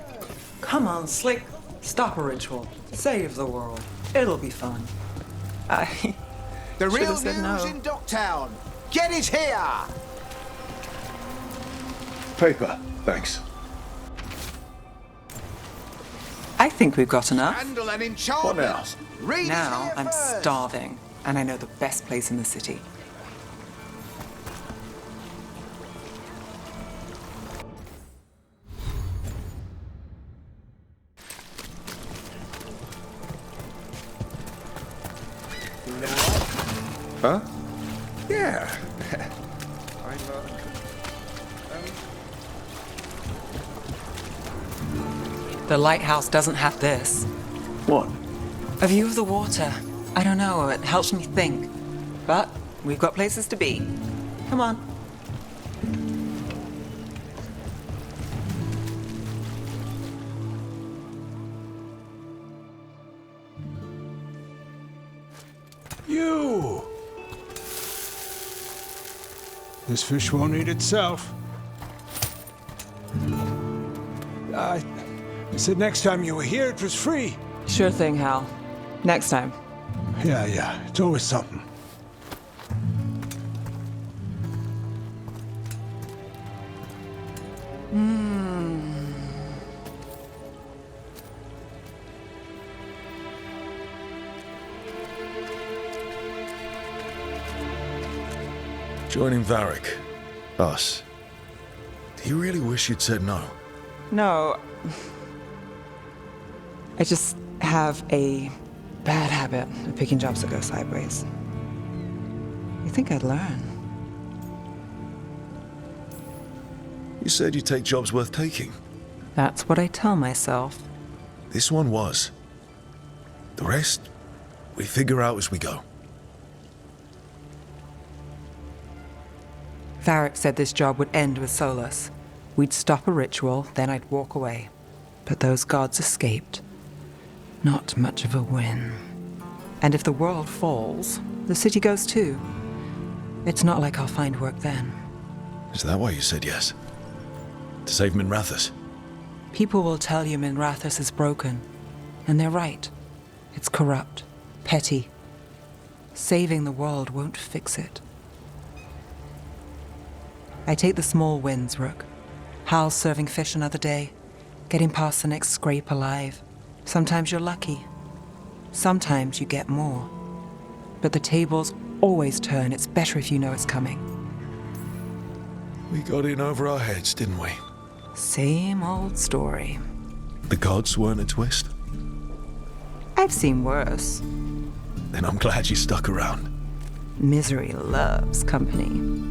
Come on, Slick. Stop a ritual. Save the world. It'll be fun. The real Should've said news no. in Docktown. Get it here! Paper, thanks. I think we've got enough. Handle an enchantment. What now? Read it Now here I'm first. starving, and I know the best place in the city. Huh? Yeah. The lighthouse doesn't have this. What? A view of the water. I don't know, it helps me think. But we've got places to be. Come on. You! This fish won't eat itself. I said next time you were here, it was free. Sure thing, Hal. Next time. Yeah, it's always something. Joining Varric. Us. Do you really wish you'd said no? No. I just have a bad habit of picking jobs that go sideways. You think I'd learn? You said you'd take jobs worth taking. That's what I tell myself. This one was. The rest, we figure out as we go. Varric said this job would end with Solus. We'd stop a ritual, then I'd walk away. But those gods escaped. Not much of a win. And if the world falls, the city goes too. It's not like I'll find work then. Is that why you said yes? To save Minrathous? People will tell you Minrathous is broken. And they're right. It's corrupt, petty. Saving the world won't fix it. I take the small wins, Rook. Hal's serving fish another day, getting past the next scrape alive. Sometimes you're lucky. Sometimes you get more. But the tables always turn. It's better if you know it's coming. We got in over our heads, didn't we? Same old story. The gods weren't a twist? I've seen worse. Then I'm glad you stuck around. Misery loves company.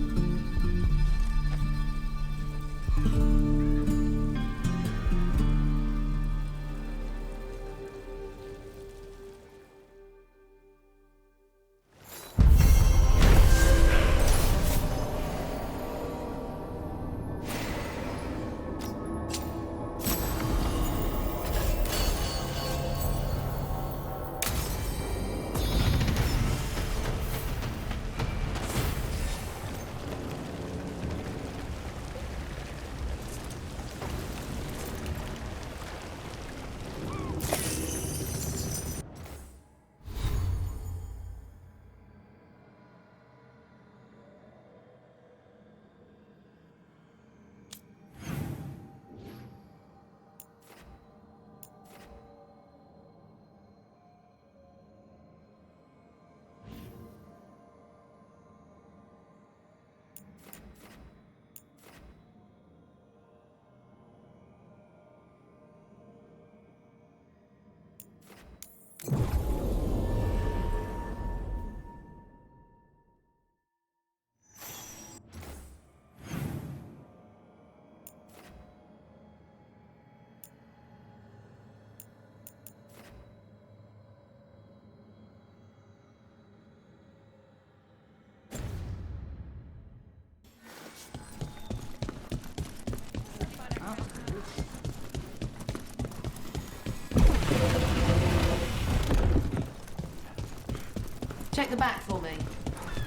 Check the back for me.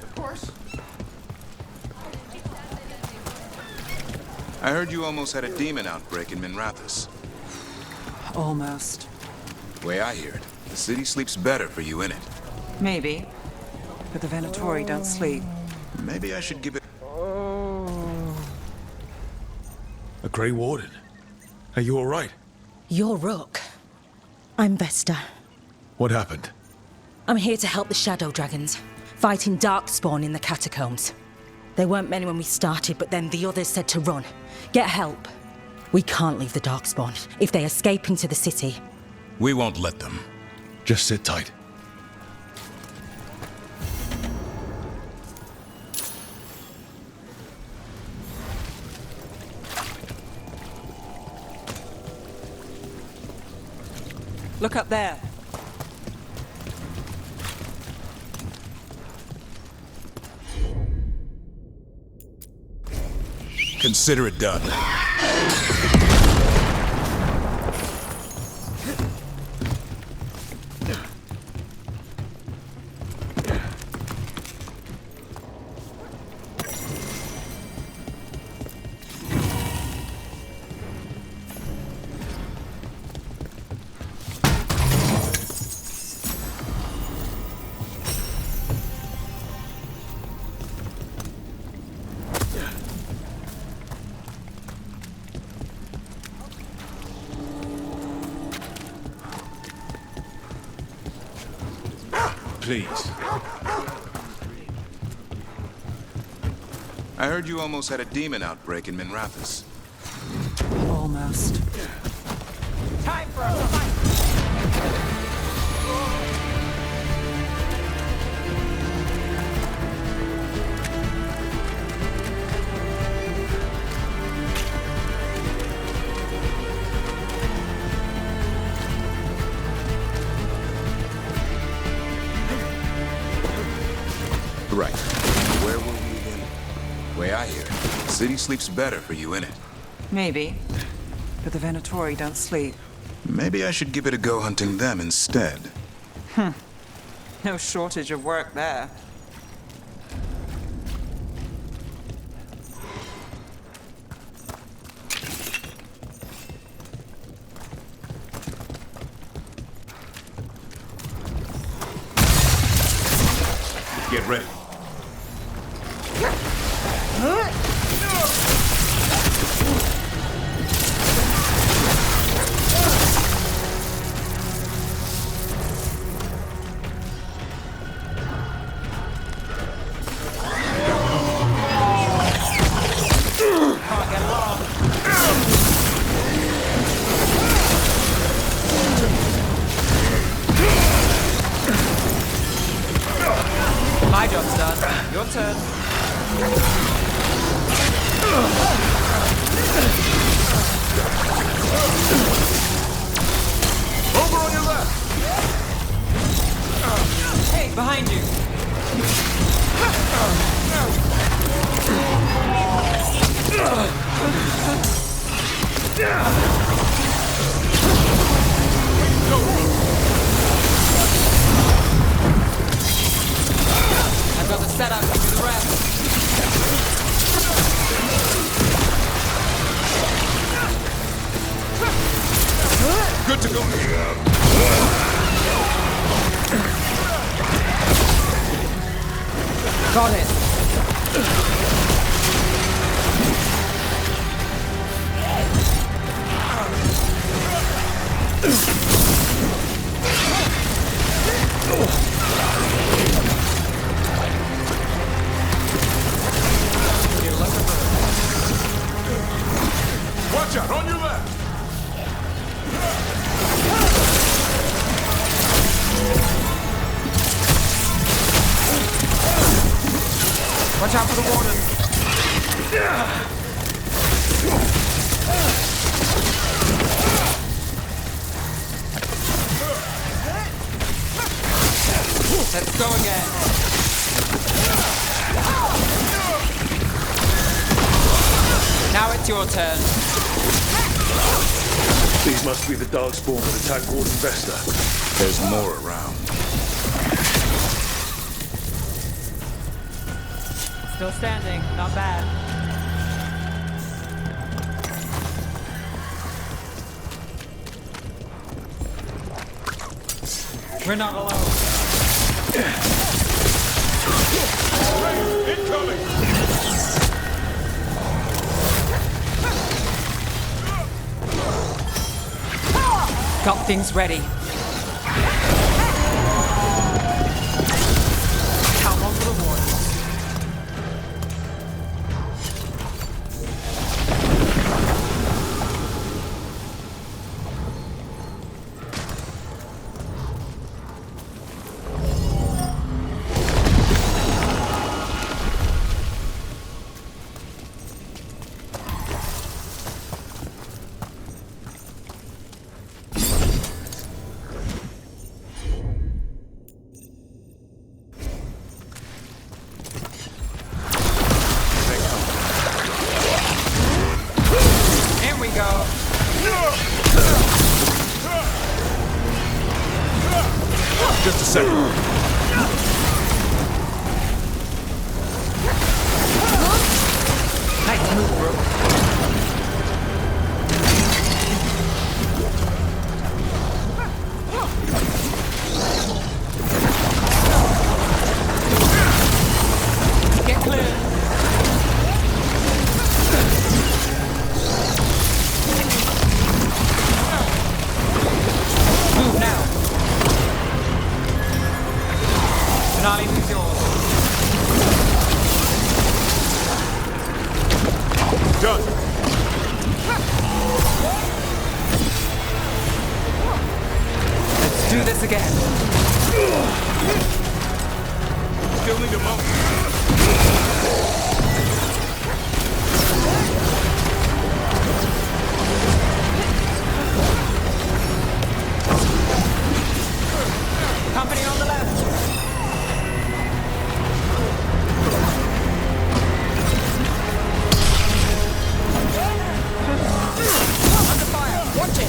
Of course. I heard you almost had a demon outbreak in Minrathous. Almost. Way I hear it, the city sleeps better for you in it. Maybe. But the Venatori don't sleep. Maybe I should give it... A Grey Warden. Are you alright? You're Rook. I'm Vesta. What happened? I'm here to help the Shadow Dragons, fighting Darkspawn in the catacombs. There weren't many when we started, but then the others said to run. Get help. We can't leave the Darkspawn if they escape into the city. We won't let them. Just sit tight. Look up there. Consider it done. Please. I heard you almost had a demon outbreak in Minrathous. Almost. Time for a fight! Right. Where were we again? Way I hear it, the city sleeps better for you in it. Maybe. But the Venatori don't sleep. Maybe I should give it a go hunting them instead. No shortage of work there. Get ready. Your turn. Over on your left! Hey, behind you! I've got the setup to do the rest. Good to go. Got it. Watch out, on your left! Watch out for the warden. Let's go again. Now it's your turn. These must be the Darkspawn that attacked Warden Vesta. There's more around. Still standing, not bad. We're not alone. Incoming! Got things ready. Count on for the warden. Just a second. Nice move, bro. Get clear. Move now. Qunari is yours. Done. Let's do this again. Still need a moment. Company on the left. Under fire. Watch it.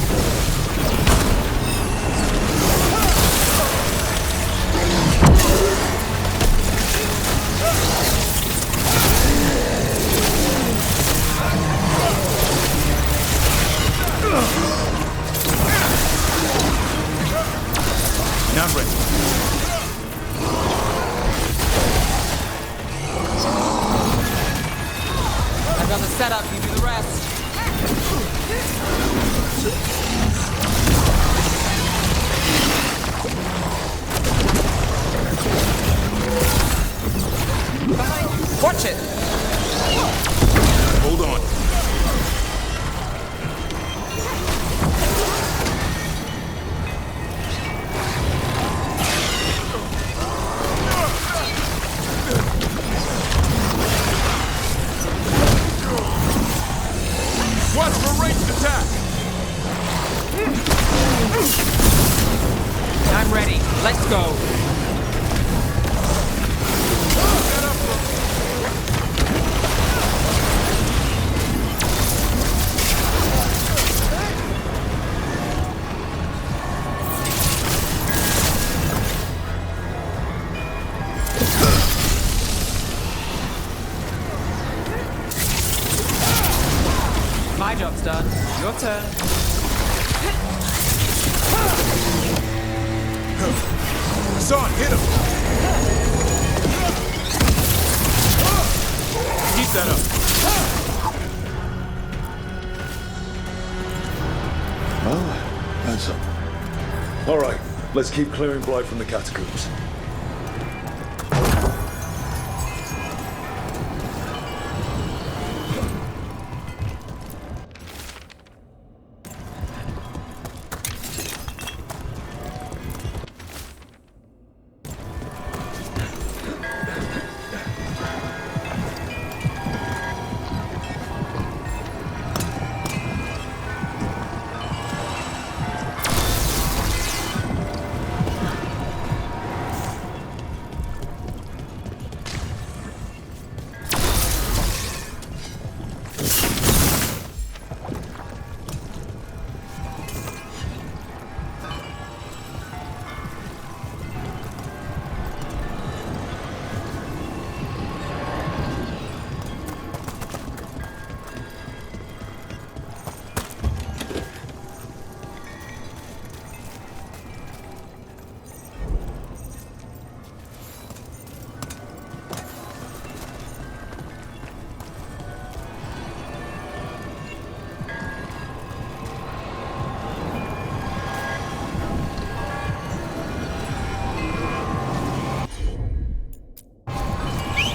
Not ready. I've got the setup, you do the rest. Watch it! Hold on. done. Your turn. Hassan, hit him! Keep that up. Well, that's up. All right, let's keep clearing blight from the catacombs.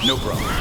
No problem.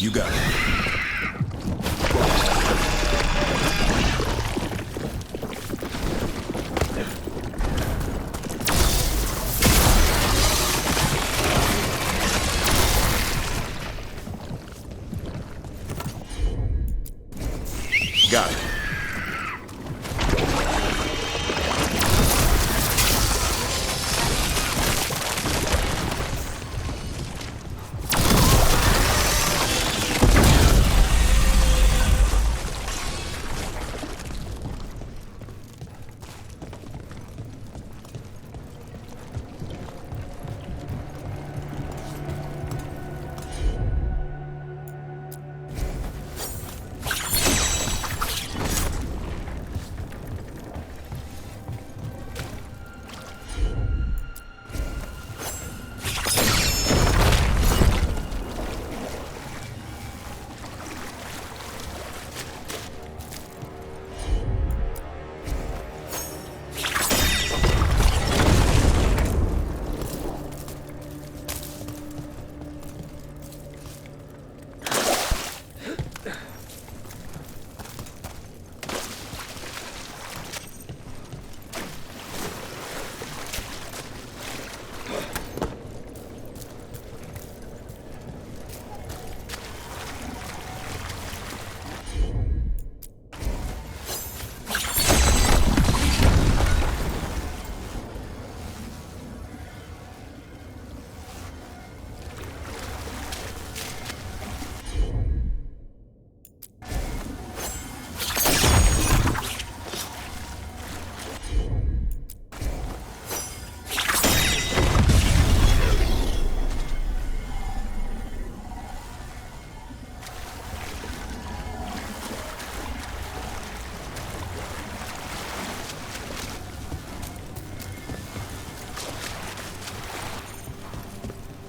You got it. Got it.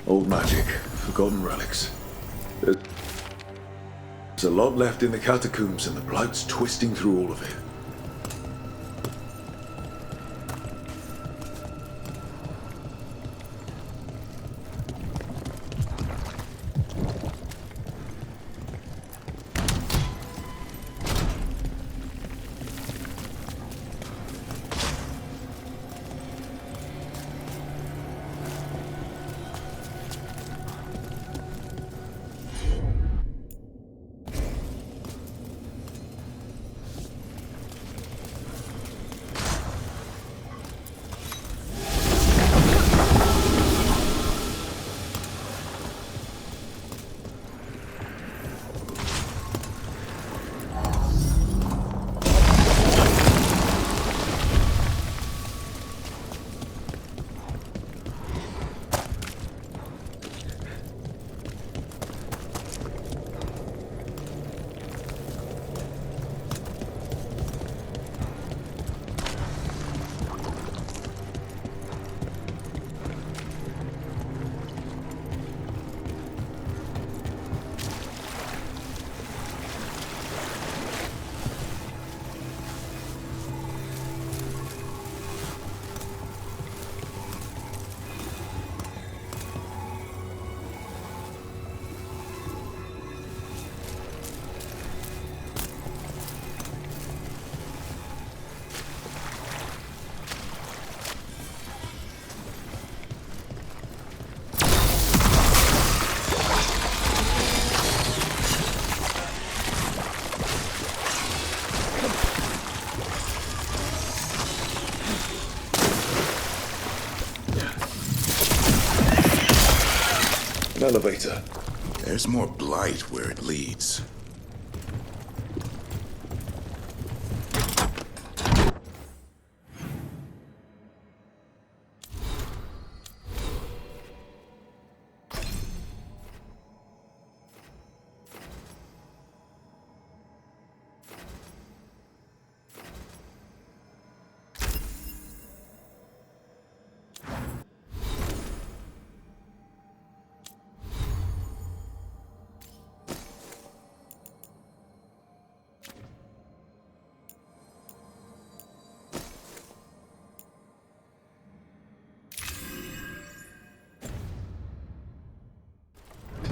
Old magic, forgotten relics. There's a lot left in the catacombs, and the blight's twisting through all of it. An elevator. There's more blight where it leads.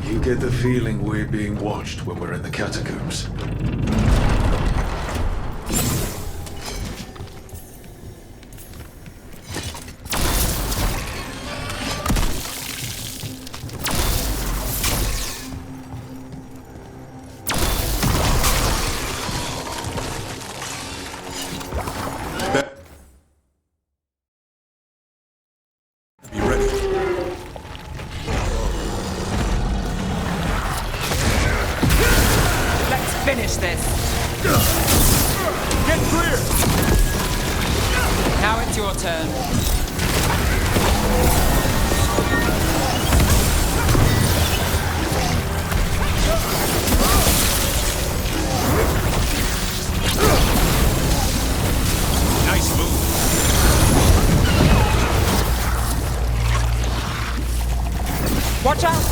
You get the feeling we're being watched when we're in the catacombs. Finish this. Get clear! Now it's your turn. Nice move. Watch out!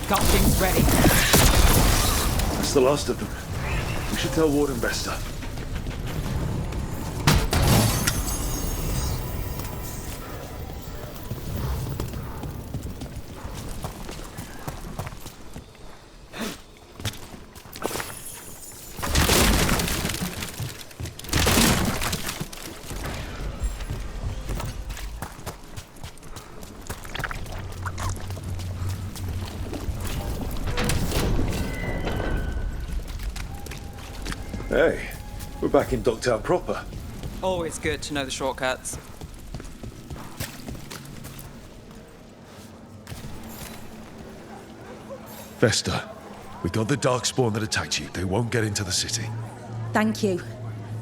Got things ready. That's the last of them. We should tell Warden Vesta. Hey, we're back in Docktown proper. Always good to know the shortcuts. Vesta, we got the Darkspawn that attacked you. They won't get into the city. Thank you.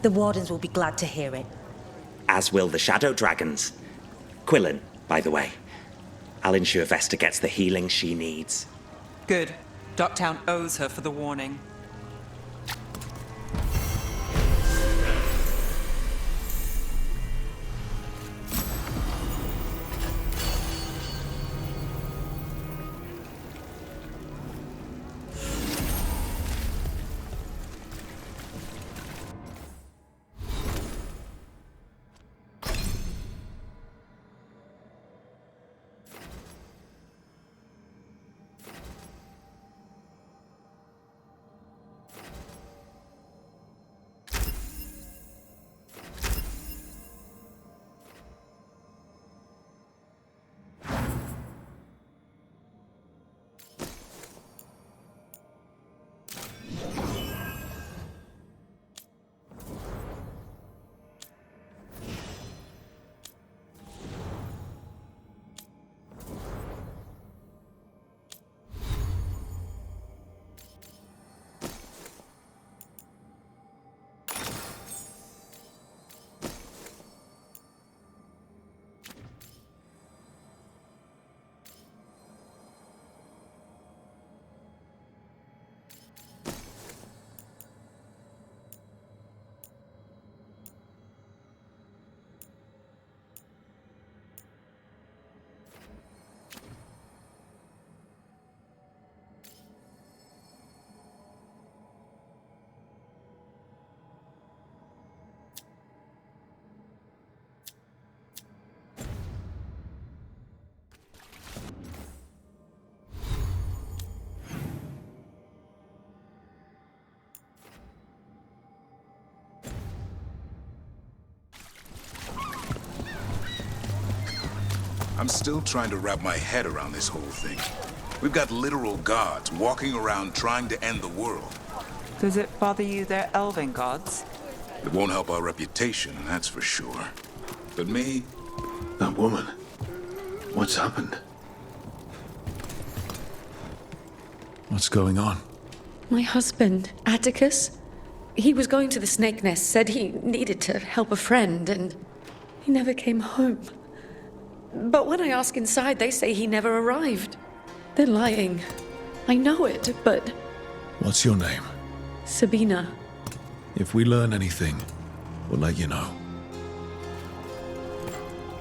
The Wardens will be glad to hear it. As will the Shadow Dragons. Quillen, by the way. I'll ensure Vesta gets the healing she needs. Good. Docktown owes her for the warning. I'm still trying to wrap my head around this whole thing. We've got literal gods walking around trying to end the world. Does it bother you they're elven gods? It won't help our reputation, that's for sure. But me? That woman. What's happened? What's going on? My husband, Atticus, he was going to the Snake Nest, said he needed to help a friend, and he never came home. But when I ask inside, they say he never arrived. They're lying. I know it, but... What's your name? Sabina. If we learn anything, we'll let you know.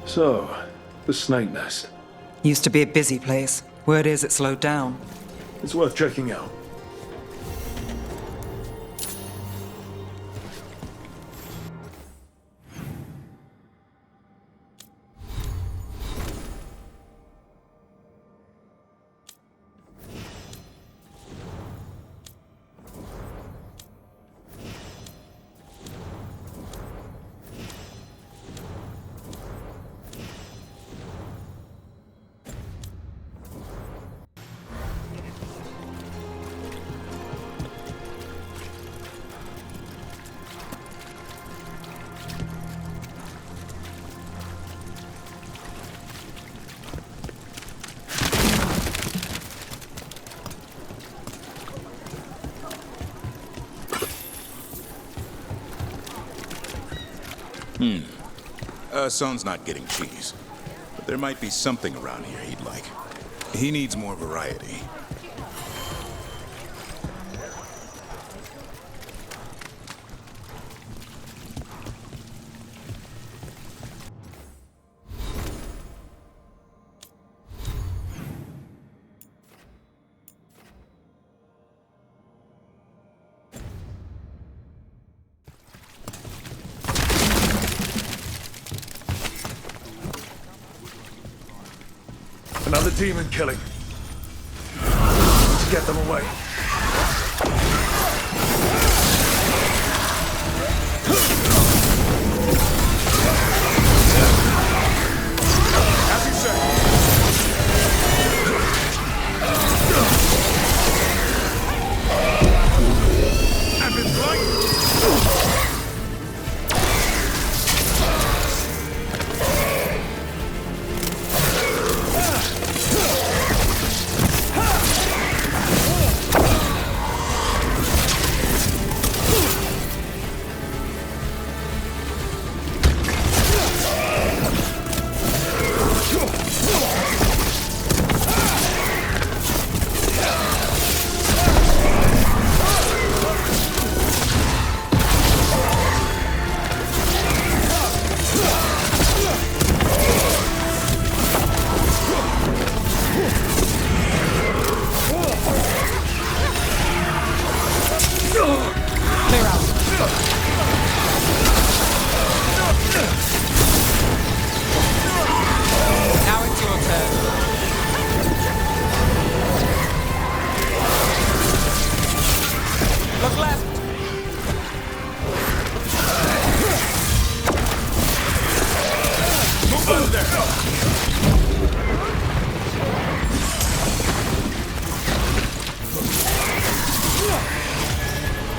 So, the Snake Nest. Used to be a busy place. Word is it slowed down. It's worth checking out. Son's not getting cheese. But there might be something around here he'd like. He needs more variety. Another demon killing. Let's get them away. As you say. And it's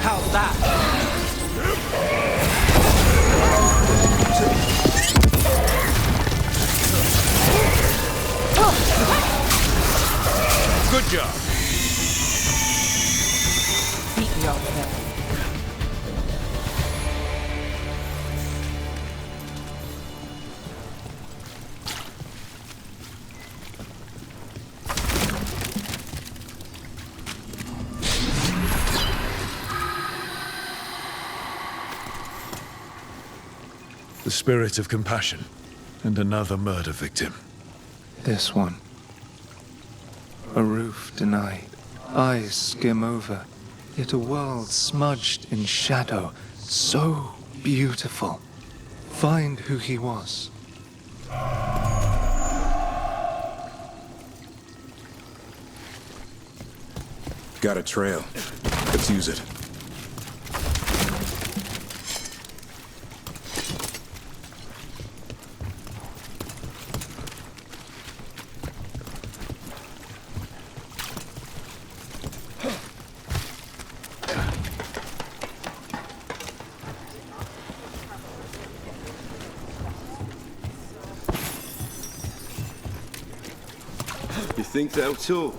How's that? Good job. Beat me over there. The spirit of compassion, and another murder victim. This one. A roof denied, eyes skim over, yet a world smudged in shadow, so beautiful. Find who he was. Got a trail. Let's use it. think thou talk?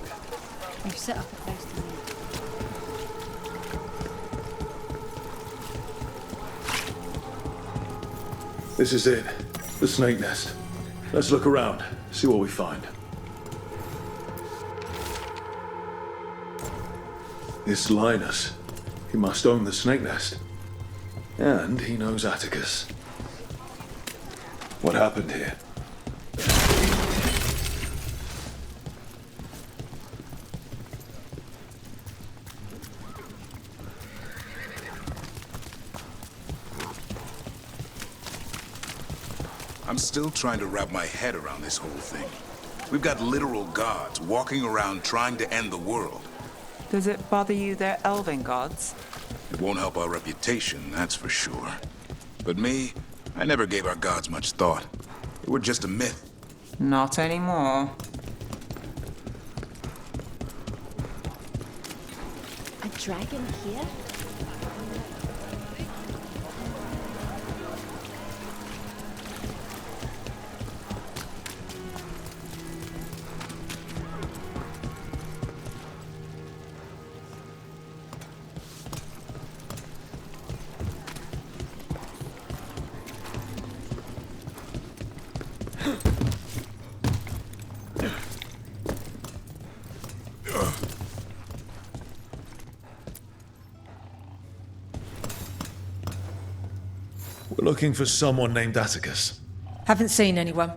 We've set up a place to meet. This is it. The snake nest. Let's look around, see what we find. This Linus. He must own the snake nest. And he knows Atticus. What happened here? I'm still trying to wrap my head around this whole thing. We've got literal gods walking around trying to end the world. Does it bother you they're elven gods? It won't help our reputation, that's for sure. But me, I never gave our gods much thought. They were just a myth. Not anymore. A dragon here? We're looking for someone named Atticus. Haven't seen anyone.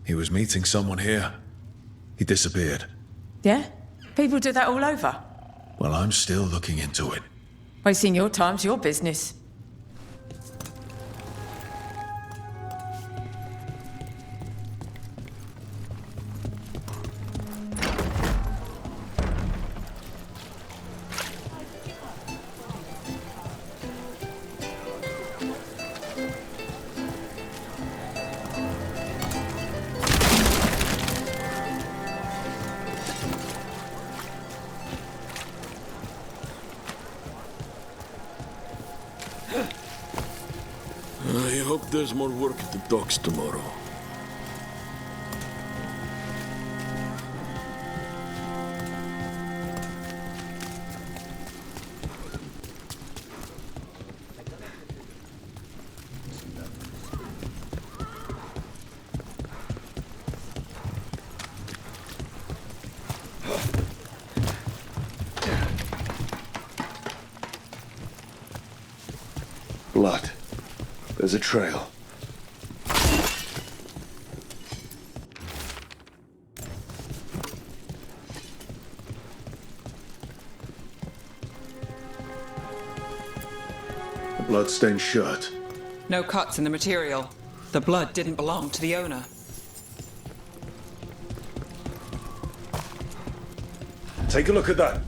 He was meeting someone here. He disappeared. Yeah? People do that all over. Well, I'm still looking into it. Wasting your time's your business. I hope there's more work at the docks tomorrow. Blood. There's a trail. A blood-stained shirt. No cuts in the material. The blood didn't belong to the owner. Take a look at that.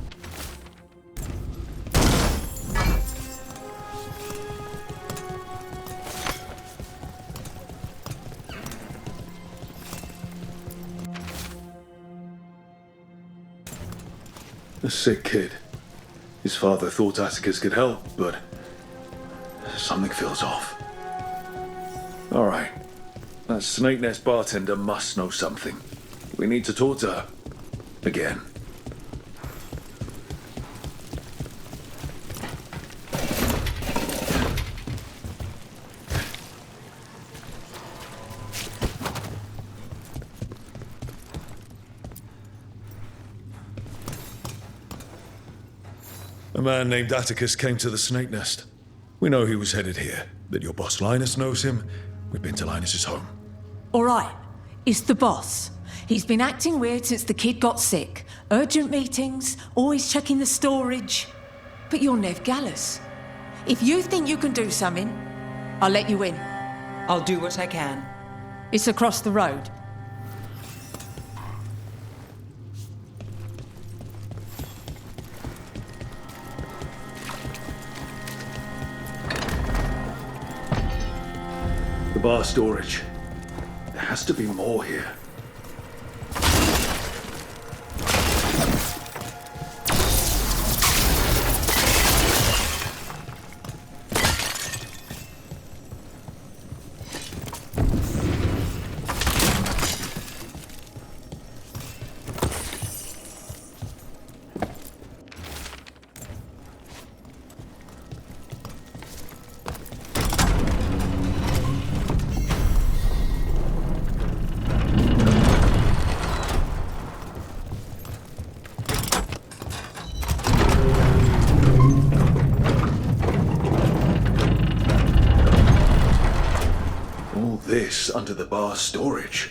A sick kid. His father thought Atticus could help, but something feels off. All right. That Snake Nest bartender must know something. We need to talk to her. Again. A man named Atticus came to the Snake Nest. We know he was headed here, that your boss Linus knows him. We've been to Linus's home. All right, it's the boss. He's been acting weird since the kid got sick. Urgent meetings, always checking the storage. But you're Neve Gallus. If you think you can do something, I'll let you in. I'll do what I can. It's across the road. The bar storage. There has to be more here. this under the bar's storage.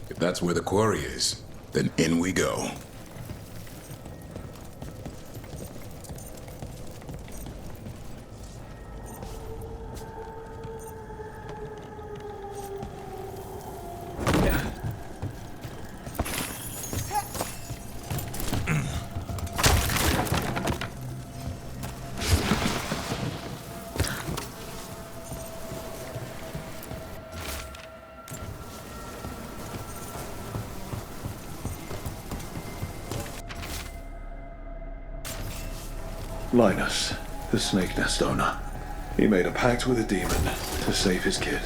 If that's where the quarry is, then in we go. Linus, the snake nest owner. He made a pact with a demon to save his kid.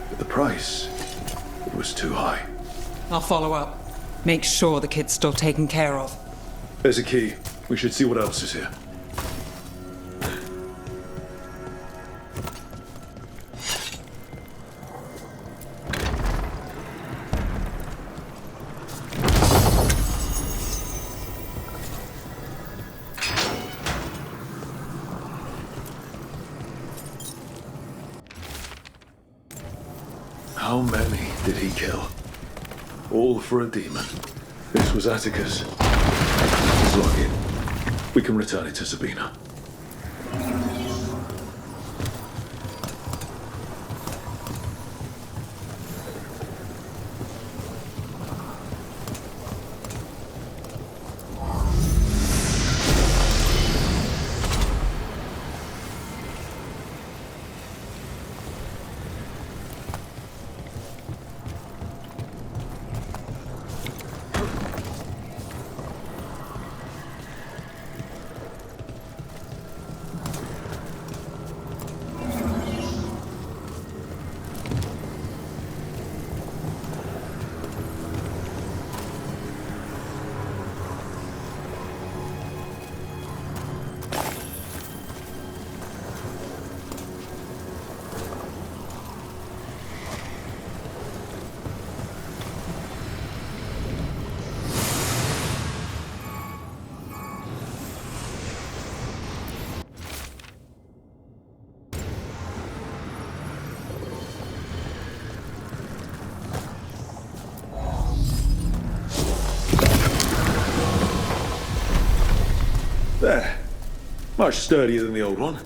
But the price, it was too high. I'll follow up. Make sure the kid's still taken care of. There's a key. We should see what else is here. How many did he kill? All for a demon. This was Atticus. Let's log in. We can return it to Sabina. There. Much sturdier than the old one.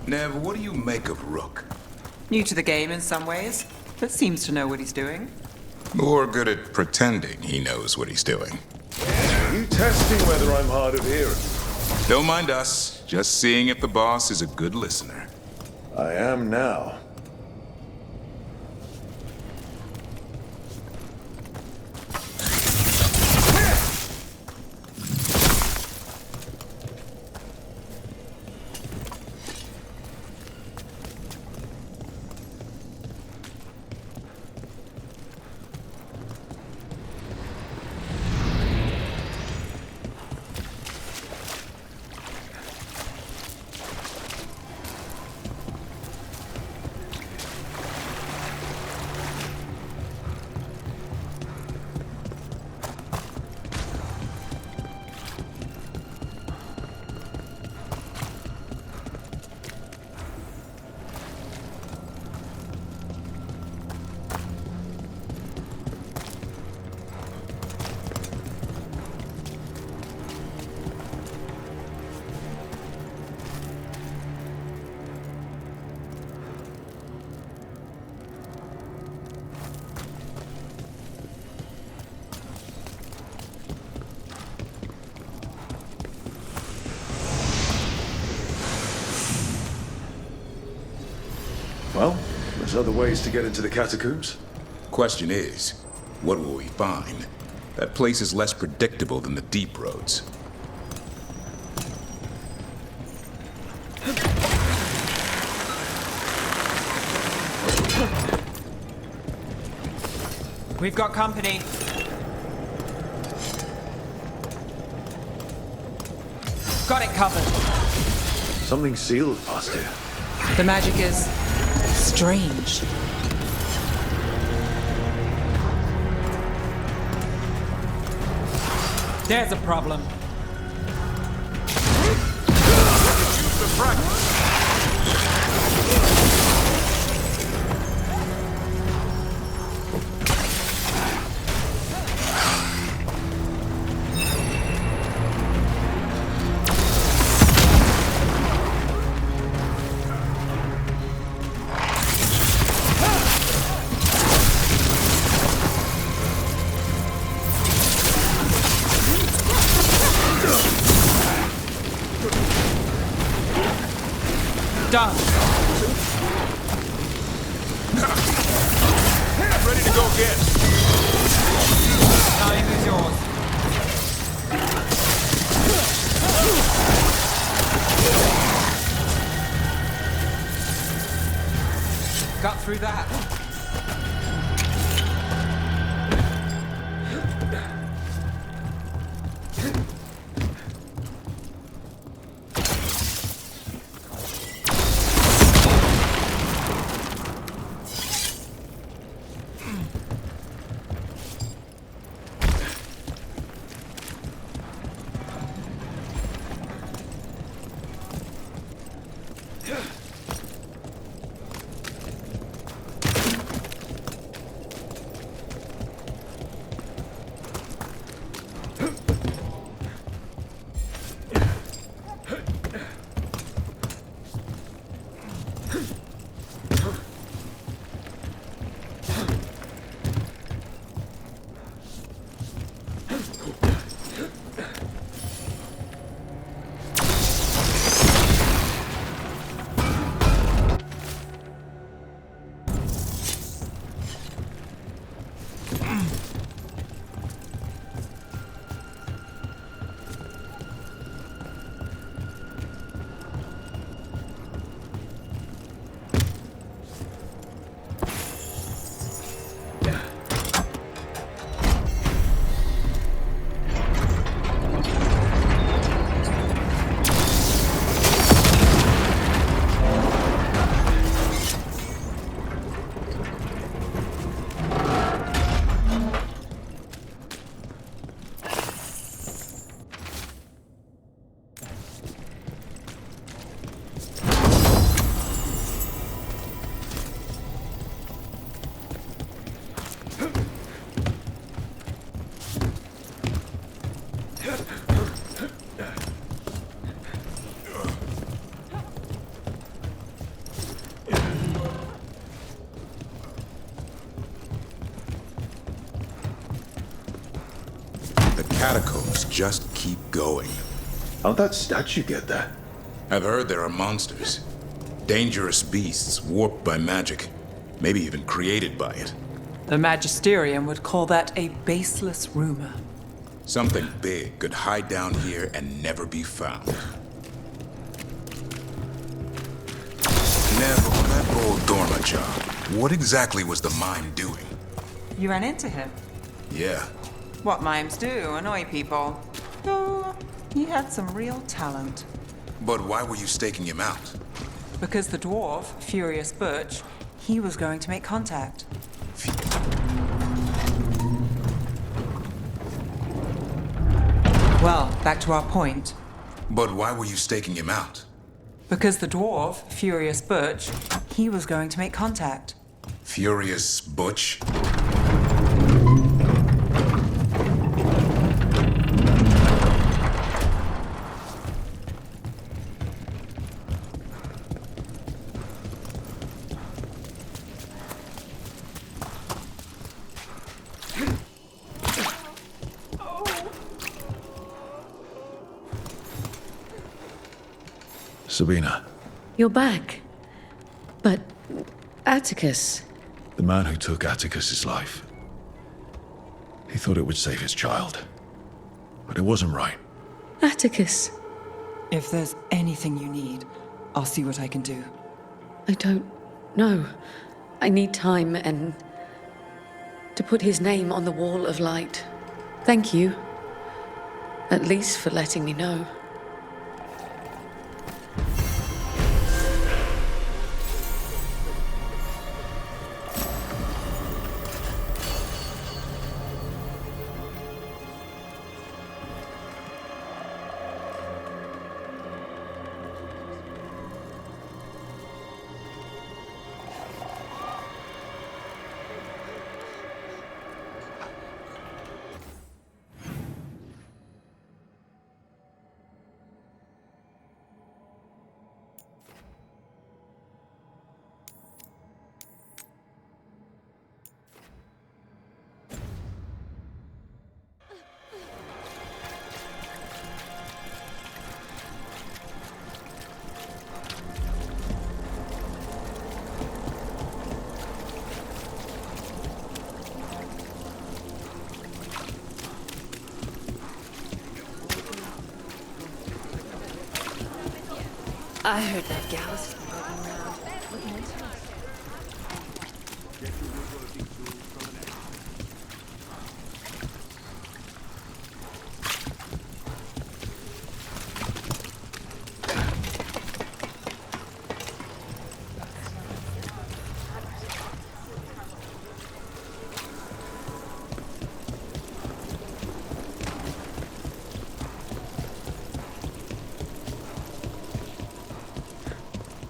Neve, what do you make of Rook? New to the game in some ways, but seems to know what he's doing. More good at pretending he knows what he's doing. Are you testing whether I'm hard of hearing? Don't mind us, just seeing if the boss is a good listener. I am now. Well, there's other ways to get into the catacombs. Question is, what will we find? That place is less predictable than the deep roads. We've got company. got it covered. Something sealed past here. The magic is strange. There's a problem. Use the fragment. Done. Ready to go again. Time is yours. Got through that. Catacombs just keep going. How'd that statue get there? I've heard there are monsters. Dangerous beasts warped by magic. Maybe even created by it. The Magisterium would call that a baseless rumor. Something big could hide down here and never be found. Neve, on that old Dorma job, what exactly was the mime doing? You ran into him. Yeah. What mimes do, annoy people. Though, he had some real talent. But why were you staking him out? Because the dwarf, Furious Butch, he was going to make contact. Well, back to our point. But why were you staking him out? Because the dwarf, Furious Butch, he was going to make contact. Furious Butch? Sabina. You're back. But Atticus... The man who took Atticus's life. He thought it would save his child. But it wasn't right. Atticus. If there's anything you need, I'll see what I can do. I don't know. I need time and... to put his name on the Wall of Light. Thank you. At least for letting me know. I heard Neve Gallus has been roving around, looking into us.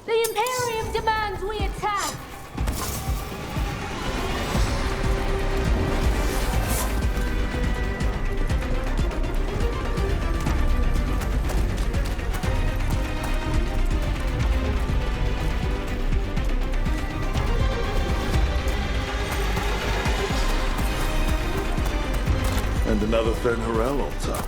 The Imperium demands we attack! And another Fen Harel on top.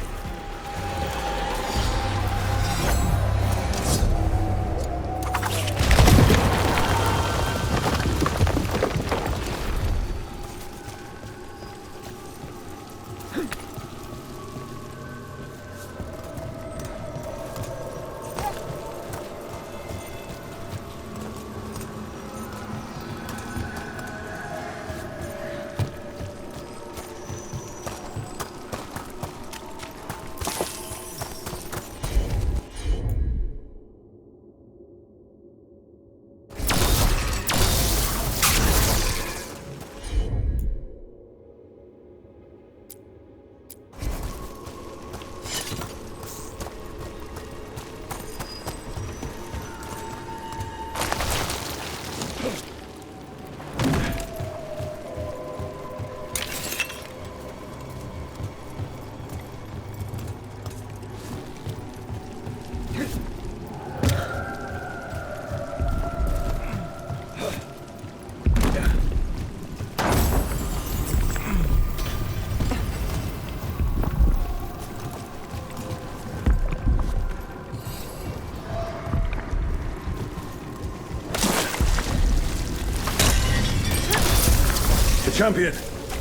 Champion,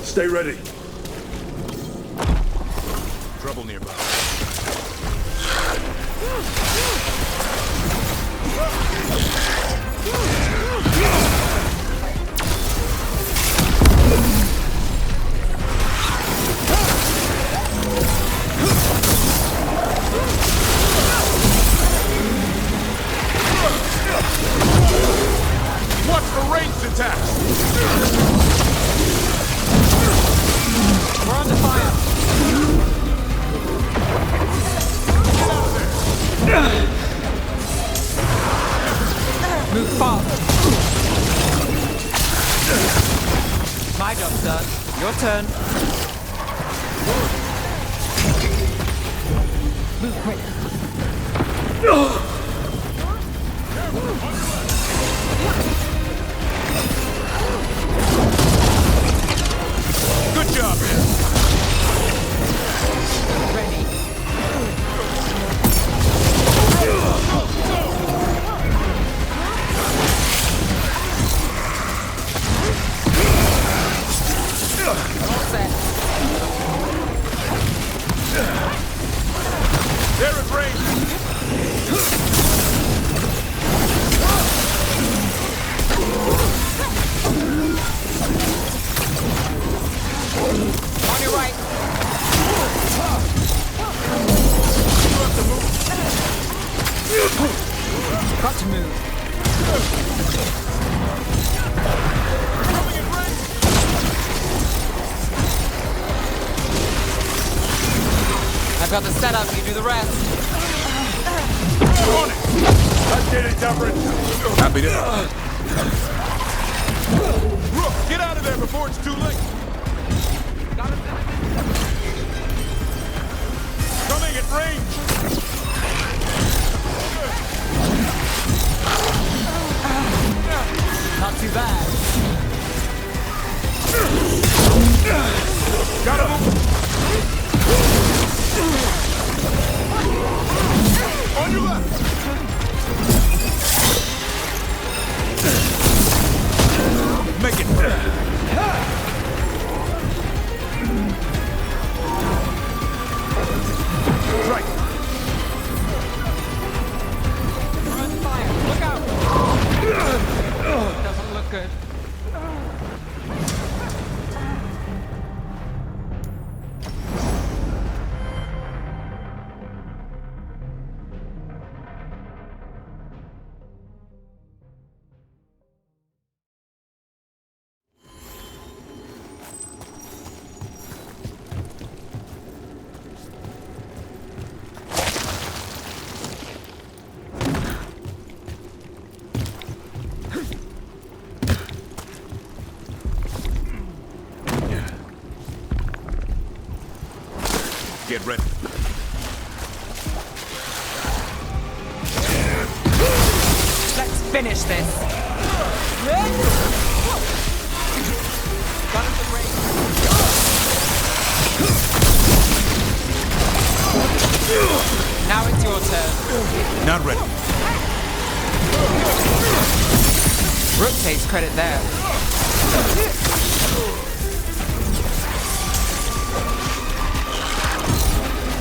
stay ready. Trouble nearby. Watch for ranged attacks! We're under fire! Get out of there! Move fast! My job, son. Your turn. Move quick. Good job, man. Ready. All set. They're at range. On your right. You have to move. Got to move. Coming in range. I've got the setup, you do the rest. On it. Let's get it, Davrin. Happy to help. Rook, get out of there before it's too late. Coming at range. Not too bad. Got him. On your left. Make it. Right. Get ready. Let's finish this. Gun at the ring. Now it's your turn. Not ready. Rook takes credit there.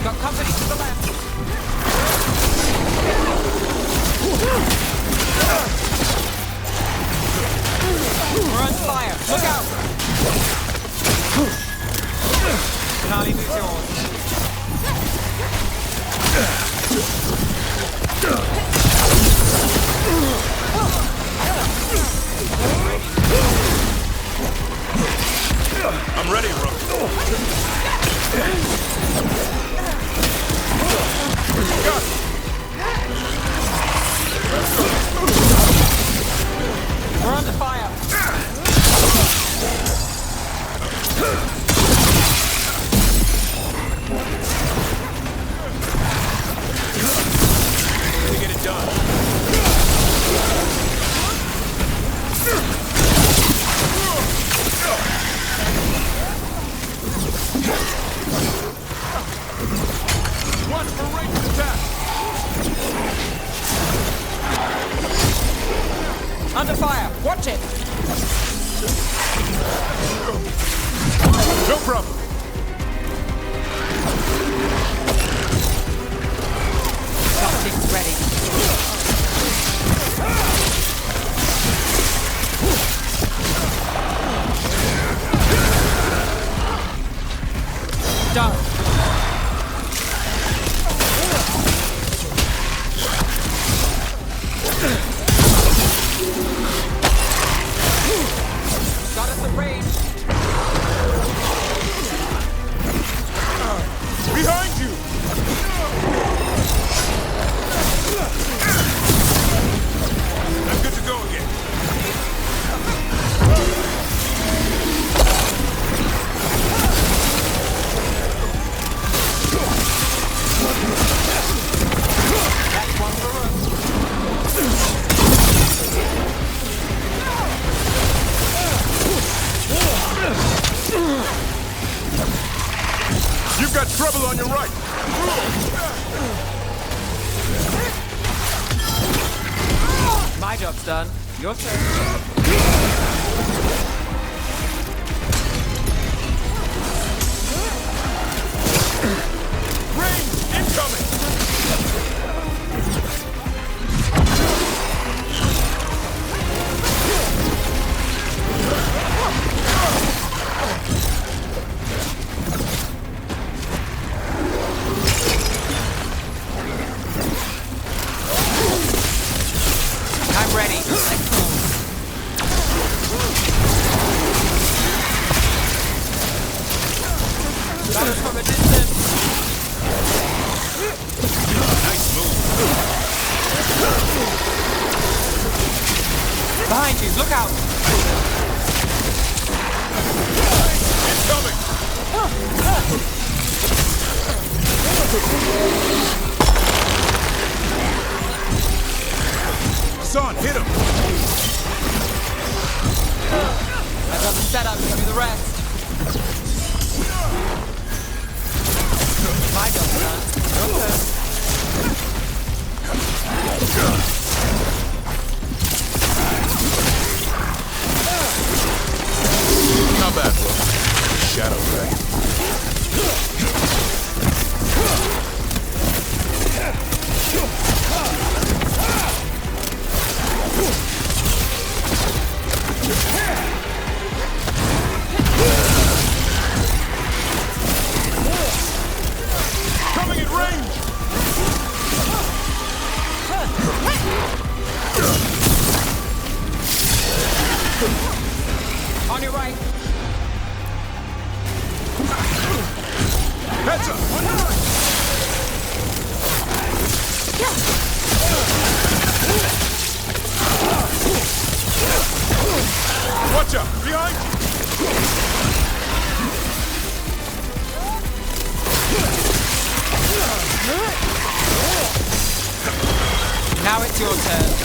Got company to the left. We're on fire. Look out! Qunari moves yours. I'm ready, Rook. Got it. We're under fire. To get it done. Watch for ranged attack. Under fire. Watch it. No problem. Something's ready. Done. Got us a range. Behind you! I'm good to go again. That's one for Rook. You've got trouble on your right. My job's done. Your turn. Range incoming! I'm ready. Got us from a distance. Nice move. Behind you. Look out. Incoming! Son, hit him! I've got the setup to do the rest. My job's done. Your turn. Not bad, bro. Shadow Dragon. Coming in range! On your right. Heads up! On your right! Watch out! Behind you! It's your turn.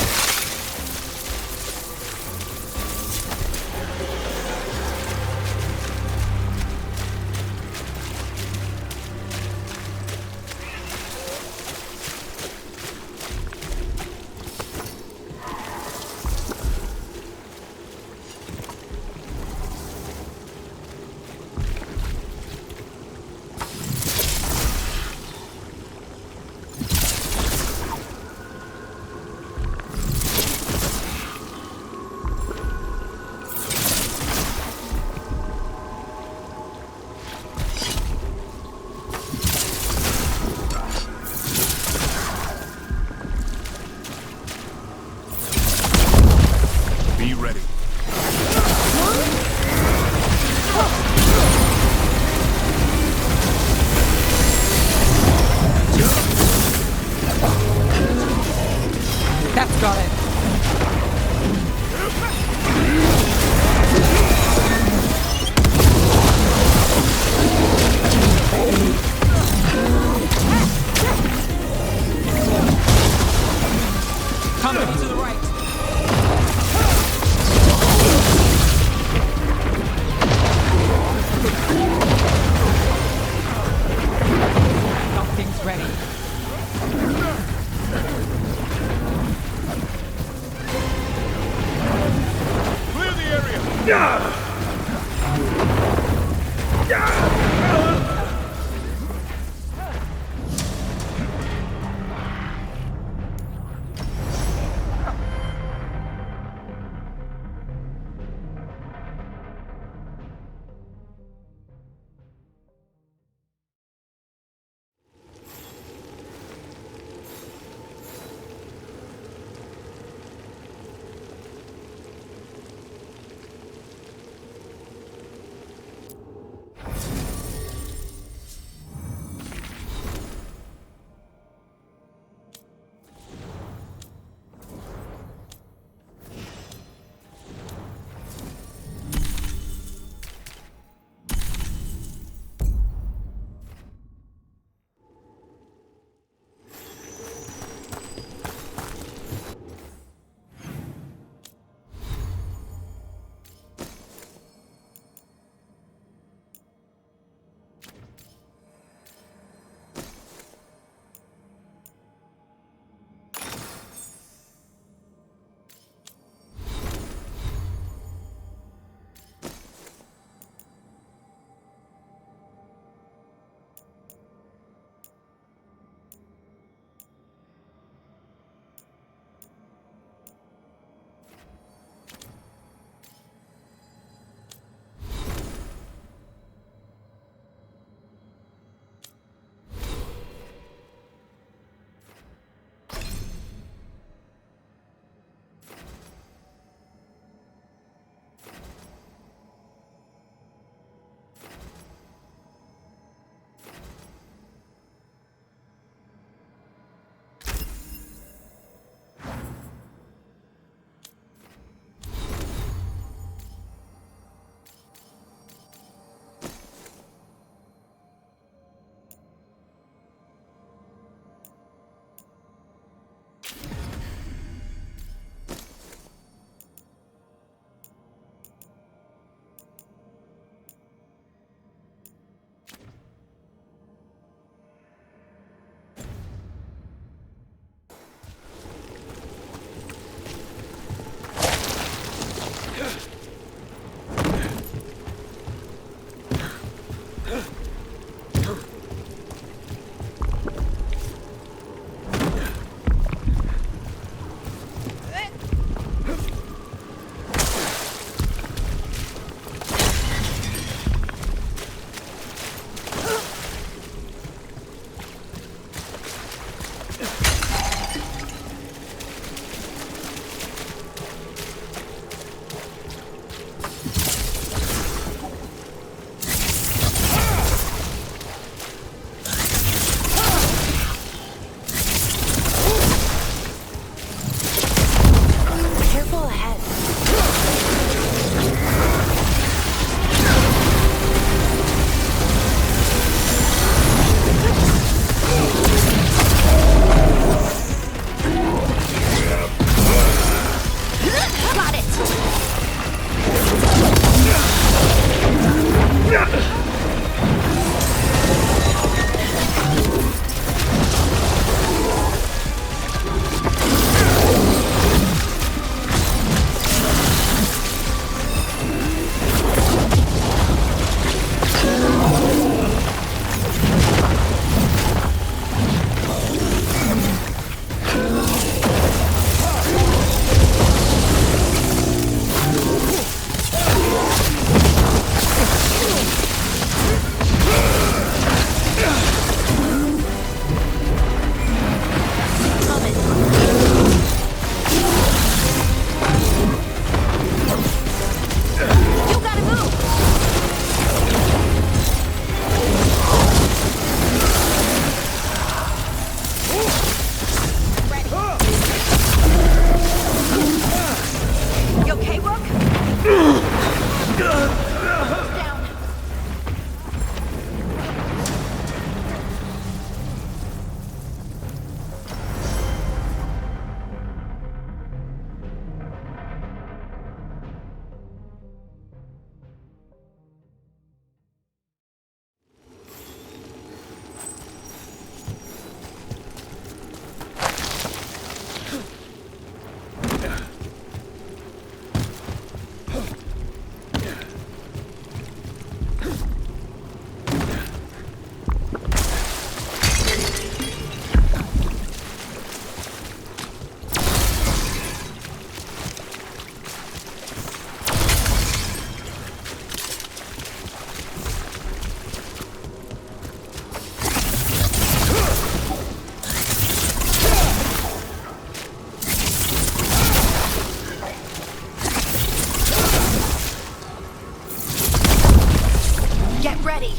ready.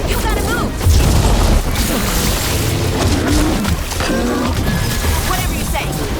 You gotta move. Whatever you say.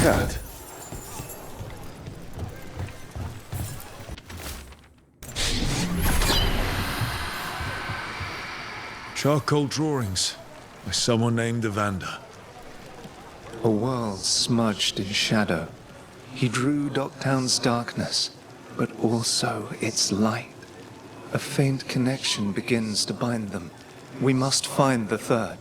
cat. Charcoal drawings. By someone named Evander. A world smudged in shadow. He drew Docktown's darkness, but also its light. A faint connection begins to bind them. We must find the third.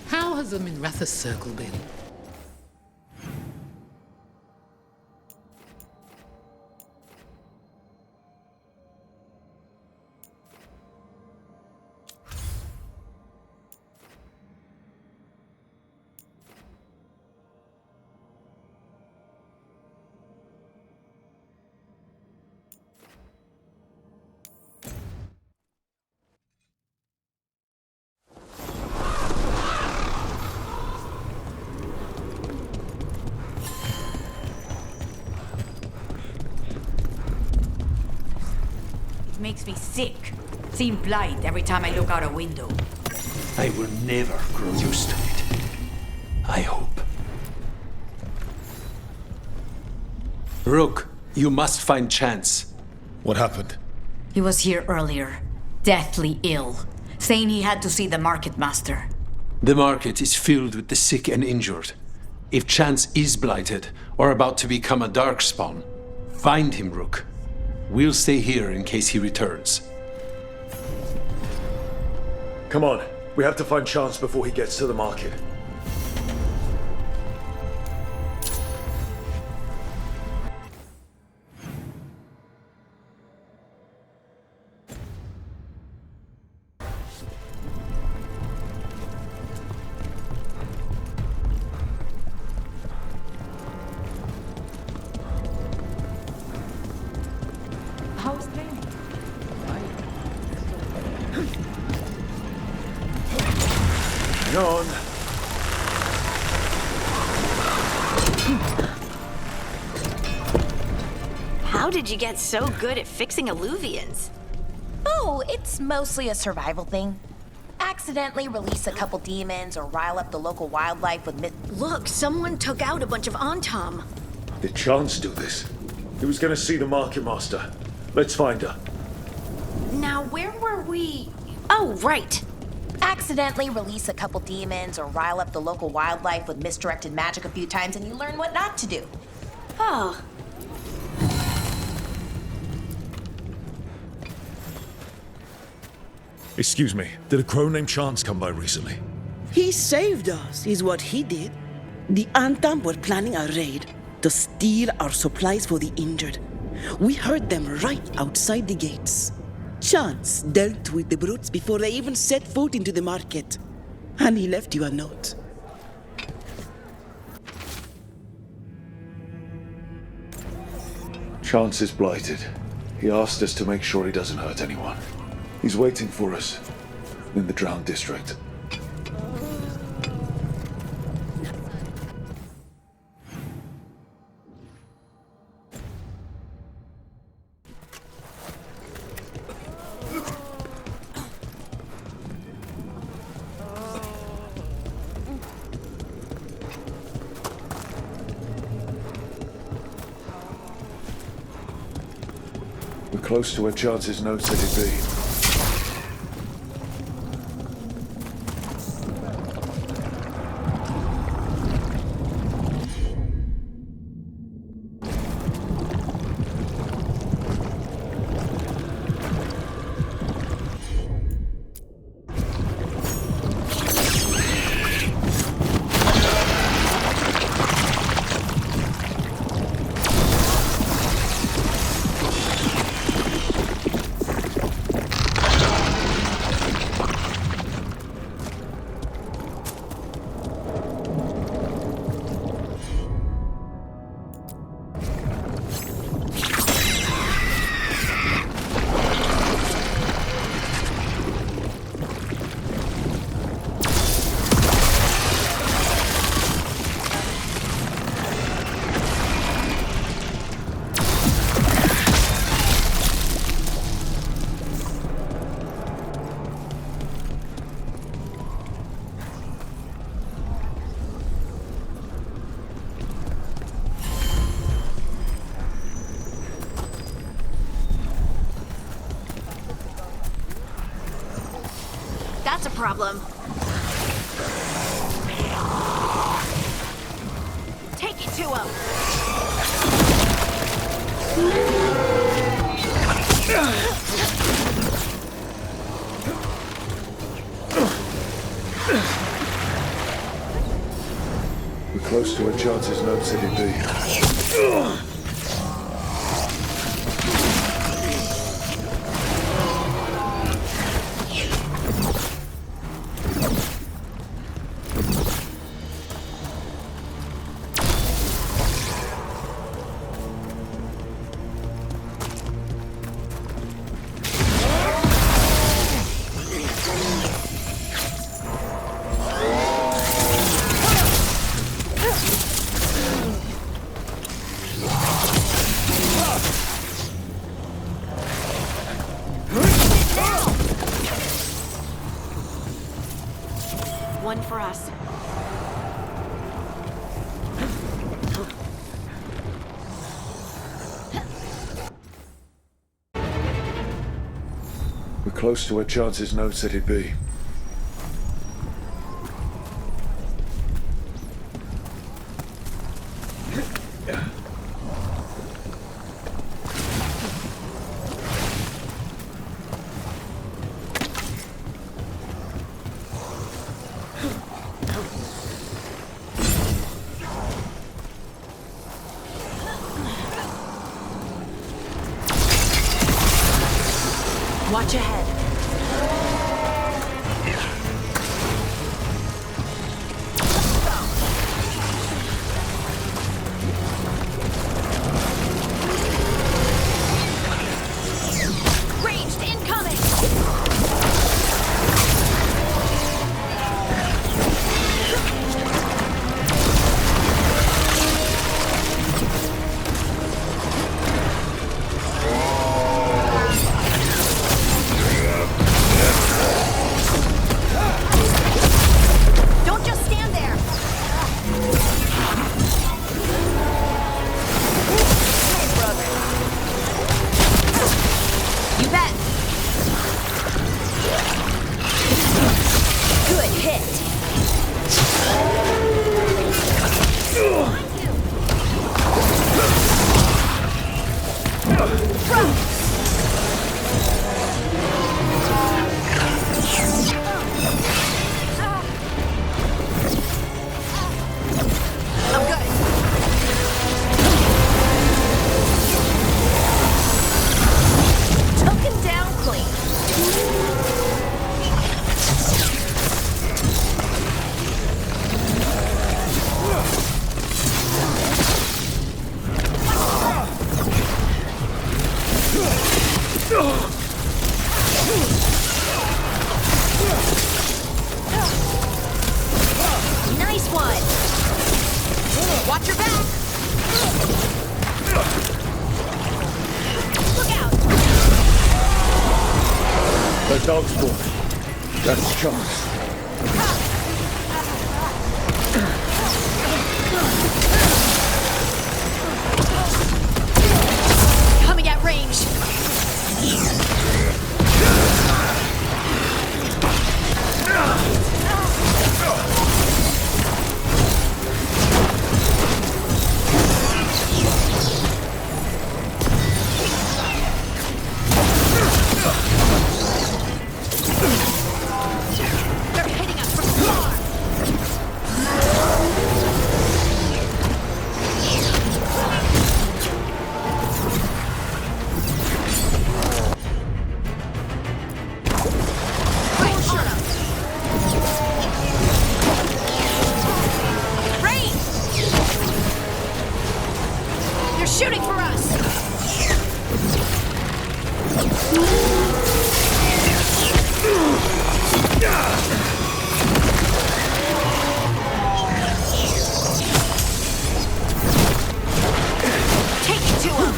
How has the Minratha's circle been? Makes me sick. Seeing blight every time I look out a window. I will never grow used to it. I hope. Rook, you must find Chance. What happened? He was here earlier, deathly ill, saying he had to see the market master. The market is filled with the sick and injured. If Chance is blighted or about to become a darkspawn, find him, Rook. We'll stay here in case he returns. Come on, we have to find Chance before he gets to the market. How's training? Hang on. How did you get so good at fixing alluvians? Oh, it's mostly a survival thing. Accidentally release a couple demons or rile up the local wildlife with Look, someone took out a bunch of Antam. Did Chance do this? He was gonna see the market master. Let's find her. Now, where were we? Oh, right. Accidentally release a couple demons or rile up the local wildlife with misdirected magic a few times and you learn what not to do. Oh. Excuse me, did a crow named Chance come by recently? He saved us, is what he did. The Antam were planning a raid to steal our supplies for the injured. We heard them right outside the gates. Chance dealt with the brutes before they even set foot into the market. And he left you a note. Chance is blighted. He asked us to make sure he doesn't hurt anyone. He's waiting for us in the Drowned District. We're close to where Chance's note said he'd be. that's a problem. Take it to him. We're close to where chances Note said he'd be. One for us. We're close to where chances Note said he'd be. Watch ahead. Ranged incoming! Don't just stand there! You bet! Good hit! I'm good. Took him down clean. Nice one. Watch your back. Look out. That dog's born. That's chance. Coming at range. They're hitting us from far. Right on 'em. Range. They're shooting for us. Take it to him.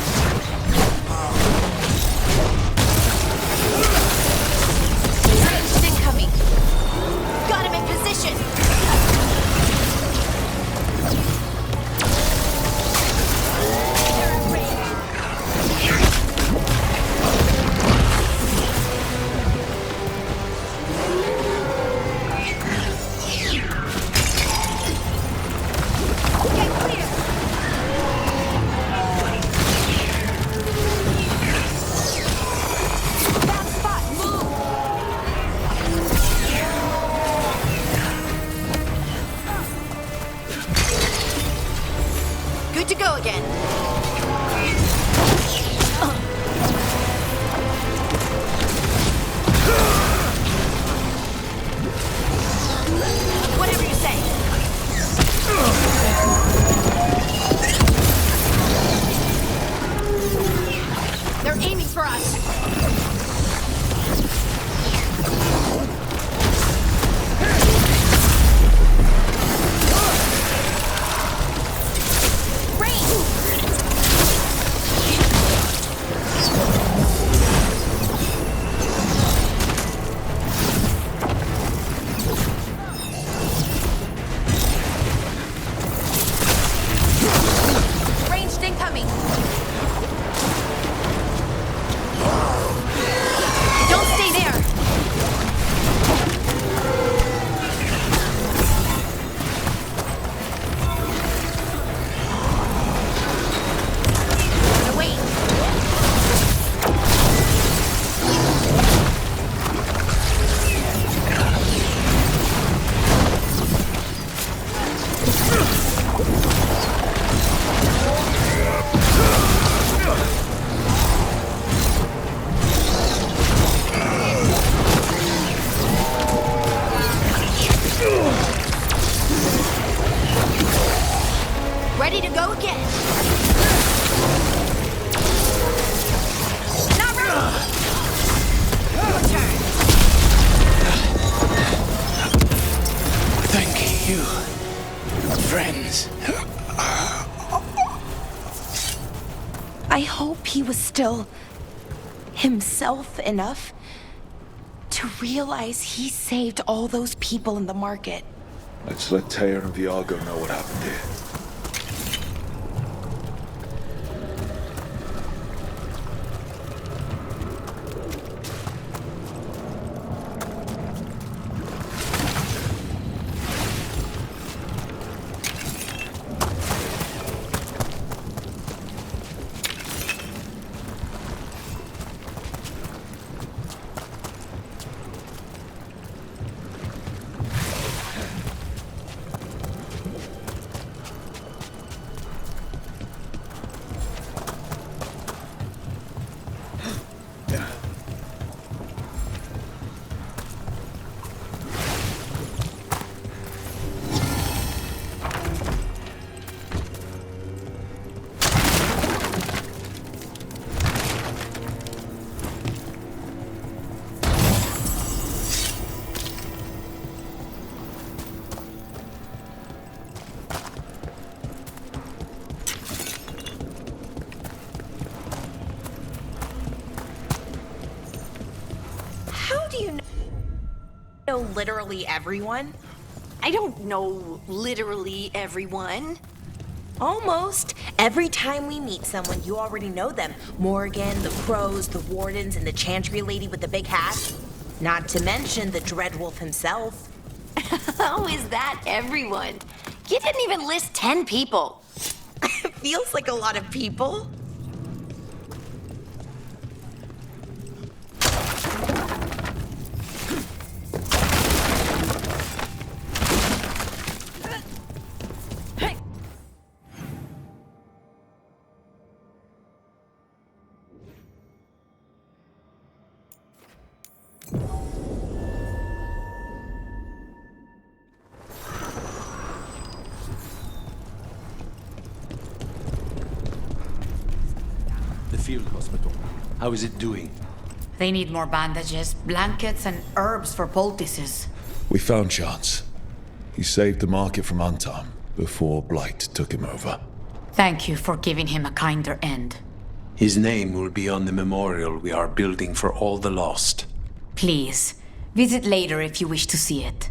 Ranged incoming. Got him in position. They're at Good to go again. Whatever you say. They're aiming for us. Ranged incoming. Don't stay there. Wait. Ready to go again. Not ready. Your turn. Thank you, friends. I hope he was still himself enough to realize he saved all those people in the market. Let's let Taylor and Viago know what happened here. Know literally everyone? I don't know literally everyone. Almost. Every time we meet someone, you already know them. Morgan, the crows, the wardens, and the chantry lady with the big hat. Not to mention the Dreadwolf himself. How is that everyone? You didn't even list 10 people. Feels like a lot of people. Field hospital. How is it doing? They need more bandages, blankets, and herbs for poultices. We found Chance. He saved the market from Antam before Blight took him over. Thank you for giving him a kinder end. His name will be on the memorial we are building for all the lost. Please, visit later if you wish to see it.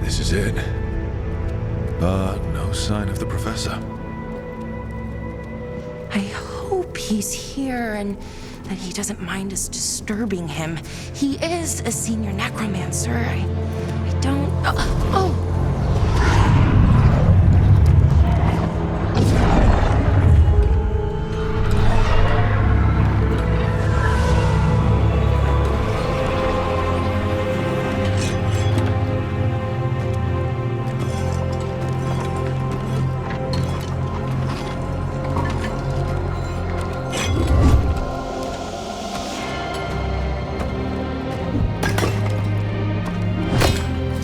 This is it. But no sign of the professor. I hope he's here and that he doesn't mind us disturbing him. He is a senior necromancer. I don't... Oh!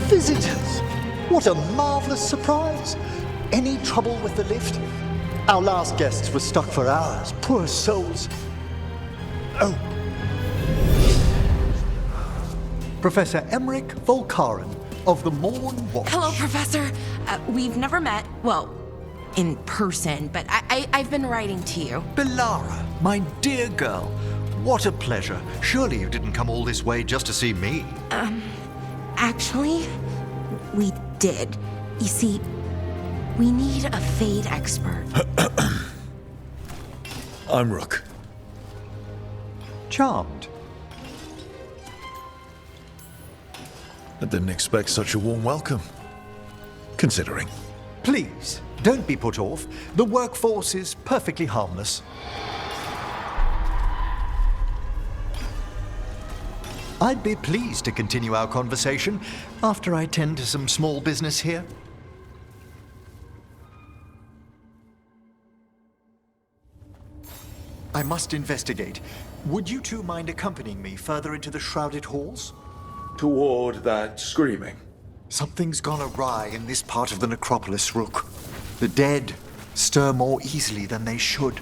Visitors! What a marvelous surprise! Any trouble with the lift? Our last guests were stuck for hours. Poor souls. Oh. Professor Emmrich Voller of the Morn Watch. Hello, Professor. We've never met, well, in person, but I've been writing to you. Bellara, my dear girl. What a pleasure. Surely you didn't come all this way just to see me. Actually, we did. You see, we need a Fade expert. I'm Rook. Charmed. I didn't expect such a warm welcome. Considering. Please, don't be put off. The workforce is perfectly harmless. I'd be pleased to continue our conversation after I tend to some small business here. I must investigate. Would you two mind accompanying me further into the shrouded halls? Toward that screaming. Something's gone awry in this part of the necropolis, Rook. The dead stir more easily than they should.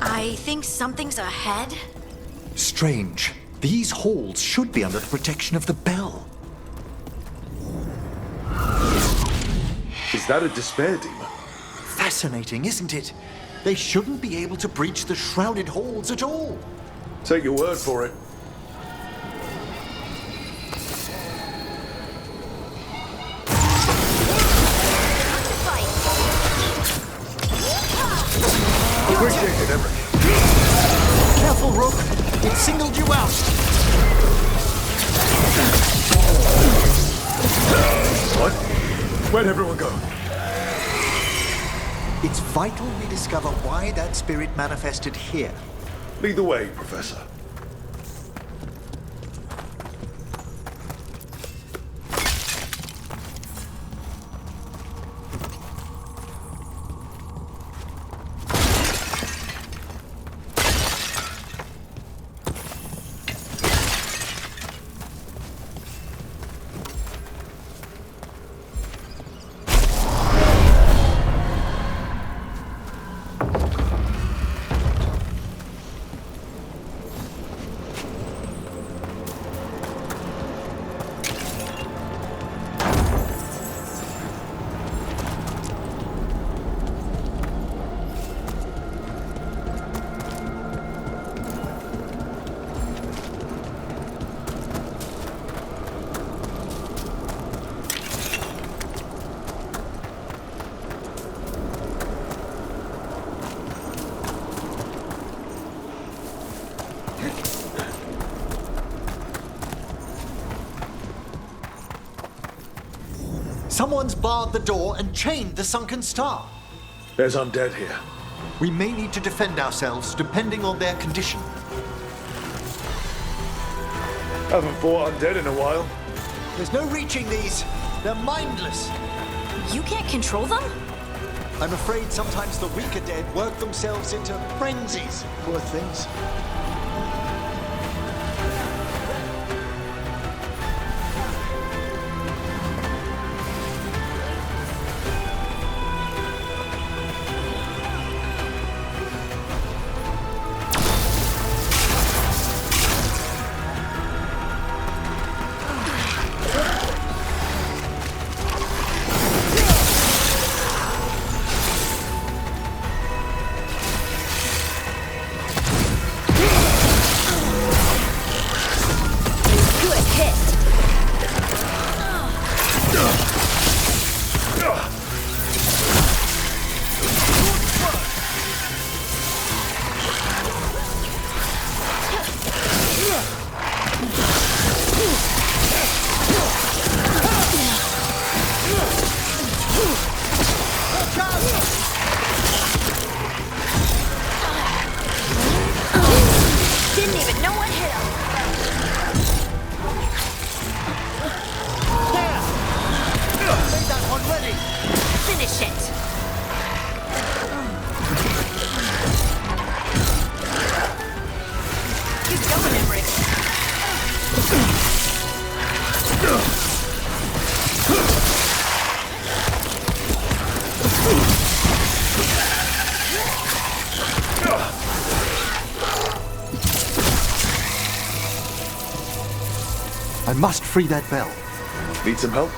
I think something's ahead. Strange. These halls should be under the protection of the bell. Is that a despair demon? Fascinating, isn't it? They shouldn't be able to breach the shrouded halls at all. Take your word for it. Appreciate it, Emmrich. Careful, Rook. It singled you out. What? Where'd everyone go? It's vital we discover why that spirit manifested here. Lead the way, Professor. Someone's barred the door and chained the sunken star. There's undead here. We may need to defend ourselves depending on their condition. Haven't fought undead in a while. There's no reaching these. They're mindless. You can't control them? I'm afraid sometimes the weaker dead work themselves into frenzies. Poor things. Didn't even know what hit him. Make that one ready. Finish it. Keep going, Emmrich. I must free that bell. Need some help?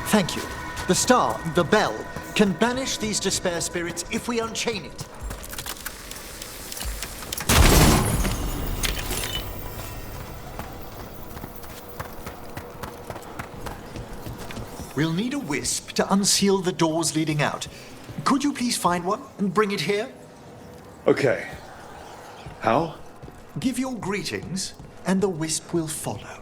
Thank you. The star, the bell, can banish these despair spirits if we unchain it. We'll need a wisp to unseal the doors leading out. Could you please find one and bring it here? Okay. How? Give your greetings, and the wisp will follow.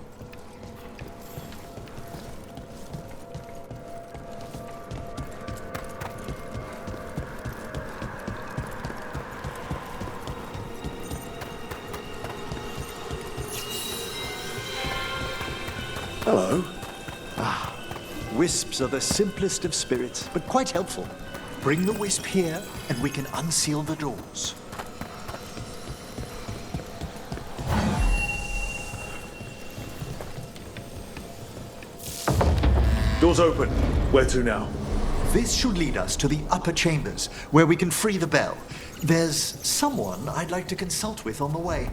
Hello. Wisps are the simplest of spirits, but quite helpful. Bring the wisp here, and we can unseal the doors. Doors open. Where to now? This should lead us to the upper chambers, where we can free the bell. There's someone I'd like to consult with on the way.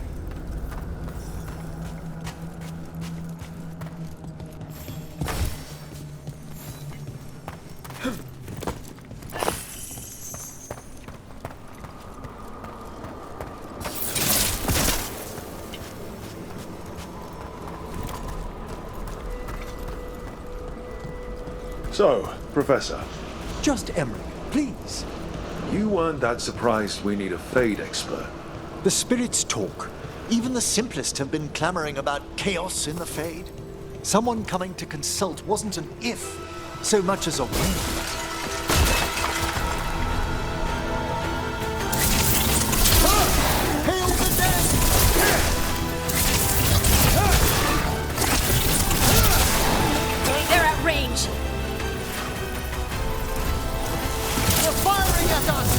So, Professor. Just Emmrich, please. You weren't that surprised we need a Fade expert. The spirits talk. Even the simplest have been clamoring about chaos in the Fade. Someone coming to consult wasn't an if, so much as a when. They're at range. They're firing at us!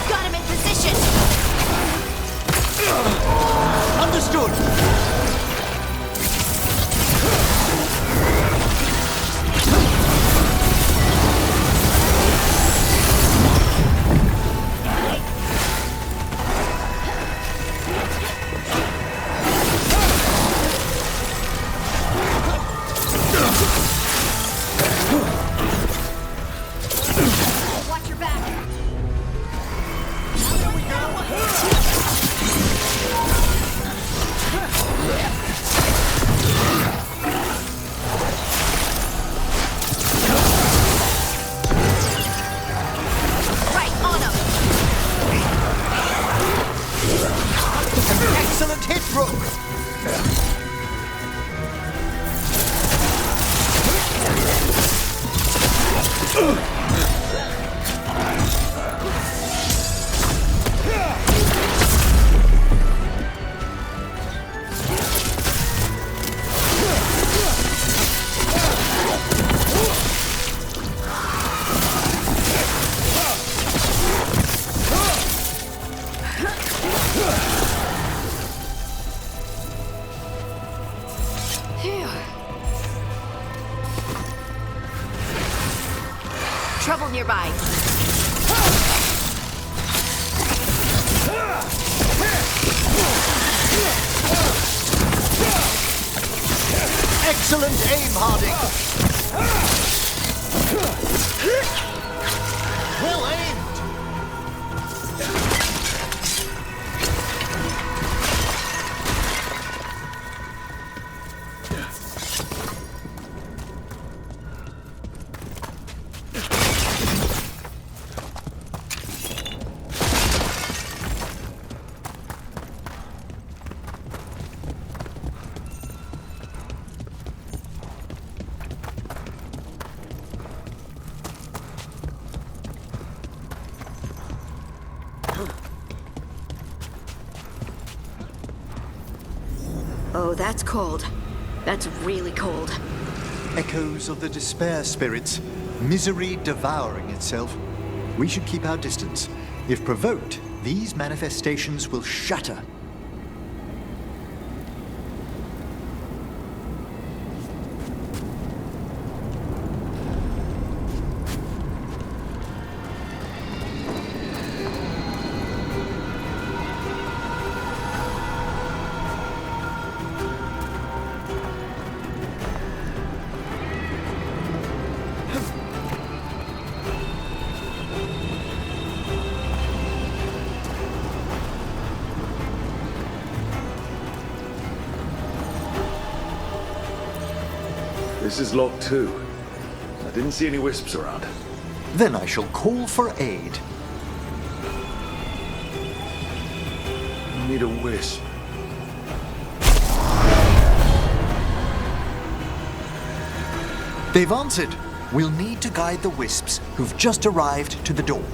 Got him in position. Understood! Watch your back. Right on him. nearby. Excellent aim, Harding! Well aimed! Oh, that's cold. That's really cold. Echoes of the despair spirits, misery devouring itself. We should keep our distance. If provoked, these manifestations will shatter. This is log 2. I didn't see any wisps around. Then I shall call for aid. I need a wisp. They've answered. We'll need to guide the wisps who've just arrived to the door.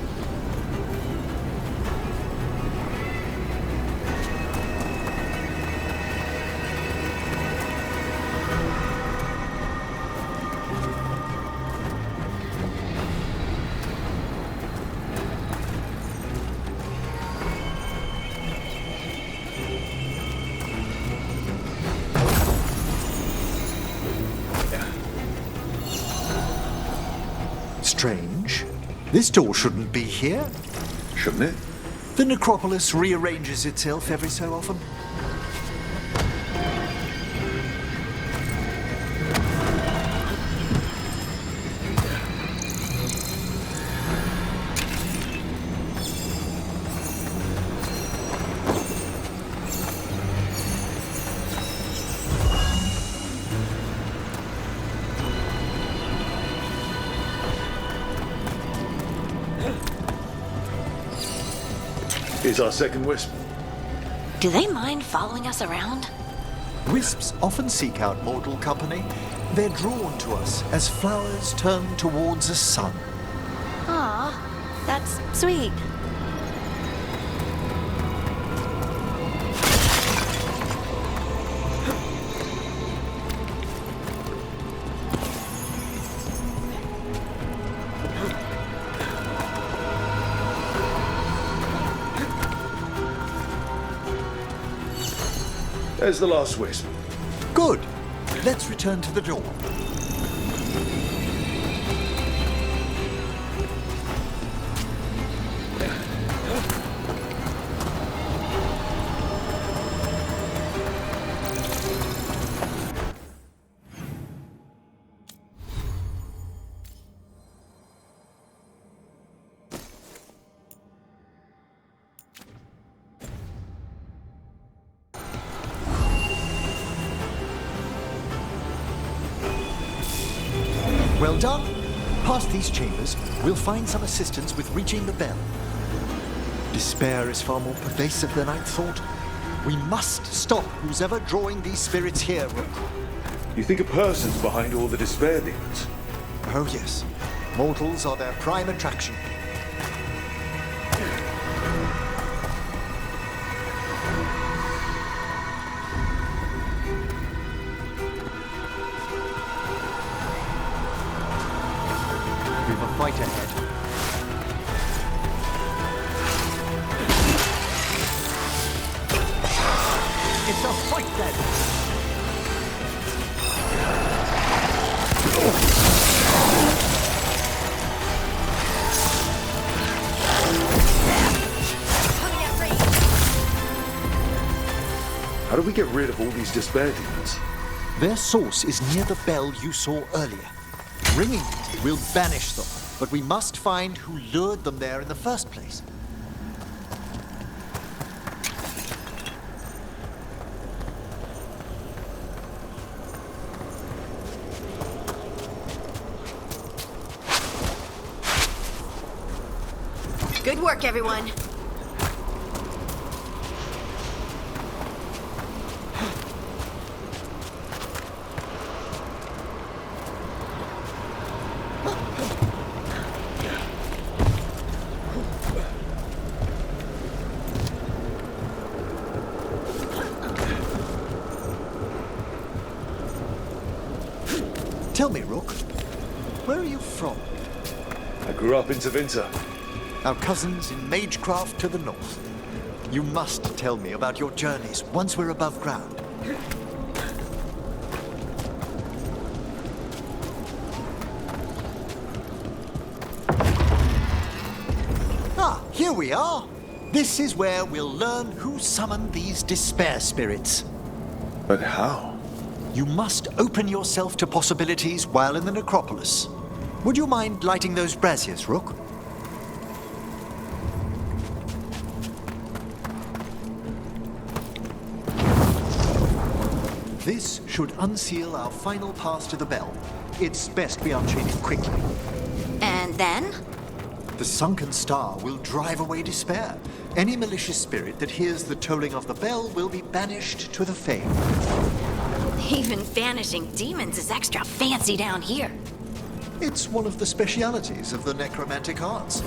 Strange. This door shouldn't be here. Shouldn't it? The necropolis rearranges itself every so often. Here's our second wisp. Do they mind following us around? Wisps often seek out mortal company. They're drawn to us as flowers turn towards a sun. Aw, that's sweet. There's the last wisp. Good. Let's return to the door. Well done. Past these chambers, we'll find some assistance with reaching the bell. Despair is far more pervasive than I'd thought. We must stop who's ever drawing these spirits here, Rook. You think a person's behind all the despair demons? Oh yes. Mortals are their prime attraction. We've a fight ahead. It's a fight then! How do we get rid of all these despair demons? Their source is near the bell you saw earlier. Ringing it will banish them, but we must find who lured them there in the first place. Good work, everyone. Tell me, Rook, where are you from? I grew up in Tevinter. Our cousins in magecraft to the north. You must tell me about your journeys once we're above ground. Ah, here we are. This is where we'll learn who summoned these despair spirits. But how? You must open yourself to possibilities while in the necropolis. Would you mind lighting those braziers, Rook? This should unseal our final pass to the bell. It's best we unchain it quickly. And then? The sunken star will drive away despair. Any malicious spirit that hears the tolling of the bell will be banished to the Fade. Even banishing demons is extra fancy down here. It's one of the specialities of the necromantic arts.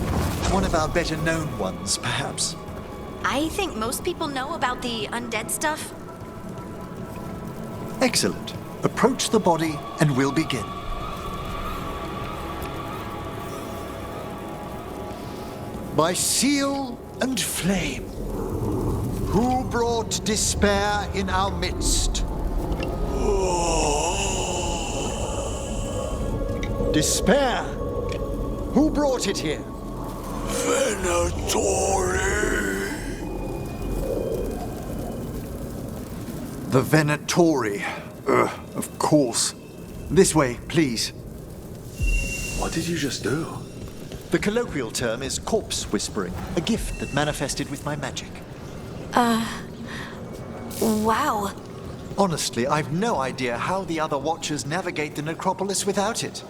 One of our better known ones, perhaps. I think most people know about the undead stuff. Excellent. Approach the body and we'll begin. By seal and flame, who brought despair in our midst? Despair? Who brought it here? Venatori. The Venatori. Of course. This way, please. What did you just do? The colloquial term is corpse whispering, a gift that manifested with my magic. Wow. Honestly, I've no idea how the other Watchers navigate the necropolis without it.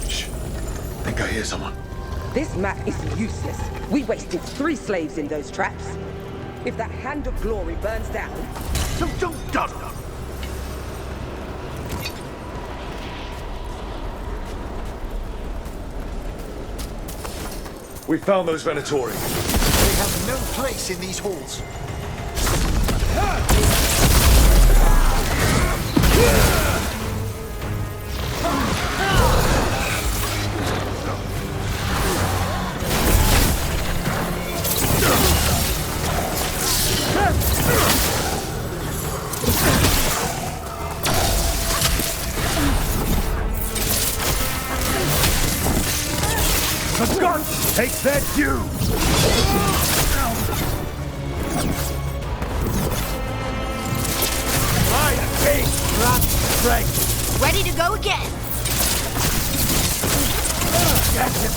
Shh. I think I hear someone. This map is useless. We wasted 3 slaves in those traps. If that Hand of Glory burns down... Don't. We found those Venatori. They have no place in these halls. The guns take their due! My face grants strength! Ready to go again! That's it!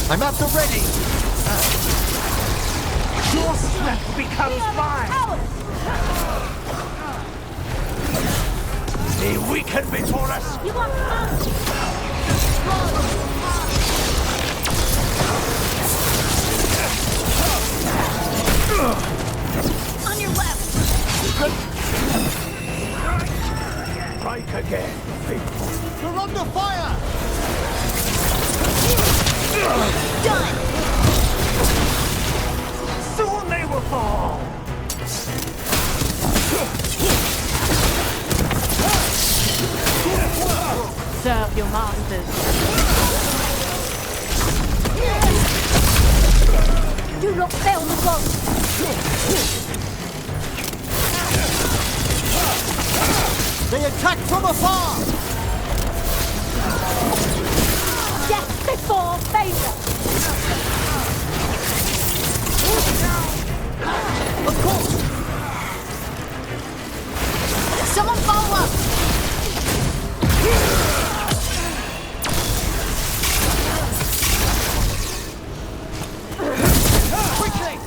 I'm at the ready! Your strength becomes mine! They weaken before us! You want on your left! not fail the gods! They attack from afar! Death before failure! Of course! Someone follow up! Quickly!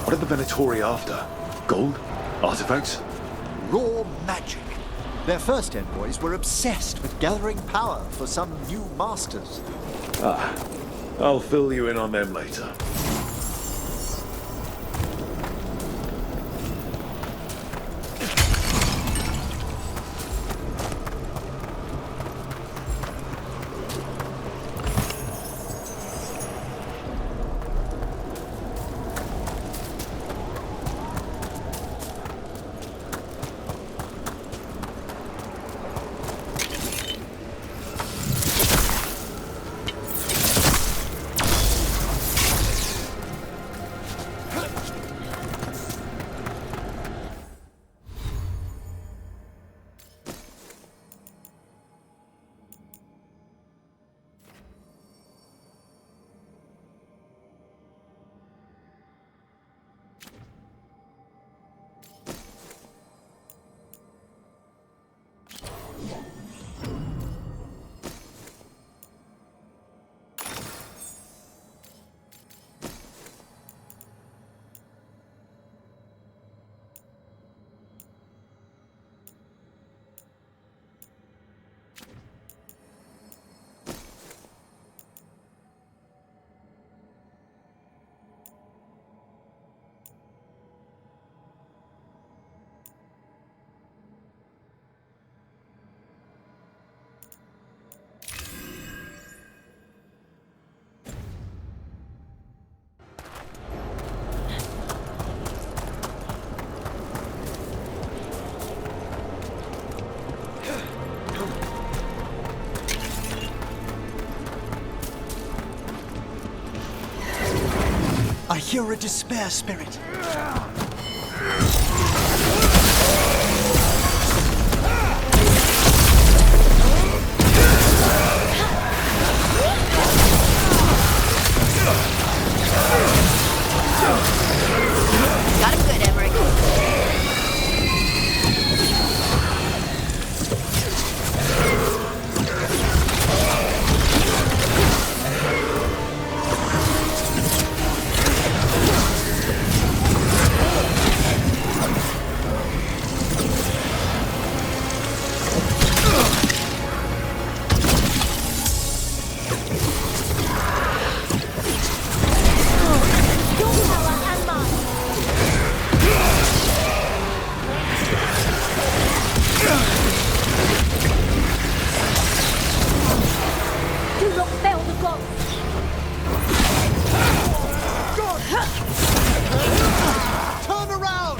What are the Venatori after? Gold? Artifacts? Raw magic. Their first envoys were obsessed with gathering power for some new masters. Ah, I'll fill you in on them later. I hear a despair spirit. Got him good, Emmrich. Do not fail the gods! Turn around!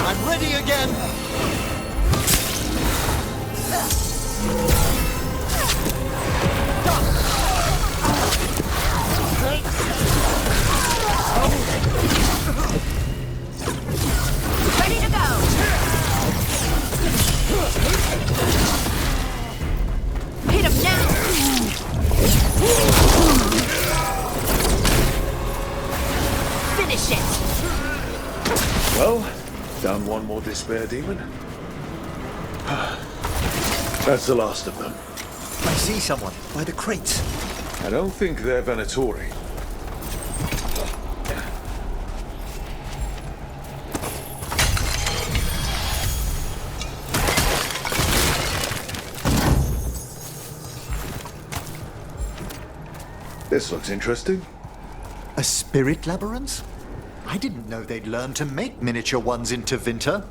I'm ready again! Ready to go! Hit him now! Finish it! Well, down one more despair demon. That's the last of them. I see someone by the crates. I don't think they're Venatori. This looks interesting. A spirit labyrinth? I didn't know they'd learn to make miniature ones into Vinter.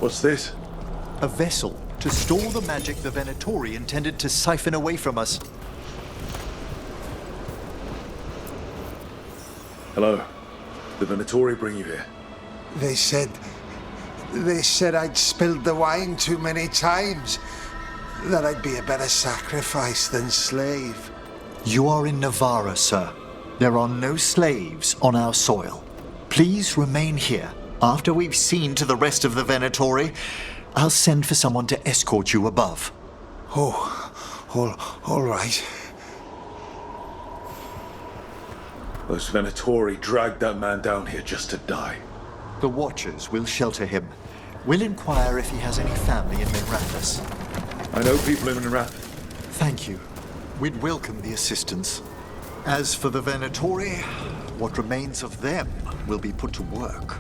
What's this? A vessel to to store the magic the Venatori intended to siphon away from us. Hello. The Venatori bring you here. They said I'd spilled the wine too many times. That I'd be a better sacrifice than slave. You are in Navarra, sir. There are no slaves on our soil. Please remain here. After we've seen to the rest of the Venatori, I'll send for someone to escort you above. All right. Those Venatori dragged that man down here just to die. The Watchers will shelter him. We'll inquire if he has any family in Minrathous. I know people in Minrath. Thank you. We'd welcome the assistance. As for the Venatori, what remains of them will be put to work.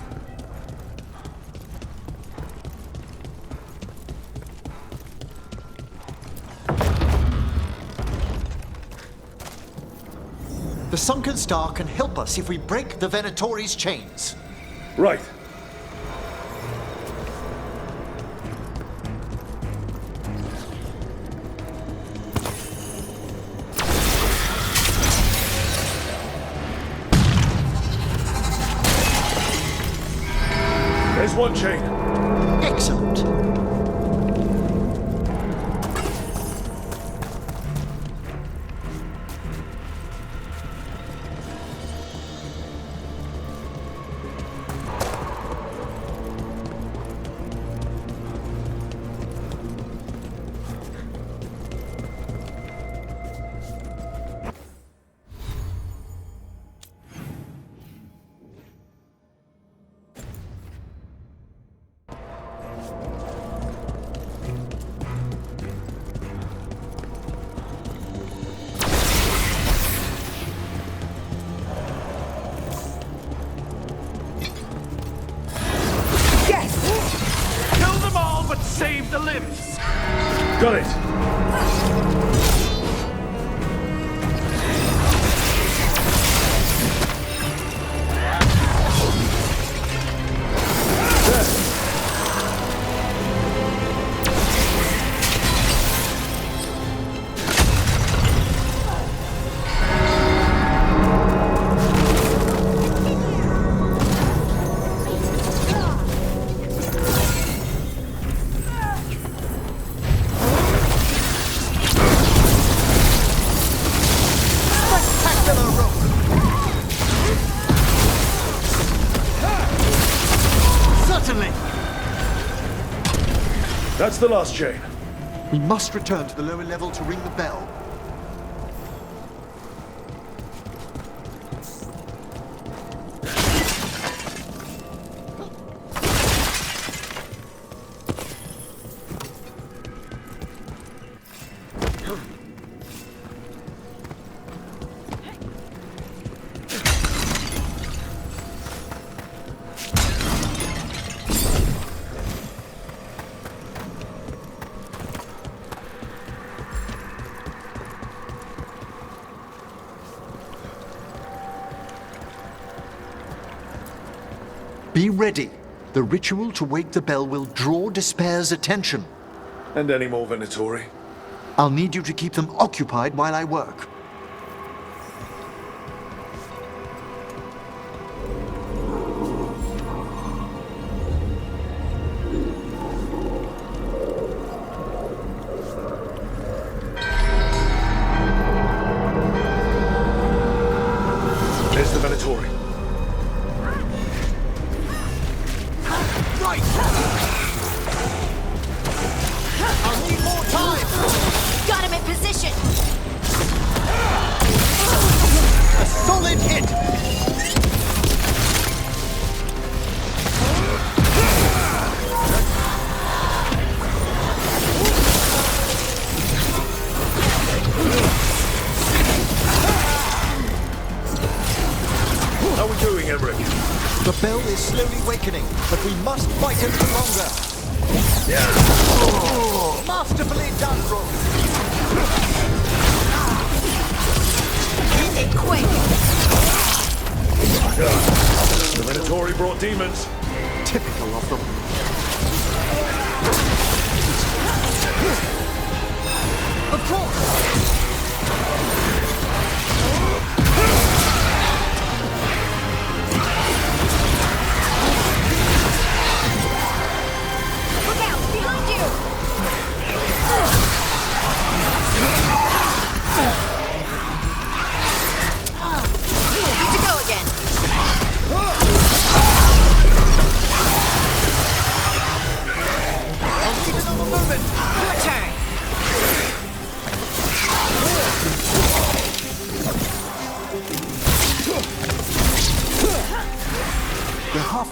The Sunken Star can help us if we break the Venatori's chains. Right. There's one chain. Excellent. Save the limbs! Got it! That's the last chain. We must return to the lower level to ring the bell. Be ready. The ritual to wake the bell will draw Despair's attention. And any more Venatori? I'll need you to keep them occupied while I work. There's the Venatori. I'll need more time! Got him in position! A solid hit! How are we doing, Emmrich? The bell is slowly wakening, but we must fight a little longer. Oh, masterfully done, Rook. Hit it quick! The Venatori brought demons. Typical of them.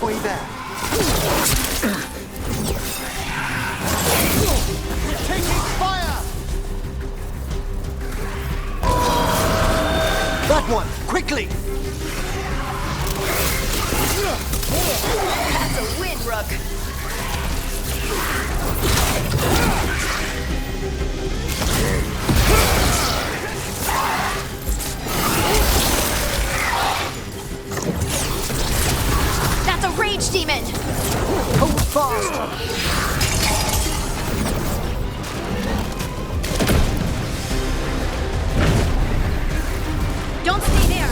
halfway there. We're taking fire! That one, quickly! That's a win, Rook. That's a rage demon! Hold fast! Don't stay there!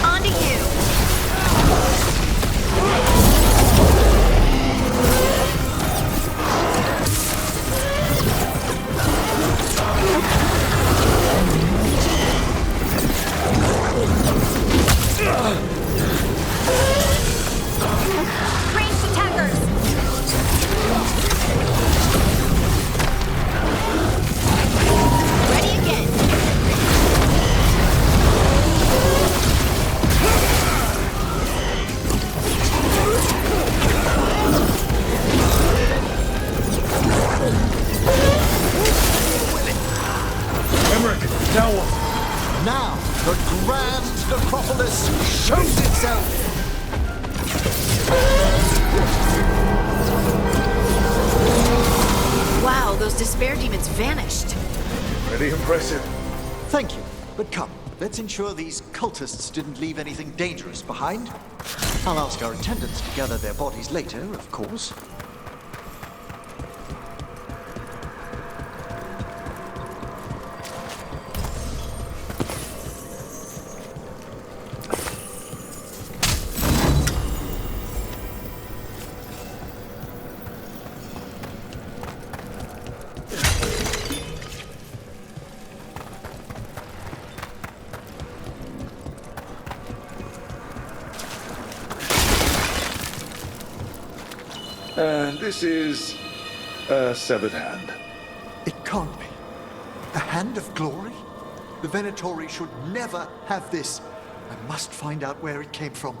On to you! Ranged attackers! Ready again! Emmrich, now what? Now, the grand necropolis shows itself! Wow, those despair demons vanished. Pretty impressive. Thank you, but come, let's ensure these cultists didn't leave anything dangerous behind. I'll ask our attendants to gather their bodies later, of course. And this is a severed hand. It can't be. A hand of glory? The Venatori should never have this. I must find out where it came from.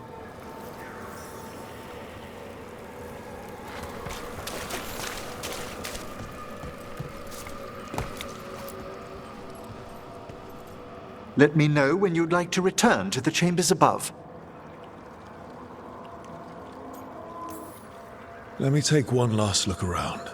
Let me know when you'd like to return to the chambers above. Let me take one last look around.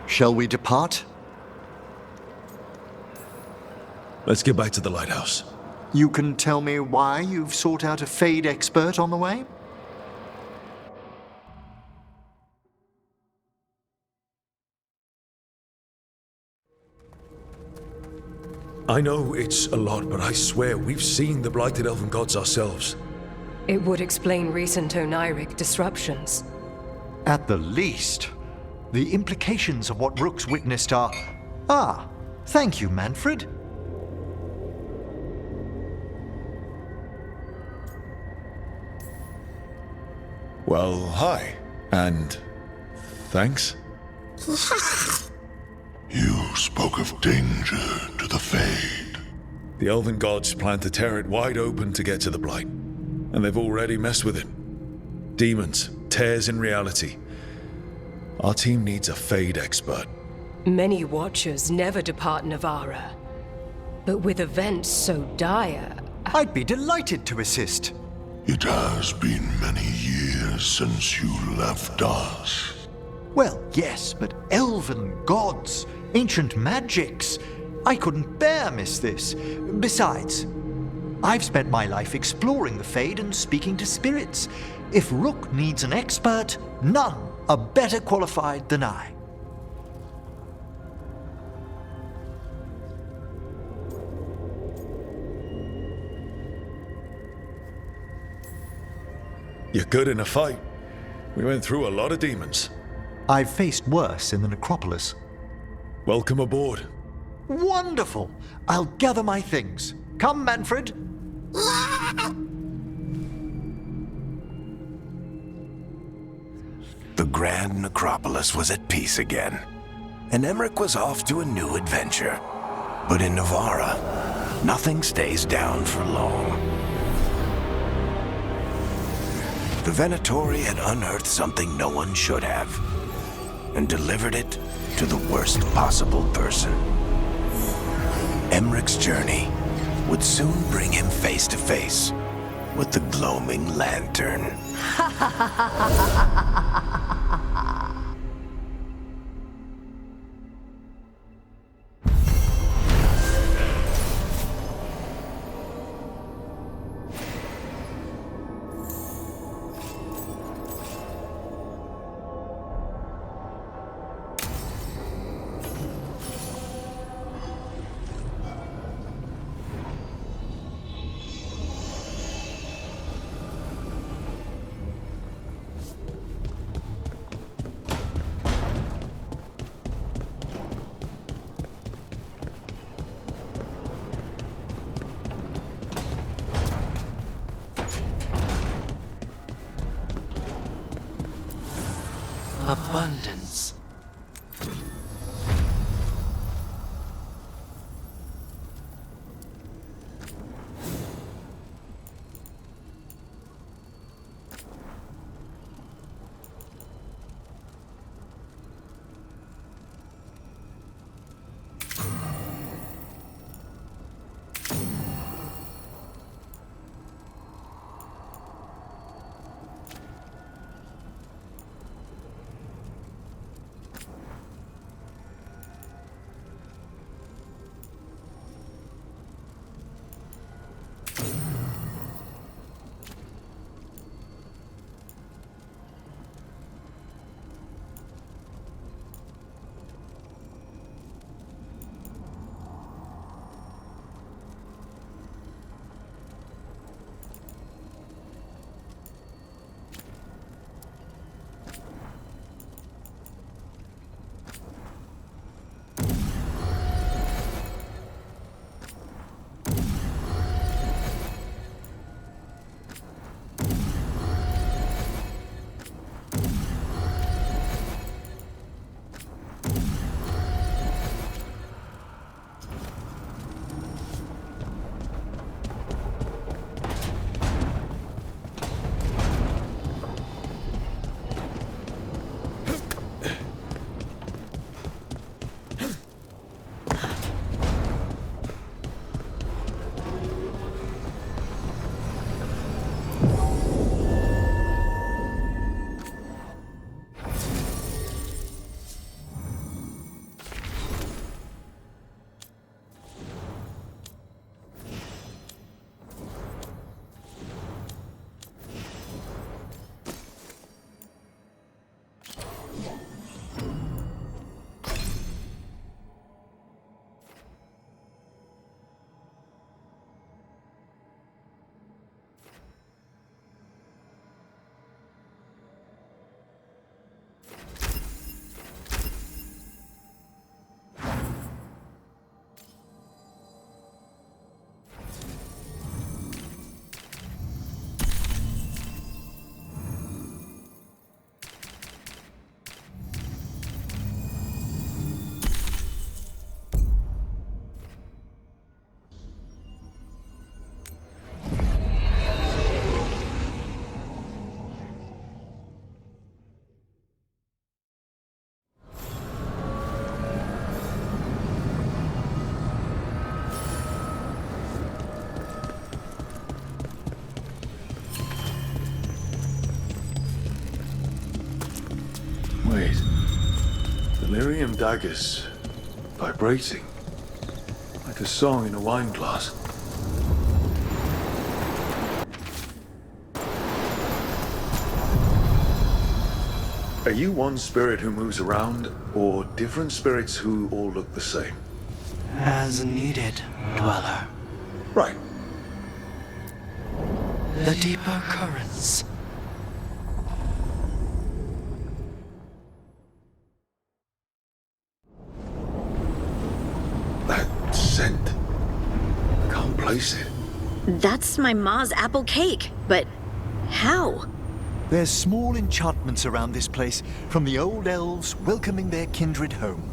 Shall we depart? Let's get back to the lighthouse. You can tell me why you've sought out a Fade expert on the way? I know it's a lot, but I swear we've seen the blighted elven gods ourselves. It would explain recent Qunari disruptions. At the least. The implications of what Rook's witnessed are... Ah, thank you, Manfred. Well, hi. And thanks? You spoke of danger to the Fade. The Elven gods plan to tear it wide open to get to the Blight, and they've already messed with it. Demons, tears in reality. Our team needs a Fade expert. Many Watchers never depart Navara. But with events so dire... I'd be delighted to assist. It has been many years since you left us. Well, yes, but elven gods, ancient magics. I couldn't bear miss this. Besides, I've spent my life exploring the Fade and speaking to spirits. If Rook needs an expert, none are better qualified than I. You're good in a fight. We went through a lot of demons. I've faced worse in the necropolis. Welcome aboard. Wonderful! I'll gather my things. Come, Manfred. The Grand Necropolis was at peace again, and Emmrich was off to a new adventure. But in Navara, nothing stays down for long. The Venatori had unearthed something no one should have, and delivered it to the worst possible person. Emmrich's journey would soon bring him face to face with the gloaming lantern. Abundance. Imperium daggers vibrating like a song in a wine glass. Are you one spirit who moves around, or different spirits who all look the same? As needed, Dweller. Right. The deeper currents. That scent. I can't place it. That's my ma's apple cake, but how? There's small enchantments around this place, from the old elves welcoming their kindred home.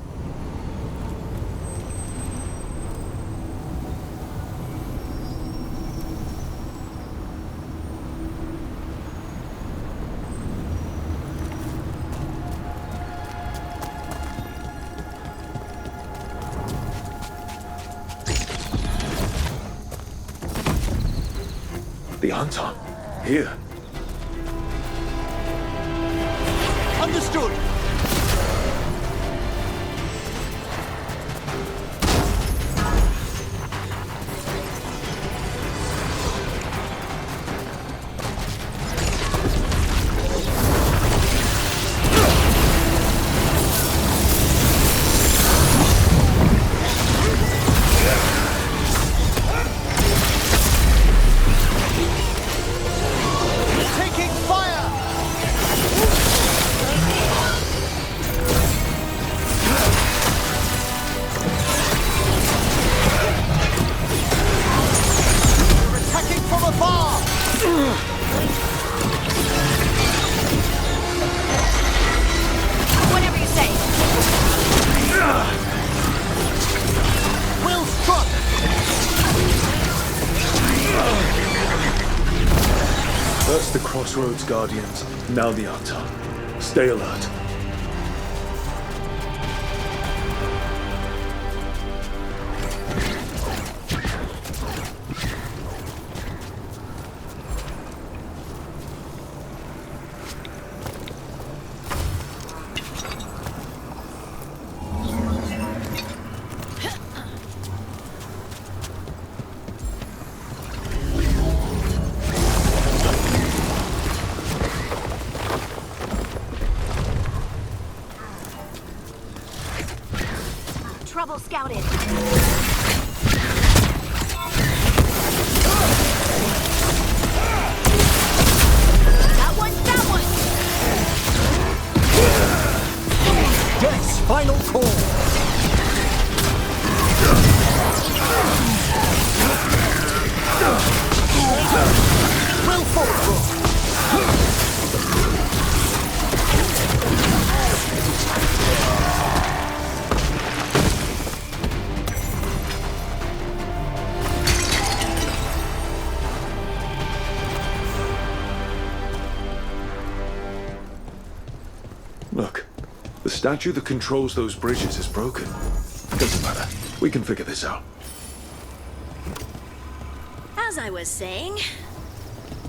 The Anton. Here. Understood! Taking fire! We're attacking from afar! Whatever you say. Well struck! First the Crossroads Guardians, now the Anton. Stay alert. Trouble scouted. That one, that one! Death's final call! Well fought, Rook! Look, the statue that controls those bridges is broken. Doesn't matter. We can figure this out. As I was saying,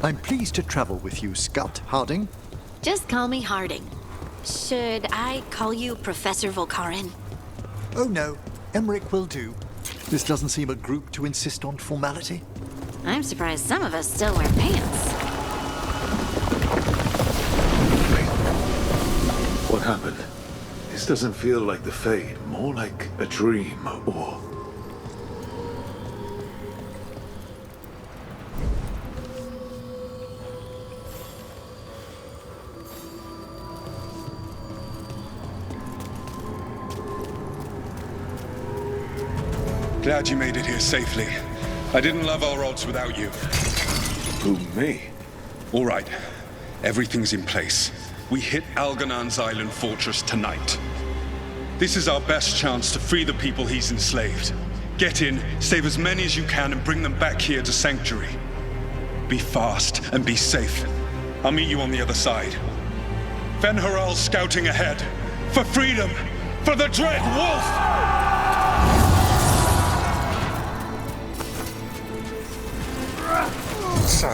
I'm pleased to travel with you, Scout Harding. just call me Harding. Should I call you Professor Volcarin? Oh no, Emmrich will do. This doesn't seem a group to insist on formality. I'm surprised some of us still wear pants. What happened? This doesn't feel like the Fade, more like a dream, or... Glad you made it here safely. I didn't love our odds without you. Who, me? All right. Everything's in place. We hit Algernon's island fortress tonight. This is our best chance to free the people he's enslaved. Get in, save as many as you can, and bring them back here to Sanctuary. Be fast and be safe. I'll meet you on the other side. Fen-Haral scouting ahead. For freedom! For the Dread Wolf! So,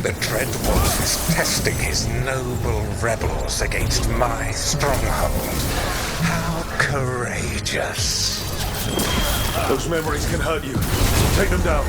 the Dread Wolf is testing his noble rebels against my stronghold. How courageous. Those memories can hurt you. Take them down.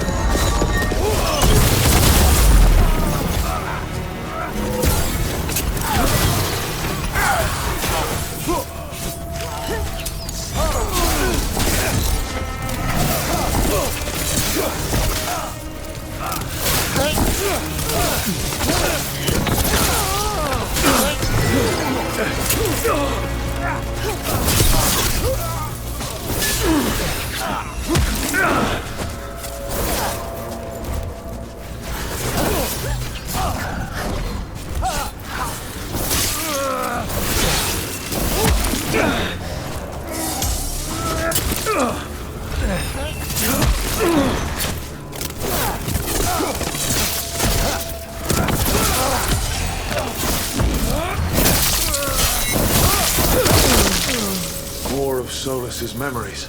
Solus's memories.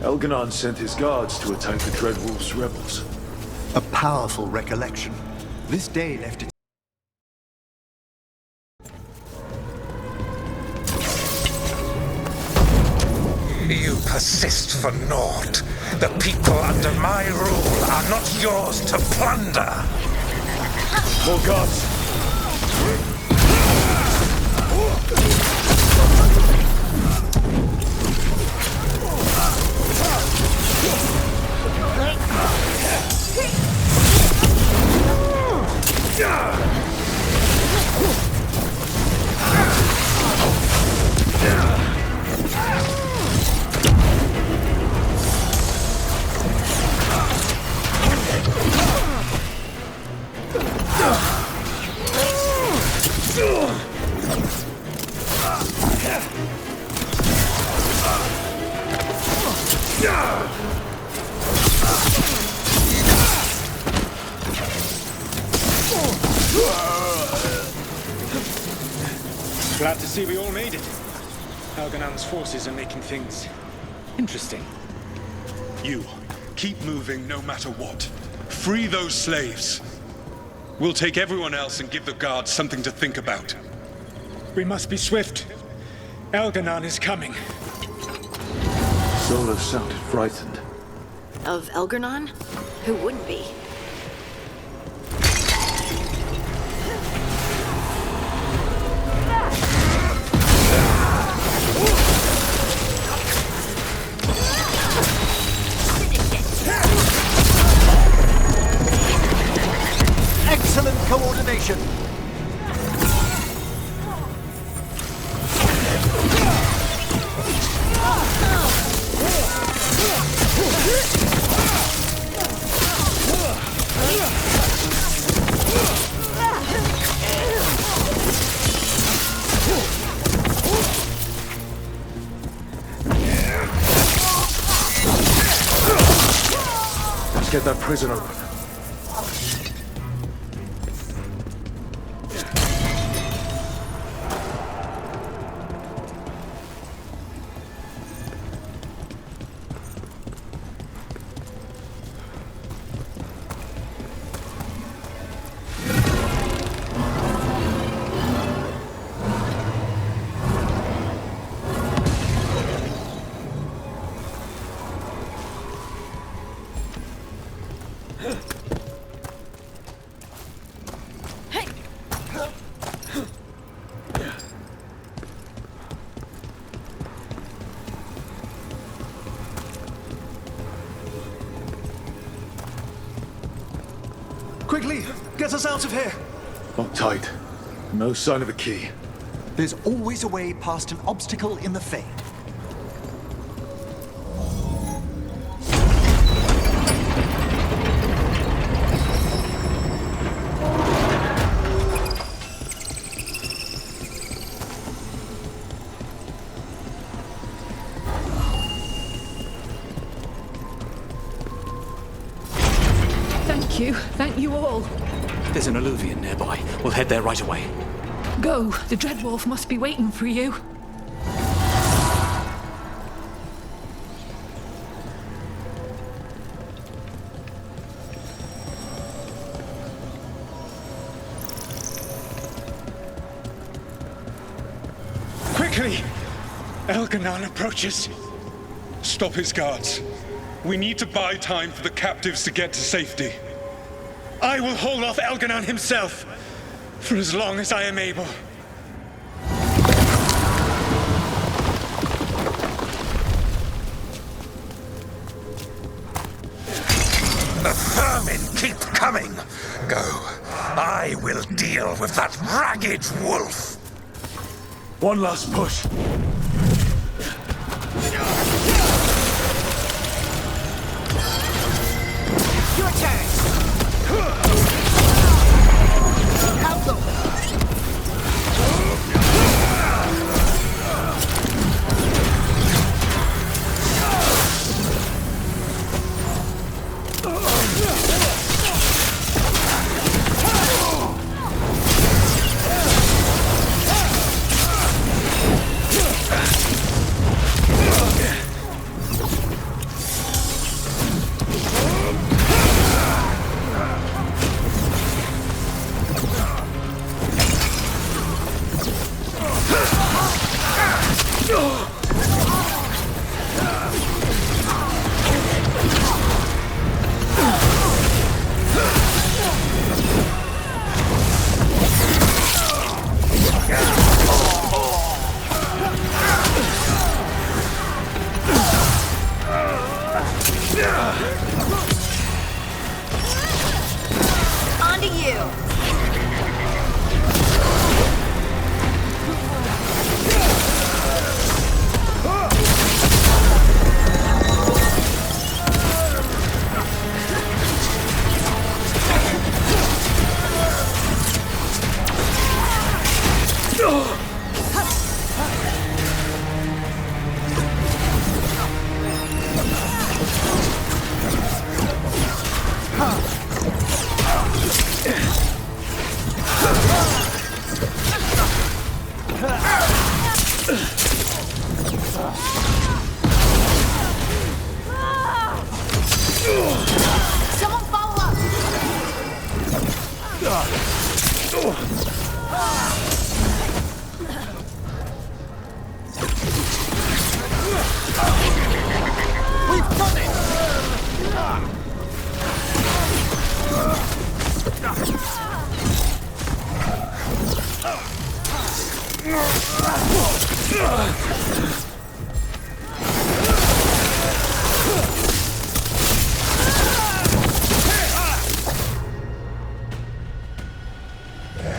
Elganon sent his guards to attack the Dreadwolf's rebels. A powerful recollection. This day left its... You persist for naught. The people under my rule are not yours to plunder. More guards. Glad to see we all made it. Elganon's forces are making things interesting. You, keep moving no matter what. Free those slaves. We'll take everyone else and give the guards something to think about. We must be swift. Elganon is coming. Solus sounded frightened. Of Elganon? Who wouldn't be? Excellent coordination. Let's get that prison open. Quickly, get us out of here! Locked tight. No sign of a key. There's always a way past an obstacle in the Fade. Thank you all. There's an alluvion nearby. We'll head there right away. Go. The Dreadwolf must be waiting for you. quickly! Elganon approaches. Stop his guards. We need to buy time for the captives to get to safety. I will hold off Elganon himself, for as long as I am able. The vermin keep coming. Go. I will deal with that ragged wolf. One last push. Your turn. Out go. On to you. Someone follow up. We've done it.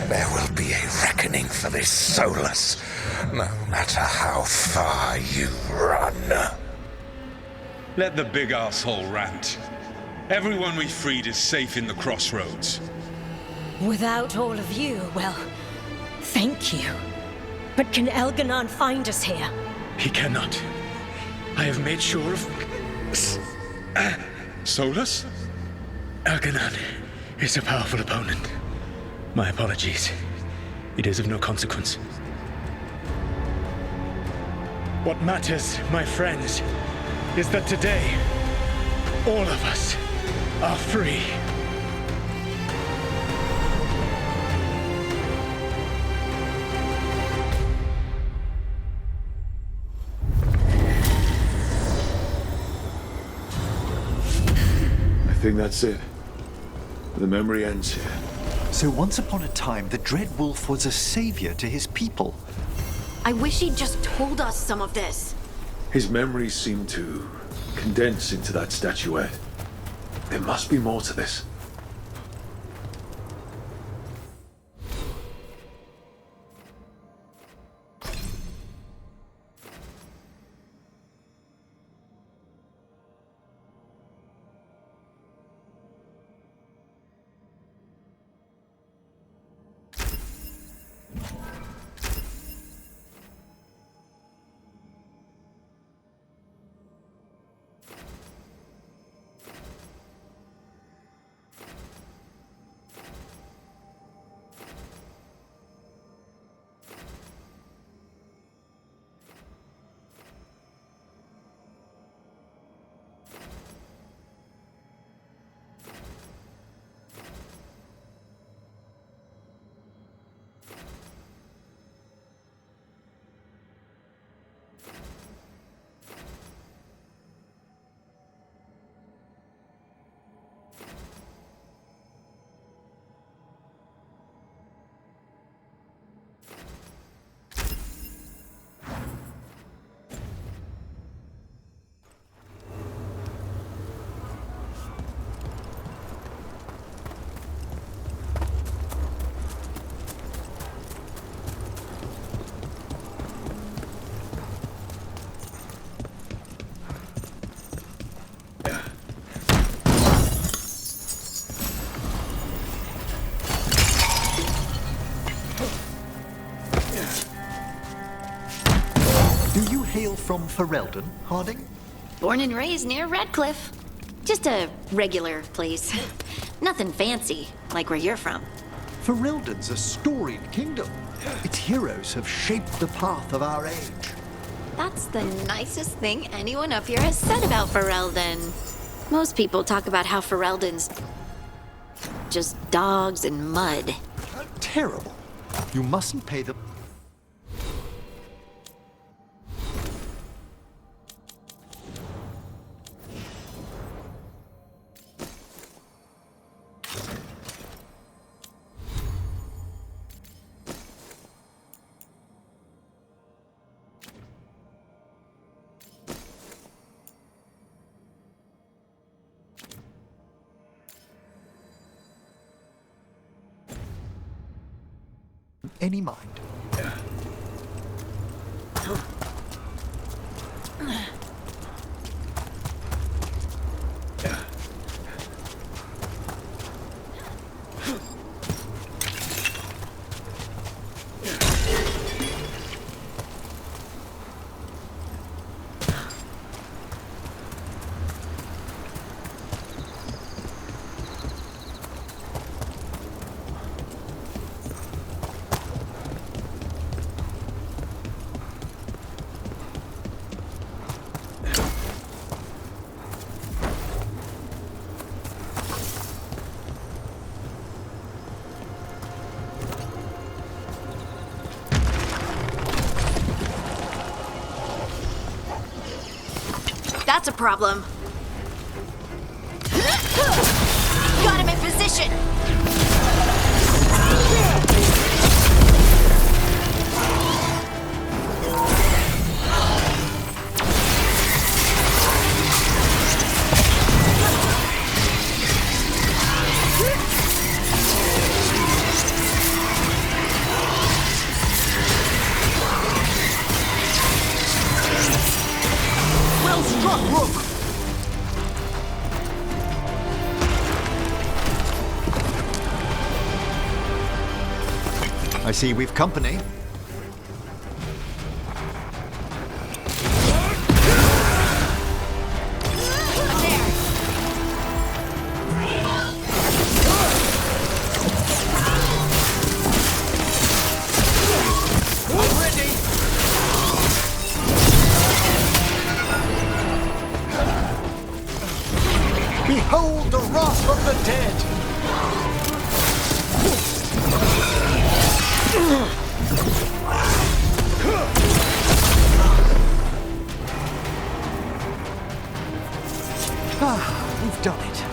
There will be a reckoning for this Solus, no matter how far you run. Let the big asshole rant. Everyone we freed is safe in the crossroads. Without all of you, well, thank you. But can Elganon find us here? He cannot. I have made sure of... Solus? Elganon is a powerful opponent. My apologies. It is of no consequence. What matters, my friends, is that today, all of us are free. I think that's it. The memory ends here. So once upon a time, the Dread Wolf was a savior to his people. I wish he'd just told us some of this. His memories seem to condense into that statuette. There must be more to this. Do you hail from Ferelden, Harding? Born and raised near Redcliffe. Just a regular place. Nothing fancy, like where you're from. Ferelden's a storied kingdom. Its heroes have shaped the path of our age. That's the nicest thing anyone up here has said about Ferelden. Most people talk about how Ferelden's just dogs and mud. Terrible. You mustn't pay them. Any mind. That's a problem. Got him in position! Well struck, Rook! I see we've company. Behold the wrath of the dead! Ah, we've done it.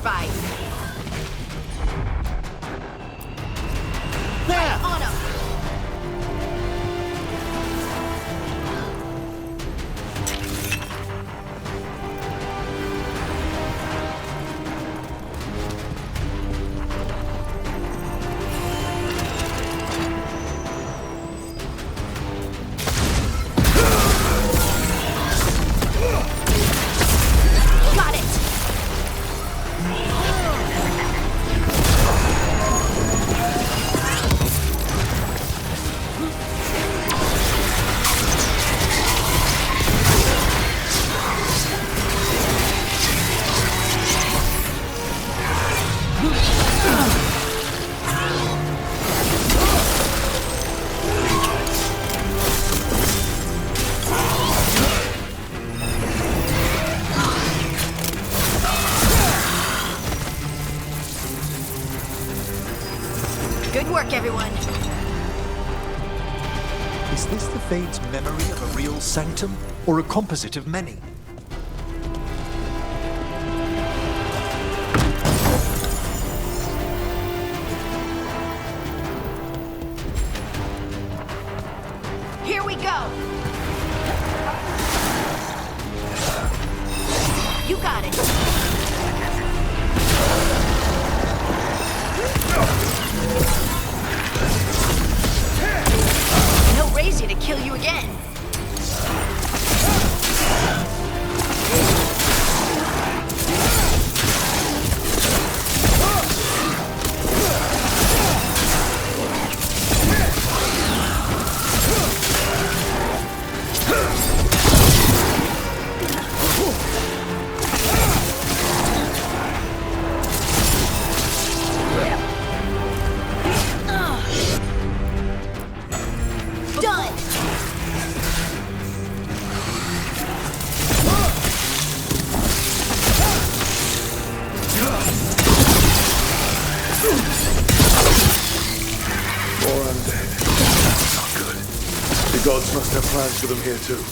fight. There! On him! Got it! Good work, everyone. Is this the Fade's memory of a real sanctum, or a composite of many? Here we go. You got it. And he'll raise you to kill you again. Done. More undead. Not good. The gods must have plans for them here too.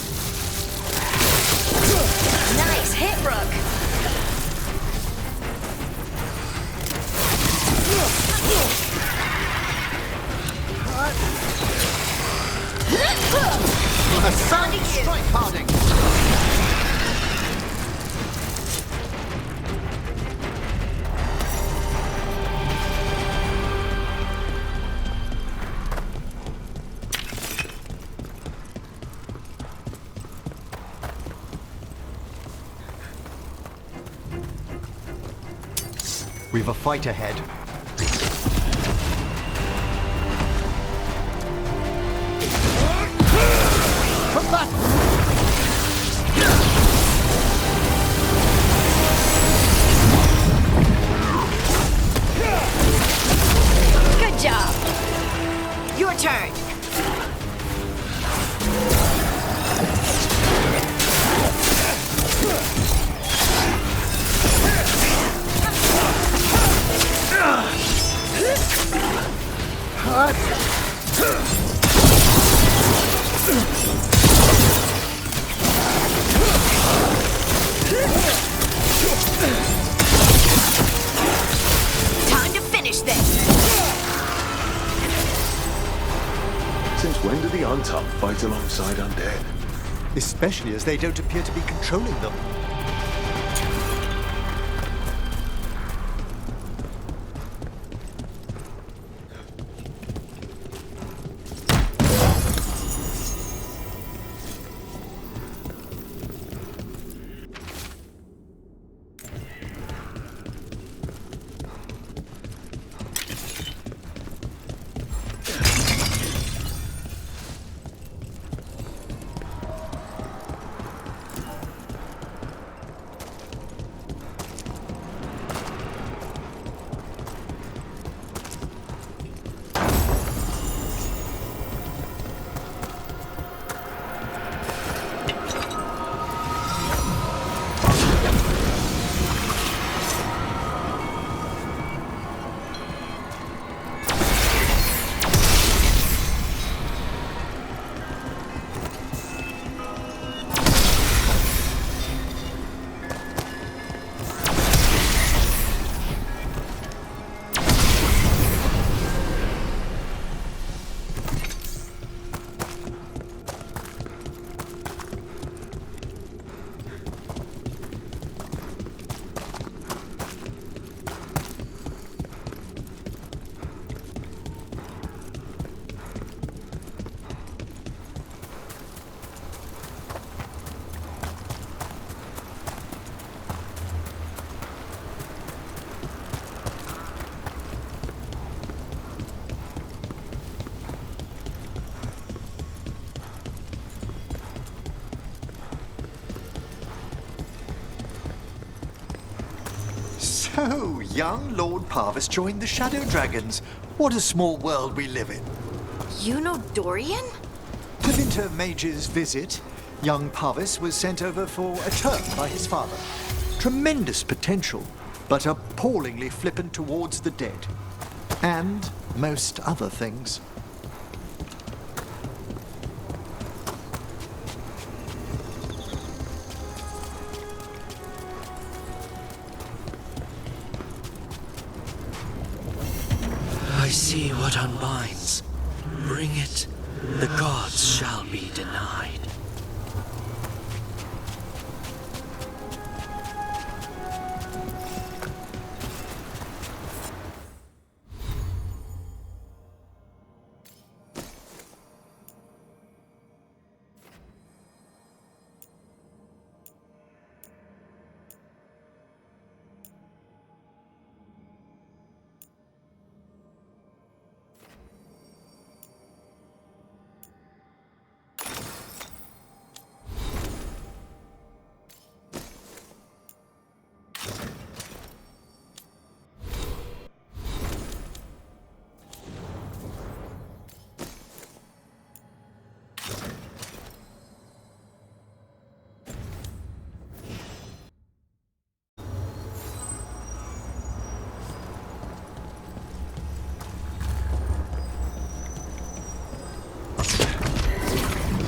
Nice hit, Rook. A sound strike harding! We've a fight ahead. Come back! Good job. Your turn. Time to finish this. Since when do the Untup fight alongside undead? Especially as they don't appear to be controlling them. So, young Lord Parvis joined the Shadow Dragons. What a small world we live in. You know Dorian? To Winter Mage's visit, young Parvis was sent over for a term by his father. Tremendous potential, but appallingly flippant towards the dead. And most other things. I see what unbinds. Bring it, the gods shall be denied.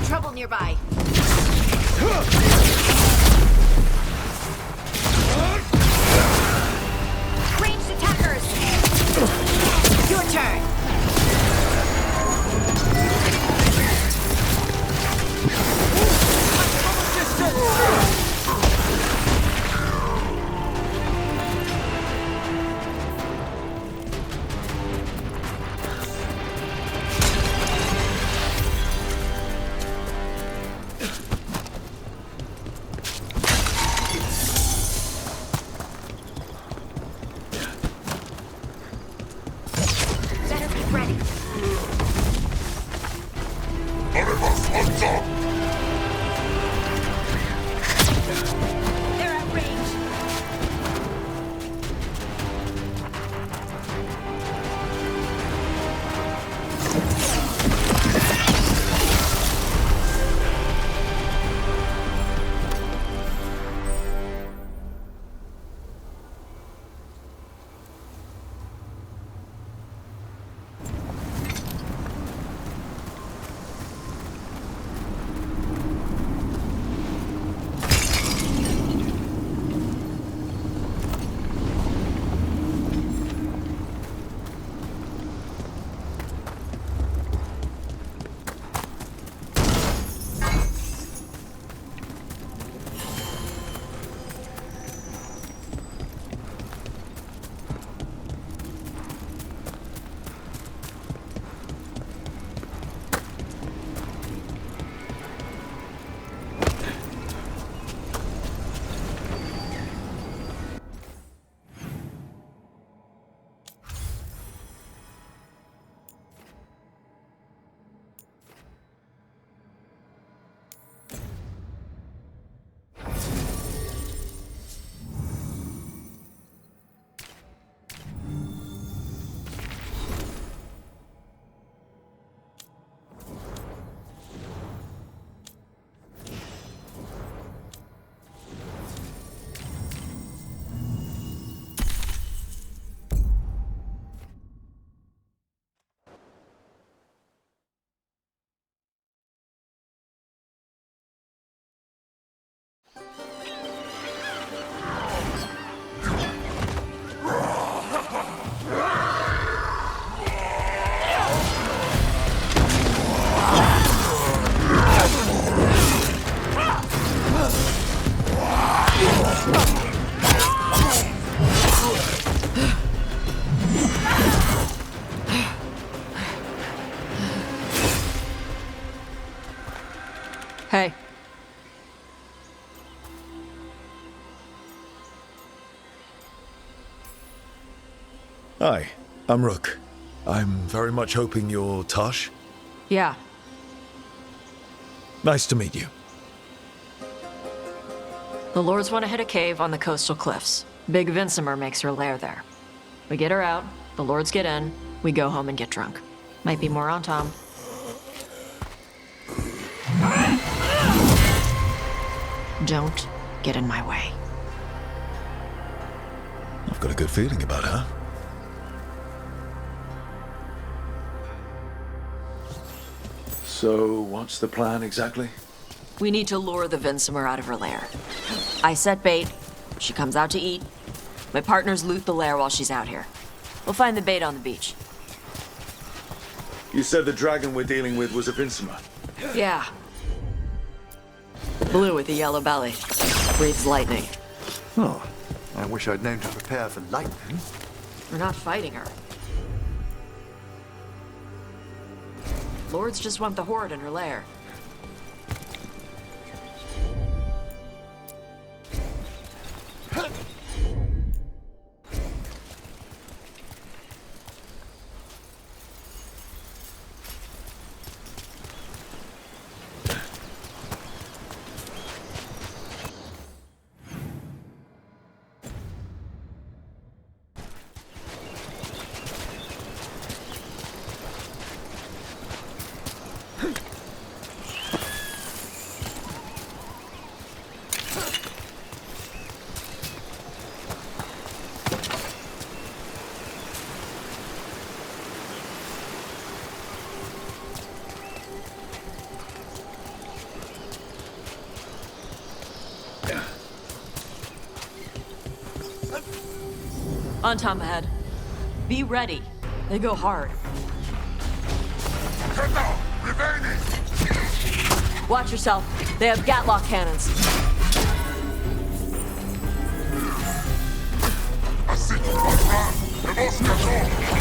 Trouble nearby. Ranged attackers! Your turn! Hey. Hi, I'm Rook. I'm very much hoping you're Taash. Yeah. Nice to meet you. The Lords want to hit a cave on the coastal cliffs. Big Vincimer makes her lair there. We get her out, the lords get in, we go home and get drunk. Might be more on Tom. Don't get in my way. I've got a good feeling about her. So, what's the plan exactly? We need to lure the Vincimer out of her lair. I set bait, she comes out to eat. My partners loot the lair while she's out here. We'll find the bait on the beach. You said the dragon we're dealing with was a Vincimer. Yeah. Blue with a yellow belly. Breathes lightning. Oh, I wish I'd known to prepare for lightning. We're not fighting her. Lords just want the horde in her lair. On Tom ahead. Be ready. They go hard. Watch yourself. They have Gatlock cannons.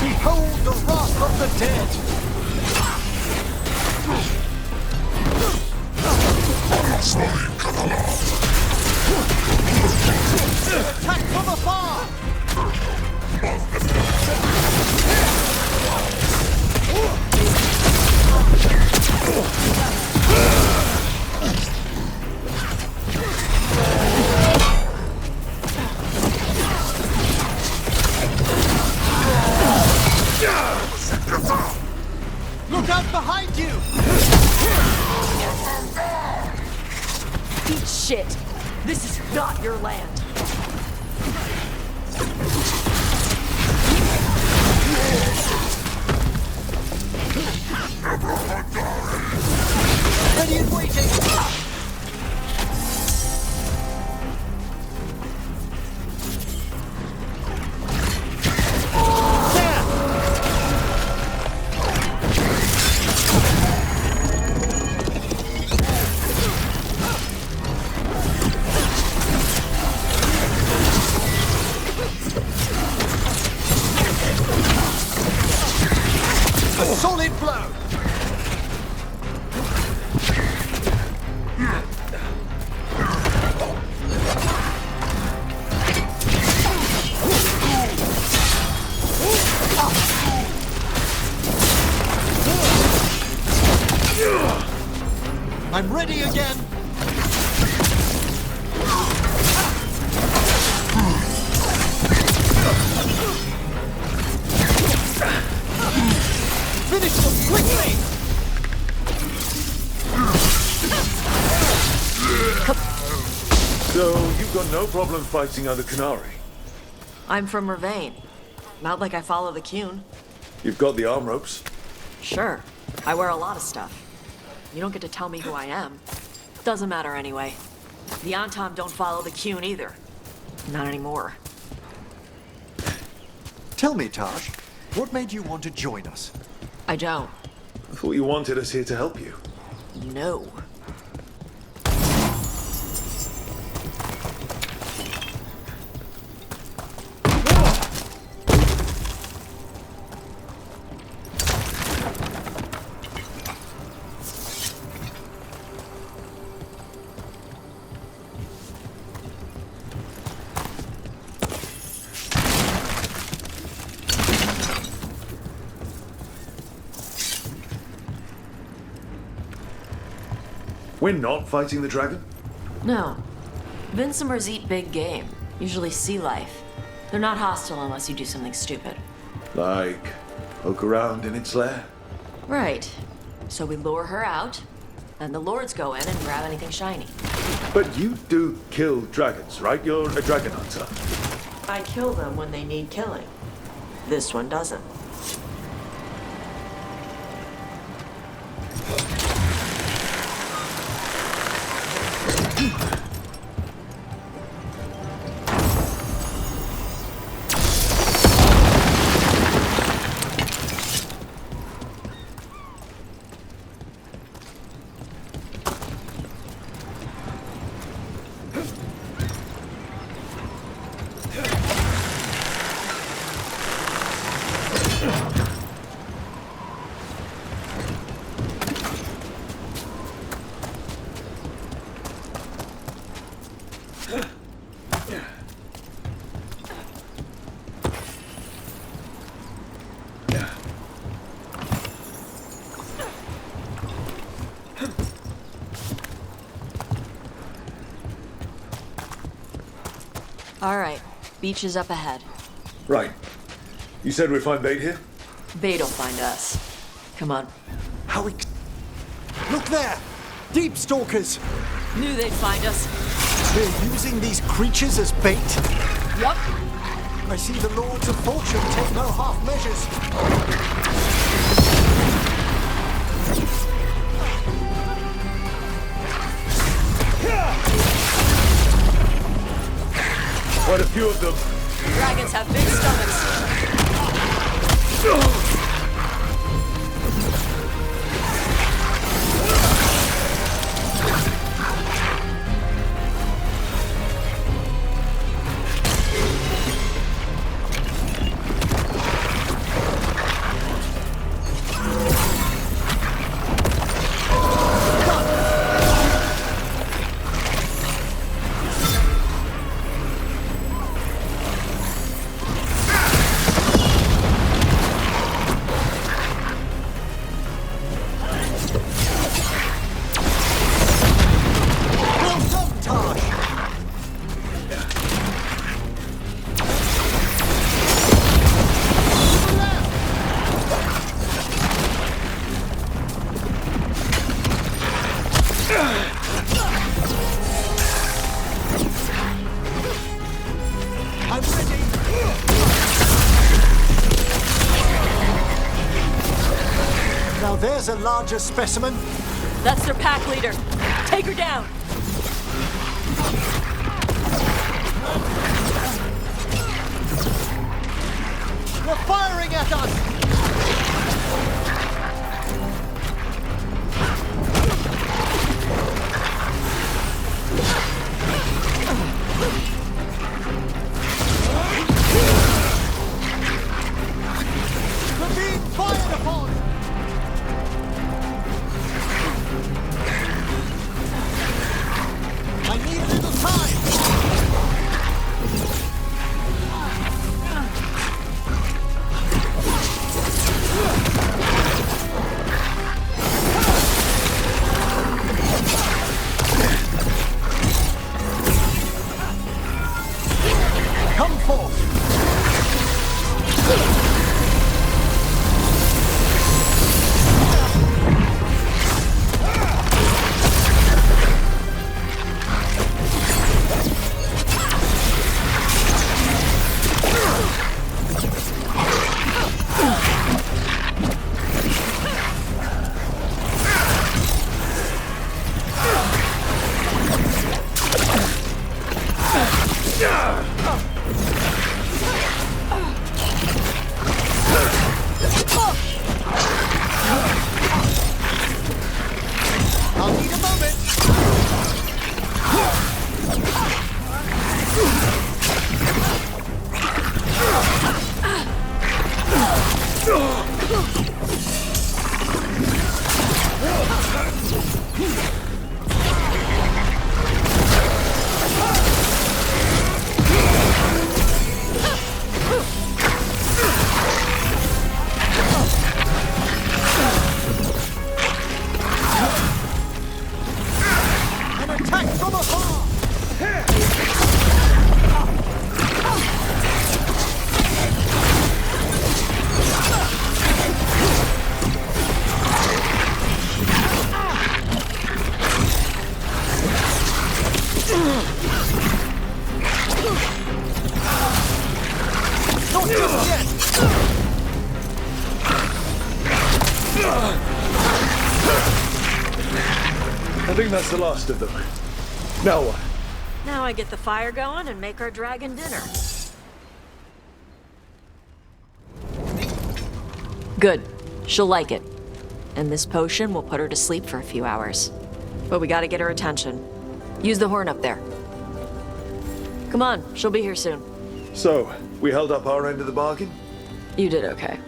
Behold the wrath of the dead! Attack from afar! Look out behind you! Eat shit! This is not your land! Ready and waiting! A solid blow! I'm ready again! Finish them quickly! So, you've got no problem fighting under Qunari? I'm from Mervain. Not like I follow the Qun. You've got the arm ropes? Sure. I wear a lot of stuff. You don't get to tell me who I am. Doesn't matter anyway. The Antam don't follow the Qun either. Not anymore. Tell me, Taash, what made you want to join us? I don't. I thought you wanted us here to help you. No. We're not fighting the dragon? No. Vincimers eat big game. Usually sea life. They're not hostile unless you do something stupid. Like, poke around in its lair? Right. So we lure her out, then the lords go in and grab anything shiny. But you do kill dragons, right? You're a dragon hunter. I kill them when they need killing. This one doesn't. All right, beach is up ahead. Right. You said we'd find bait here? Bait'll find us. Come on. How we... Look there! Deep stalkers! Knew they'd find us. They're using these creatures as bait? Yup. I see the Lords of Fortune take no half measures. Quite a few of them. Dragons have big stomachs. There's a larger specimen. That's their pack leader. Take her down. They're firing at us! We're being fired upon! I need a little time! think that's the last of them. Now what? Now I get the fire going and make our dragon dinner. Good. She'll like it. And this potion will put her to sleep for a few hours. But we gotta get her attention. Use the horn up there. Come on, she'll be here soon. So, we held up our end of the bargain? You did okay.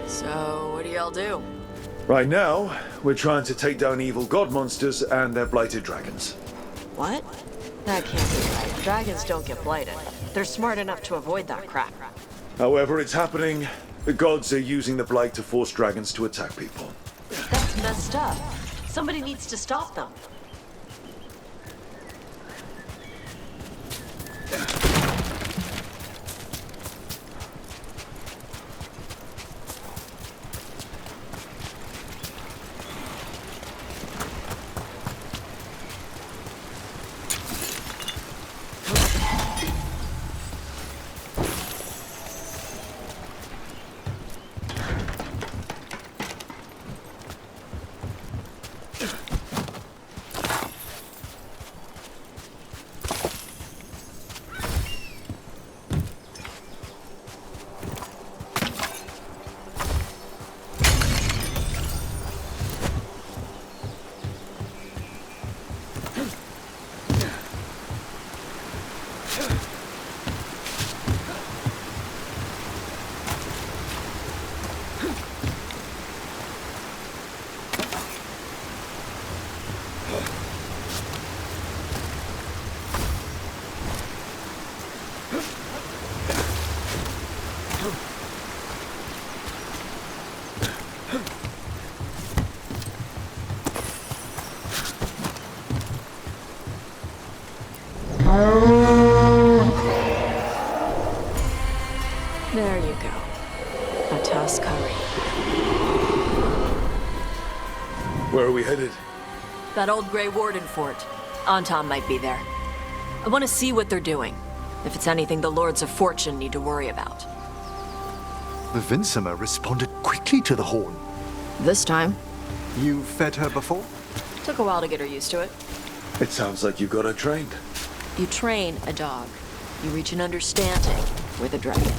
So, what do y'all do? Right now, we're trying to take down evil god monsters and their blighted dragons. What? That can't be right. Dragons don't get blighted. They're smart enough to avoid that crap. However, it's happening. The gods are using the blight to force dragons to attack people. That's messed up. Somebody needs to stop them. There you go. A toss curry. Where are we headed? That old Grey Warden fort. Anton might be there. I want to see what they're doing. If it's anything the Lords of Fortune need to worry about. The Vinsima responded quickly to the horn. This time. You fed her before? Took a while to get her used to it. It sounds like you got her trained. You train a dog. You reach an understanding with a dragon.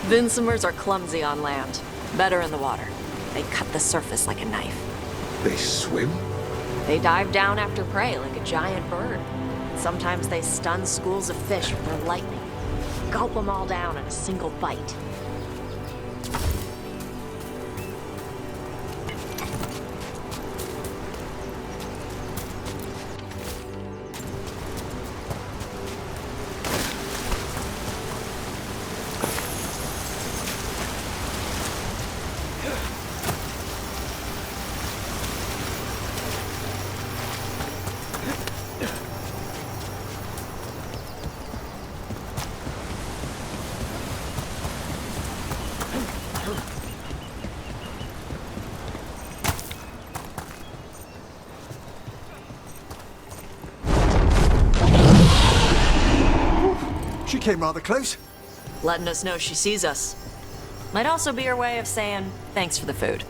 Vinsimers are clumsy on land, better in the water. They cut the surface like a knife. They swim? They dive down after prey like a giant bird. Sometimes they stun schools of fish with their lightning. Gulp them all down in a single bite. She came rather close. Letting us know she sees us. Might also be her way of saying thanks for the food.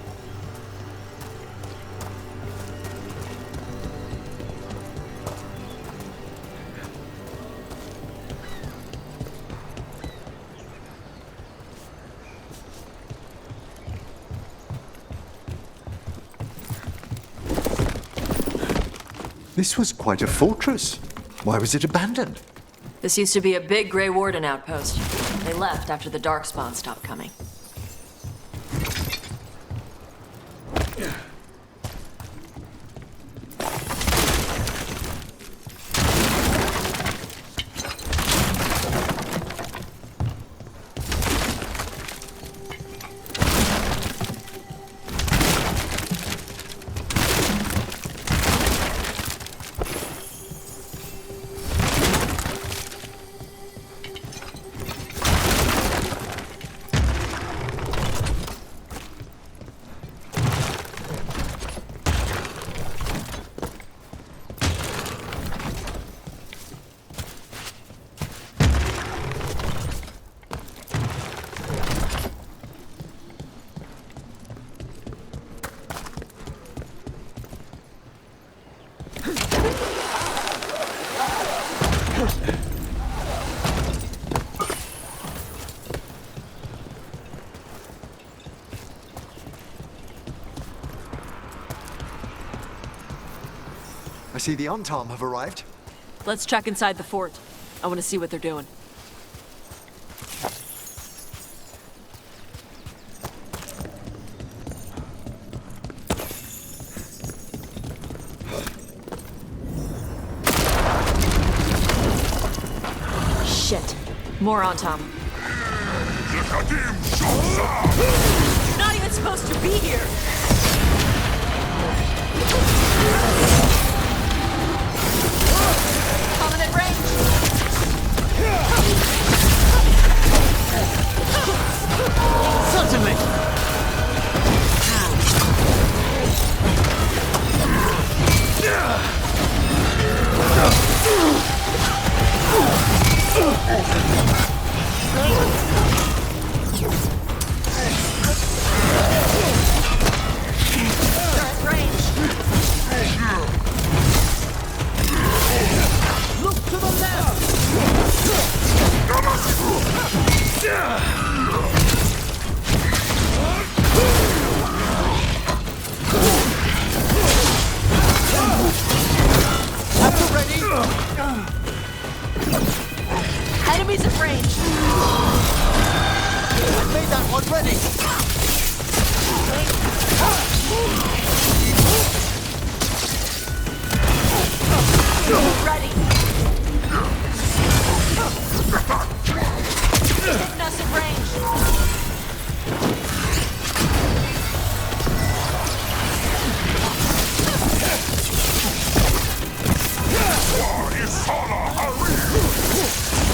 This was quite a fortress. Why was it abandoned? This used to be a big Grey Warden outpost. They left after the Darkspawn stopped coming. I see the Antam have arrived. Let's check inside the fort. I want to see what they're doing. Shit. More Antam. You're not even supposed to be here! Coming at range! Certainly! Look to the left! After ready! Enemies at range! I've made that one ready! Ready! Hitting us at range!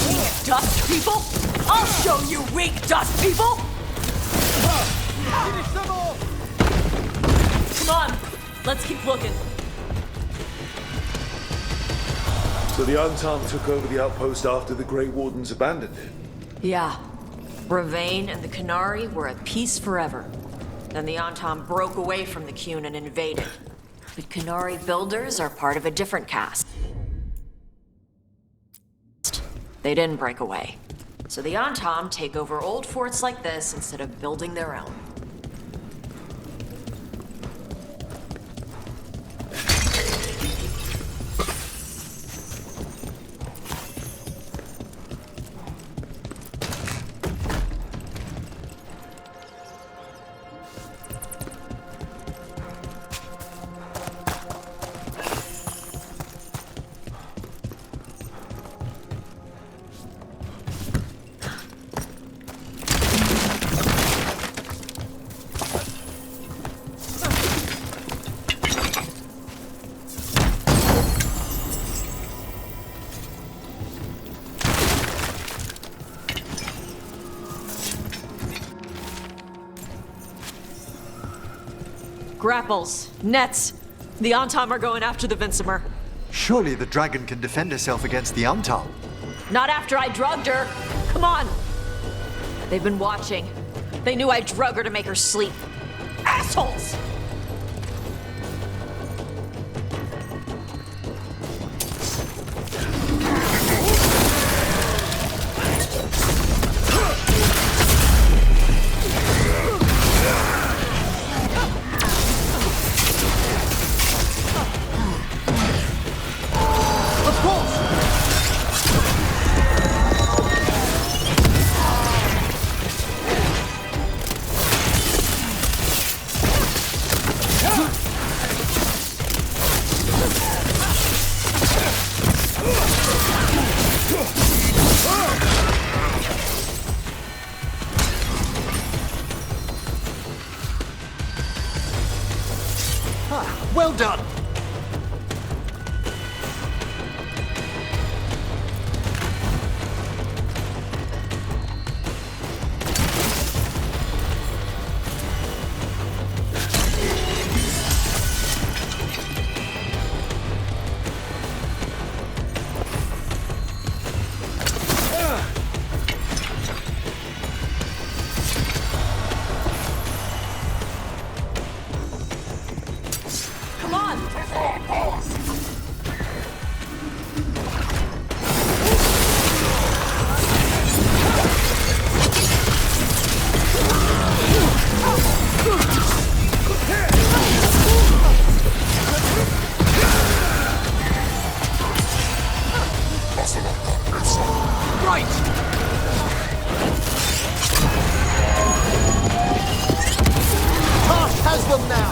Weak dust people? I'll show you weak dust people! Finish them all! Come on, let's keep looking. So the Antam took over the outpost after the Grey Wardens abandoned it? Yeah. Ravane and the Qunari were at peace forever. Then the Antam broke away from the Qun and invaded. But Qunari builders are part of a different caste. They didn't break away. So the Antam take over old forts like this instead of building their own. Grapples, nets. The Antam are going after the Vinsimer. Surely the dragon can defend herself against the Antam. Not after I drugged her. Come on. They've been watching. They knew I drug her to make her sleep. Assholes! Well done! Taash has them now!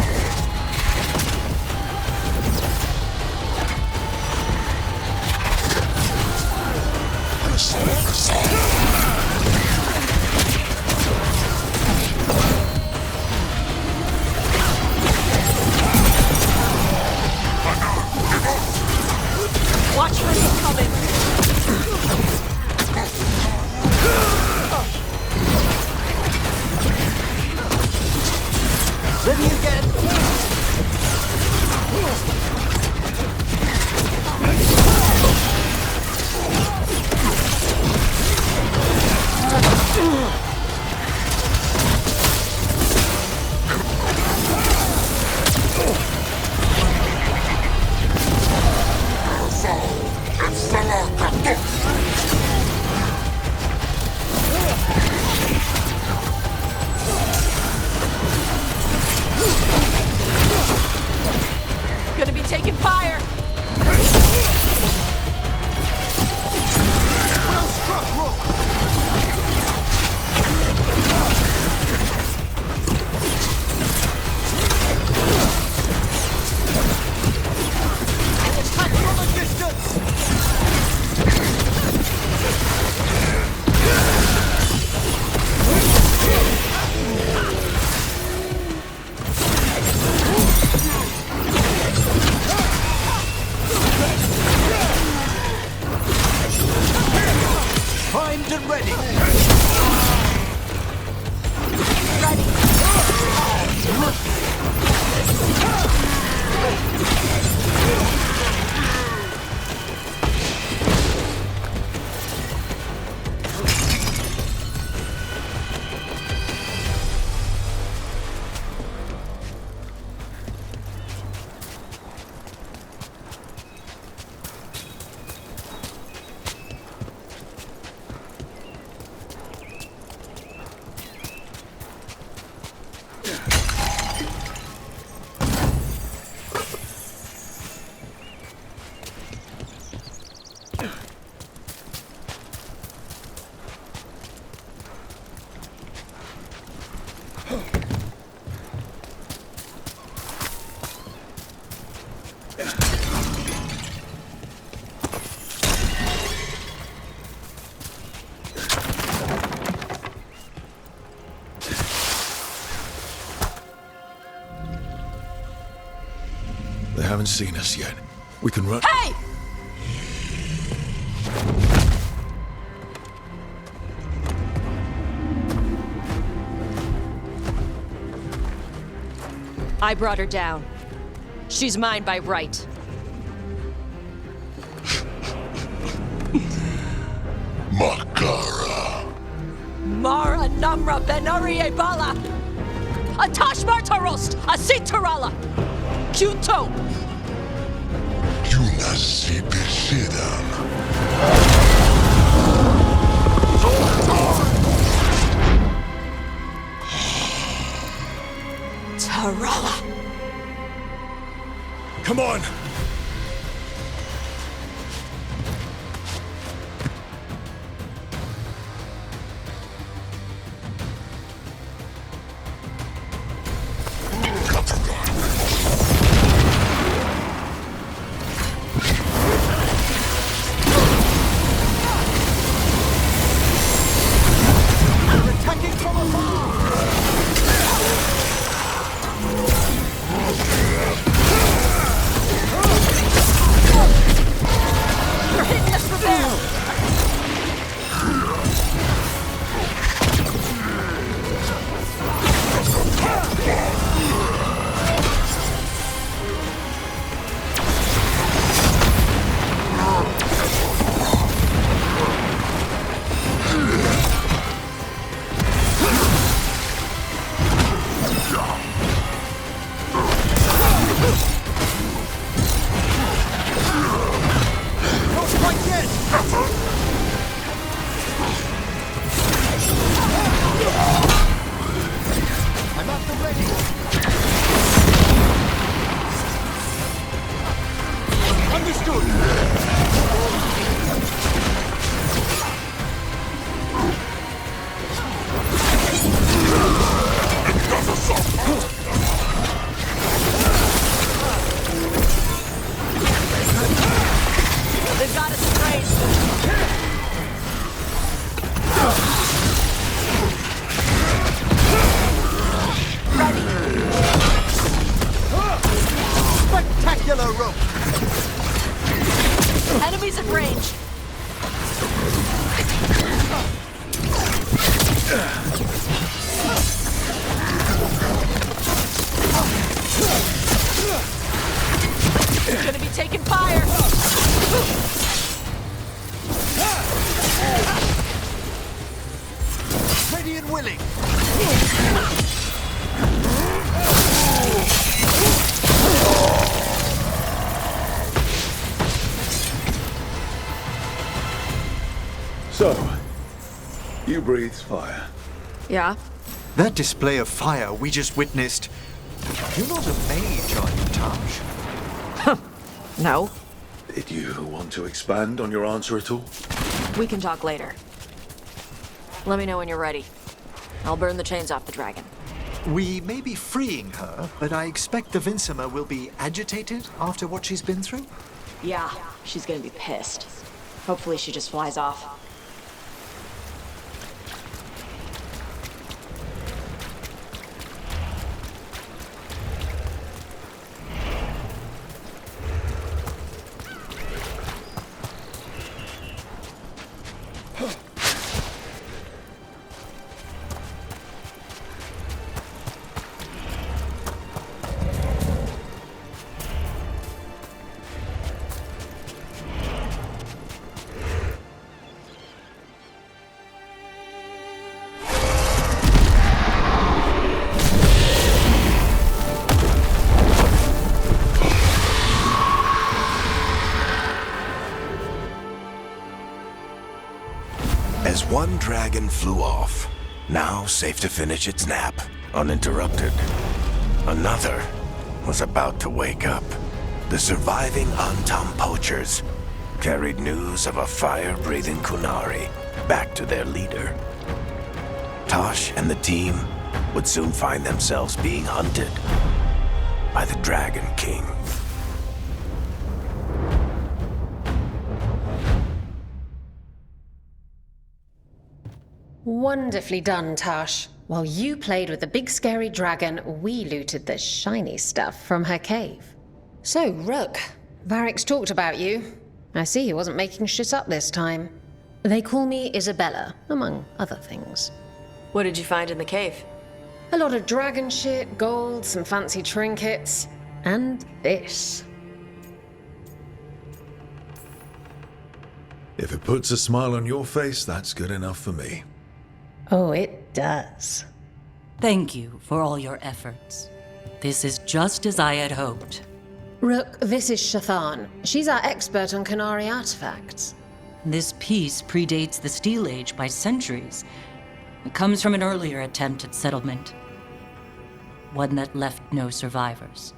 Watch for him coming! Ready again! Gonna be taking fire! Well struck, Rook! Attack from a distance! Primed and ready! They haven't seen us yet. We can run. Hey! I brought her down. She's mine by right. Makara. Mara Namra Benarie Bala! A Taash Martarost! A Sitarala! Kyuto! Yunasi Bishidam. Tarala! Come on! ready and willing. So, you breathed fire. Yeah? That display of fire we just witnessed. You're not a mage, are you, Taash? No. Did you want to expand on your answer at all? We can talk later. Let me know when you're ready. I'll burn the chains off the dragon. We may be freeing her, but I expect the Vincima will be agitated after what she's been through. Yeah, she's gonna be pissed. Hopefully she just flies off. As one dragon flew off, now safe to finish its nap, uninterrupted, another was about to wake up. The surviving Antam poachers carried news of a fire-breathing Qunari back to their leader. Taash and the team would soon find themselves being hunted by the Dragon King. Wonderfully done, Taash. While you played with the big scary dragon, we looted the shiny stuff from her cave. So, Rook, Varric's talked about you. I see he wasn't making shit up this time. They call me Isabella, among other things. What did you find in the cave? A lot of dragon shit, gold, some fancy trinkets, and this. If it puts a smile on your face, that's good enough for me. Oh, it does. Thank you for all your efforts. This is just as I had hoped. Rook, this is Shathan. She's our expert on Qunari artifacts. This piece predates the Steel Age by centuries. It comes from an earlier attempt at settlement. One that left no survivors.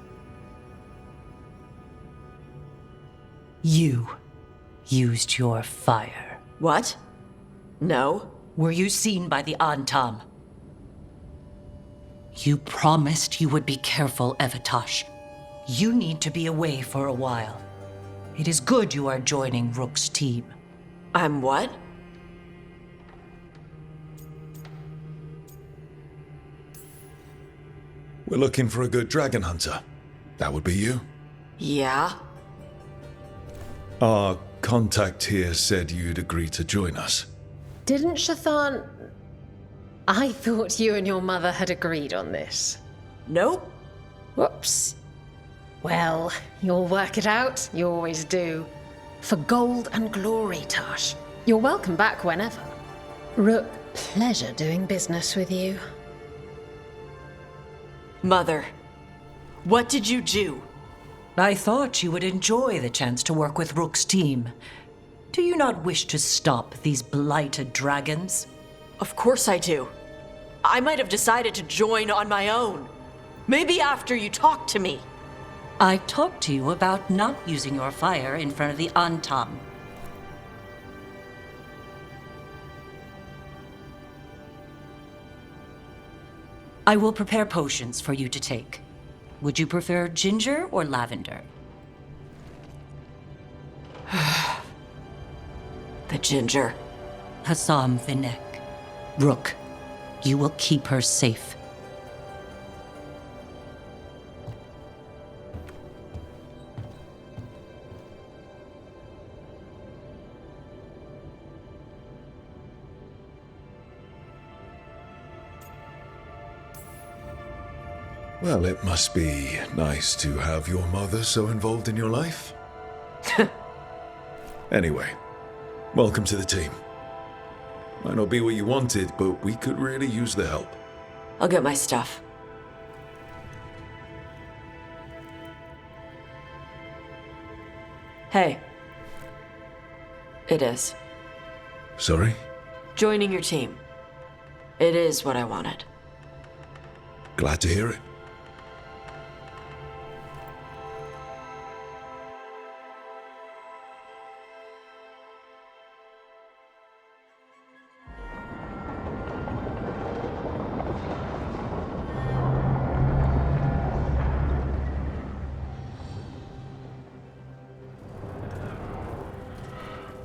You used your fire. What? No. Were you seen by the Antam? You promised you would be careful, Evatash. You need to be away for a while. It is good you are joining Rook's team. I'm what? We're looking for a good dragon hunter. That would be you. Yeah? Our contact here said you'd agree to join us. Didn't Shathan... I thought you and your mother had agreed on this. Nope. Whoops. Well, you'll work it out. You always do. For gold and glory, Taash. You're welcome back whenever. Rook, pleasure doing business with you. Mother, what did you do? I thought you would enjoy the chance to work with Rook's team. Do you not wish to stop these blighted dragons? Of course I do. I might have decided to join on my own. Maybe after you talked to me. I talked to you about not using your fire in front of the Antam. I will prepare potions for you to take. Would you prefer ginger or lavender? The ginger. Hassam Vinek. Rook, you will keep her safe. Well, it must be nice to have your mother so involved in your life. Anyway, welcome to the team. Might not be what you wanted, but we could really use the help. I'll get my stuff. Hey. It is. Sorry? Joining your team. It is what I wanted. Glad to hear it.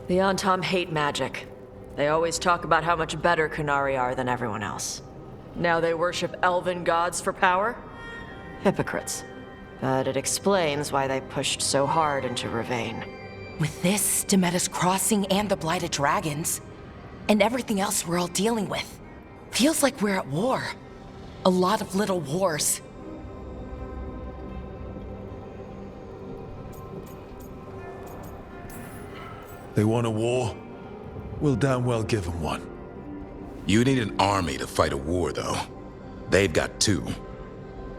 The Antam hate magic. They always talk about how much better Qunari are than everyone else. Now they worship elven gods for power? Hypocrites. But it explains why they pushed so hard into Ravane. With this, Demeter's Crossing and the Blighted Dragons, and everything else we're all dealing with, feels like we're at war. A lot of little wars. They want a war? We'll damn well give them one. You need an army to fight a war, though. They've got two.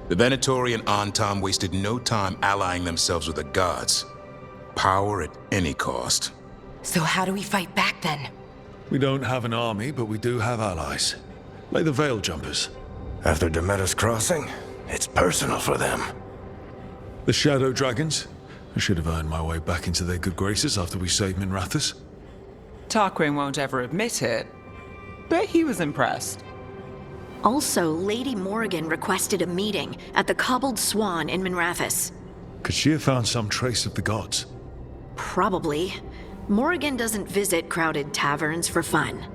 The Venatori and Antam wasted no time allying themselves with the gods. Power at any cost. So how do we fight back then? We don't have an army, but we do have allies. Like the Veil Jumpers. After Demeter's Crossing, it's personal for them. The Shadow Dragons? I should have earned my way back into their good graces after we saved Minrathous. Tarquin won't ever admit it, but he was impressed. Also, Lady Morrigan requested a meeting at the Cobbled Swan in Minrathous. Could she have found some trace of the gods? Probably. Morrigan doesn't visit crowded taverns for fun.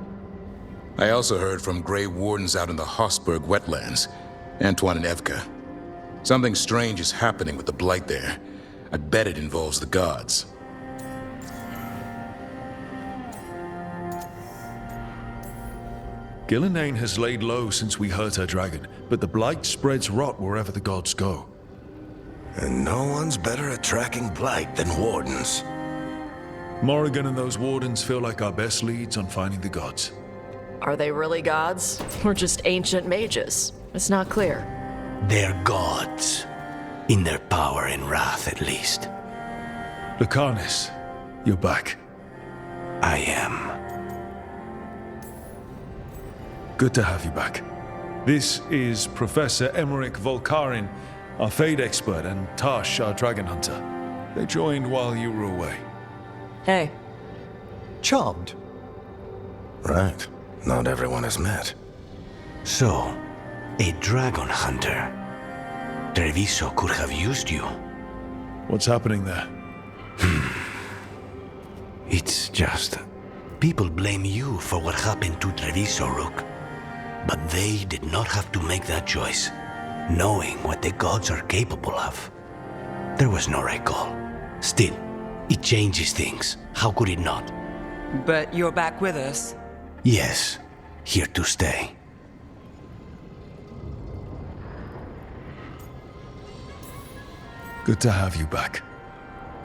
I also heard from Grey Wardens out in the Hossberg wetlands, Antoine and Evka. Something strange is happening with the Blight there. I bet it involves the gods. Gillenane has laid low since we hurt her dragon, but the Blight spreads rot wherever the gods go. And no one's better at tracking Blight than Wardens. Morrigan and those Wardens feel like our best leads on finding the gods. Are they really gods? Or just ancient mages? It's not clear. They're gods. In their power and wrath, at least. Lucanis, you're back. I am. Good to have you back. This is Professor Emmrich Voller, our Fade expert, and Taash, our dragon hunter. They joined while you were away. Hey. Charmed. Right. Not everyone has met. So, a dragon hunter. Treviso could have used you. What's happening there? It's just... people blame you for what happened to Treviso, Rook. But they did not have to make that choice, knowing what the gods are capable of. There was no recall. Still, it changes things. How could it not? But you're back with us. Yes, here to stay. Good to have you back.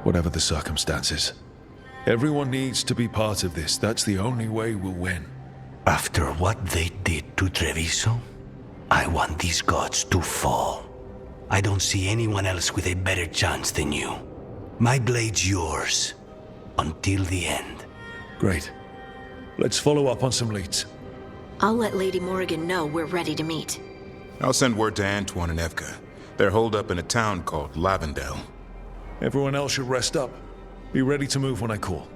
Whatever the circumstances. Everyone needs to be part of this. That's the only way we'll win. After what they did to Treviso, I want these gods to fall. I don't see anyone else with a better chance than you. My blade's yours. Until the end. Great. Let's follow up on some leads. I'll let Lady Morrigan know we're ready to meet. I'll send word to Antoine and Evka. They're holed up in a town called Lavendel. Everyone else should rest up. Be ready to move when I call.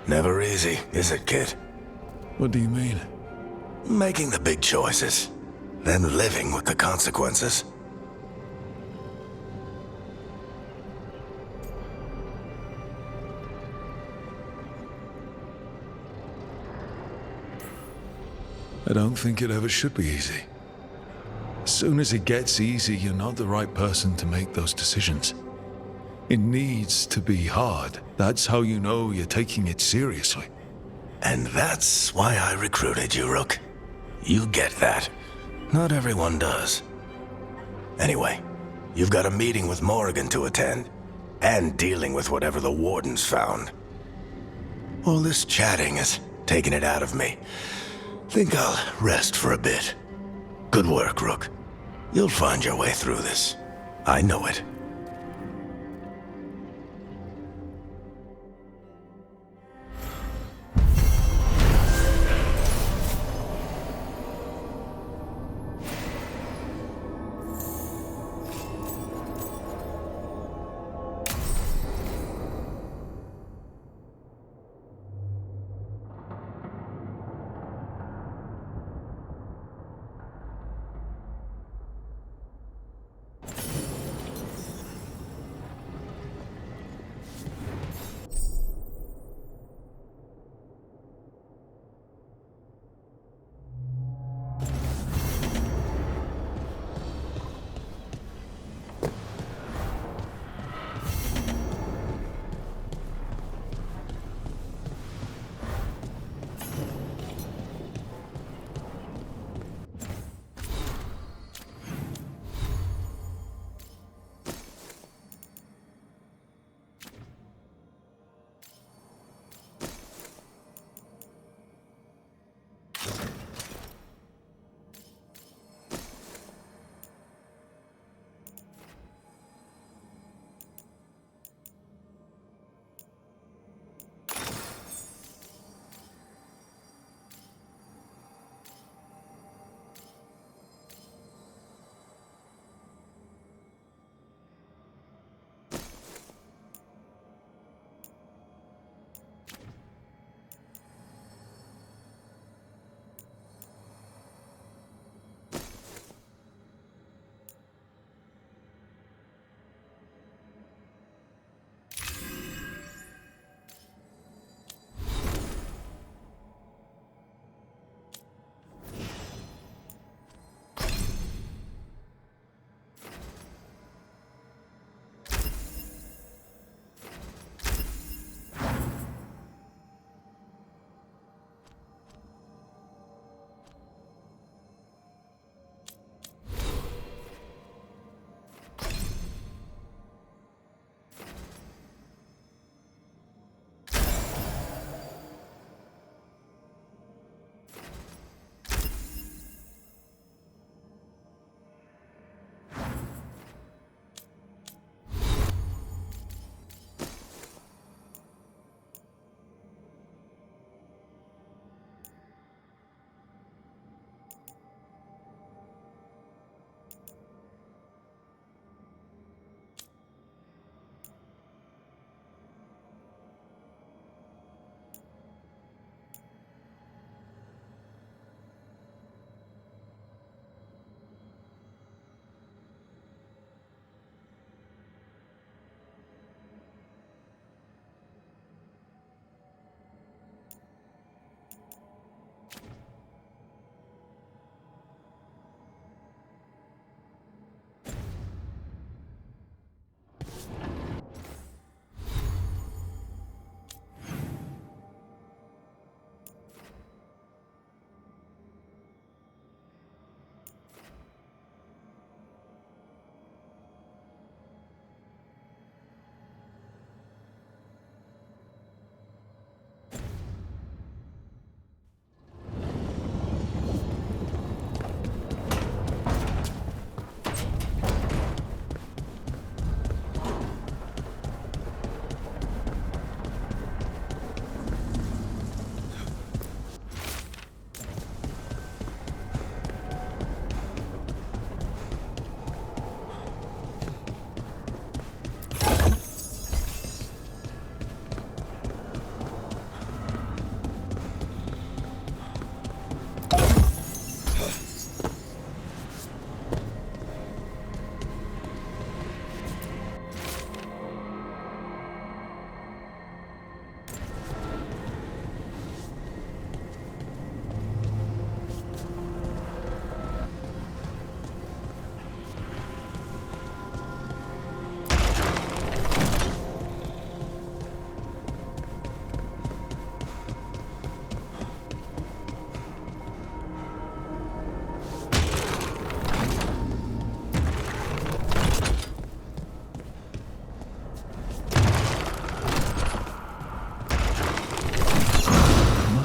Never easy, is it, kid? What do you mean? Making the big choices, then living with the consequences. I don't think it ever should be easy. As soon as it gets easy, you're not the right person to make those decisions. It needs to be hard. That's how you know you're taking it seriously. And that's why I recruited you, Rook. You get that. Not everyone does. Anyway, you've got a meeting with Morrigan to attend. and dealing with whatever the Wardens found. All this chatting is taking it out of me. Think I'll rest for a bit. Good work, Rook. You'll find your way through this. I know it.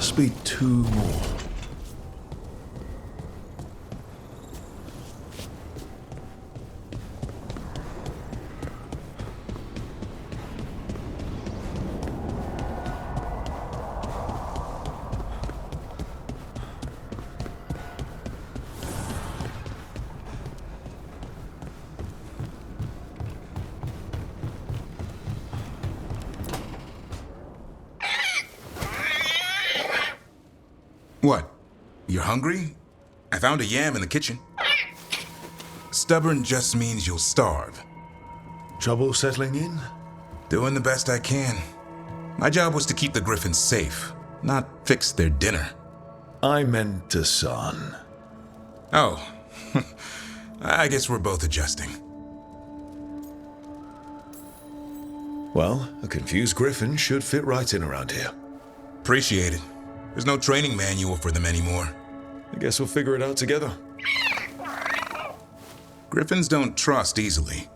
Must be 2 more. What? You're hungry? I found a yam in the kitchen. Stubborn just means you'll starve. Trouble settling in? Doing the best I can. My job was to keep the Griffins safe, not fix their dinner. I meant a son. Oh. I guess we're both adjusting. Well, a confused griffin should fit right in around here. Appreciate it. There's no training manual for them anymore. I guess we'll figure it out together. Griffins don't trust easily.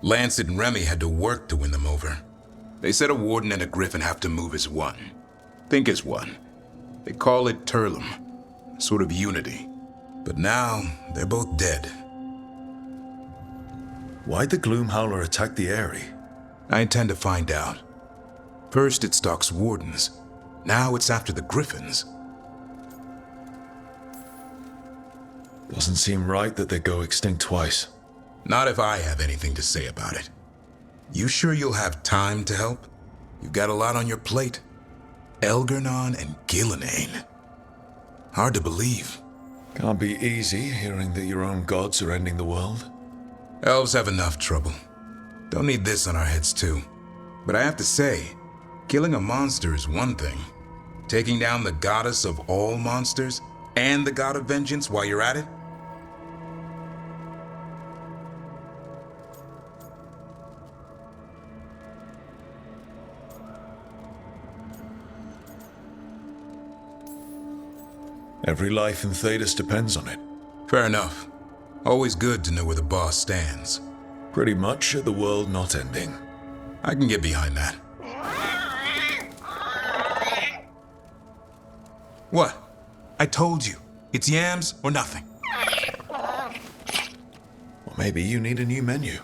Lancet and Remy had to work to win them over. They said a warden and a griffin have to move as one. Think as one. They call it Turlum. Sort of unity. But now, they're both dead. Why'd the Gloomhowler attack the Eyrie? I intend to find out. First it stalks wardens. Now it's after the Griffins. Doesn't seem right that they go extinct twice. Not if I have anything to say about it. You sure you'll have time to help? You've got a lot on your plate. Elgar'nan and Gillenane. Hard to believe. Can't be easy hearing that your own gods are ending the world. Elves have enough trouble. Don't need this on our heads too. But I have to say, killing a monster is one thing. Taking down the goddess of all monsters and the god of vengeance while you're at it? Every life in Thedas depends on it. Fair enough. Always good to know where the boss stands. Pretty much at the world not ending. I can get behind that. What? I told you. It's yams or nothing. Well, maybe you need a new menu.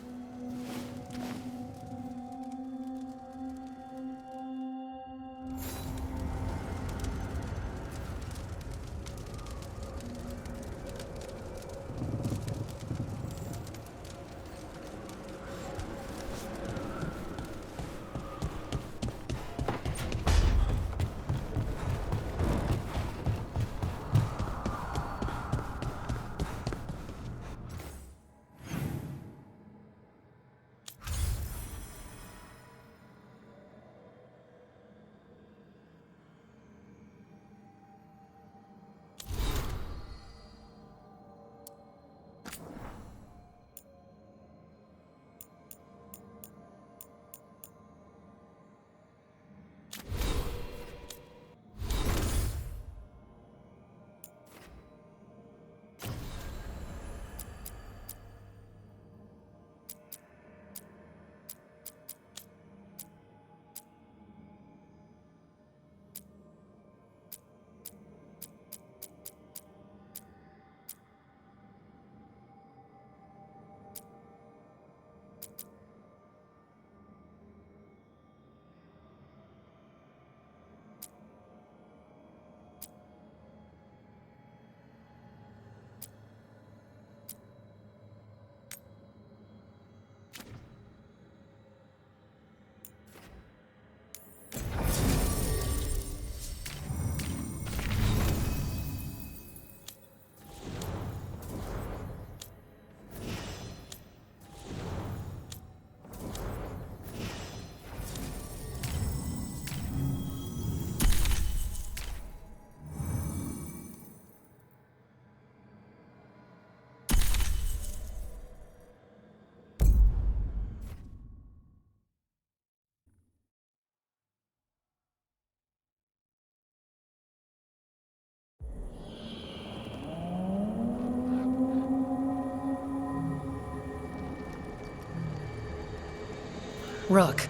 Rook,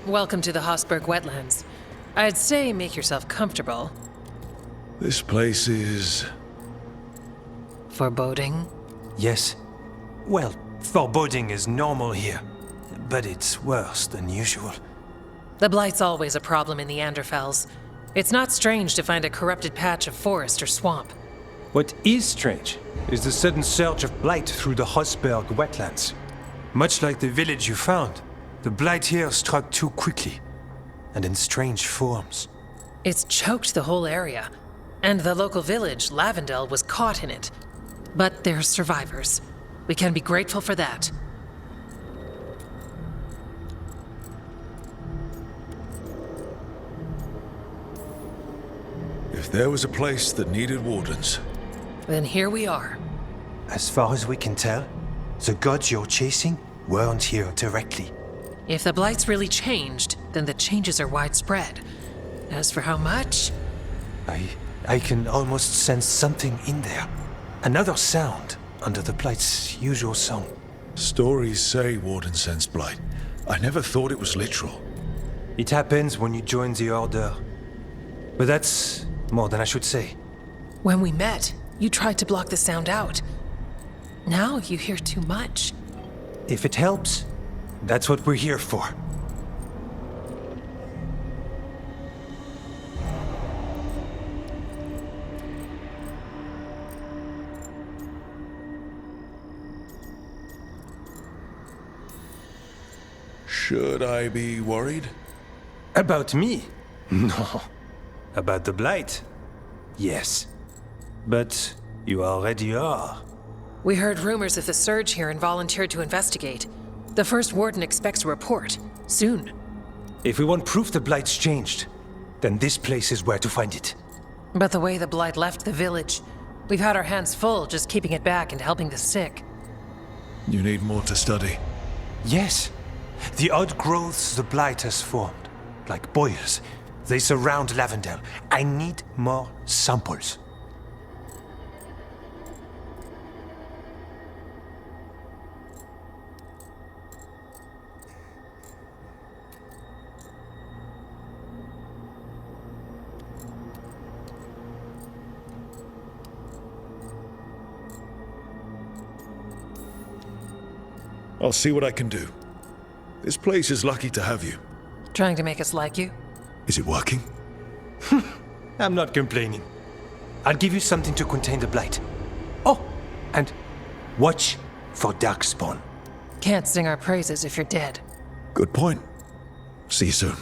welcome to the Hossberg wetlands. I'd say make yourself comfortable. This place is... foreboding? Yes. Well, foreboding is normal here, but it's worse than usual. The Blight's always a problem in the Anderfels. It's not strange to find a corrupted patch of forest or swamp. What is strange is the sudden surge of blight through the Hosberg wetlands. Much like the village you found, the blight here struck too quickly, and in strange forms. It's choked the whole area, and the local village, Lavendel, was caught in it. But they're survivors. We can be grateful for that. If there was a place that needed wardens... Then here we are. As far as we can tell, the gods you're chasing weren't here directly. If the Blight's really changed, then the changes are widespread. As for how much... I can almost sense something in there. Another sound under the Blight's usual song. Stories say Warden sensed blight. I never thought it was literal. It happens when you join the Order. But that's more than I should say. When we met, you tried to block the sound out. Now you hear too much. If it helps, that's what we're here for. Should I be worried? About me? No. About the Blight? Yes. But you already are. We heard rumors of the surge here and volunteered to investigate. The first Warden expects a report. Soon. If we want proof the Blight's changed, then this place is where to find it. But the way the Blight left the village, we've had our hands full just keeping it back and helping the sick. You need more to study. Yes. The odd growths the Blight has formed, like boils, they surround Lavendel. I need more samples. I'll see what I can do. This place is lucky to have you. Trying to make us like you? Is it working? I'm not complaining. I'll give you something to contain the Blight. Oh, and watch for Darkspawn. Can't sing our praises if you're dead. Good point. See you soon.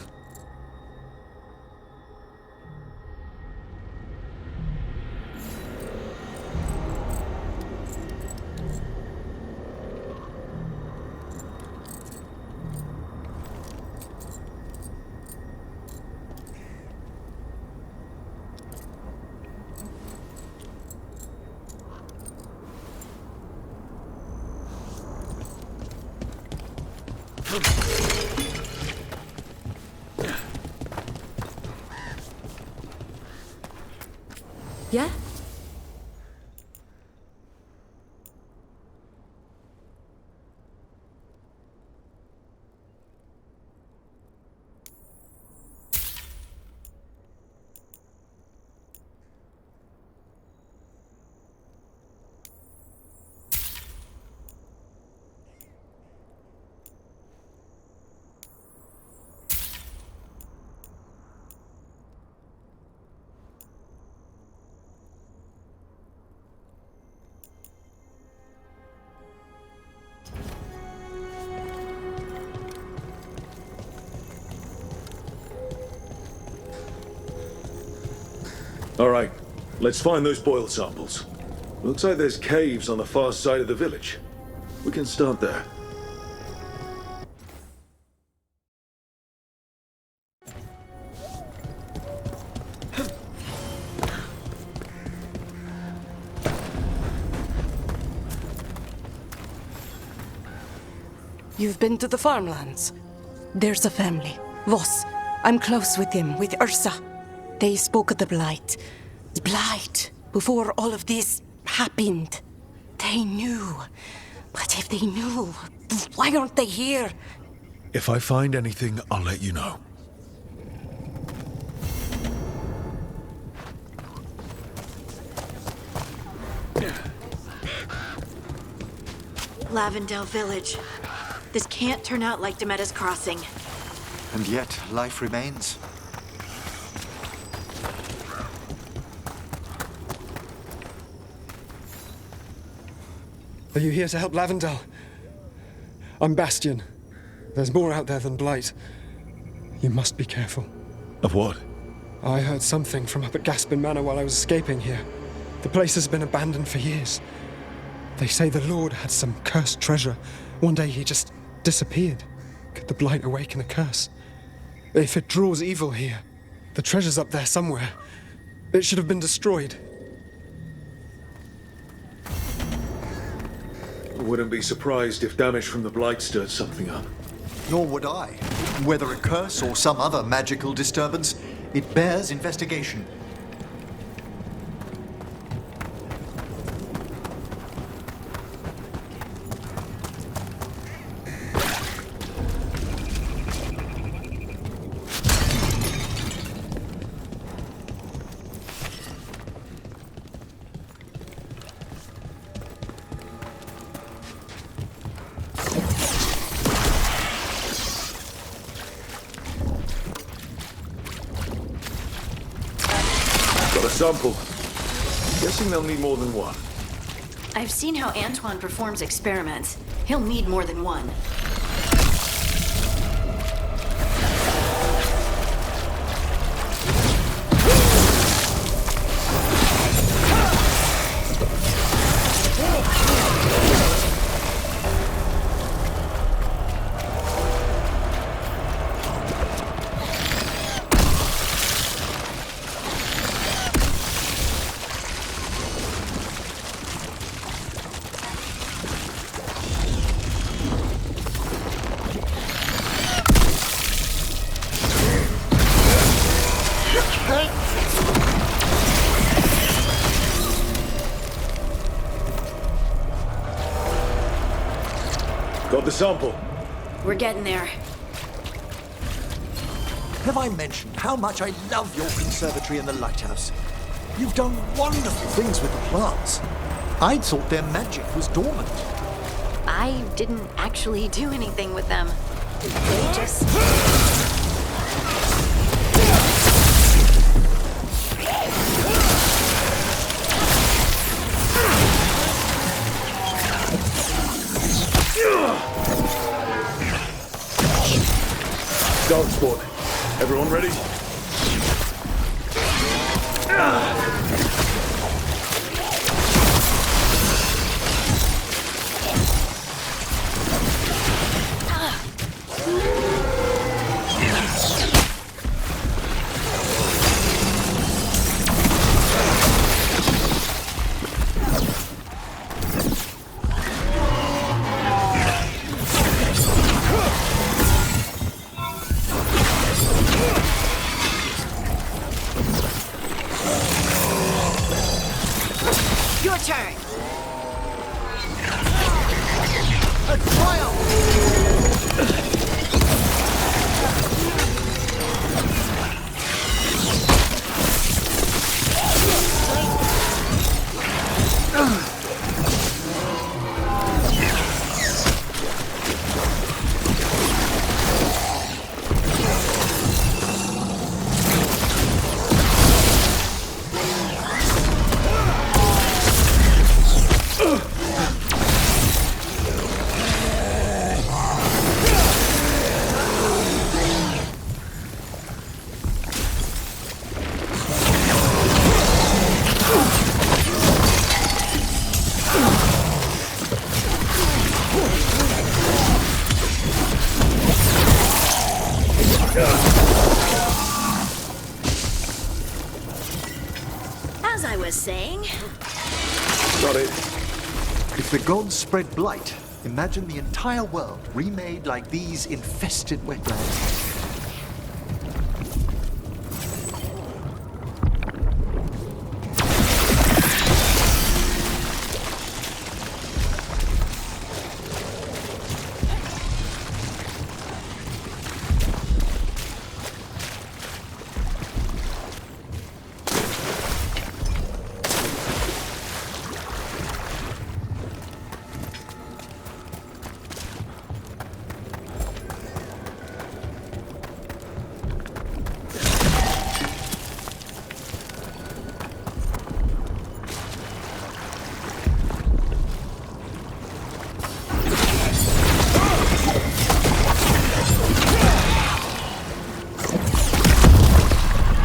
Yeah? All right, let's find those boil samples. Looks like there's caves on the far side of the village. We can start there. You've been to the farmlands. There's a family, Voss. I'm close with them, with Ursa. They spoke of the Blight. The Blight, before all of this happened. They knew. But if they knew, why aren't they here? If I find anything, I'll let you know. Lavendale Village. This can't turn out like Demetta's Crossing. And yet, life remains. Are you here to help Lavendale? I'm Bastion. There's more out there than Blight. You must be careful. Of what? I heard something from up at Gaspin Manor while I was escaping here. The place has been abandoned for years. They say the Lord had some cursed treasure. One day he just disappeared. Could the Blight awaken a curse? If it draws evil here, the treasure's up there somewhere. It should have been destroyed. Wouldn't be surprised if damage from the Blight stirred something up. Nor would I. Whether a curse or some other magical disturbance, it bears investigation. Sample. Guessing they'll need more than one. I've seen how Antoine performs experiments. He'll need more than one. Got the sample. We're getting there. Have I mentioned how much I love your conservatory and the lighthouse? You've done wonderful things with the plants. I'd thought their magic was dormant. I didn't actually do anything with them. They just... Dark spot. Everyone ready? Your turn. A triumph! As I was saying... Got it. If the gods spread blight, imagine the entire world remade like these infested wetlands.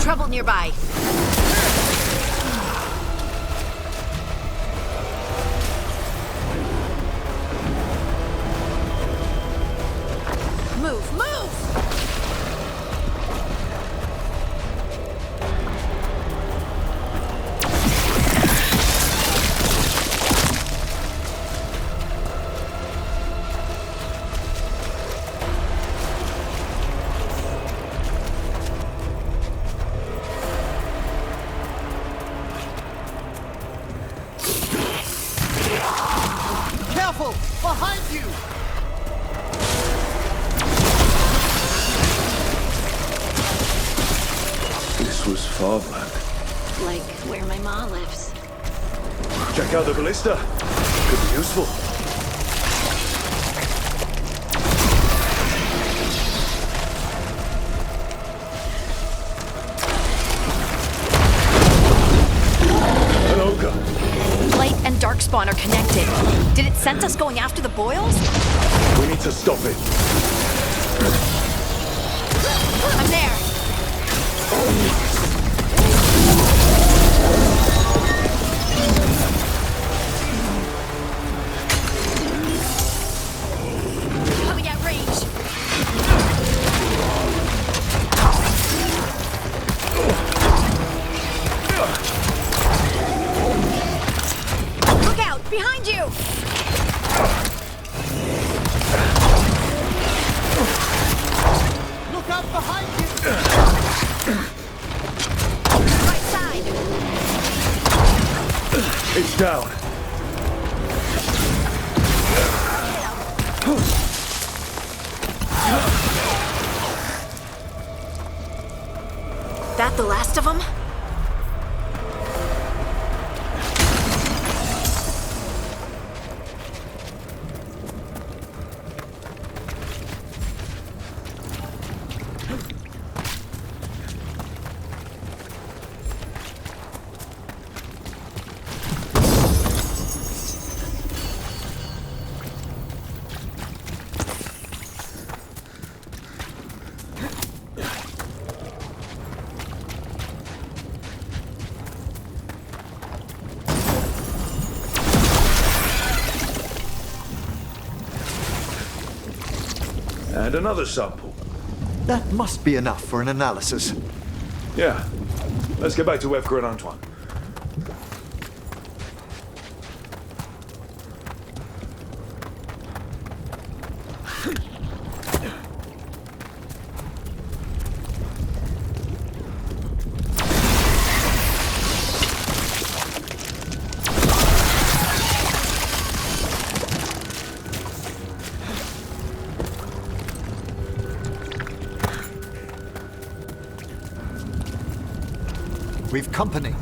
trouble nearby. Move, move! Careful! Behind you! This was farmland. Like where my ma lives. Check out the ballista. Could be useful. An ogre. Light and darkspawn are connected. Did it sense us going after the boils? We need to stop it. I'm there. Coming at range. Look out! Behind you! Look out behind you! Right side. It's down. That the last of them? And another sample. That must be enough for an analysis. Yeah. Let's get back to Evgar and Antoine. We've company.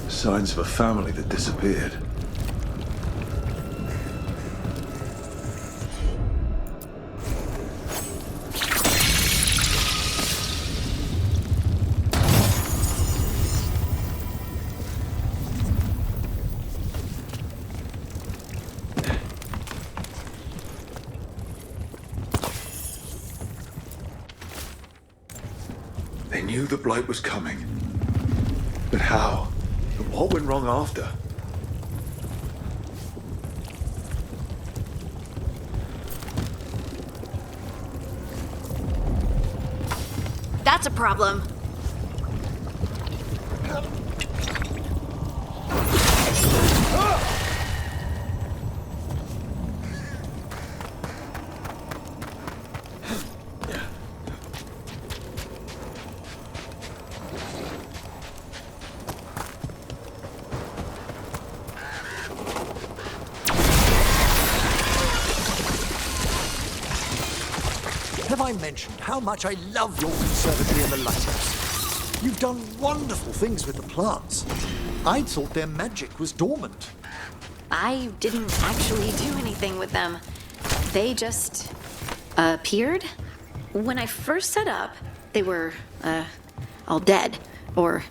Signs of a family that disappeared. They knew the Blight was coming. But how? And what went wrong after? that's a problem. Have I mentioned how much I love your conservatory in the lighthouse? You've done wonderful things with the plants. I'd thought their magic was dormant. I didn't actually do anything with them. They just appeared. When I first set up, they were all dead or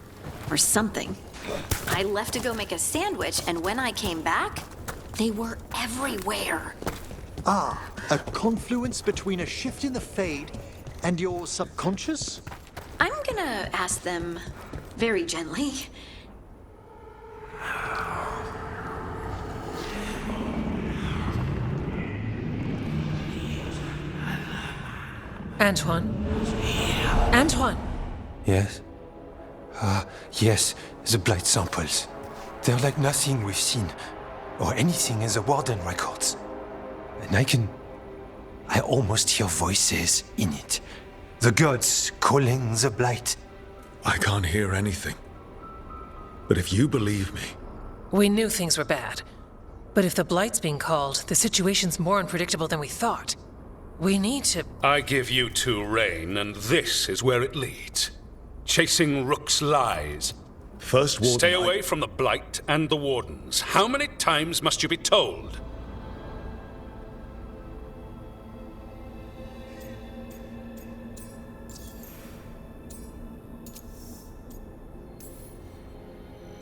something. I left to go make a sandwich, and when I came back, they were everywhere. Ah, a confluence between a shift in the Fade and your subconscious? I'm gonna ask them very gently. Antoine? Antoine! Yes? Yes, the blight samples. They're like nothing we've seen, or anything in the Warden records. And I almost hear voices in it. The gods calling the blight. I can't hear anything. But if you believe me... We knew things were bad. But if the Blight's being called, the situation's more unpredictable than we thought. We need to... I give you two reign, and this is where it leads. Chasing Rook's lies. First Warden... Stay away from the Blight and the Wardens. How many times must you be told?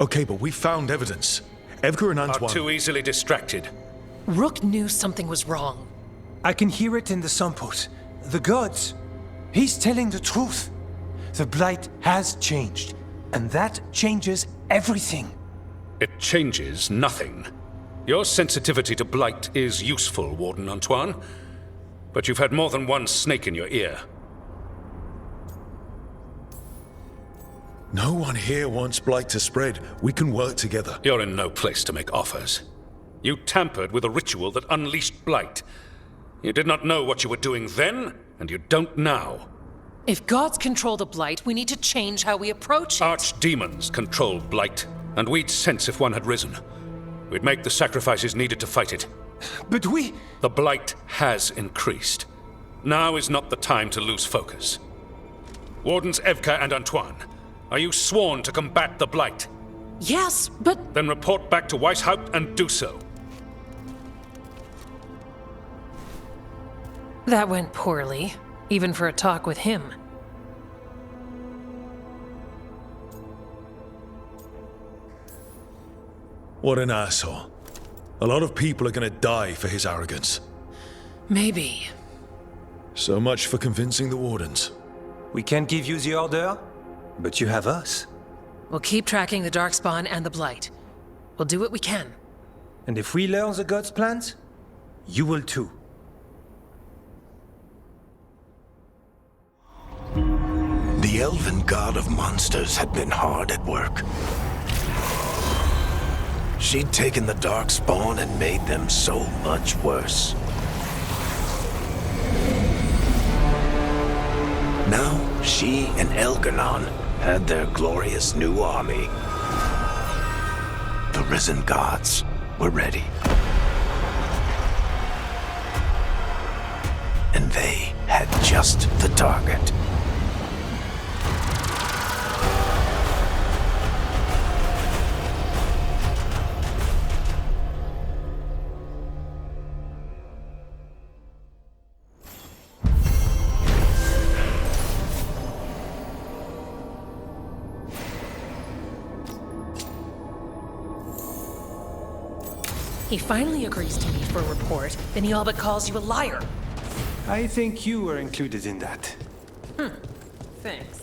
Okay, but we found evidence. Edgar and Antoine... Are too easily distracted. Rook knew something was wrong. I can hear it in the samples. The gods. He's telling the truth. The blight has changed, and that changes everything. It changes nothing. Your sensitivity to blight is useful, Warden Antoine. But you've had more than one snake in your ear. No one here wants blight to spread. We can work together. You're in no place to make offers. You tampered with a ritual that unleashed blight. You did not know what you were doing then, and you don't now. If gods control the Blight, we need to change how we approach it. Archdemons control blight, and we'd sense if one had risen. We'd make the sacrifices needed to fight it. But The blight has increased. Now is not the time to lose focus. Wardens Evka and Antoine, are you sworn to combat the blight? Yes, but... Then report back to Weishaupt and do so. That went poorly, even for a talk with him. What an asshole. A lot of people are gonna die for his arrogance. Maybe. So much for convincing the Wardens. We can't give you the order, but you have us. We'll keep tracking the Darkspawn and the Blight. We'll do what we can. And if we learn the gods' plans, you will too. The elven god of monsters had been hard at work. She'd taken the Darkspawn and made them so much worse. Now, she and Elganon had their glorious new army. The risen gods were ready. And they had just the target. He finally agrees to meet for a report, then he all but calls you a liar. I think you were included in that. Thanks.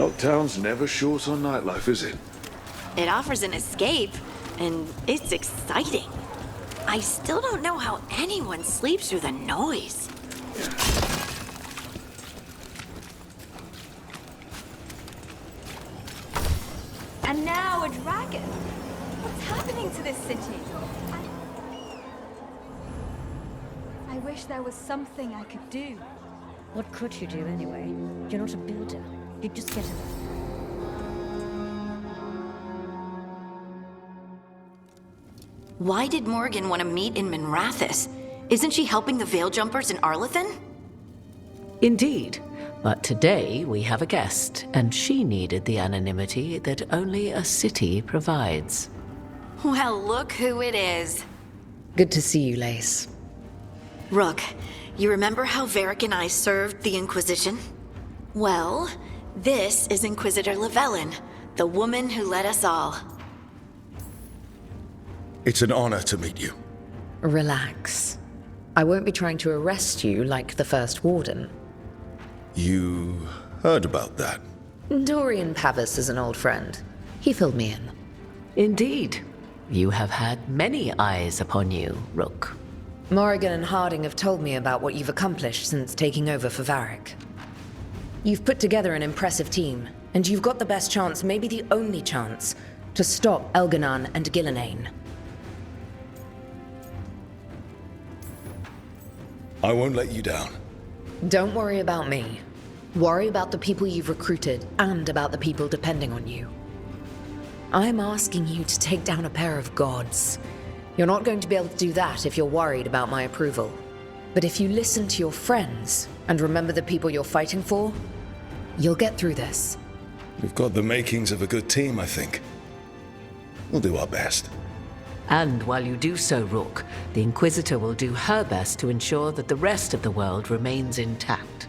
Dogtown's never short on nightlife, is it? It offers an escape, and it's exciting. I still don't know how anyone sleeps through the noise. And now a dragon. What's happening to this city? I wish there was something I could do. What could you do anyway? You're not a builder. You'd just get it. Why did Morgan want to meet in Minrathous? Isn't she helping the Veil Jumpers in Arlathan? Indeed. But today we have a guest, and she needed the anonymity that only a city provides. Well, look who it is. Good to see you, Lace. Rook, you remember how Varric and I served the Inquisition? Well, this is Inquisitor Llewellyn, the woman who led us all. It's an honor to meet you. Relax. I won't be trying to arrest you like the first warden. You heard about that? Dorian Pavis is an old friend. He filled me in. Indeed. You have had many eyes upon you, Rook. Morrigan and Harding have told me about what you've accomplished since taking over for Varric. You've put together an impressive team, and you've got the best chance, maybe the only chance, to stop Elganan and Gillenane. I won't let you down. Don't worry about me. Worry about the people you've recruited, and about the people depending on you. I'm asking you to take down a pair of gods. You're not going to be able to do that if you're worried about my approval. But if you listen to your friends, and remember the people you're fighting for, you'll get through this. We've got the makings of a good team, I think. We'll do our best. And while you do so, Rook, the Inquisitor will do her best to ensure that the rest of the world remains intact.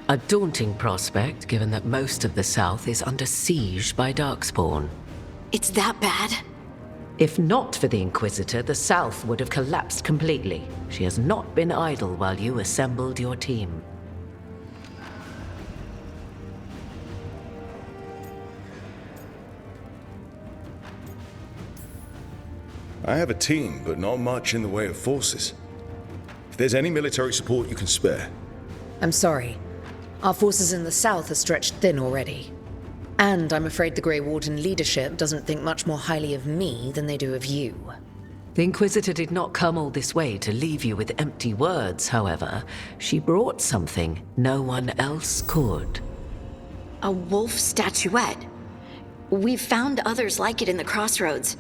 A daunting prospect, given that most of the South is under siege by Darkspawn. It's that bad? If not for the Inquisitor, the South would have collapsed completely. She has not been idle while you assembled your team. I have a team, but not much in the way of forces. If there's any military support you can spare. I'm sorry. Our forces in the south are stretched thin already. And I'm afraid the Grey Warden leadership doesn't think much more highly of me than they do of you. The Inquisitor did not come all this way to leave you with empty words, however. She brought something no one else could. A wolf statuette. We've found others like it in the crossroads.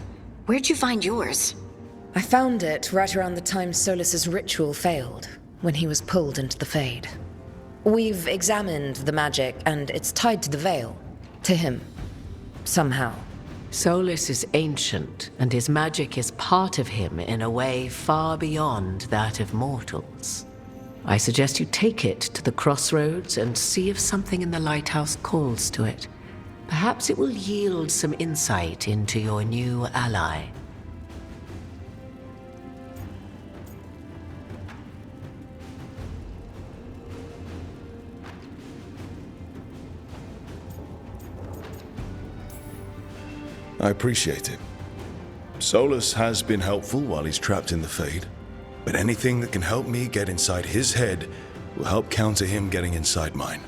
Where'd you find yours? I found it right around the time Solus's ritual failed, when he was pulled into the Fade. We've examined the magic, and it's tied to the Veil. To him. Somehow. Solus is ancient, and his magic is part of him in a way far beyond that of mortals. I suggest you take it to the crossroads and see if something in the lighthouse calls to it. Perhaps it will yield some insight into your new ally. I appreciate it. Solus has been helpful while he's trapped in the Fade, but anything that can help me get inside his head will help counter him getting inside mine.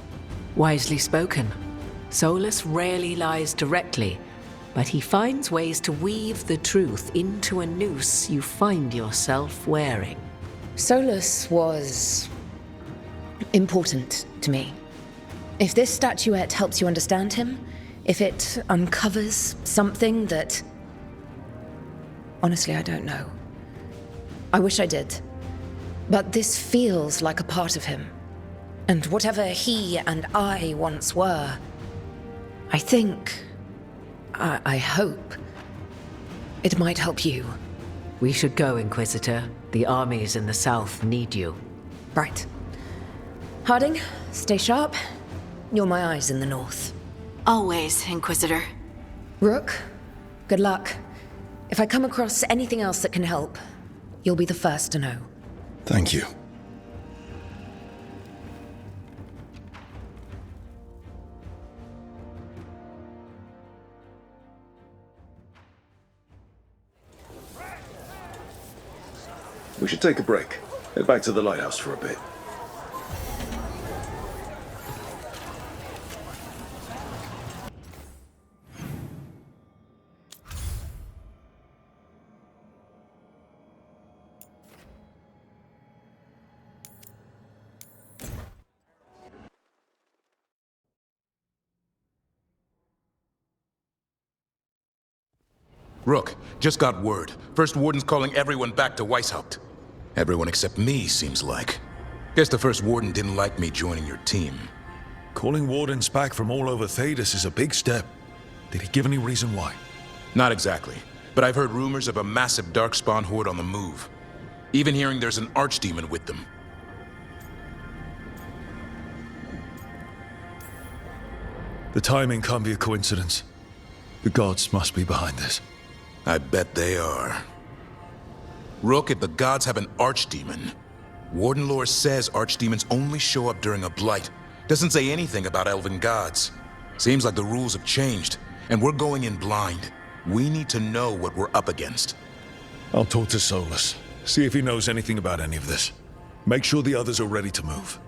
Wisely spoken. Solus rarely lies directly, but he finds ways to weave the truth into a noose you find yourself wearing. Solus was important to me. If this statuette helps you understand him, if it uncovers something that... Honestly, I don't know. I wish I did. But this feels like a part of him. And whatever he and I once were, I think... I hope... it might help you. We should go, Inquisitor. The armies in the south need you. Right. Harding, stay sharp. You're my eyes in the north. Always, Inquisitor. Rook, good luck. If I come across anything else that can help, you'll be the first to know. Thank you. We should take a break. Head back to the lighthouse for a bit. Rook, just got word. First Warden's calling everyone back to Weishaupt. Everyone except me, seems like. Guess the First Warden didn't like me joining your team. Calling Wardens back from all over Thedas is a big step. Did he give any reason why? Not exactly, but I've heard rumors of a massive Darkspawn horde on the move. Even hearing there's an archdemon with them. The timing can't be a coincidence. The gods must be behind this. I bet they are. Rook, if the gods have an archdemon, Warden lore says archdemons only show up during a blight. Doesn't say anything about elven gods. Seems like the rules have changed, and we're going in blind. We need to know what we're up against. I'll talk to Solus, see if he knows anything about any of this. Make sure the others are ready to move.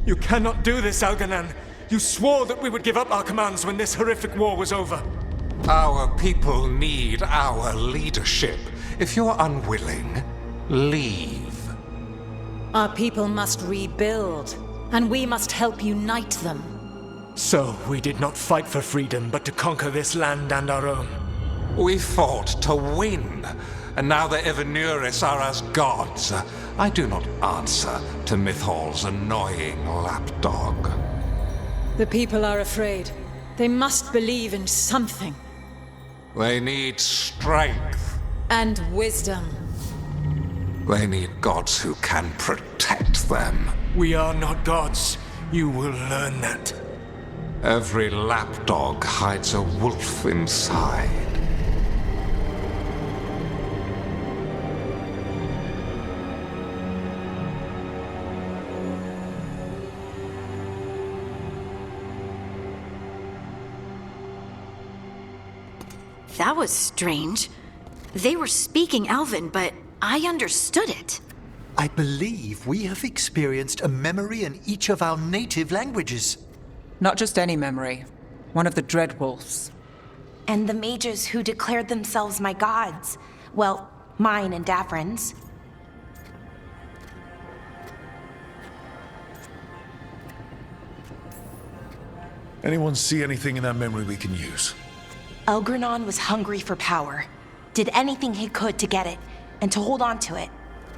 You cannot do this, Elganan. You swore that we would give up our commands when this horrific war was over. Our people need our leadership. If you're unwilling, leave. Our people must rebuild, and we must help unite them. So, we did not fight for freedom, but to conquer this land and our own. We fought to win, and now the Evenuris are as gods. I do not answer to Mythal's annoying lapdog. The people are afraid. They must believe in something. They need strength. And wisdom. They need gods who can protect them. We are not gods. You will learn that. Every lapdog hides a wolf inside. That was strange. They were speaking Elven, but I understood it. I believe we have experienced a memory in each of our native languages. Not just any memory. One of the Dreadwolves. And the mages who declared themselves my gods. Well, mine and Davrin's. Anyone see anything in that memory we can use? Elgranon was hungry for power. Did anything he could to get it, and to hold on to it.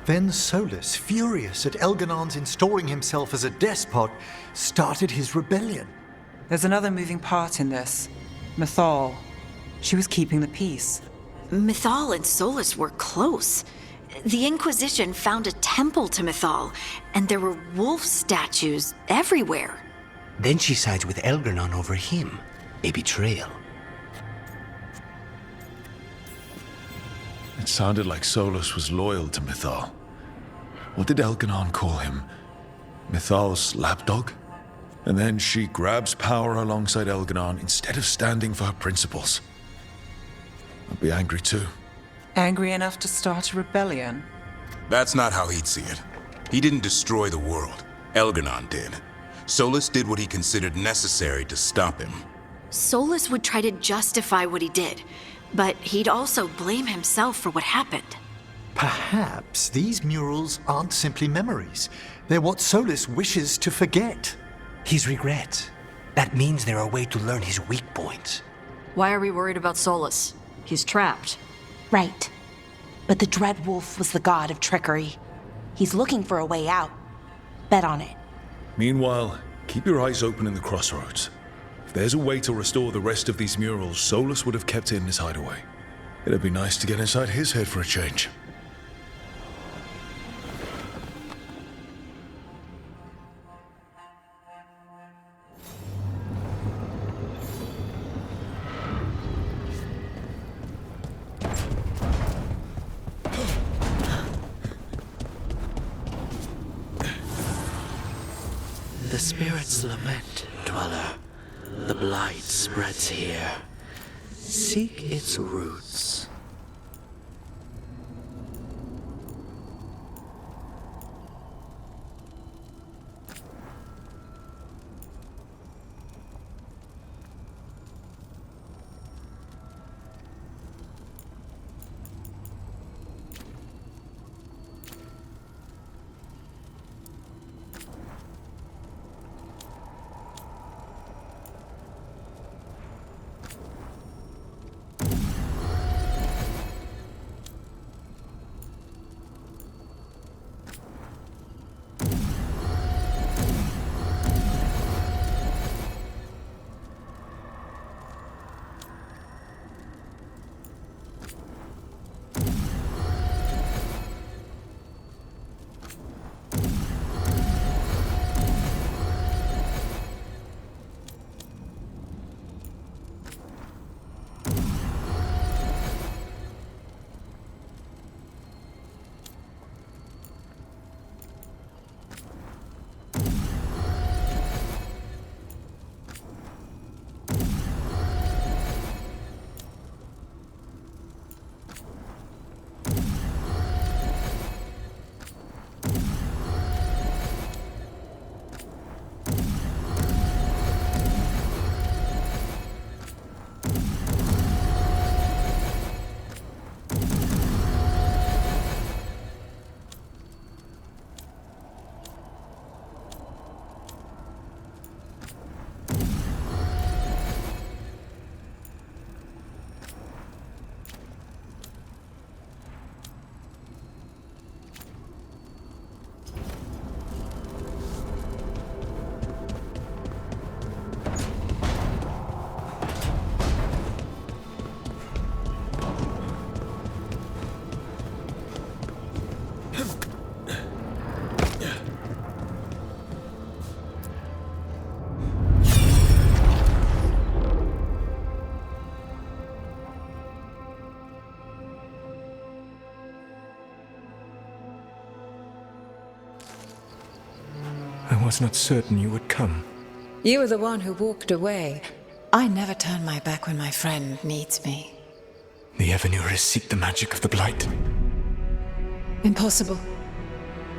Then Solus, furious at Elganon's installing himself as a despot, started his rebellion. There's another moving part in this. Mythal. She was keeping the peace. Mythal and Solus were close. The Inquisition found a temple to Mythal, and there were wolf statues everywhere. Then she sides with Elgranon over him. A betrayal. It sounded like Solus was loyal to Mythal. What did Elganon call him? Mythal's lapdog? And then she grabs power alongside Elganon instead of standing for her principles. I'd be angry too. Angry enough to start a rebellion? That's not how he'd see it. He didn't destroy the world. Elganon did. Solus did what he considered necessary to stop him. Solus would try to justify what he did, but he'd also blame himself for what happened. Perhaps these murals aren't simply memories. They're what Solus wishes to forget. His regrets. That means they're a way to learn his weak points. Why are we worried about Solus? He's trapped. Right. But the Dreadwolf was the god of trickery. He's looking for a way out. Bet on it. Meanwhile, keep your eyes open in the crossroads. If there's a way to restore the rest of these murals, Solus would have kept it in his hideaway. It'd be nice to get inside his head for a change. The spirits lament, Dweller. The blight spreads here. Seek its roots. I was not certain you would come. You were the one who walked away. I never turn my back when my friend needs me. The Evenuris seek the magic of the Blight. Impossible.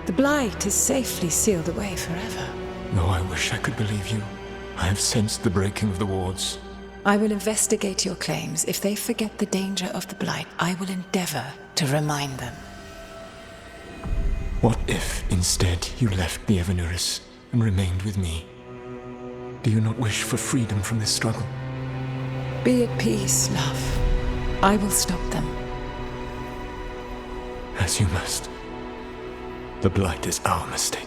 The Blight is safely sealed away forever. Though I wish I could believe you, I have sensed the breaking of the wards. I will investigate your claims. If they forget the danger of the Blight, I will endeavor to remind them. What if, instead, you left the Evenuris and remained with me? Do you not wish for freedom from this struggle? Be at peace, love. I will stop them. As you must. The Blight is our mistake.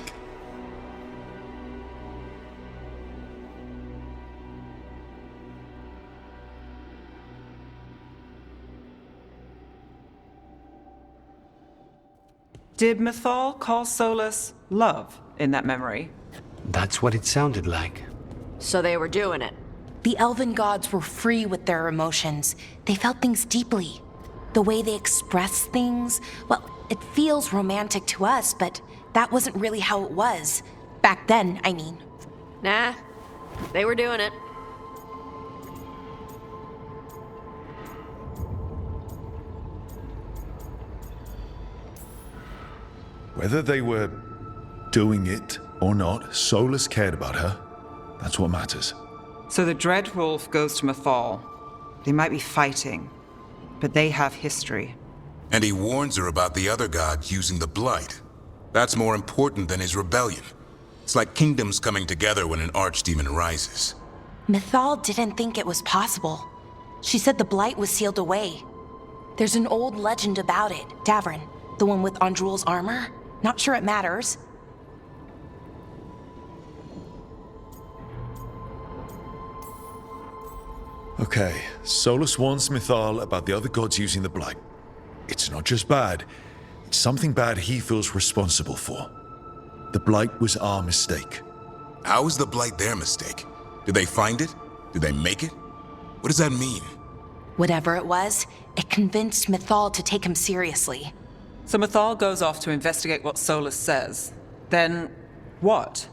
Did Mythal call Solus love in that memory? That's what it sounded like. So they were doing it. The elven gods were free with their emotions. They felt things deeply. The way they express things, well, it feels romantic to us, but that wasn't really how it was. Back then, I mean. Nah, they were doing it. Whether they were doing it or not, Solus cared about her. That's what matters. So the Dreadwolf goes to Mythal. They might be fighting, but they have history. And he warns her about the other god using the Blight. That's more important than his rebellion. It's like kingdoms coming together when an archdemon rises. Mythal didn't think it was possible. She said the Blight was sealed away. There's an old legend about it. Davrin, the one with Andrul's armor. Not sure it matters. Okay, Solus warns Mythal about the other gods using the Blight. It's not just bad, it's something bad he feels responsible for. The Blight was our mistake. How is the Blight their mistake? Did they find it? Did they make it? What does that mean? Whatever it was, it convinced Mythal to take him seriously. So Mythal goes off to investigate what Solus says. Then, what?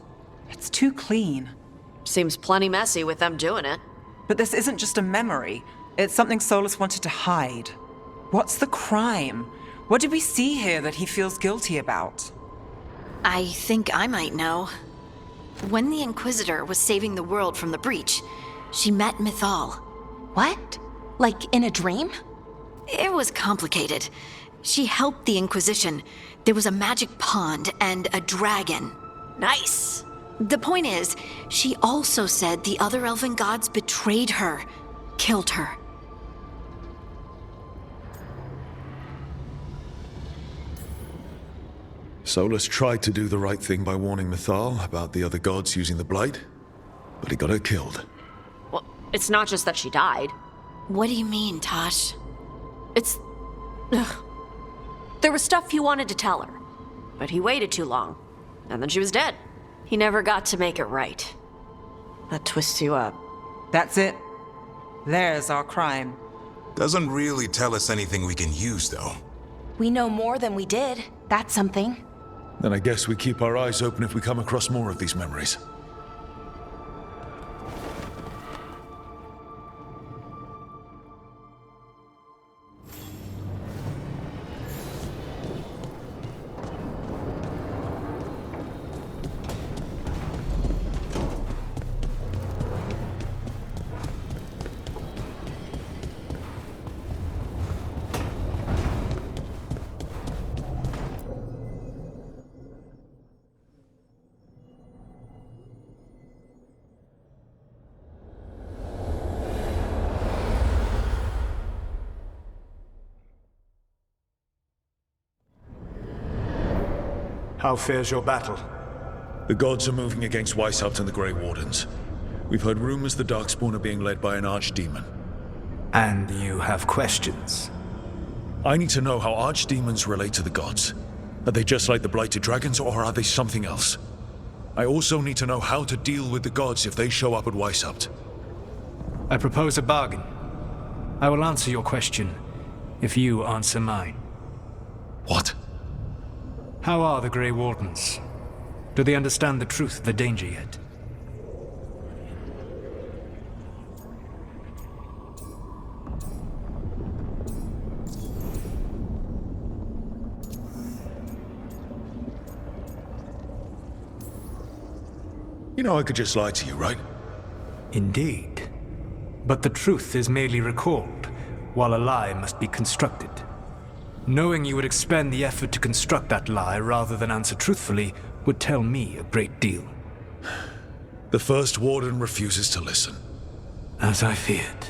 It's too clean. Seems plenty messy with them doing it. But this isn't just a memory. It's something Solus wanted to hide. What's the crime? What did we see here that he feels guilty about? I think I might know. When the Inquisitor was saving the world from the breach, she met Mythal. What? Like in a dream? It was complicated. She helped the Inquisition. There was a magic pond and a dragon. Nice! The point is, she also said the other elven gods betrayed her, killed her. Solus tried to do the right thing by warning Mythal about the other gods using the Blight, but he got her killed. Well, it's not just that she died. What do you mean, Taash? Ugh. There was stuff he wanted to tell her, but he waited too long, and then she was dead. He never got to make it right. That twists you up. That's it. There's our crime. Doesn't really tell us anything we can use, though. We know more than we did. That's something. Then I guess we keep our eyes open if we come across more of these memories. How fares your battle? The gods are moving against Weishaupt and the Grey Wardens. We've heard rumors the Darkspawn are being led by an archdemon. And you have questions? I need to know how archdemons relate to the gods. Are they just like the Blighted Dragons, or are they something else? I also need to know how to deal with the gods if they show up at Weishaupt. I propose a bargain. I will answer your question if you answer mine. What? How are the Grey Wardens? Do they understand the truth of the danger yet? You know I could just lie to you, right? Indeed. But the truth is merely recalled, while a lie must be constructed. Knowing you would expend the effort to construct that lie rather than answer truthfully would tell me a great deal. The First Warden refuses to listen. As I feared.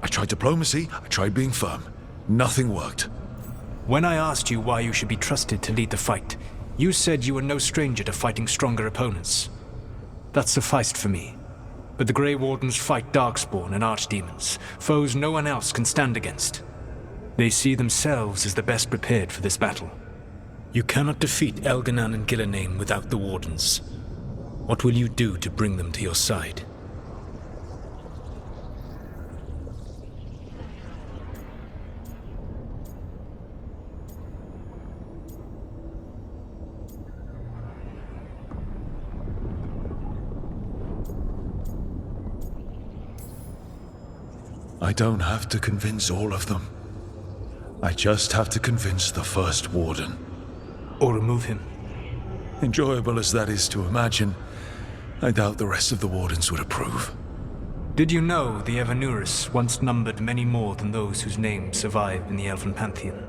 I tried diplomacy, I tried being firm. Nothing worked. When I asked you why you should be trusted to lead the fight, you said you were no stranger to fighting stronger opponents. That sufficed for me. But the Grey Wardens fight Darkspawn and Archdemons, foes no one else can stand against. They see themselves as the best prepared for this battle. You cannot defeat Elganan and Gillenane without the Wardens. What will you do to bring them to your side? I don't have to convince all of them. I just have to convince the First Warden. Or remove him. Enjoyable as that is to imagine, I doubt the rest of the Wardens would approve. Did you know the Evanuris once numbered many more than those whose names survive in the Elven Pantheon?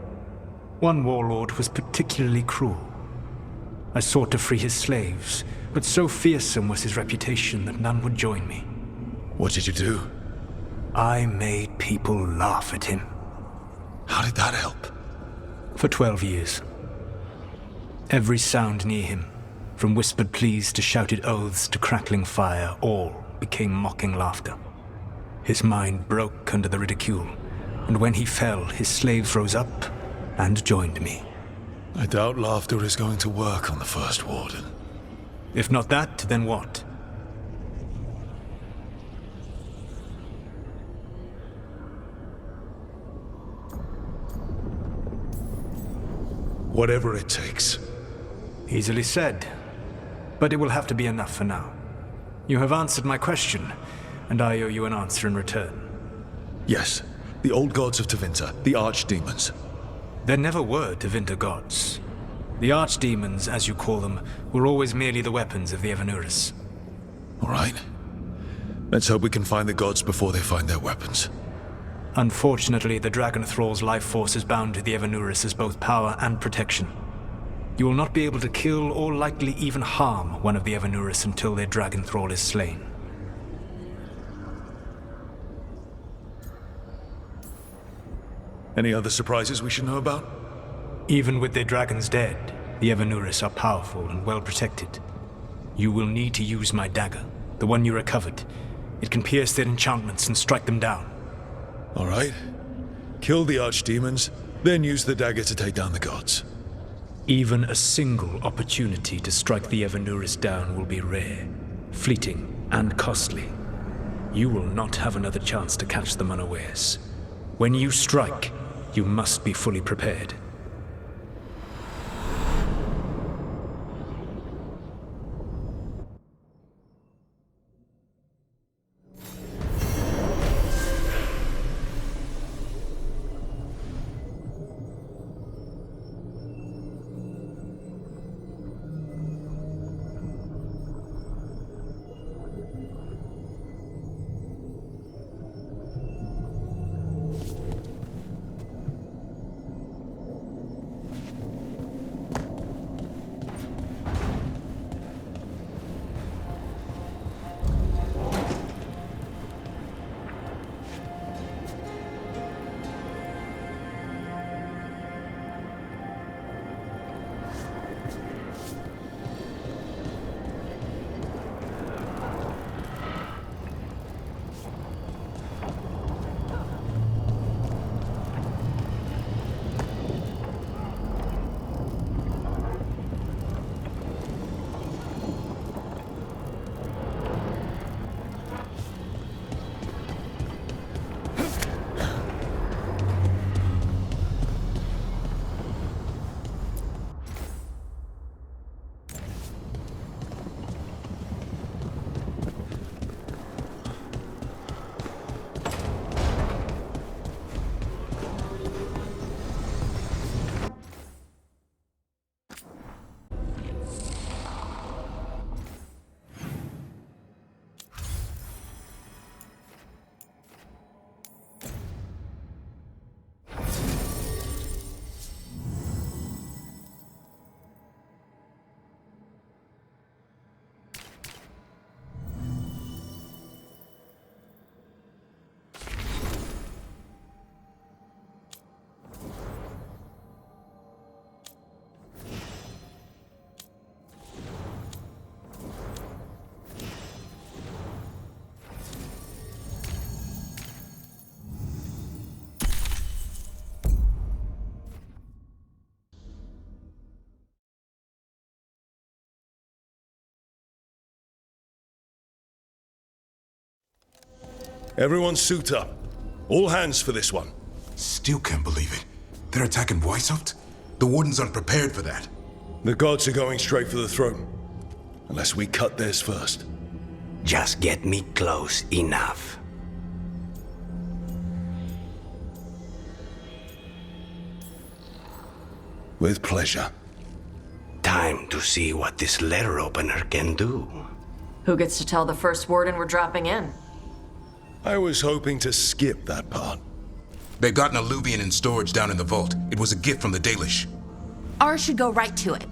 One warlord was particularly cruel. I sought to free his slaves, but so fearsome was his reputation that none would join me. What did you do? I made people laugh at him. How did that help? For 12 years. Every sound near him, from whispered pleas to shouted oaths to crackling fire, all became mocking laughter. His mind broke under the ridicule, and when he fell, his slaves rose up and joined me. I doubt laughter is going to work on the First Warden. If not that, then what? Whatever it takes. Easily said, but it will have to be enough for now. You have answered my question, and I owe you an answer in return. Yes, the old gods of Tevinter, the archdemons. There never were Tevinter gods. The archdemons, as you call them, were always merely the weapons of the Evanuris. All right. Let's hope we can find the gods before they find their weapons. Unfortunately, the Dragon Thrall's life force is bound to the Evanuris as both power and protection. You will not be able to kill or likely even harm one of the Evanuris until their Dragon Thrall is slain. Any other surprises we should know about? Even with their dragons dead, the Evanuris are powerful and well protected. You will need to use my dagger, the one you recovered. It can pierce their enchantments and strike them down. All right. Kill the archdemons, then use the dagger to take down the gods. Even a single opportunity to strike the Evanuris down will be rare, fleeting, and costly. You will not have another chance to catch them unawares. When you strike, you must be fully prepared. Everyone suit up. All hands for this one. Still can't believe it. They're attacking Weishaupt? The Warden's unprepared for that. The gods are going straight for the throne. Unless we cut theirs first. Just get me close enough. With pleasure. Time to see what this letter opener can do. Who gets to tell the First Warden we're dropping in? I was hoping to skip that part. They've got an alluvian in storage down in the vault. It was a gift from the Dalish. Ours should go right to it.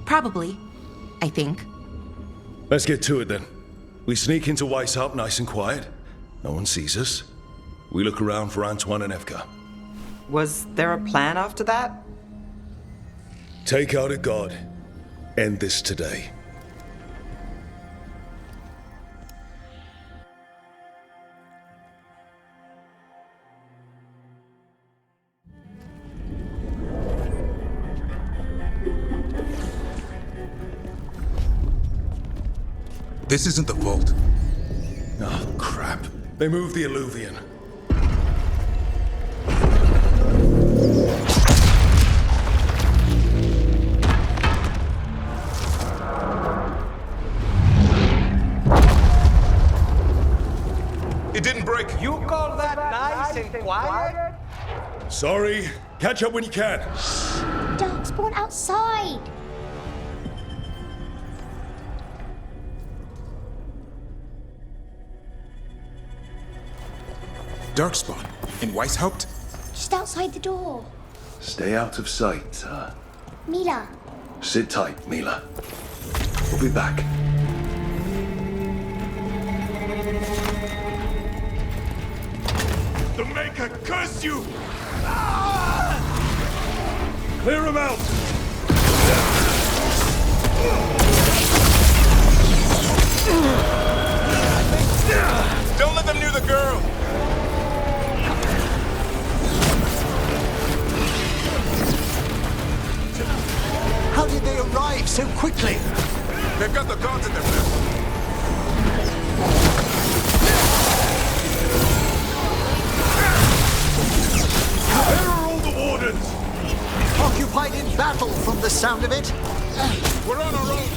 Probably. I think. Let's get to it then. We sneak into Weishaupt nice and quiet. No one sees us. We look around for Antoine and Evka. Was there a plan after that? Take out a god. End this today. This isn't the vault. Oh, crap. They moved the Illuvian. It didn't break. You call that nice and quiet? Sorry. Catch up when you can. Darkspawn outside! Darkspawn. In Weishaupt? Just outside the door. Stay out of sight, Mila. Sit tight, Mila. We'll be back. The Maker curse you! Clear him out! Don't let them near the girl! How did they arrive so quickly? They've got the gods in their midst. Where are all the wardens? Occupied in battle from the sound of it. We're on our own.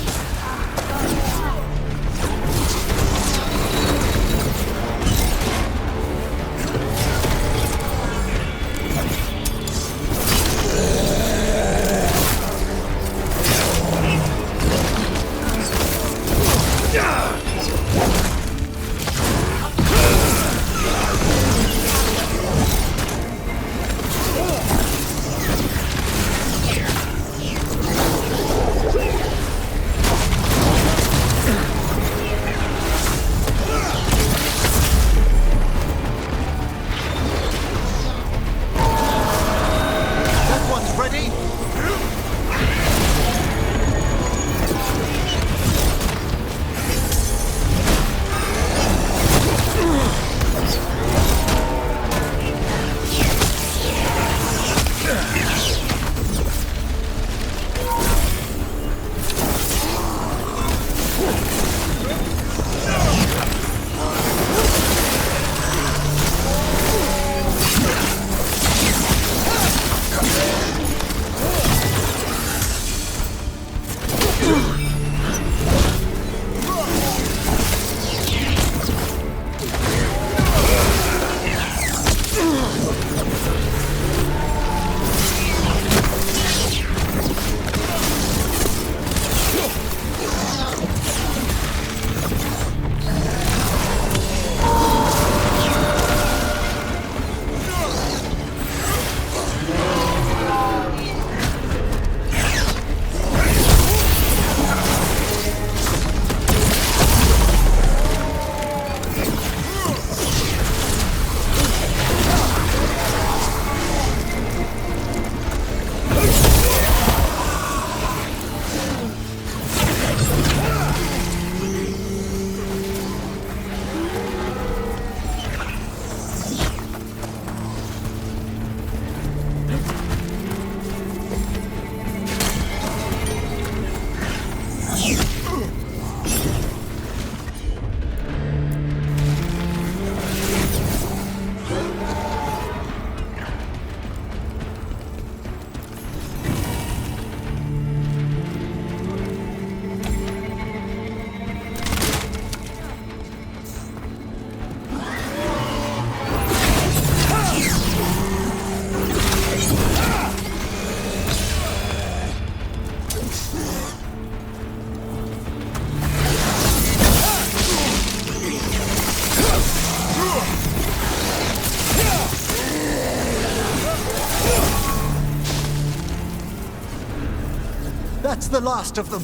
That's the last of them.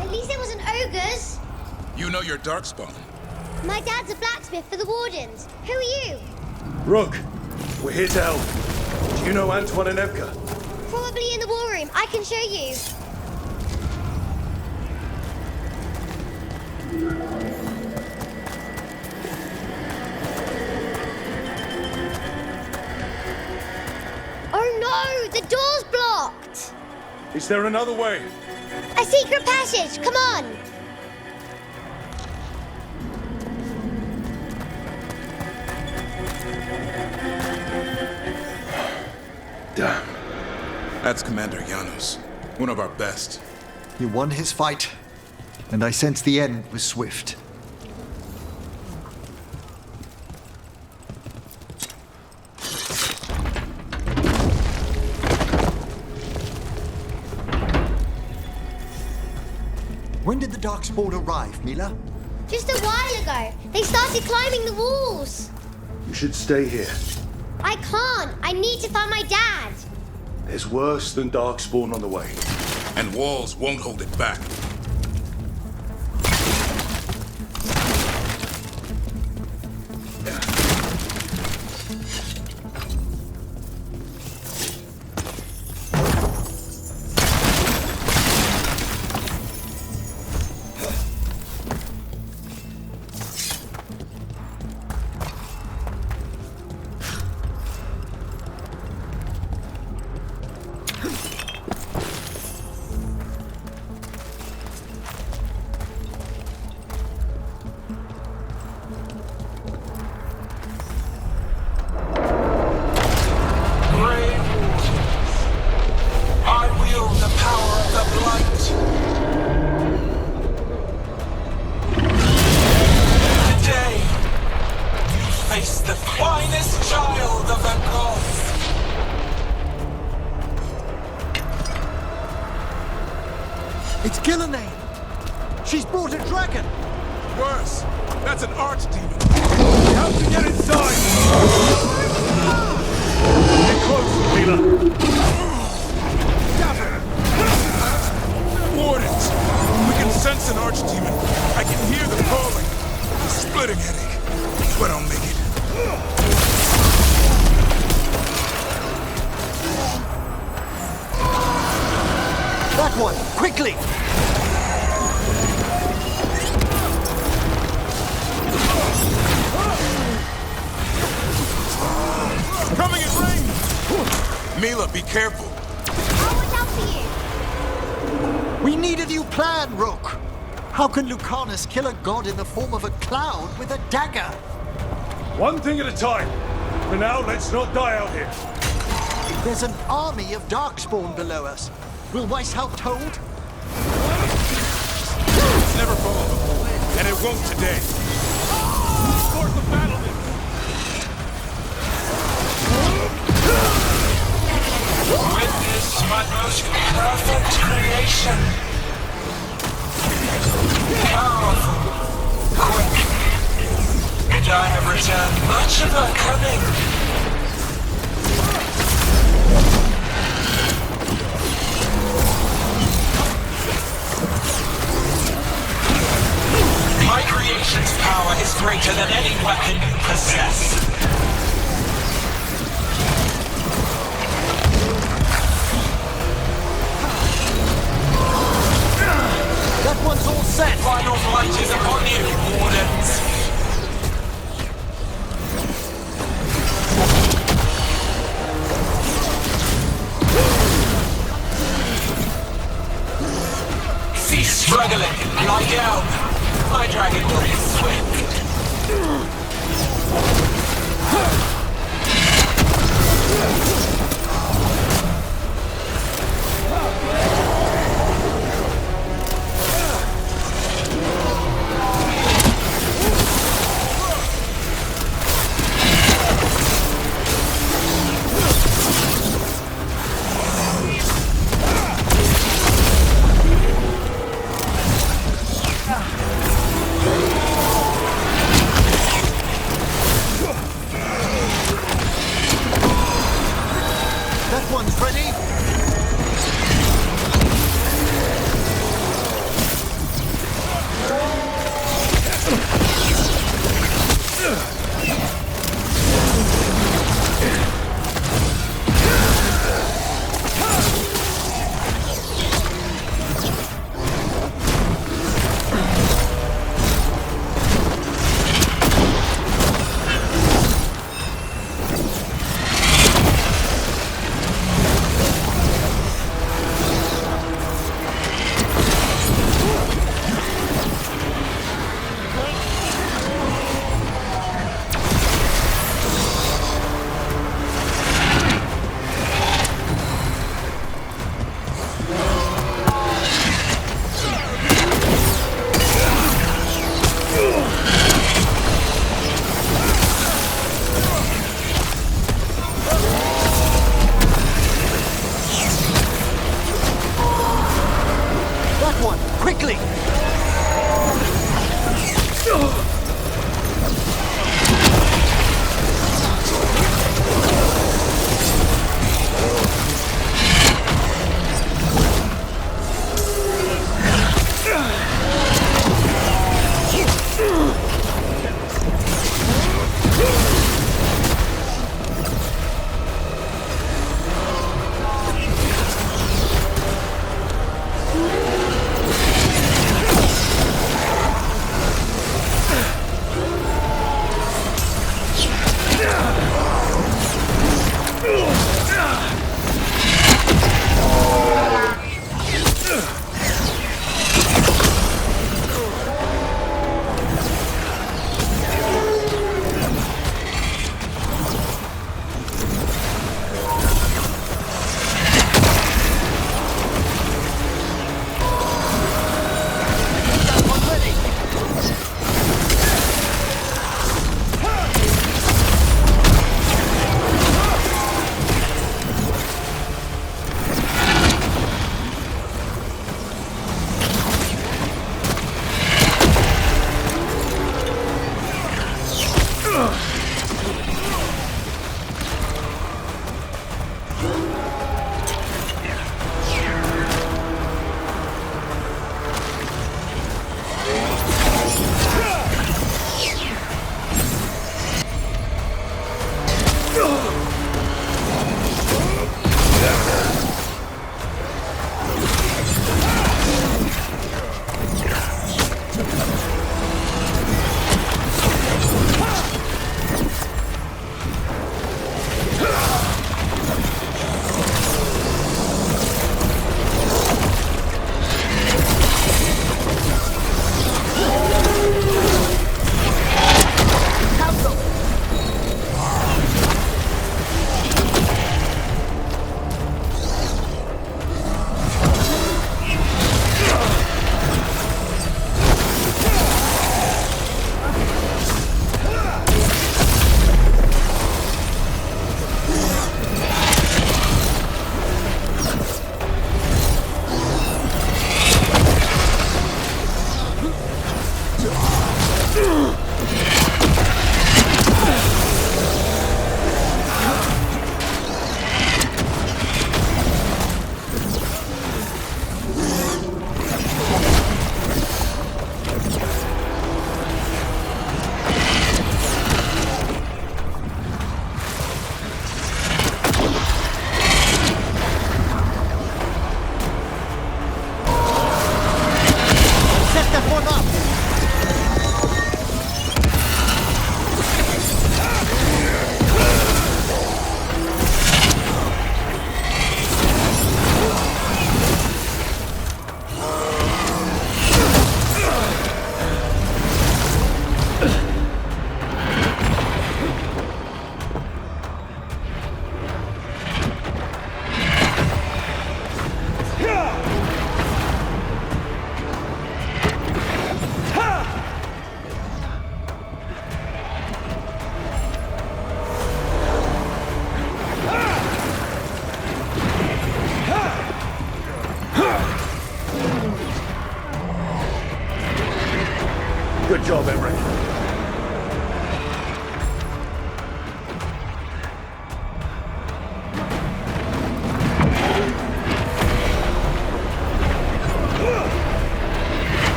At least it wasn't ogres. You know your Darkspawn. My dad's a blacksmith for the Wardens. Who are you? Rook, we're here to help. Do you know Antoine and Evka? Probably in the war room. I can show you. Oh no! The door's blocked! Is there another way? A secret passage! Come on! Damn. That's Commander Janos, one of our best. He won his fight, and I sense the end was swift. When did the Darkspawn arrive, Mila? Just a while ago. They started climbing the walls. You should stay here. I can't. I need to find my dad. There's worse than Darkspawn on the way. And walls won't hold it back. Lucanis kill a god in the form of a cloud with a dagger. One thing at a time. For now, let's not die out here. There's an army of Darkspawn below us. Will Weiss help Told? It's never fallen before, and it won't today. Start the battle then. Witness my most perfect creation. Powerful, quick, and I have returned much of her cunning. My creation's power is greater than any weapon you possess. That one's all set! Final flight is upon you, Wardens! Cease struggling! Lie down! My dragon will be swift! job, Emmrich.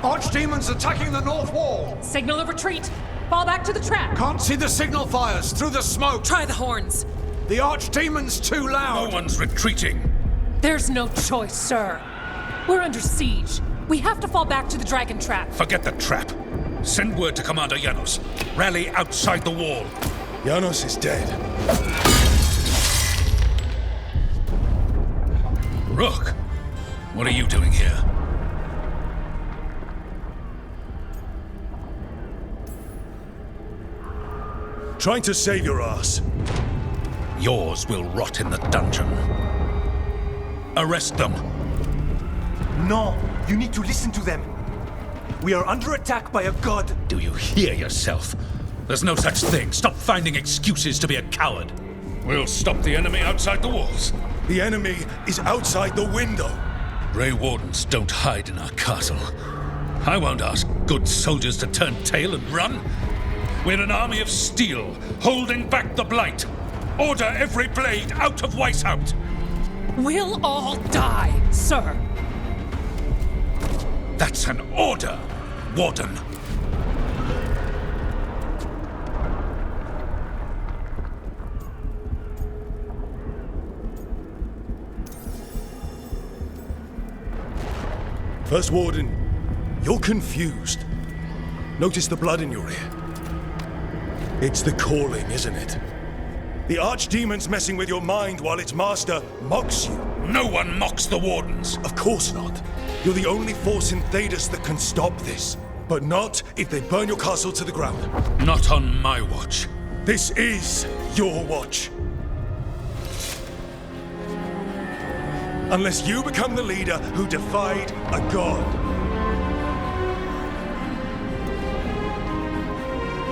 Archdemons attacking the north wall! Signal of retreat! Fall back to the trap! Can't see the signal fires through the smoke! Try the horns! The Archdemon's too loud! No one's retreating! There's no choice, sir. We're under siege. We have to fall back to the dragon trap. Forget the trap. Send word to Commander Janos. Rally outside the wall. Janos is dead. Rook, what are you doing here? Trying to save your ass. Yours will rot in the dungeon. Arrest them. No, you need to listen to them. We are under attack by a god. Do you hear yourself? There's no such thing. Stop finding excuses to be a coward. We'll stop the enemy outside the walls. The enemy is outside the window. Grey Wardens don't hide in our castle. I won't ask good soldiers to turn tail and run. We're an army of steel, holding back the blight. Order every blade out of Weishaupt. We'll all die, sir. That's an order, Warden. First Warden, you're confused. Notice the blood in your ear. It's the calling, isn't it? The Archdemon's messing with your mind while its master mocks you. No one mocks the Wardens. Of course not. You're the only force in Thedas that can stop this. But not if they burn your castle to the ground. Not on my watch. This is your watch. Unless you become the leader who defied a god.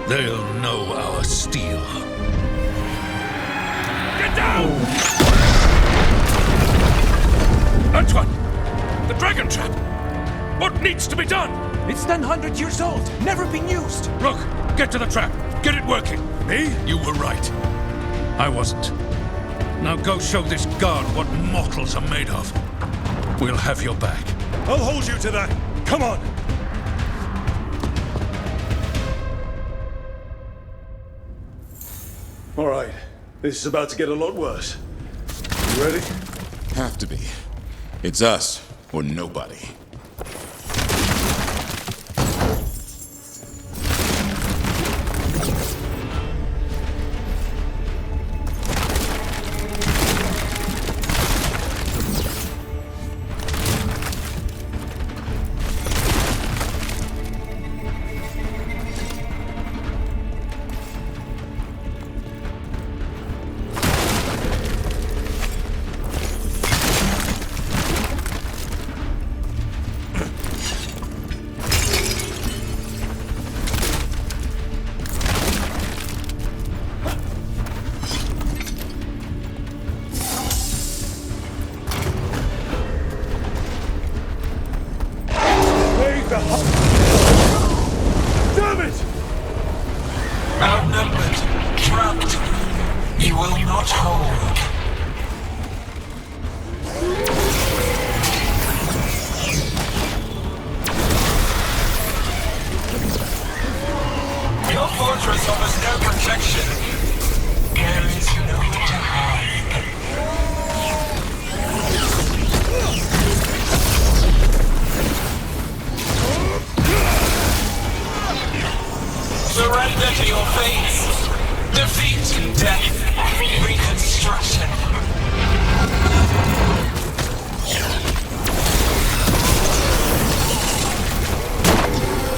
They'll know our steel. Get down! Antoine! The dragon trap! What needs to be done? It's 900 years old, never been used. Rook, get to the trap. Get it working. Me? You were right. I wasn't. Now go show this guard what mortals are made of. We'll have your back. I'll hold you to that. Come on. All right. This is about to get a lot worse. You ready? Have to be. It's us or nobody. Damn it! Outnumbered, trapped, you will not hold. Your fortress offers no protection. There is nowhere to hide. Surrender to your fates. Defeat and death. Reconstruction.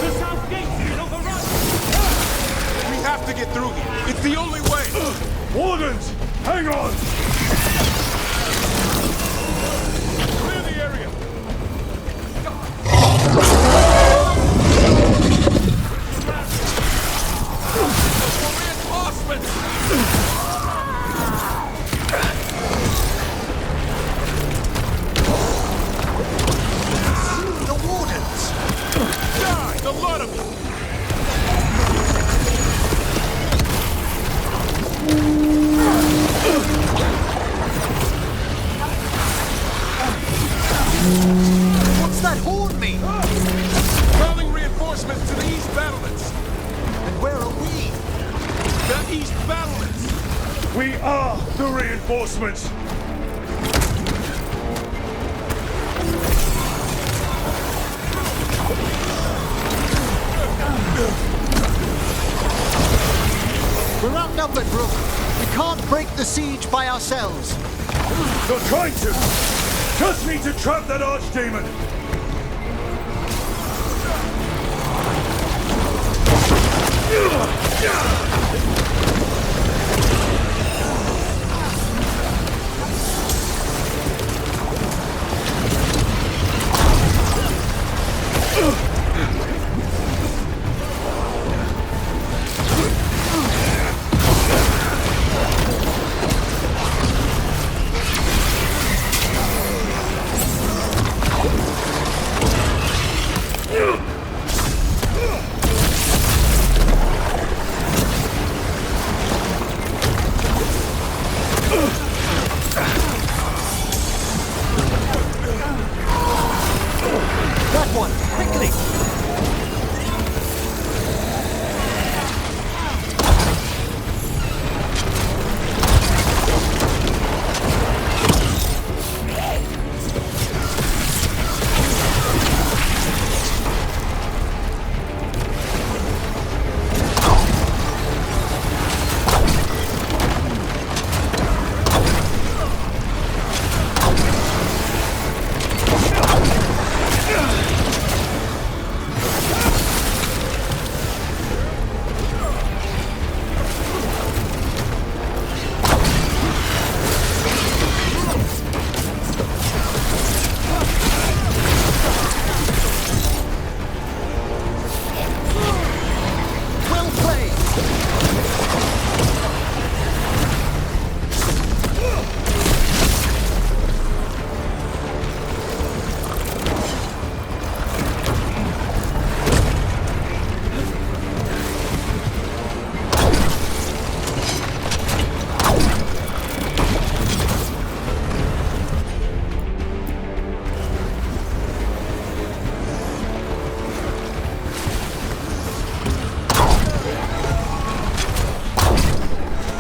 The south gate's been overrun! We have to get through here. It's the only way. Calling reinforcements to the east battlements. And where are we? The east battlements. We are the reinforcements. We're outnumbered, Rook. We can't break the siege by ourselves. You're trying to. Just need to trap that archdemon.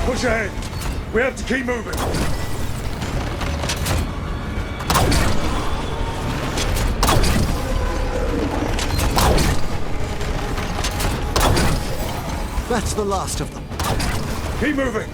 Push ahead. We have to keep moving. That's the last of them. Keep moving.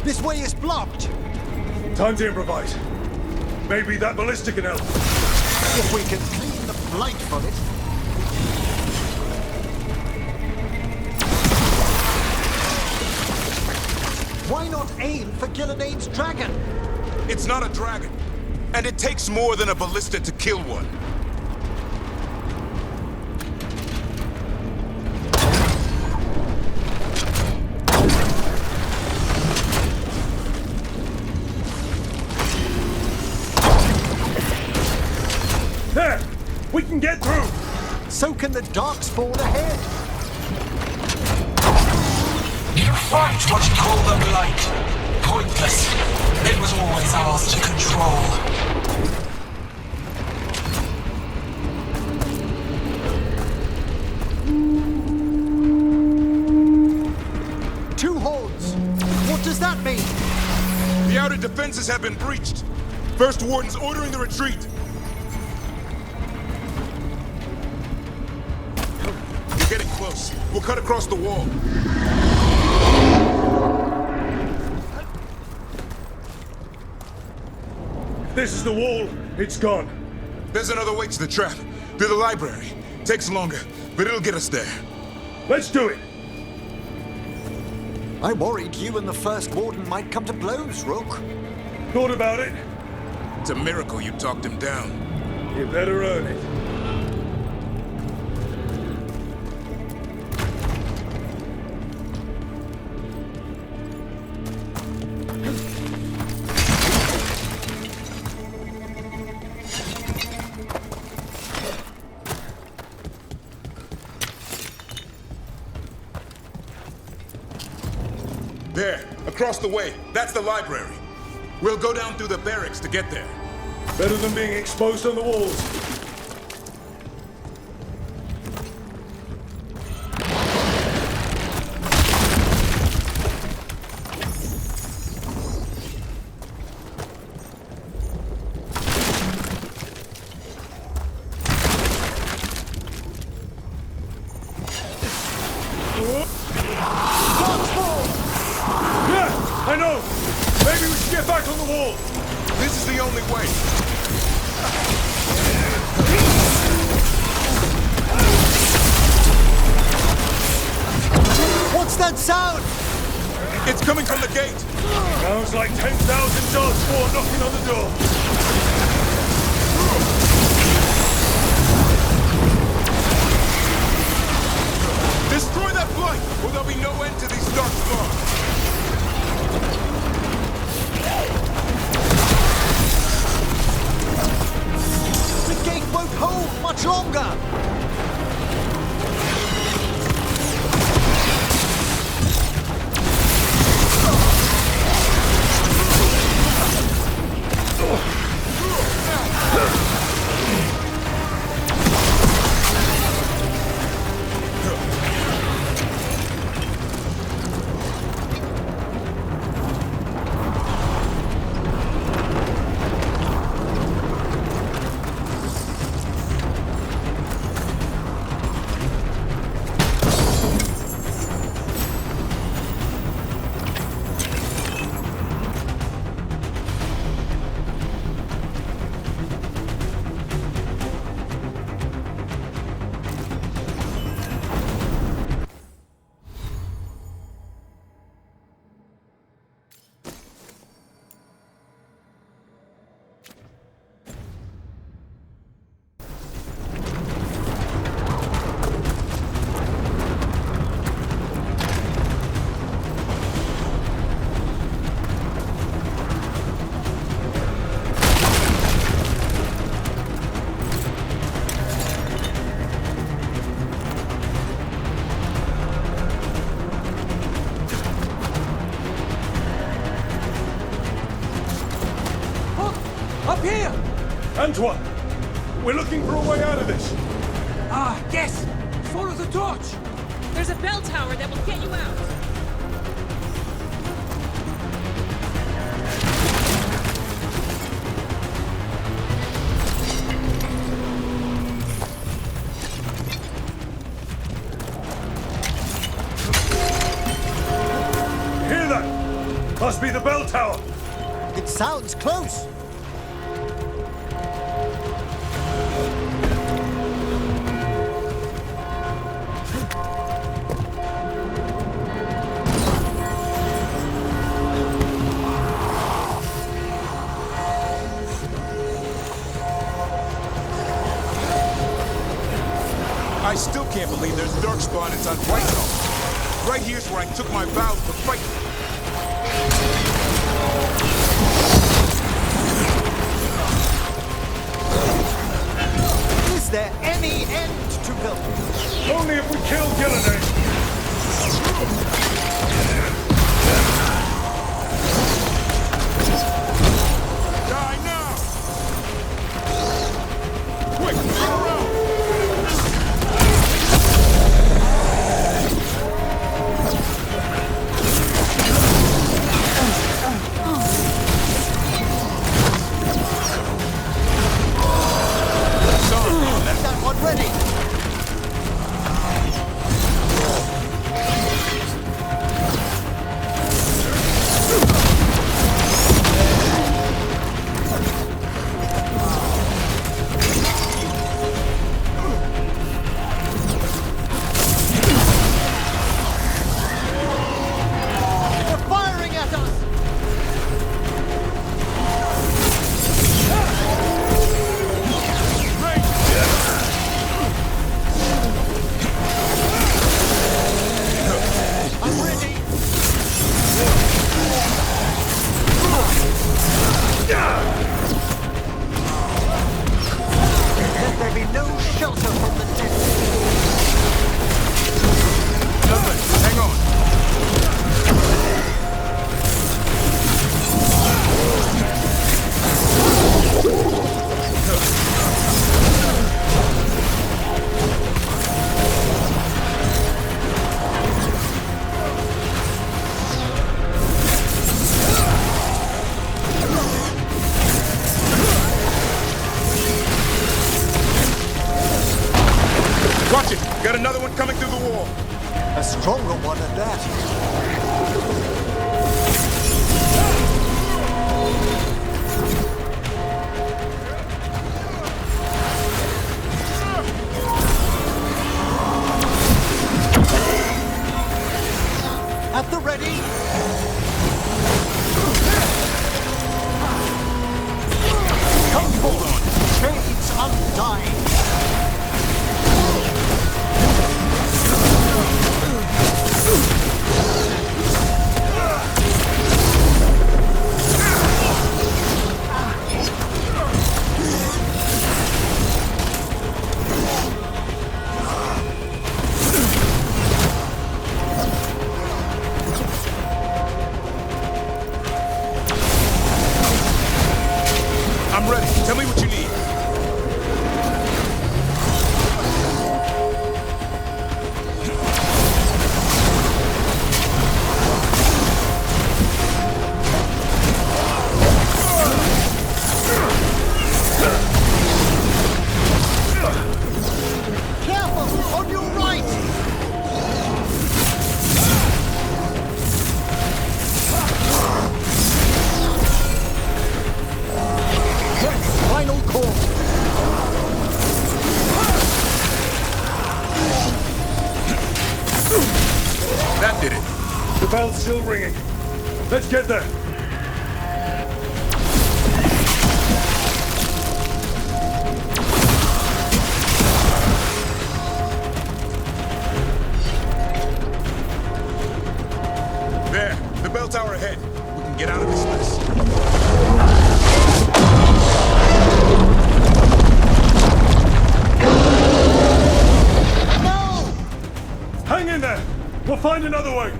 This way is blocked! Time to improvise. Maybe that ballista can help. If we can clean the blight from it. Why not aim for Gillidane's dragon? It's not a dragon, and it takes more than a ballista to kill one. There! We can get through! So can the Darkspawn ahead! You fight what you call the blight. Point is ours to control. Two hordes! What does that mean? The outer defenses have been breached. First Warden's ordering the retreat. You're getting close. We'll cut across the wall. This is the wall. It's gone. There's another way to the trap. Through the library. Takes longer, but it'll get us there. Let's do it. I worried you and the First Warden might come to blows, Rook. Thought about it. It's a miracle you talked him down. You better earn it. There, across the way. That's the library. We'll go down through the barracks to get there. Better than being exposed on the walls. I know! Maybe we should get back on the wall! This is the only way. What's that sound? It's coming from the gate. Sounds like 10,000 Darkspawn knocking on the door. Destroy that flight, or there'll be no end to these Darkspawn. The gate won't hold much longer! Antoine! We're looking for a way out of this! Ah, yes! Follow the torch! There's a bell tower that will get you out! Hear that? Must be the bell tower! It sounds close! I still can't believe there's Darkspawn inside Whitehall. Right here's where I took my vows to fight. Is there any end to them? Only if we kill Gillinan! Let there be no shelter from the dead. Hang on. Watch it! Got another one coming through the wall. A stronger one at that. At the ready. Come forward. Chains undying. I'm ready. Tell me what you need. Careful! On your right! Final call! That did it. The bell's still ringing. Let's get there. There, the bell tower ahead. We can get out of this mess. Hang in there! We'll find another way!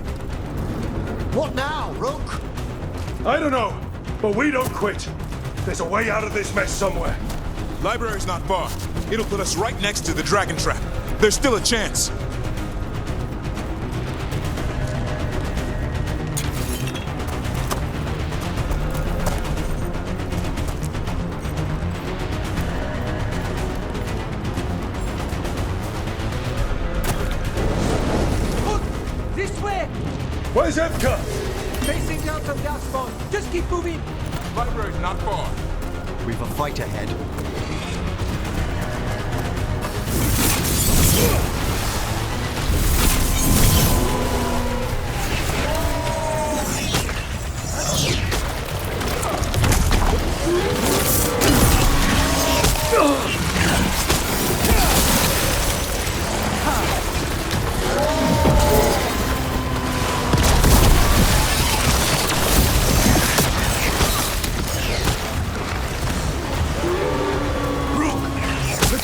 What now, Rook? I don't know, but we don't quit. There's a way out of this mess somewhere. Library's not far. It'll put us right next to the dragon trap. There's still a chance. This way! Where's Epka? Facing down some gas spawn. Just keep moving. Library's not far. We've a fight ahead.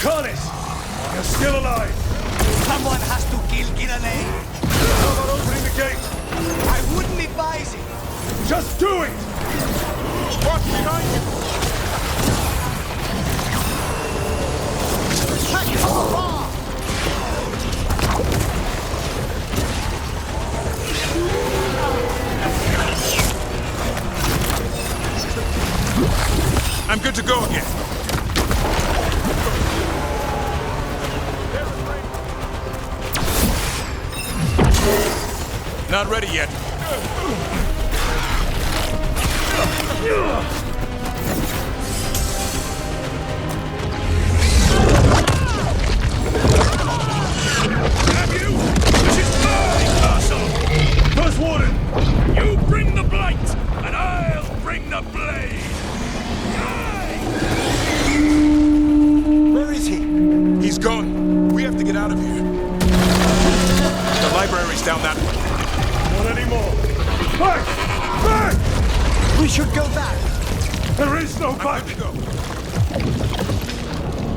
Lucanis! You're still alive! Someone has to kill Gilale. How about opening the gate? I wouldn't advise it. Just do it! Watch behind you! Attack from afar! I'm good to go again. Not ready yet. Have you? This is my castle! First Warden! You bring the blight, and I'll bring the blade! Where is he? He's gone. We have to get out of here. The library's down that way. Not anymore! Back! Back! We should go back. There is no back!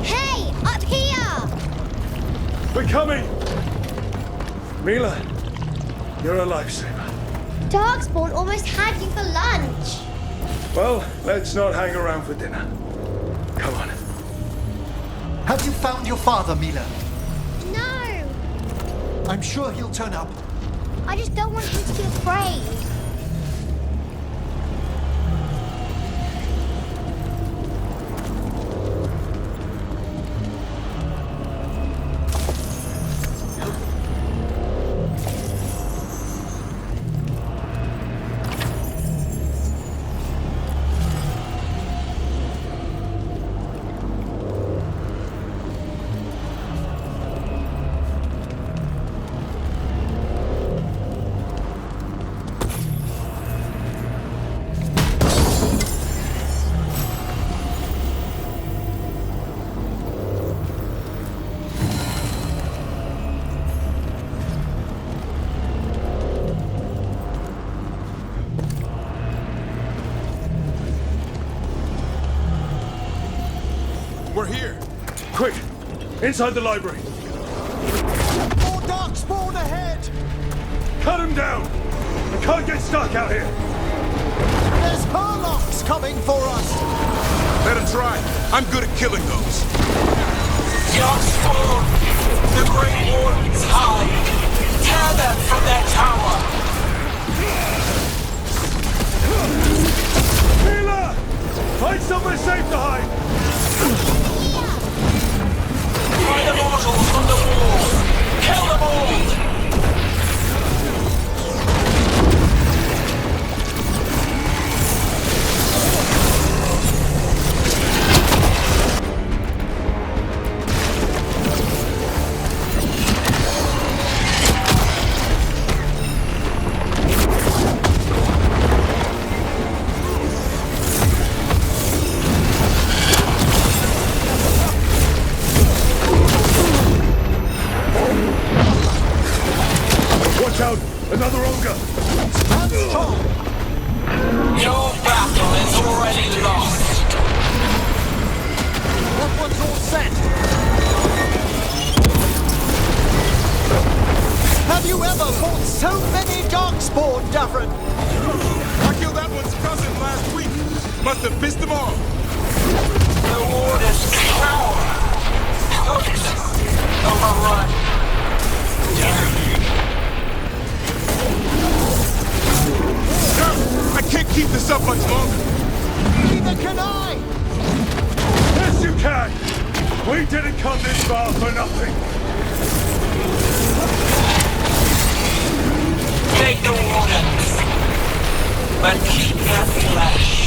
Hey, up here! We're coming! Mila, you're a lifesaver. Darkspawn almost had you for lunch. Well, let's not hang around for dinner. Come on. Have you found your father, Mila? No! I'm sure he'll turn up. I just don't want him to be afraid. We're here. Quick! Inside the library. More darkspawn ahead! Cut him down! We can't get stuck out here! There's Harlocks coming for us! Let him try. I'm good at killing those. Darkspawn! The Grey Wardens hide! Tear them from their tower! Mila! Find somewhere safe to hide! Find the mortals from the walls! Kill them all! Watch out! Another ogre! Stand strong! Your battle is already lost! That one's all set! Have you ever fought so many darkspawn, Davrin? I killed that one's cousin last week. Must have pissed him off. The wardens cower! Hooked! Overrun! I can't keep this up much longer. Neither can I! Yes, you can! We didn't come this far for nothing! Take the wardens! But keep their flesh!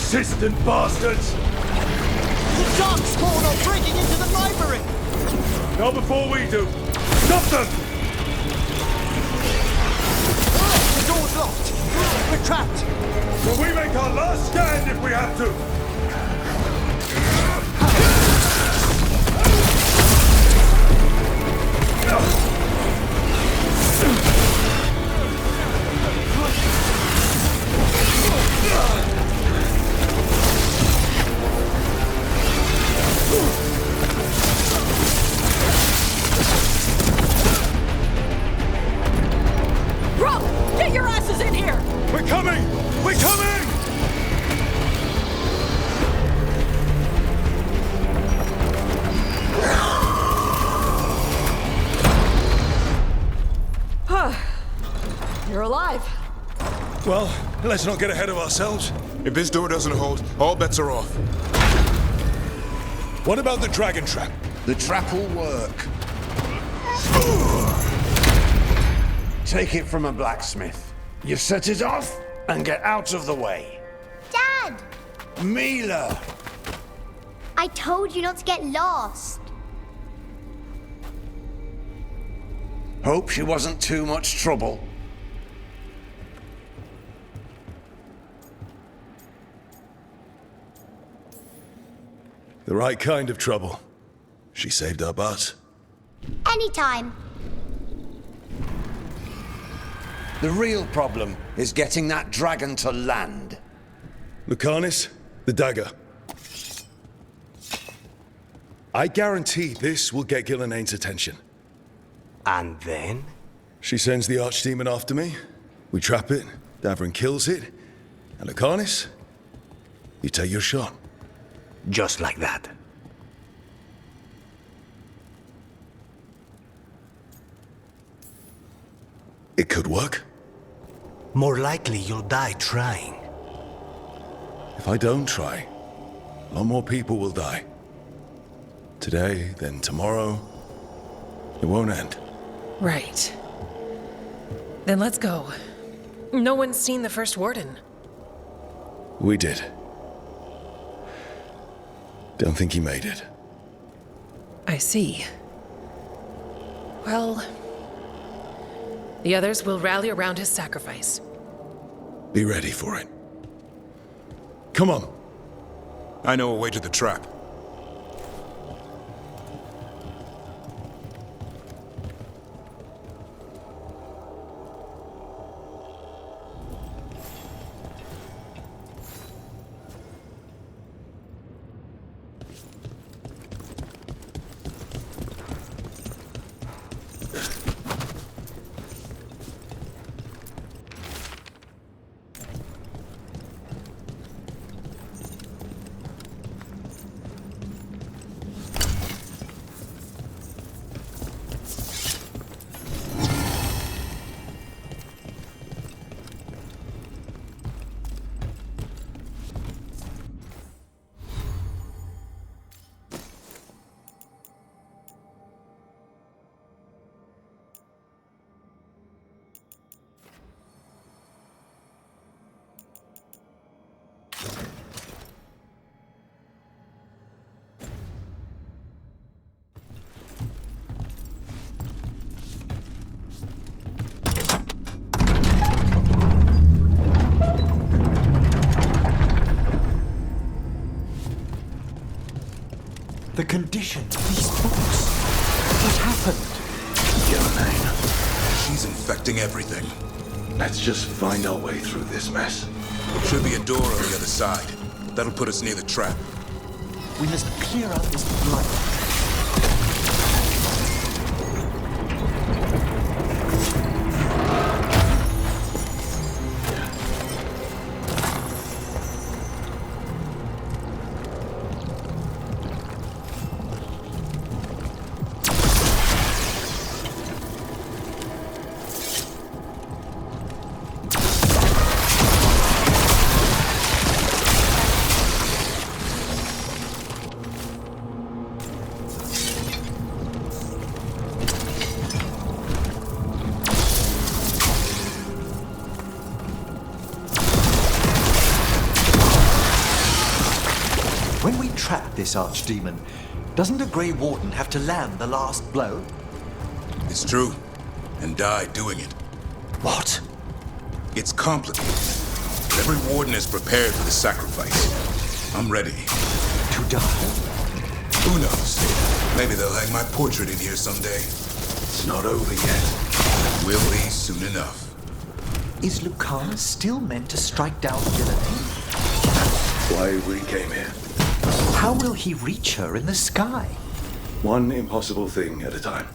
Persistent bastards! The darkspawn are breaking into the library! Not before we do. Stop them! The door's locked! We're trapped! Will we make our last stand if we have to? Rook, get your asses in here! We're coming! We're coming! You're alive. Well, let's not get ahead of ourselves. If this door doesn't hold, all bets are off. What about the dragon trap? The trap will work. Take it from a blacksmith. You set it off and get out of the way. Dad! Mila! I told you not to get lost. Hope she wasn't too much trouble. The right kind of trouble. She saved our butts. Anytime. The real problem is getting that dragon to land. Lucanis, the dagger. I guarantee this will get Gillenaine's attention. And then? She sends the archdemon after me. We trap it, Davrin kills it. And Lucanis, you take your shot. Just like that. It could work. More likely you'll die trying. If I don't try, a lot more people will die. Today, then tomorrow. It won't end. Right. Then let's go. No one's seen the first warden. We did. Don't think he made it. I see. Well, the others will rally around his sacrifice. Be ready for it. Come on. I know a way to the trap. The condition of these books. What happened? Gillenane. She's infecting everything. Let's just find our way through this mess. Should be a door on the other side. That'll put us near the trap. We must clear out this blood. Trap this archdemon. Doesn't a Grey Warden have to land the last blow? It's true. And died doing it. What? It's complicated. Every warden is prepared for the sacrifice. I'm ready. To die? Who knows? Maybe they'll hang my portrait in here someday. It's not over yet. Will be soon enough. Is Lucanis still meant to strike down villainy? Why we came here. How will he reach her in the sky? One impossible thing at a time.